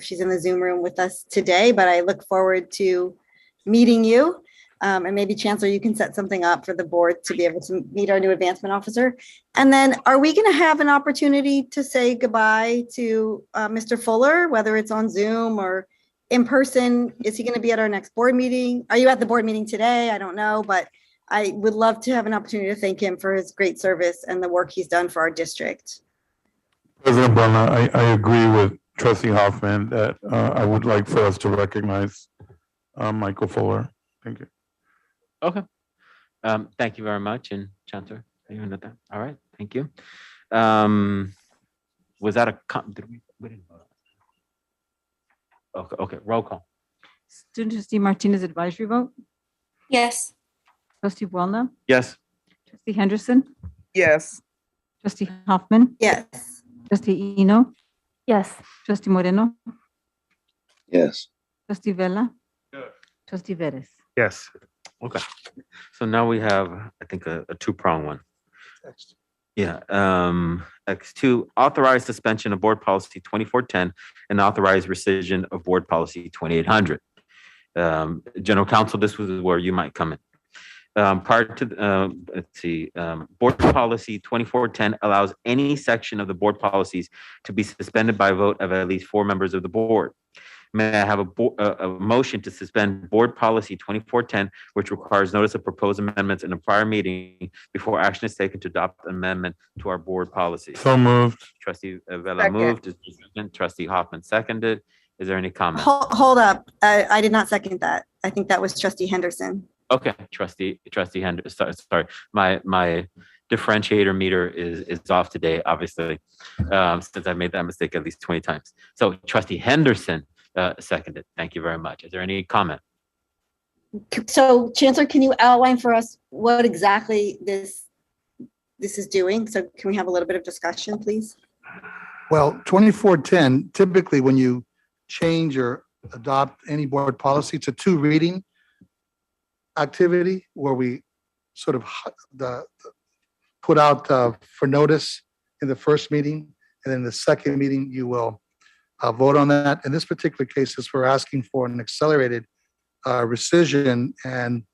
she's in the Zoom room with us today, but I look forward to meeting you. And maybe Chancellor, you can set something up for the board to be able to meet our new advancement officer. And then are we going to have an opportunity to say goodbye to Mr. Fuller, whether it's on Zoom or in person? Is he going to be at our next board meeting? Are you at the board meeting today? I don't know, but I would love to have an opportunity to thank him for his great service and the work he's done for our district. President Bona, I agree with Trustee Hoffman that I would like for us to recognize Michael Fuller. Thank you. Okay. Thank you very much. And Chancellor, you know that? All right. Thank you. Was that a did we didn't vote on it. Okay. Roll call. Student Trustee Martinez advisory vote? Yes. Trustee Buelna? Yes. Trustee Henderson? Yes. Trustee Hoffman? Yes. Trustee Eno? Yes. Trustee Moreno? Yes. Trustee Vela? Trustee Vettis? Yes. Okay. So now we have, I think, a two-prong one. Yeah. X2, authorize suspension of board policy 2410 and authorize rescission of board policy 2800. General Counsel, this was where you might come in. Prior to, let's see, board policy 2410 allows any section of the board policies to be suspended by a vote of at least 4 members of the board. May I have a motion to suspend board policy 2410, which requires notice of proposed amendments in a prior meeting before action is taken to adopt an amendment to our board policy? So moved. Trustee Vela moved. Trustee Hoffman seconded. Is there any comment? Hold up. I did not second that. I think that was Trustee Henderson. Okay, Trustee Henderson. Sorry, my differentiator meter is off today, obviously, since I made that mistake at least 20 times. So Trustee Henderson seconded. Thank you very much. Is there any comment? So Chancellor, can you outline for us what exactly this is doing? So can we have a little bit of discussion, please? Well, 2410, typically when you change or adopt any board policy, it's a 2 reading activity where we sort of put out for notice in the first meeting, and then the second meeting you will vote on that. In this particular case, is we're asking for an accelerated rescission and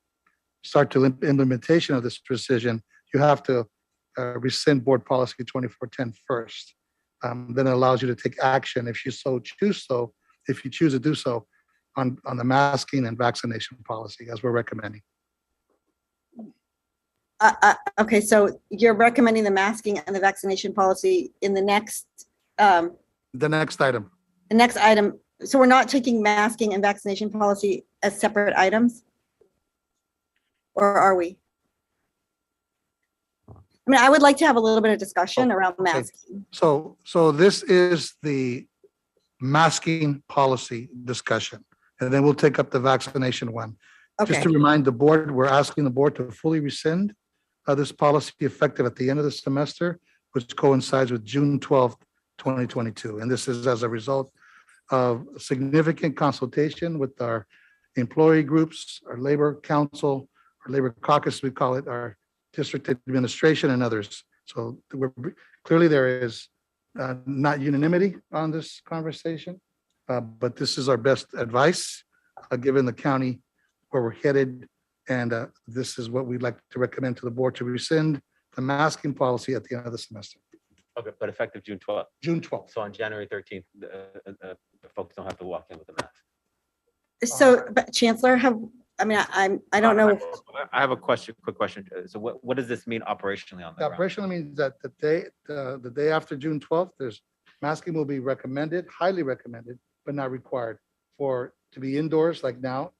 start to implementation of this rescission. You have to rescind board policy 2410 first. Then it allows you to take action if you choose to do so on the masking and vaccination policy as we're recommending. Okay, so you're recommending the masking and the vaccination policy in the next The next item. the next item. So we're not taking masking and vaccination policy as separate items? Or are we? I mean, I would like to have a little bit of discussion around masking. So this is the masking policy discussion, and then we'll take up the vaccination one. Just Okay. to remind the board, we're asking the board to fully rescind this policy effective at the end of the semester, which coincides with June 12th, 2022. And this is as a result of significant consultation with our employee groups, our labor council, our labor caucus, we call it, our district administration and others. So clearly there is not unanimity on this conversation, but this is our best advice, given the county where we're headed. And this is what we'd like to recommend to the board, to rescind the masking policy at the end of the semester. Okay, but effective June 12th. June 12th. So on January 13th, the folks don't have to walk in with a mask. So, but Chancellor, I don't know. I have a quick question. So what does this mean operationally on the ground? Operationally means that the day after June 12th, masking will be recommended, highly recommended, but not required to be indoors like now,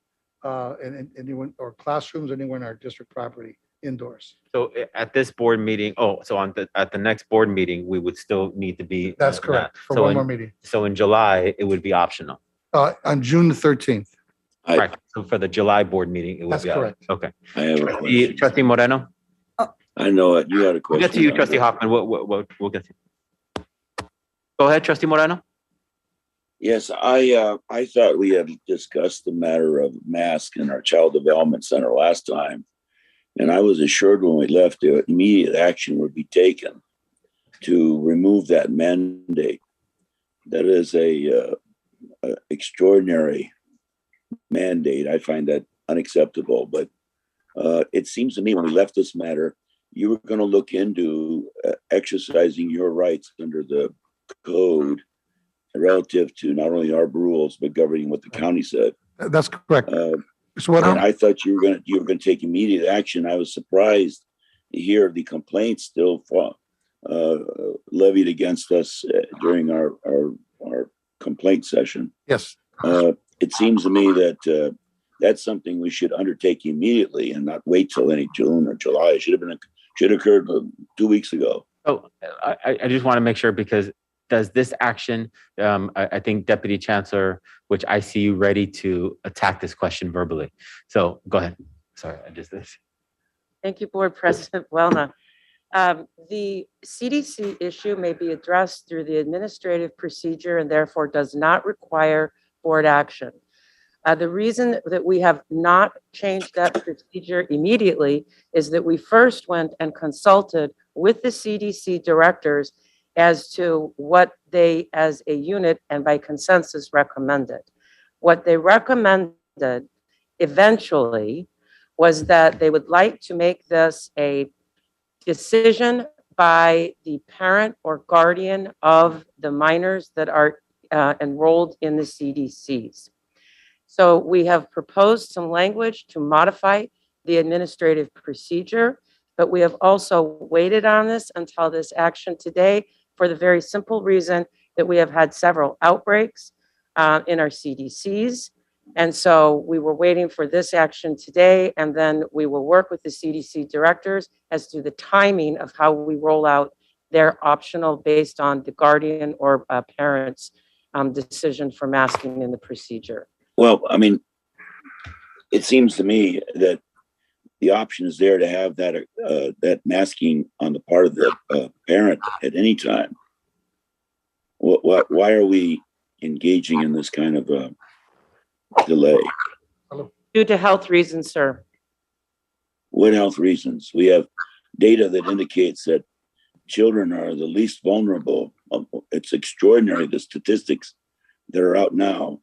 and anyone or classrooms anywhere in our district property indoors. So at this board meeting, at the next board meeting, we would still need to be. That's correct, for one more meeting. So in July, it would be optional. On June 13th. Right. So for the July board meeting, it would That's be. correct. Okay. I have a question. Trustee Moreno? I know it. You had a We'll question. get to you, Trustee Hoffman. We'll get to you. Go ahead, Trustee Moreno. Yes, I thought we had discussed the matter of masks in our Child Development Center last time. And I was assured when we left that immediate action would be taken to remove that mandate. That is a extraordinary mandate. I find that unacceptable. But it seems to me when we left this matter, you were going to look into exercising your rights under the code relative to not only our rules but governing what the county said. That's correct. So and I thought you were going to take immediate action. I was surprised to hear the complaints still levied against us during our complaint session. Yes. It seems to me that that's something we should undertake immediately and not wait till any June or July. It should have occurred 2 weeks ago. Oh, I just want to make sure, because does this action, I think Deputy Chancellor, which I see you ready to attack this question verbally. So go ahead. Sorry, I just this. Thank you, Board President Welna. The CDC issue may be addressed through the administrative procedure and therefore does not require board action. The reason that we have not changed that procedure immediately is that we first went and consulted with the CDC directors as to what they, as a unit and by consensus, recommended. What they recommended eventually was that they would like to make this a decision by the parent or guardian of the minors that are enrolled in the CDCs. So we have proposed some language to modify the administrative procedure, but we have also waited on this until this action today for the very simple reason that we have had several outbreaks in our CDCs. And so we were waiting for this action today, and then we will work with the CDC directors as to the timing of how we roll out their optional based on the guardian or parent's decision for masking in the procedure. Well, I mean, it seems to me that the option is there to have that masking on the part of the parent at any time. Why are we engaging in this kind of delay? Due to health reasons, sir. What health reasons? We have data that indicates that children are the least vulnerable. It's extraordinary, the statistics that are out now.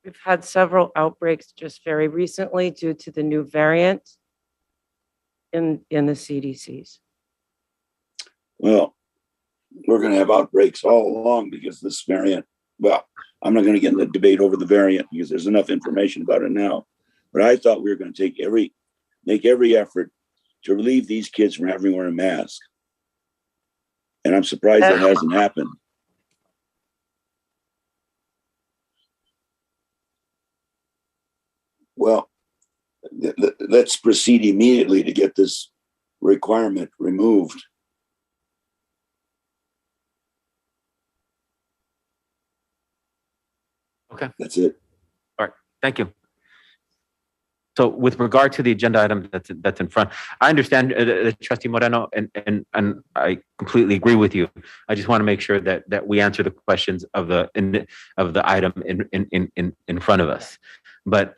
We've had several outbreaks just very recently due to the new variant in the CDCs. Well, we're going to have outbreaks all along because this variant, well, I'm not going to get in the debate over the variant because there's enough information about it now. But I thought we were going to make every effort to relieve these kids from having to wear a mask. And I'm surprised that hasn't happened. Well, let's proceed immediately to get this requirement removed. Okay. That's it. All right. Thank you. So with regard to the agenda item that's in front, I understand Trustee Moreno, and I completely agree with you. I just want to make sure that we answer the questions of the item in front of us. But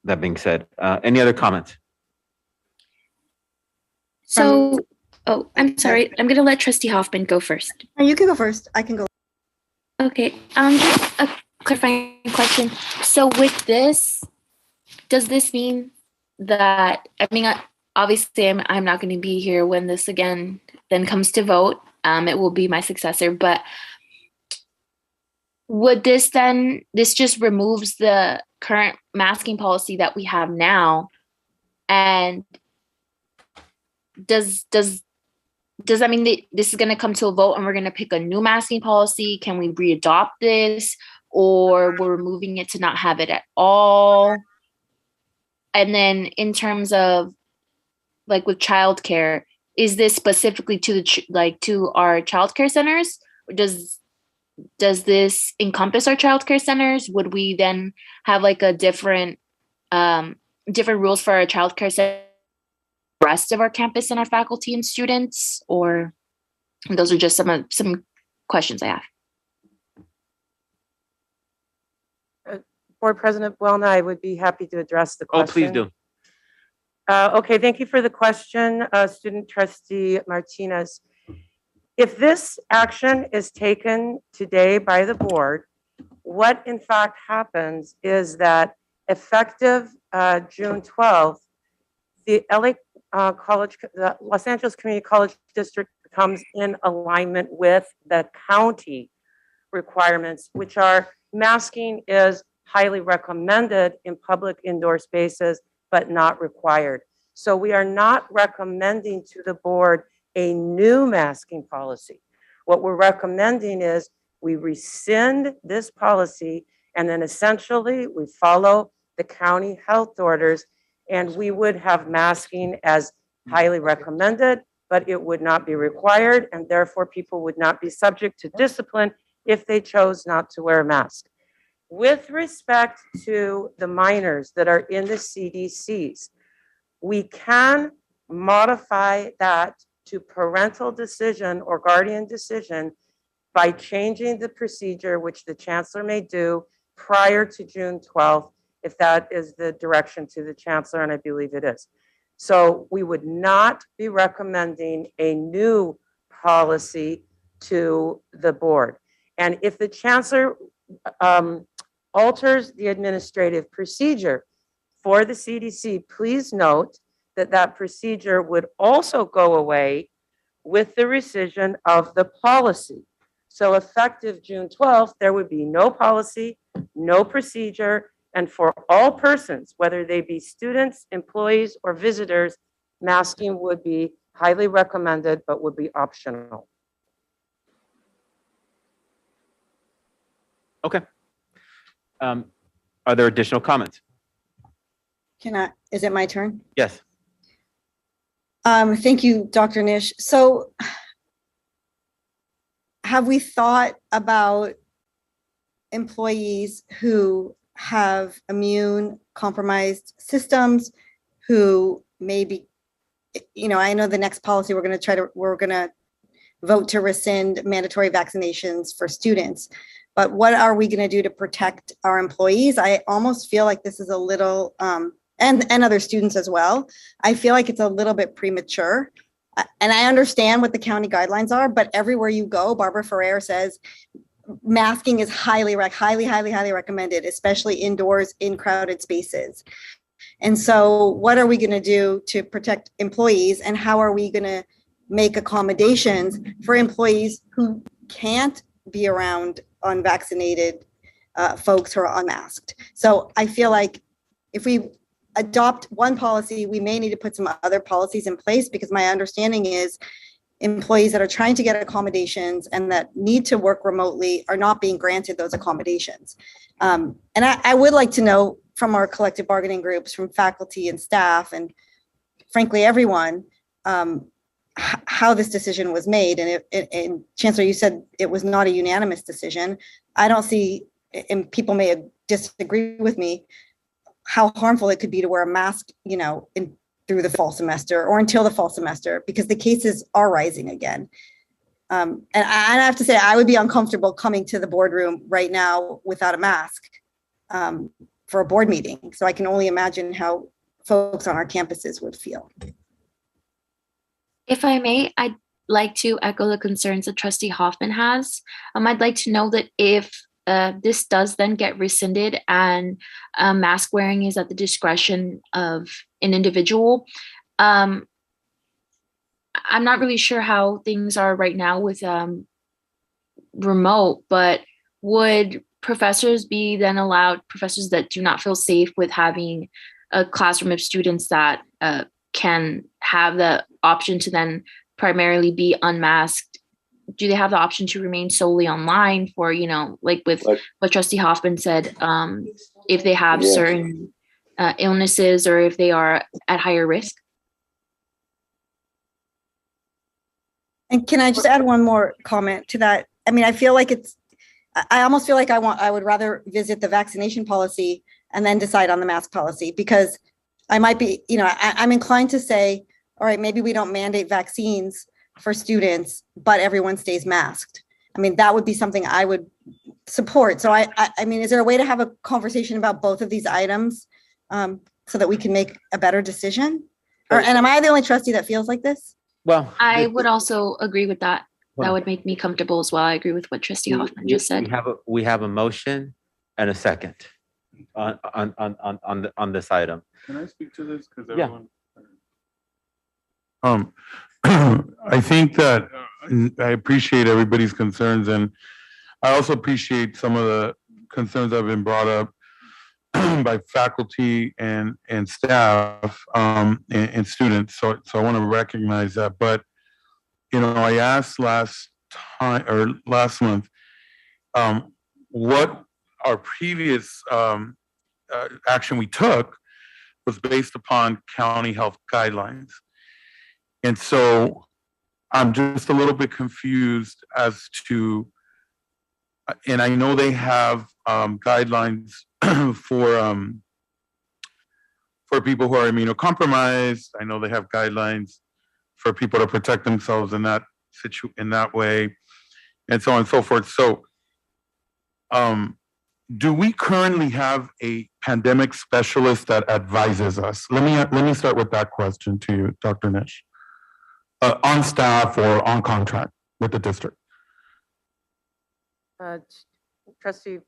that being said, any other comments? So, I'm sorry. I'm going to let Trustee Hoffman go first. You can go first. I can go. Okay. Just a clarifying question. So with this, does this mean that, obviously I'm not going to be here when this again then comes to vote. It will be my successor, but would this just removes the current masking policy that we have now, and does that mean that this is going to come to a vote and we're going to pick a new masking policy? Can we readopt this, or we're removing it to not have it at all? And then in terms of like with childcare, is this specifically to the to our childcare centers? Or does this encompass our childcare centers? Would we then have like a different rules for our childcare center, the rest of our campus and our faculty and students? Or those are just some questions I have. Board President Buelna, I would be happy to address the question. Oh, please do. Okay, thank you for the question, Student Trustee Martinez. If this action is taken today by the board, what in fact happens is that effective June 12th, the the Los Angeles Community College District comes in alignment with the county requirements, which are masking is highly recommended in public indoor spaces, but not required. So we are not recommending to the board a new masking policy. What we're recommending is we rescind this policy, and then essentially we follow the county health orders, and we would have masking as highly recommended, but it would not be required, and therefore people would not be subject to discipline if they chose not to wear a mask. With respect to the minors that are in the CDCs, we can modify that to parental decision or guardian decision by changing the procedure, which the chancellor may do prior to June 12th, if that is the direction to the chancellor, and I believe it is. So we would not be recommending a new policy to the board. And if the chancellor alters the administrative procedure for the CDC, please note that that procedure would also go away with the rescission of the policy. So effective June 12th, there would be no policy, no procedure, and for all persons, whether they be students, employees, or visitors, masking would be highly recommended, but would be optional. Okay. Are there additional comments? Is it my turn? Yes. Thank you, Dr. Nish. So have we thought about employees who have immune compromised systems, who maybe, I know the next policy we're going to vote to rescind mandatory vaccinations for students. But what are we going to do to protect our employees? I almost feel like this is a little, and other students as well. I feel like it's a little bit premature. And I understand what the county guidelines are, but everywhere you go, Barbara Ferrer says masking is highly recommended, especially indoors in crowded spaces. And so what are we going to do to protect employees, and how are we going to make accommodations for employees who can't be around unvaccinated folks who are unmasked? So I feel like if we adopt one policy, we may need to put some other policies in place, because my understanding is employees that are trying to get accommodations and that need to work remotely are not being granted those accommodations. And I would like to know from our collective bargaining groups, from faculty and staff, and frankly, everyone, how this decision was made. And Chancellor, you said it was not a unanimous decision. I don't see, and people may disagree with me, how harmful it could be to wear a mask, through the fall semester or until the fall semester, because the cases are rising again. And I have to say, I would be uncomfortable coming to the boardroom right now without a mask for a board meeting. So I can only imagine how folks on our campuses would feel. If I may, I'd like to echo the concerns that Trustee Hoffman has. I'd like to know that if this does then get rescinded and mask wearing is at the discretion of an individual, I'm not really sure how things are right now with remote, but would professors be then allowed, professors that do not feel safe with having a classroom of students that can have the option to then primarily be unmasked, do they have the option to remain solely online for, like with what Trustee Hoffman said, if they have certain illnesses or if they are at higher risk. And can I just add one more comment to that? I mean, I feel like I almost feel like I would rather visit the vaccination policy and then decide on the mask policy, because I might be, I'm inclined to say, all right, maybe we don't mandate vaccines for students, but everyone stays masked. I mean, that would be something I would support. So I mean, is there a way to have a conversation about both of these items so that we can make a better decision? And am I the only trustee that feels like this? Well, I would also agree with that. That would make me comfortable as well. I agree with what Trustee Hoffman just said. We have a motion and a second on this item. Can I speak to this? Because Yeah. everyone. I think that I appreciate everybody's concerns, and I also appreciate some of the concerns that have been brought up by faculty and staff and students. So I want to recognize that. But I asked last month what our previous action we took was based upon county health guidelines. And so I'm just a little bit confused as to, and I know they have guidelines for people who are immunocompromised. I know they have guidelines for people to protect themselves in that way, and so on and so forth. So, do we currently have a pandemic specialist that advises us? Let me start with that question to you, Dr. Nish. On staff or on contract with the district? Trustee,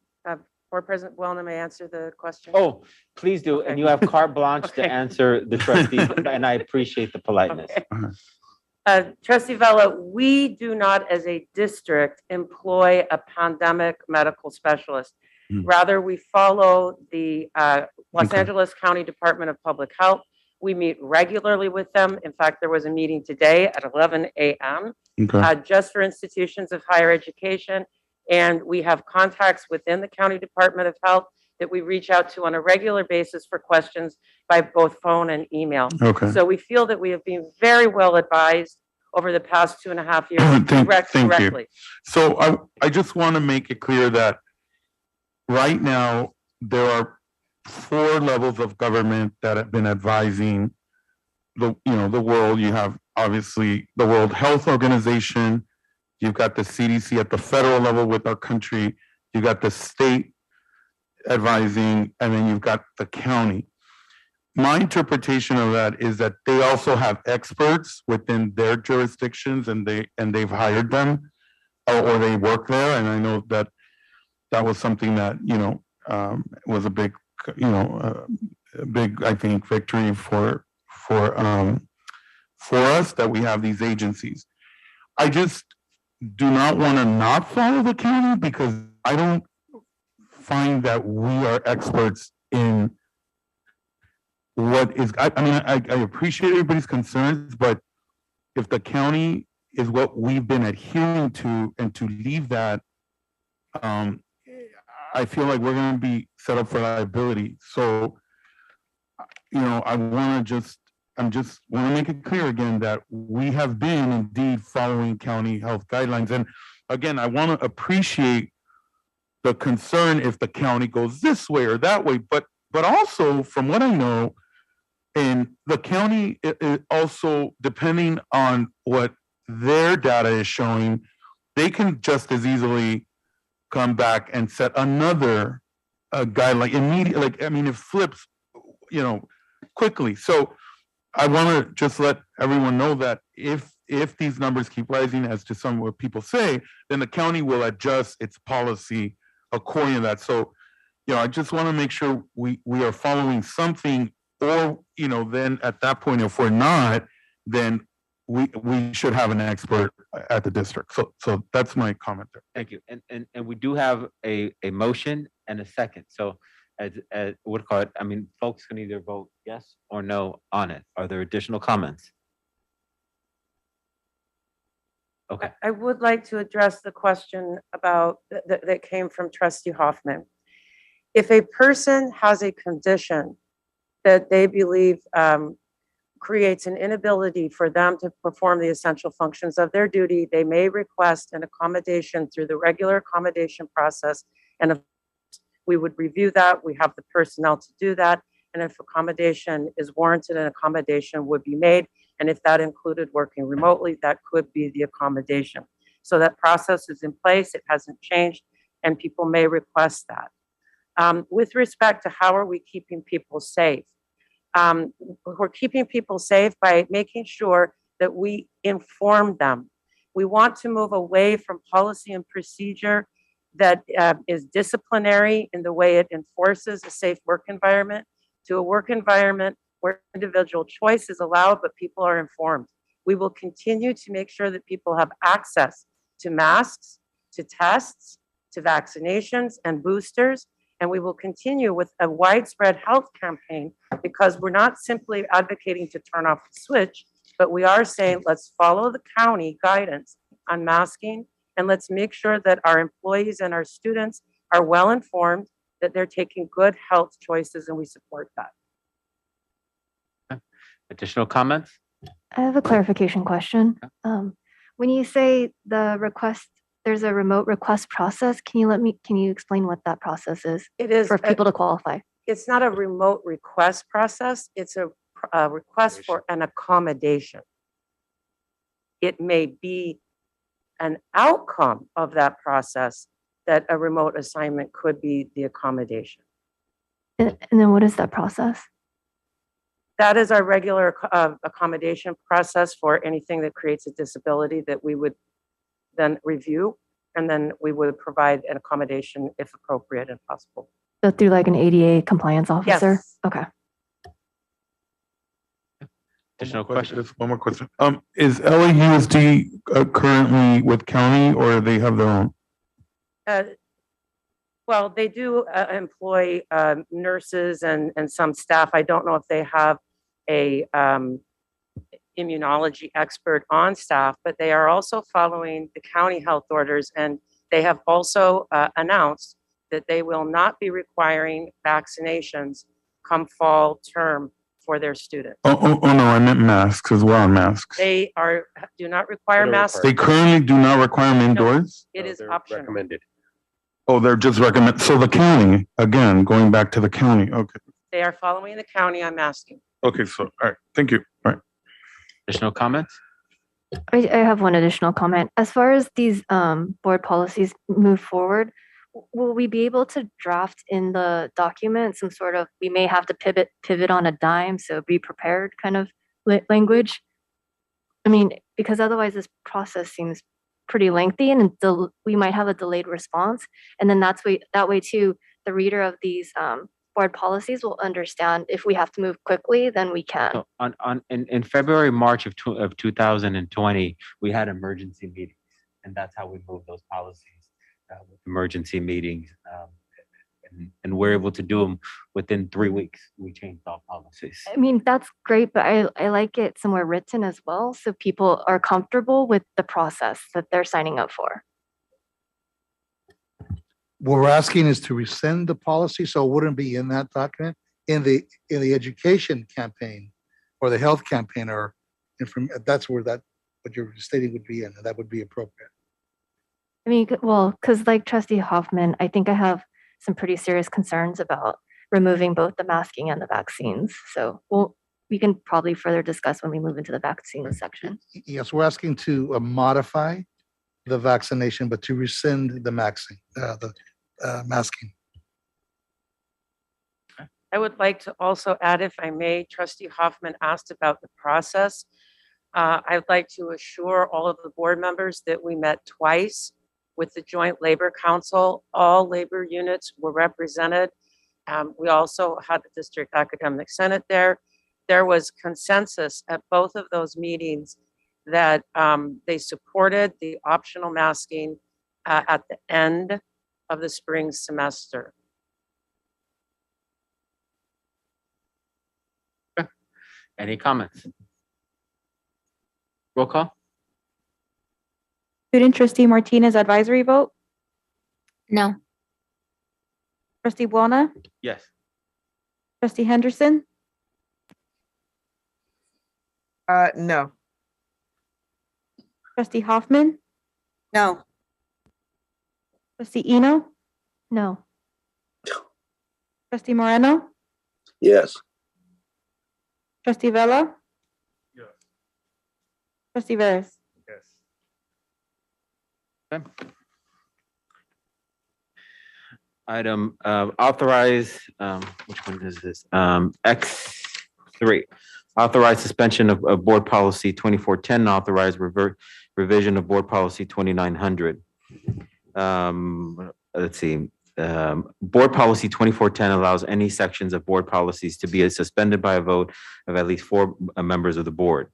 Board President Buelna may answer the question. Oh, please do. Okay. And you have carte blanche Okay. to answer the trustees, and I appreciate the politeness. Okay. Trustee Vella, we do not, as a district, employ a pandemic medical specialist. Rather, we follow the Los Angeles County Department of Public Health. We meet regularly with them. In fact, there was a meeting today at 11 a.m. Just for institutions of higher education. And we have contacts within the County Department of Health that we reach out to on a regular basis for questions by both phone and email. Okay. So we feel that we have been very well advised over the past 2.5 years Thank directly. you. So I just want to make it clear that right now there are 4 levels of government that have been advising the world. You have obviously the World Health Organization. You've got the CDC at the federal level with our country. You've got the state advising, and then you've got the county. My interpretation of that is that they also have experts within their jurisdictions, and they've hired them, or they work there. And I know that was something that was a big, I think, victory for us that we have these agencies. I just do not want to not follow the county, because I don't find that we are experts in what is, I appreciate everybody's concerns, but if the county is what we've been adhering to, and to leave that, I feel like we're going to be set up for liability. So, I want to want to make it clear again that we have been indeed following county health guidelines. And again, I want to appreciate the concern if the county goes this way or that way, but also from what I know, in the county, it also, depending on what their data is showing, they can just as easily come back and set another guideline immediately. It flips, quickly. So I want to just let everyone know that if these numbers keep rising, as to some of what people say, then the county will adjust its policy according to that. So, I just want to make sure we are following something, or, then at that point, if we're not, then we should have an expert at the district. So that's my comment there. Thank you. And we do have a motion and a second. So folks can either vote yes or no on it. Are there additional comments? Okay. I would like to address the question about that came from Trustee Hoffman. If a person has a condition that they believe creates an inability for them to perform the essential functions of their duty, they may request an accommodation through the regular accommodation process. And if we would review that, we have the personnel to do that. And if accommodation is warranted, an accommodation would be made. And if that included working remotely, that could be the accommodation. So that process is in place, it hasn't changed, and people may request that. With respect to how are we keeping people safe? We're keeping people safe by making sure that we inform them. We want to move away from policy and procedure that is disciplinary in the way it enforces a safe work environment to a work environment where individual choice is allowed, but people are informed. We will continue to make sure that people have access to masks, to tests, to vaccinations and boosters. And we will continue with a widespread health campaign because we're not simply advocating to turn off the switch, but we are saying, let's follow the county guidance on masking and let's make sure that our employees and our students are well informed, that they're taking good health choices, and we support that. Additional comments? I have a clarification question. When you say the request, there's a remote request process, can you explain what that process is? It is for people to qualify. It's not a remote request process. It's a request for an accommodation. It may be an outcome of that process that a remote assignment could be the accommodation. And then what is that process? That is our regular accommodation process for anything that creates a disability that we would then review, and then we would provide an accommodation if appropriate and possible. So through like an ADA compliance officer? Yes. Okay. Additional question? Just one more question. Is LAUSD currently with county or they have their own? Well, they do employ nurses and some staff. I don't know if they have a immunology expert on staff, but they are also following the county health orders, and they have also announced that they will not be requiring vaccinations come fall term for their students. Oh no, I meant masks as well, masks. They do not require masks. They currently do not require them indoors? It is optional. Recommended. Oh, they're just recommend, so the county, again, going back to the county, okay. They are following the county, I'm asking. Okay, so, all right, thank you, all right. Additional comments? I have one additional comment. As far as these board policies move forward, will we be able to draft in the document some sort of, we may have to pivot on a dime, so be prepared kind of language? I mean, because otherwise this process seems pretty lengthy and we might have a delayed response. And then that way too, the reader of these board policies will understand if we have to move quickly, then we can. So in February, March of 2020, we had emergency meetings, and that's how we moved those policies with emergency meetings. And we're able to do them within 3 weeks. We changed all policies. I mean, that's great, but I like it somewhere written as well, so people are comfortable with the process that they're signing up for. What we're asking is to rescind the policy, so it wouldn't be in that document, in the education campaign or the health campaign, or that's where what you're stating would be in, and that would be appropriate. I mean, well, because like Trustee Hoffman, I think I have some pretty serious concerns about removing both the masking and the vaccines. So we can probably further discuss when we move into the vaccine section. Yes, we're asking to modify the vaccination, but to rescind the masking. I would like to also add, if I may, Trustee Hoffman asked about the process. I'd like to assure all of the board members that we met twice with the Joint Labor Council. All labor units were represented. We also had the District Academic Senate there. There was consensus at both of those meetings that they supported the optional masking at the end of the spring semester. Any comments? Roll call? Student Trustee Martinez advisory vote? No. Trustee Buona? Yes. Trustee Henderson? No. Trustee Hoffman, No. trustee Eno, No. trustee Moreno, Yes. trustee Vella, Yes. trustee Veras. Yes. Okay. Item authorize, which one is this? X3. Authorize suspension of board policy 2410, authorize revision of board policy 2900. Let's see. Board policy 2410 allows any sections of board policies to be suspended by a vote of at least 4 members of the board.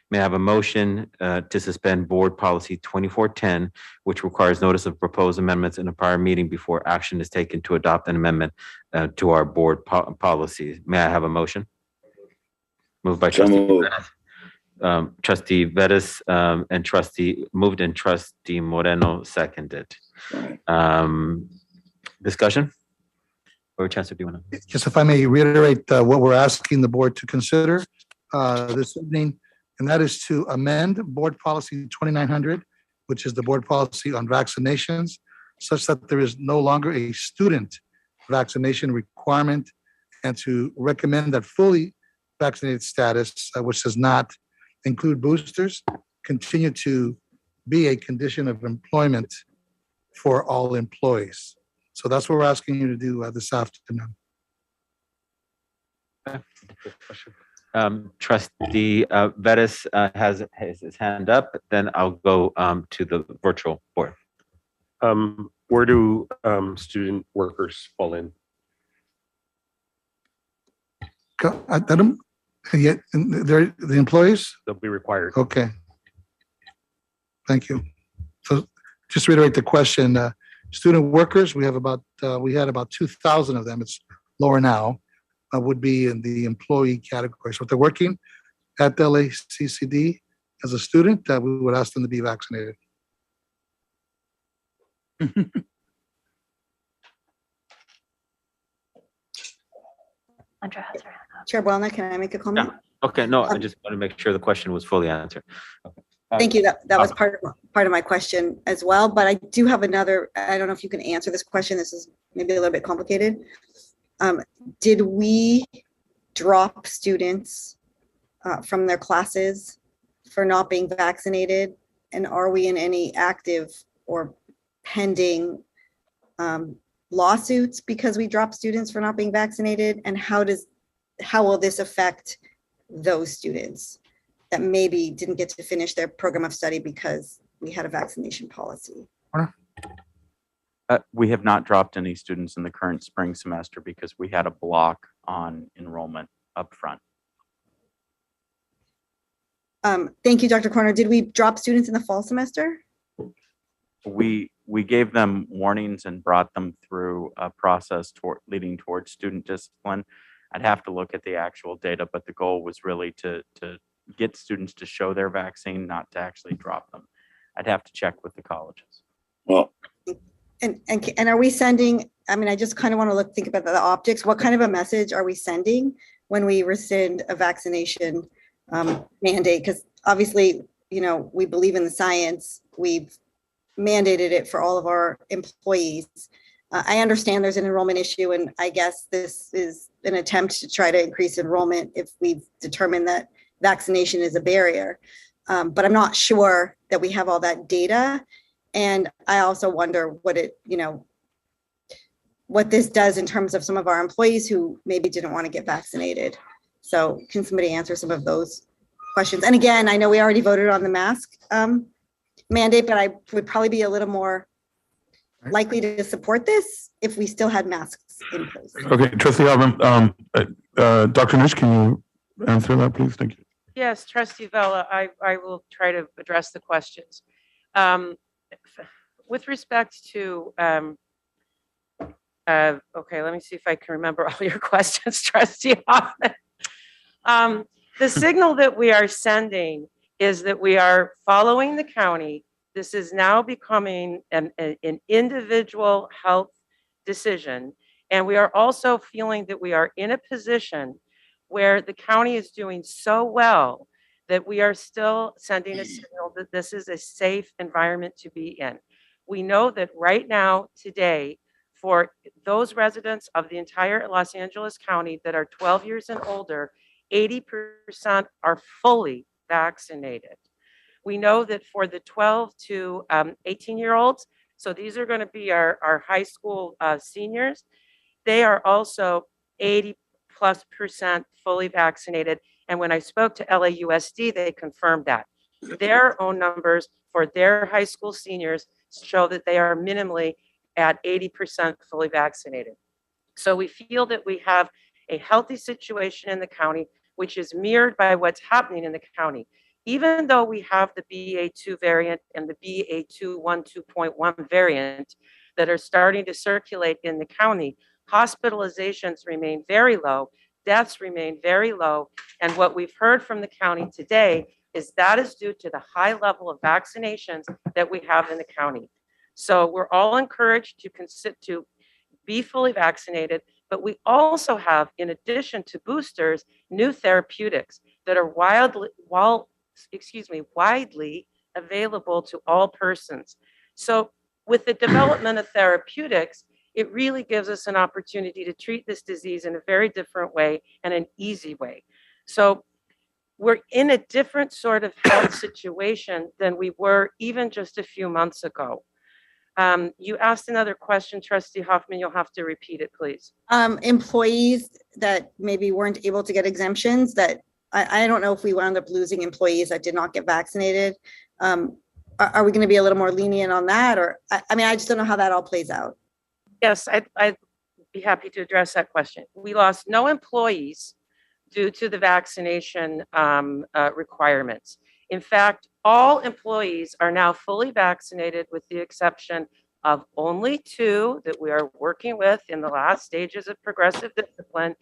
May I have a motion to suspend board policy 2410, which requires notice of proposed amendments in a prior meeting before action is taken to adopt an amendment to our board policies. May I have a motion? Moved by trustee Vettis. Trustee Vettis and trustee moved and trustee Moreno seconded. Discussion? Or Chancellor, do you want to? Just if I may reiterate what we're asking the board to consider this evening, and that is to amend board policy 2900, which is the board policy on vaccinations, such that there is no longer a student vaccination requirement, and to recommend that fully vaccinated status, which does not include boosters, continue to be a condition of employment for all employees. So that's what we're asking you to do this afternoon. Trustee Vettis has his hand up, then I'll go to the virtual board. Where do student workers fall in? They're the employees? They'll be required. Okay. Thank you. So just to reiterate the question, student workers, we had about 2,000 of them. It's lower now. Would be in the employee category. So if they're working at the LACCD as a student, we would ask them to be vaccinated. Andrea has her hand up. Chair Buelna, can I make a comment? Okay, no, I just want to make sure the question was fully answered. Okay. Thank you. That was part of my question as well. But I do have another. I don't know if you can answer this question. This is maybe a little bit complicated. Did we drop students from their classes for not being vaccinated? And are we in any active or pending lawsuits because we dropped students for not being vaccinated? And how will this affect those students that maybe didn't get to finish their program of study because we had a vaccination policy? We have not dropped any students in the current spring semester because we had a block on enrollment up front. Thank you, Dr. Corner. Did we drop students in the fall semester? We gave them warnings and brought them through a process leading towards student discipline. I'd have to look at the actual data, but the goal was really to get students to show their vaccine, not to actually drop them. I'd have to check with the colleges. Well, and are we sending, I mean, I just kind of think about the optics. What kind of a message are we sending when we rescind a vaccination mandate? Because obviously, we believe in the science. We've mandated it for all of our employees. I understand there's an enrollment issue, and I guess this is an attempt to try to increase enrollment if we've determined that vaccination is a barrier. But I'm not sure that we have all that data. And I also wonder what this does in terms of some of our employees who maybe didn't want to get vaccinated. So can somebody answer some of those questions? And again, I know we already voted on the mask mandate, but I would probably be a little more likely to support this if we still had masks in place. Okay, Trustee Alvin, Dr. Nish, can you answer that, please? Thank you. Yes, Trustee Vella, I will try to address the questions. With respect to, okay, let me see if I can remember all your questions, Trustee Hoffman. The signal that we are sending is that we are following the county. This is now becoming an individual health decision. And we are also feeling that we are in a position where the county is doing so well that we are still sending a signal that this is a safe environment to be in. We know that right now, today, for those residents of the entire Los Angeles County that are 12 years and older, 80% are fully vaccinated. We know that for the 12 to 18-year-olds, so these are going to be our high school seniors, they are also 80+% fully vaccinated. And when I spoke to LAUSD, they confirmed that. Their own numbers for their high school seniors show that they are minimally at 80% fully vaccinated. So we feel that we have a healthy situation in the county, which is mirrored by what's happening in the county. Even though we have the BA2 variant and the BA2.12.1 variant that are starting to circulate in the county, hospitalizations remain very low, deaths remain very low. And what we've heard from the county today is that is due to the high level of vaccinations that we have in the county. So we're all encouraged to be fully vaccinated, but we also have, in addition to boosters, new therapeutics that are widely available to all persons. So with the development of therapeutics, it really gives us an opportunity to treat this disease in a very different way and an easy way. So we're in a different sort of health situation than we were even just a few months ago. You asked another question, Trustee Hoffman. You'll have to repeat it, please. Employees that maybe weren't able to get exemptions, that I don't know if we wound up losing employees that did not get vaccinated. Are we going to be a little more lenient on that? Or, I mean, I just don't know how that all plays out. Yes, I'd be happy to address that question. We lost no employees due to the vaccination requirements. In fact, all employees are now fully vaccinated with the exception of only 2 that we are working with in the last stages of progressive discipline.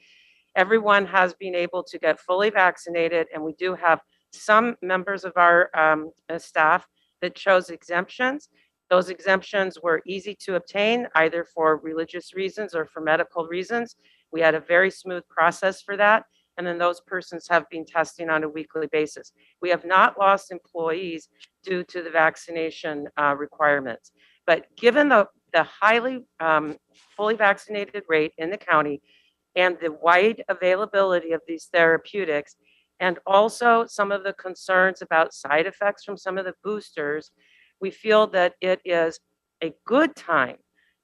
Everyone has been able to get fully vaccinated, and we do have some members of our staff that chose exemptions. Those exemptions were easy to obtain, either for religious reasons or for medical reasons. We had a very smooth process for that. And then those persons have been testing on a weekly basis. We have not lost employees due to the vaccination requirements. But given the highly fully vaccinated rate in the county and the wide availability of these therapeutics, and also some of the concerns about side effects from some of the boosters, we feel that it is a good time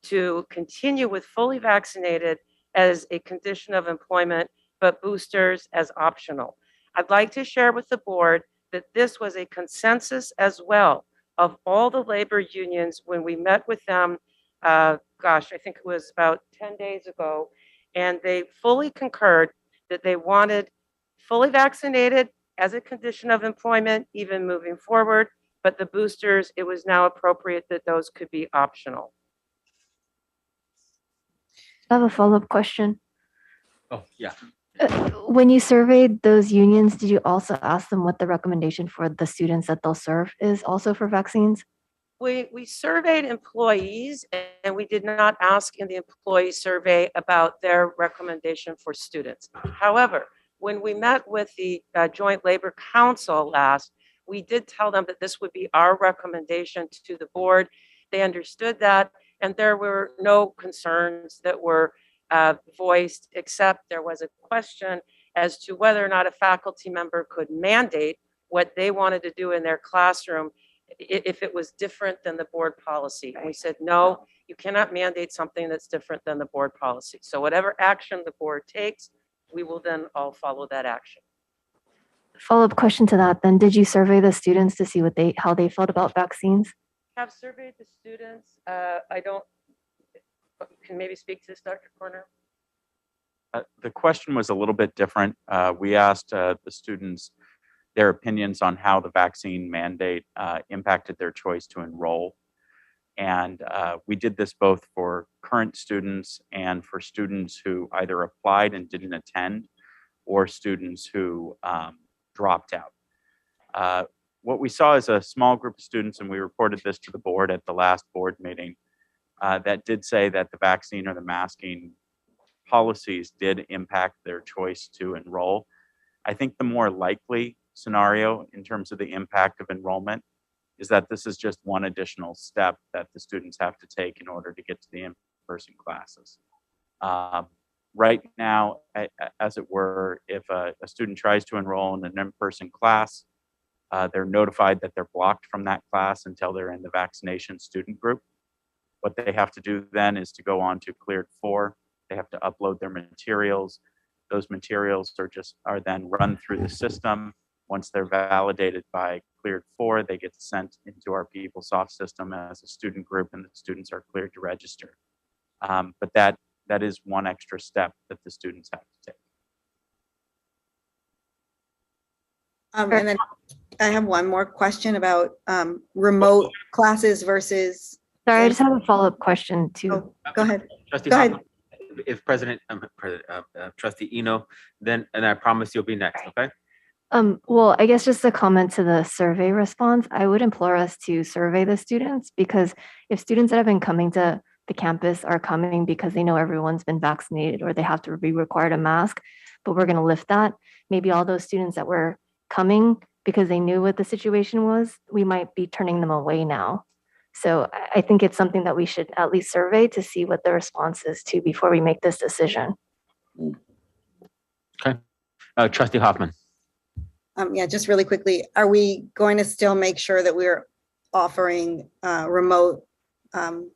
to continue with fully vaccinated as a condition of employment, but boosters as optional. I'd like to share with the board that this was a consensus as well of all the labor unions when we met with them, I think it was about 10 days ago, and they fully concurred that they wanted fully vaccinated as a condition of employment, even moving forward, but the boosters, it was now appropriate that those could be optional. I have a follow-up question. Oh, yeah. When you surveyed those unions, did you also ask them what the recommendation for the students that they'll serve is also for vaccines? We surveyed employees, and we did not ask in the employee survey about their recommendation for students. However, when we met with the Joint Labor Council last, we did tell them that this would be our recommendation to the board. They understood that, and there were no concerns that were voiced, except there was a question as to whether or not a faculty member could mandate what they wanted to do in their classroom if it was different than the board policy. And we said, no, you cannot mandate something that's different than the board policy. So whatever action the board takes, we will then all follow that action. Follow-up question to that then, did you survey the students to see how they felt about vaccines? Have surveyed the students. You can maybe speak to this, Dr. Corner. The question was a little bit different. We asked the students their opinions on how the vaccine mandate impacted their choice to enroll. And we did this both for current students and for students who either applied and didn't attend, or students who dropped out. What we saw is a small group of students, and we reported this to the board at the last board meeting, that did say that the vaccine or the masking policies did impact their choice to enroll. I think the more likely scenario in terms of the impact of enrollment is that this is just one additional step that the students have to take in order to get to the in-person classes. Right now, as it were, if a student tries to enroll in an in-person class, they're notified that they're blocked from that class until they're in the vaccination student group. What they have to do then is to go on to Cleared 4. They have to upload their materials. Those materials are then run through the system. Once they're validated by Cleared 4, they get sent into our PeopleSoft system as a student group, and the students are cleared to register. But that is one extra step that the students have to take. And then I have one more question about remote classes versus. Sorry, I just have a follow-up question too. Oh, go ahead. Trustee Go ahead. Hoffman, if Trustee Eno, then, and I promise you'll be next, okay? Well, I guess just a comment to the survey response, I would implore us to survey the students, because if students that have been coming to the campus are coming because they know everyone's been vaccinated or they have to be required a mask, but we're going to lift that, maybe all those students that were coming because they knew what the situation was, we might be turning them away now. So I think it's something that we should at least survey to see what the response is to before we make this decision. Okay. Trustee Hoffman. Yeah, just really quickly, are we going to still make sure that we're offering remote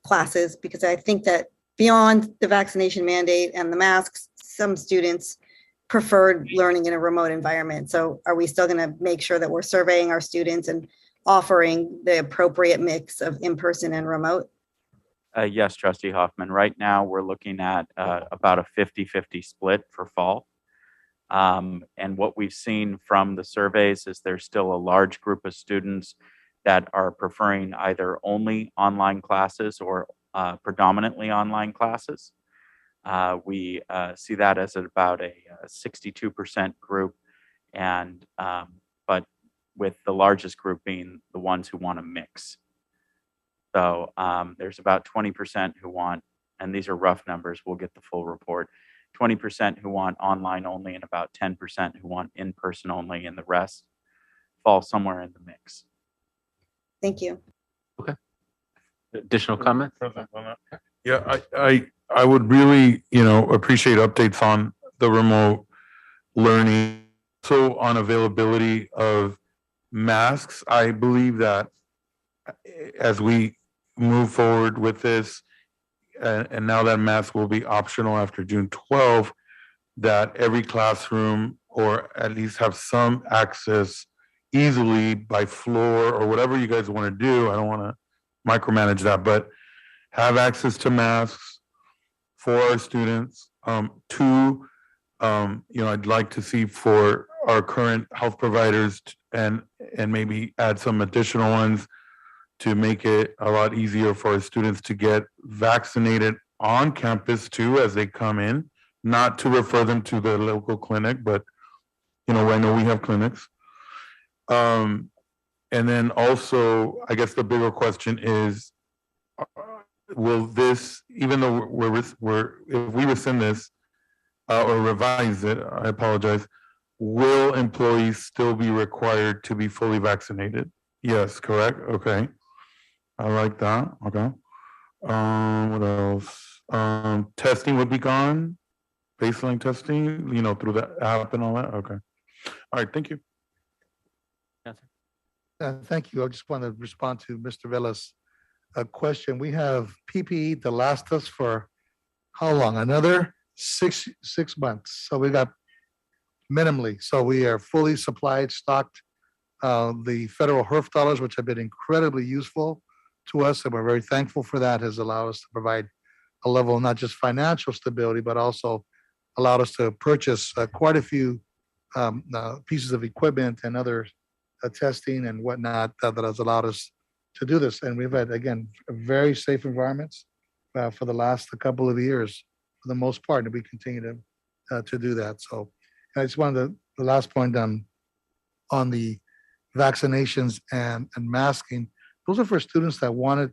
classes? Because I think that beyond the vaccination mandate and the masks, some students preferred learning in a remote environment. So are we still going to make sure that we're surveying our students and offering the appropriate mix of in-person and remote? Yes, Trustee Hoffman. Right now, we're looking at about a 50-50 split for fall. And what we've seen from the surveys is there's still a large group of students that are preferring either only online classes or predominantly online classes. We see that as about a 62% group, and but with the largest group being the ones who want to mix. So there's about 20% who want, and these are rough numbers, we'll get the full report, 20% who want online only and about 10% who want in-person only, and the rest fall somewhere in the mix. Thank you. Okay. Additional comments? Yeah, I would really, appreciate updates on the remote learning. So on availability of masks, I believe that as we move forward with this, and now that masks will be optional after June 12th, that every classroom, or at least have some access easily by floor or whatever you guys want to do. I don't want to micromanage that, but have access to masks for our students. Two, I'd like to see for our current health providers and maybe add some additional ones to make it a lot easier for our students to get vaccinated on campus too as they come in, not to refer them to the local clinic, but I know we have clinics. And then also, I guess the bigger question is, will this, even though if we rescind this or revise it, I apologize, will employees still be required to be fully vaccinated? Yes, correct. Okay. I like that. Okay. What else? Testing would be gone. Baseline testing, through the app and all that. Okay. All right. Thank you. Thank you. I just want to respond to Mr. Vela's question. We have PPE to last us for how long? Another six months. So we got minimally. So we are fully supplied, stocked. The federal HERF dollars, which have been incredibly useful to us, and we're very thankful for that, has allowed us to provide a level of not just financial stability, but also allowed us to purchase quite a few pieces of equipment and other testing and whatnot that has allowed us to do this. And we've had, again, very safe environments for the last couple of years, for the most part, and we continue to do that. So I just wanted the last point on the vaccinations and masking. Those are for students that wanted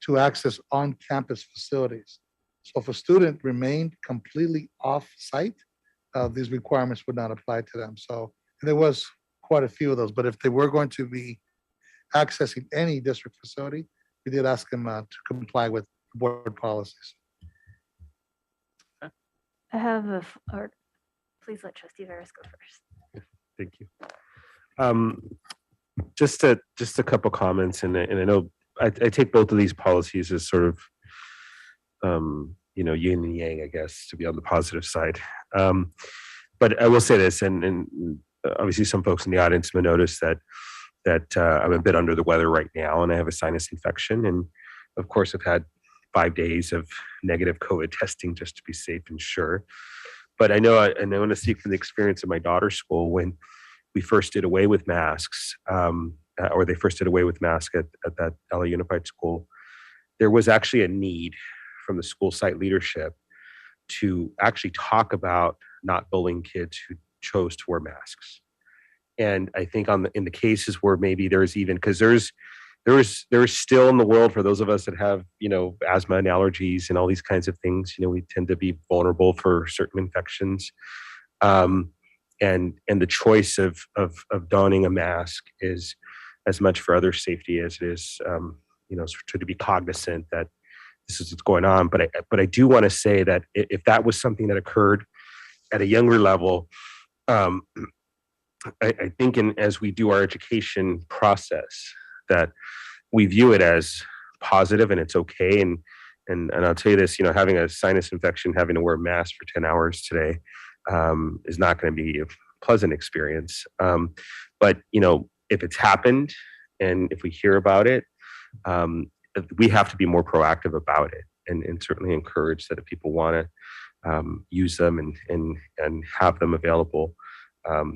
to access on-campus facilities. So if a student remained completely off-site, these requirements would not apply to them. So there was quite a few of those, but if they were going to be accessing any district facility, we did ask them to comply with board policies. I have or please let Trustee Veras go first. Thank you. Just a couple comments, and I know I take both of these policies as sort of yin and yang, I guess, to be on the positive side. But I will say this, and obviously some folks in the audience may notice that I'm a bit under the weather right now, and I have a sinus infection, and of course I've had 5 days of negative COVID testing just to be safe and sure. But I know, and I want to speak from the experience of my daughter's school when we first did away with masks, or they first did away with masks at that LA Unified School. There was actually a need from the school site leadership to actually talk about not bullying kids who chose to wear masks. And I think in the cases where maybe there's even, because there is still in the world, for those of us that have, asthma and allergies and all these kinds of things, we tend to be vulnerable for certain infections. And the choice of donning a mask is as much for other safety as it is, to be cognizant that this is what's going on. But I do want to say that if that was something that occurred at a younger level, I think as we do our education process, that we view it as positive and it's okay. And I'll tell you this, having a sinus infection, having to wear a mask for 10 hours today is not going to be a pleasant experience. But, if it's happened and if we hear about it, we have to be more proactive about it and certainly encourage that if people want to use them and have them available,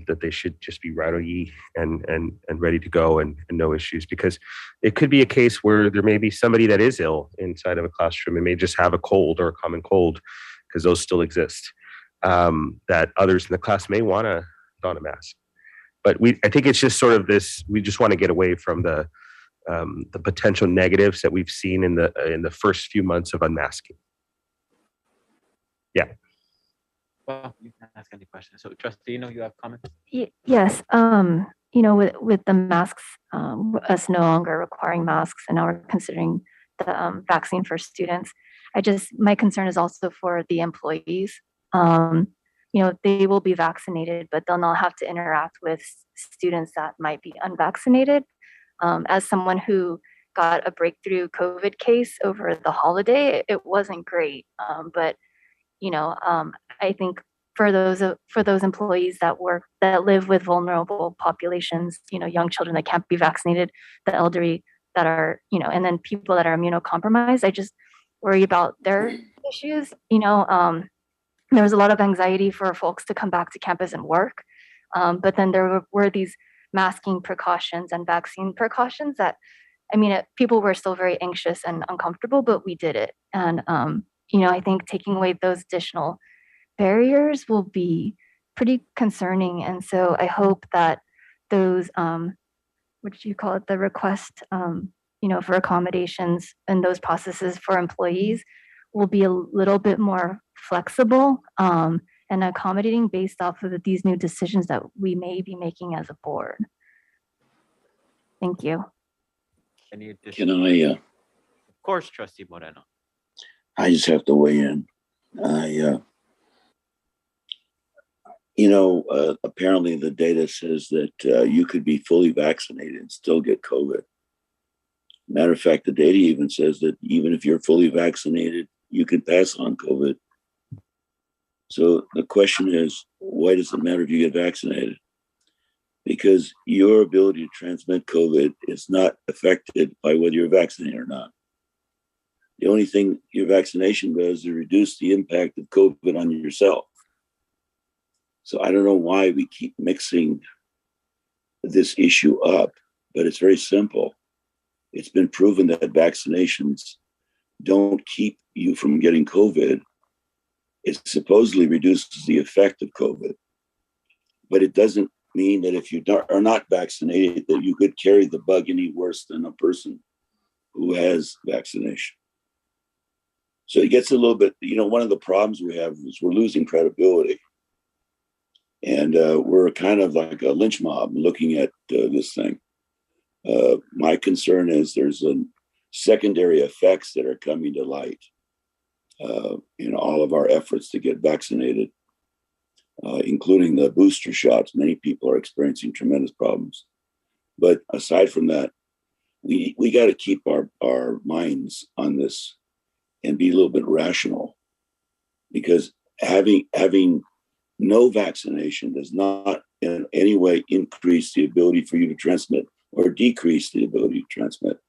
that they should just be ready and ready to go and no issues, because it could be a case where there may be somebody that is ill inside of a classroom and may just have a cold or a common cold, because those still exist, that others in the class may want to don a mask. But I think it's just sort of this, we just want to get away from the potential negatives that we've seen in the first few months of unmasking. Yeah. Well, you can ask any questions. So, Trustee, you have comments? Yes. With the masks, us no longer requiring masks, and now we're considering the vaccine for students. My concern is also for the employees. They will be vaccinated, but they'll not have to interact with students that might be unvaccinated. As someone who got a breakthrough COVID case over the holiday, it wasn't great. But I think for those employees that live with vulnerable populations, young children that can't be vaccinated, the elderly that are, and then people that are immunocompromised, I just worry about their issues. There was a lot of anxiety for folks to come back to campus and work. But then there were these masking precautions and vaccine precautions that, people were still very anxious and uncomfortable, but we did it. And, I think taking away those additional barriers will be pretty concerning. And so I hope that those, what do you call it, the request, for accommodations and those processes for employees will be a little bit more flexible and accommodating based off of these new decisions that we may be making as a board. Thank you. Any Can I? Of course, Trustee Moreno. I just have to weigh in. Apparently the data says that you could be fully vaccinated and still get COVID. Matter of fact, the data even says that even if you're fully vaccinated, you can pass on COVID. So the question is, why does it matter if you get vaccinated? Because your ability to transmit COVID is not affected by whether you're vaccinated or not. The only thing your vaccination does is reduce the impact of COVID on yourself. So I don't know why we keep mixing this issue up, but it's very simple. It's been proven that vaccinations don't keep you from getting COVID. It supposedly reduces the effect of COVID, but it doesn't mean that if you are not vaccinated, that you could carry the bug any worse than a person who has vaccination. So it gets a little bit, one of the problems we have is we're losing credibility. And we're kind of like a lynch mob looking at this thing. My concern is there's secondary effects that are coming to light in all of our efforts to get vaccinated, including the booster shots. Many people are experiencing tremendous problems. But aside from that, we got to keep our minds on this and be a little bit rational, because having no vaccination does not in any way increase the ability for you to transmit or decrease the ability to transmit.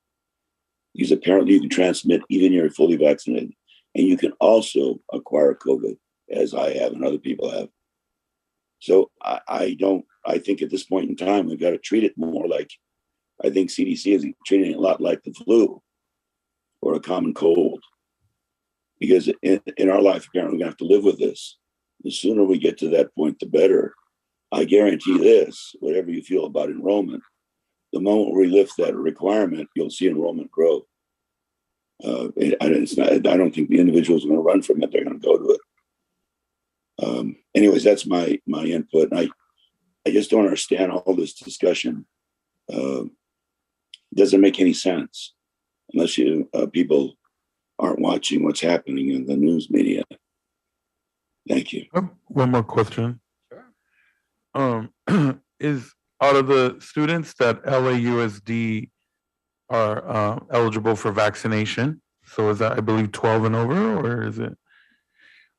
Because apparently you can transmit even if you're fully vaccinated. And you can also acquire COVID, as I have and other people have. So I think at this point in time, we've got to treat it more like, I think CDC is treating it a lot like the flu or a common cold. Because in our life, apparently, we're going to have to live with this. The sooner we get to that point, the better. I guarantee this, whatever you feel about enrollment, the moment we lift that requirement, you'll see enrollment grow. I don't think the individuals are going to run from it. They're going to go to it. Anyways, that's my input. I just don't understand all this discussion. Doesn't make any sense unless people aren't watching what's happening in the news media. Thank you. One more question. Sure. Is out of the students that LAUSD are eligible for vaccination, so is that, I believe, 12 and over, or is it?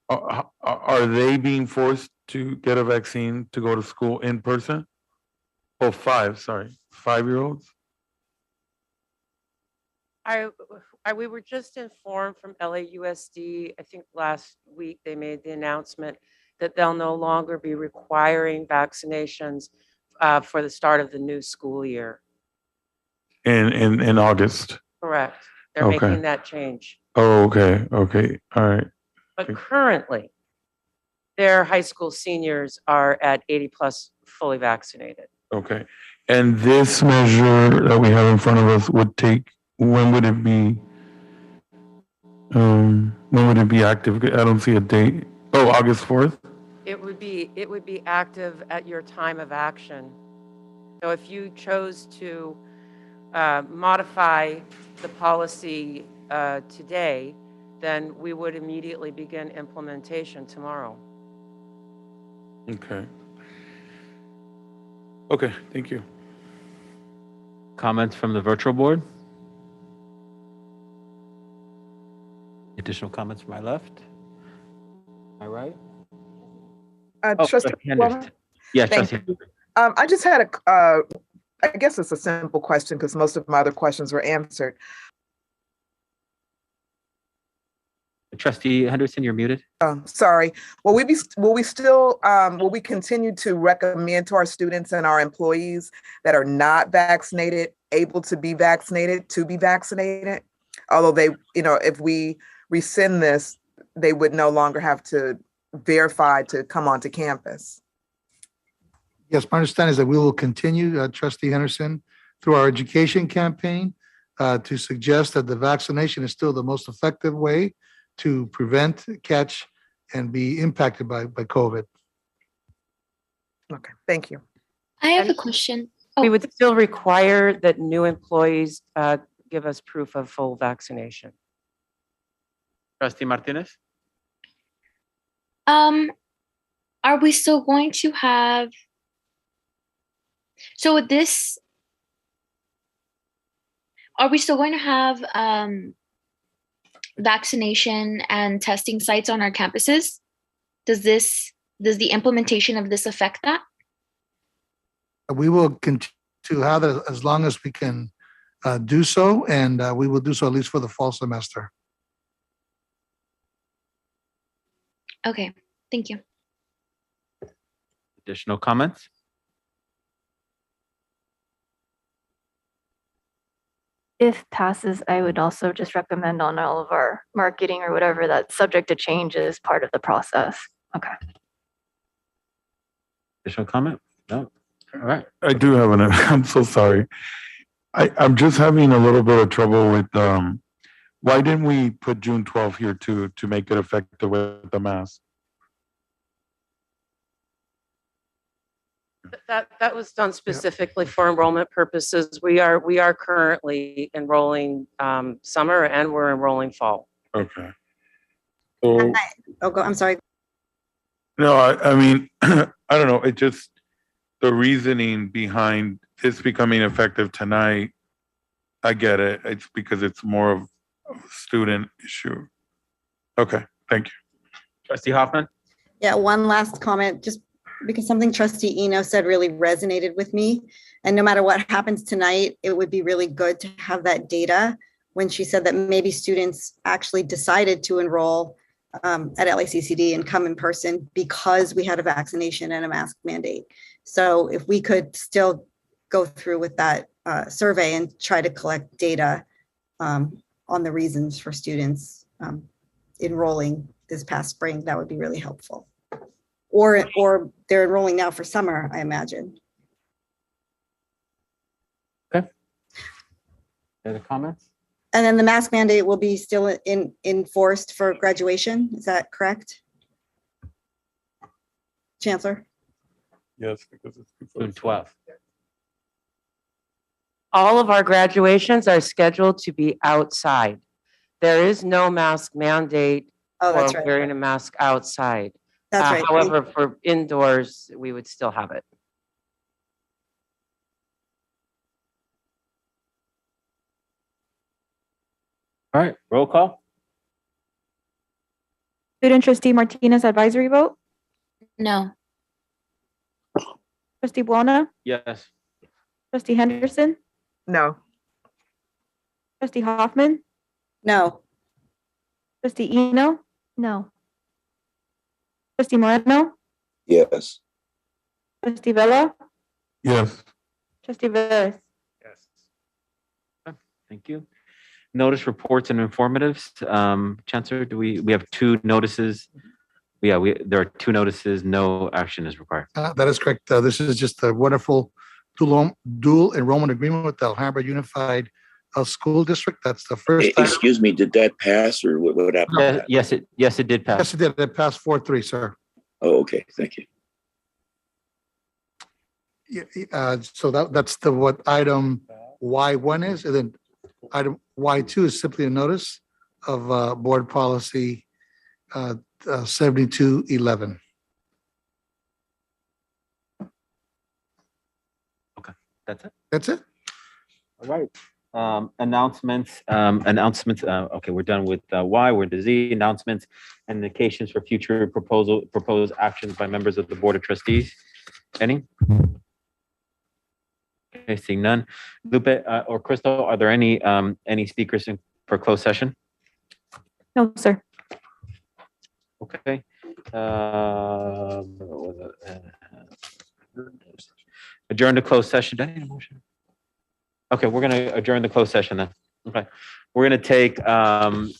Are they being forced to get a vaccine to go to school in person? Oh, 5-year-olds. We were just informed from LAUSD, I think last week they made the announcement that they'll no longer be requiring vaccinations for the start of the new school year. In August. Correct. They're Okay. making that change. Oh, okay. Okay. All right. But currently, their high school seniors are at 80 plus fully vaccinated. Okay. And this measure that we have in front of us would take, when would it be? When would it be active? I don't see a date. Oh, August 4th? It would be active at your time of action. So if you chose to modify the policy today, then we would immediately begin implementation tomorrow. Okay. Okay, thank you. Comments from the virtual board? Additional comments from my left? My right? Trustee Henderson. Yes, Thank Trustee. you. I just had I guess it's a simple question because most of my other questions were answered. Trustee Henderson, you're muted. Sorry. Will we continue to recommend to our students and our employees that are not vaccinated, able to be vaccinated, Although they, if we rescind this, they would no longer have to verify to come onto campus. Yes, my understanding is that we will continue, Trustee Henderson, through our education campaign to suggest that the vaccination is still the most effective way to prevent, catch, and be impacted by COVID. Okay, thank you. I have a question. We would still require that new employees give us proof of full vaccination. Trustee Martinez? Are we still going to have, so with this, are we still going to have vaccination and testing sites on our campuses? Does the implementation of this affect that? We will continue to have it as long as we can do so, and we will do so at least for the fall semester. Okay, thank you. Additional comments? If passes, I would also just recommend on all of our marketing or whatever that's subject to change is part of the process. Okay. Additional comment? No. All right. I do have I'm so sorry. I'm just having a little bit of trouble with, why didn't we put June 12th here to make it effective with the mask? That was done specifically for enrollment purposes. We are currently enrolling summer and we're enrolling fall. Okay. So, I'm sorry. no, I mean, I don't know, it just, the reasoning behind this becoming effective tonight, I get it. It's because it's more of a student issue. Okay, thank you. Trustee Hoffman? Yeah, one last comment, just because something Trustee Eno said really resonated with me. And no matter what happens tonight, it would be really good to have that data when she said that maybe students actually decided to enroll at LACCD and come in person because we had a vaccination and a mask mandate. So if we could still go through with that survey and try to collect data on the reasons for students enrolling this past spring, that would be really helpful. Or they're enrolling now for summer, I imagine. Okay. Any other comments? And then the mask mandate will be still enforced for graduation. Is that correct? Chancellor? Yes, because it's June 12th. All of our graduations are scheduled to be outside. There is no mask mandate that's for right. wearing a mask outside. That's right. However, for indoors, we would still have it. All right, roll call. Student trustee Martinez advisory vote? No. Trustee Buona? Yes. Trustee Henderson? No. Trustee Hoffman? No. Trustee Eno? No. Trustee Moreno? Yes. Trustee Vella? Yes. Trustee Veras? Thank you. Notice reports and informatives. Chancellor, we have two notices? Yeah, there are two notices, no action is required. That is correct. This is just a wonderful dual enrollment agreement with the El Harbor Unified School District. That's the first time. Excuse me, did that pass or what happened? Yes, it did pass. Yes, it did. It passed 4-3, sir. Oh, okay, thank you. So that's what item Y1 is, and then item Y2 is simply a notice of board policy 7211. Okay, that's it. That's it. All right. Announcements. Okay, we're done with Y. We're to Z. Announcements and indications for future proposed actions by members of the Board of Trustees. Any? Okay, seeing none. Lupe or Crystal, are there any speakers for closed session? No, sir. Okay. Adjourn to closed session. Did I need a motion? Okay, we're gonna adjourn the closed session then. Okay. We're gonna take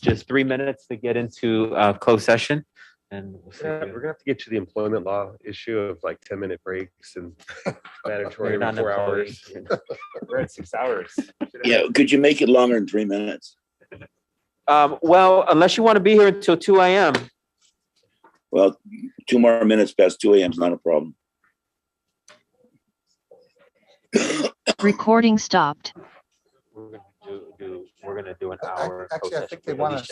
just 3 minutes to get into closed session. And we'll see. We're gonna have to get to the employment law issue of like 10-minute breaks and mandatory You're not 4 an hours. We're at 6 hours. Yeah, could you make it longer than 3 minutes? Well, unless you want to be here until 2 a.m. Well, 2 more minutes past 2 a.m. is not a problem. Recording stopped. We're gonna do an hour. Actually, I think they want to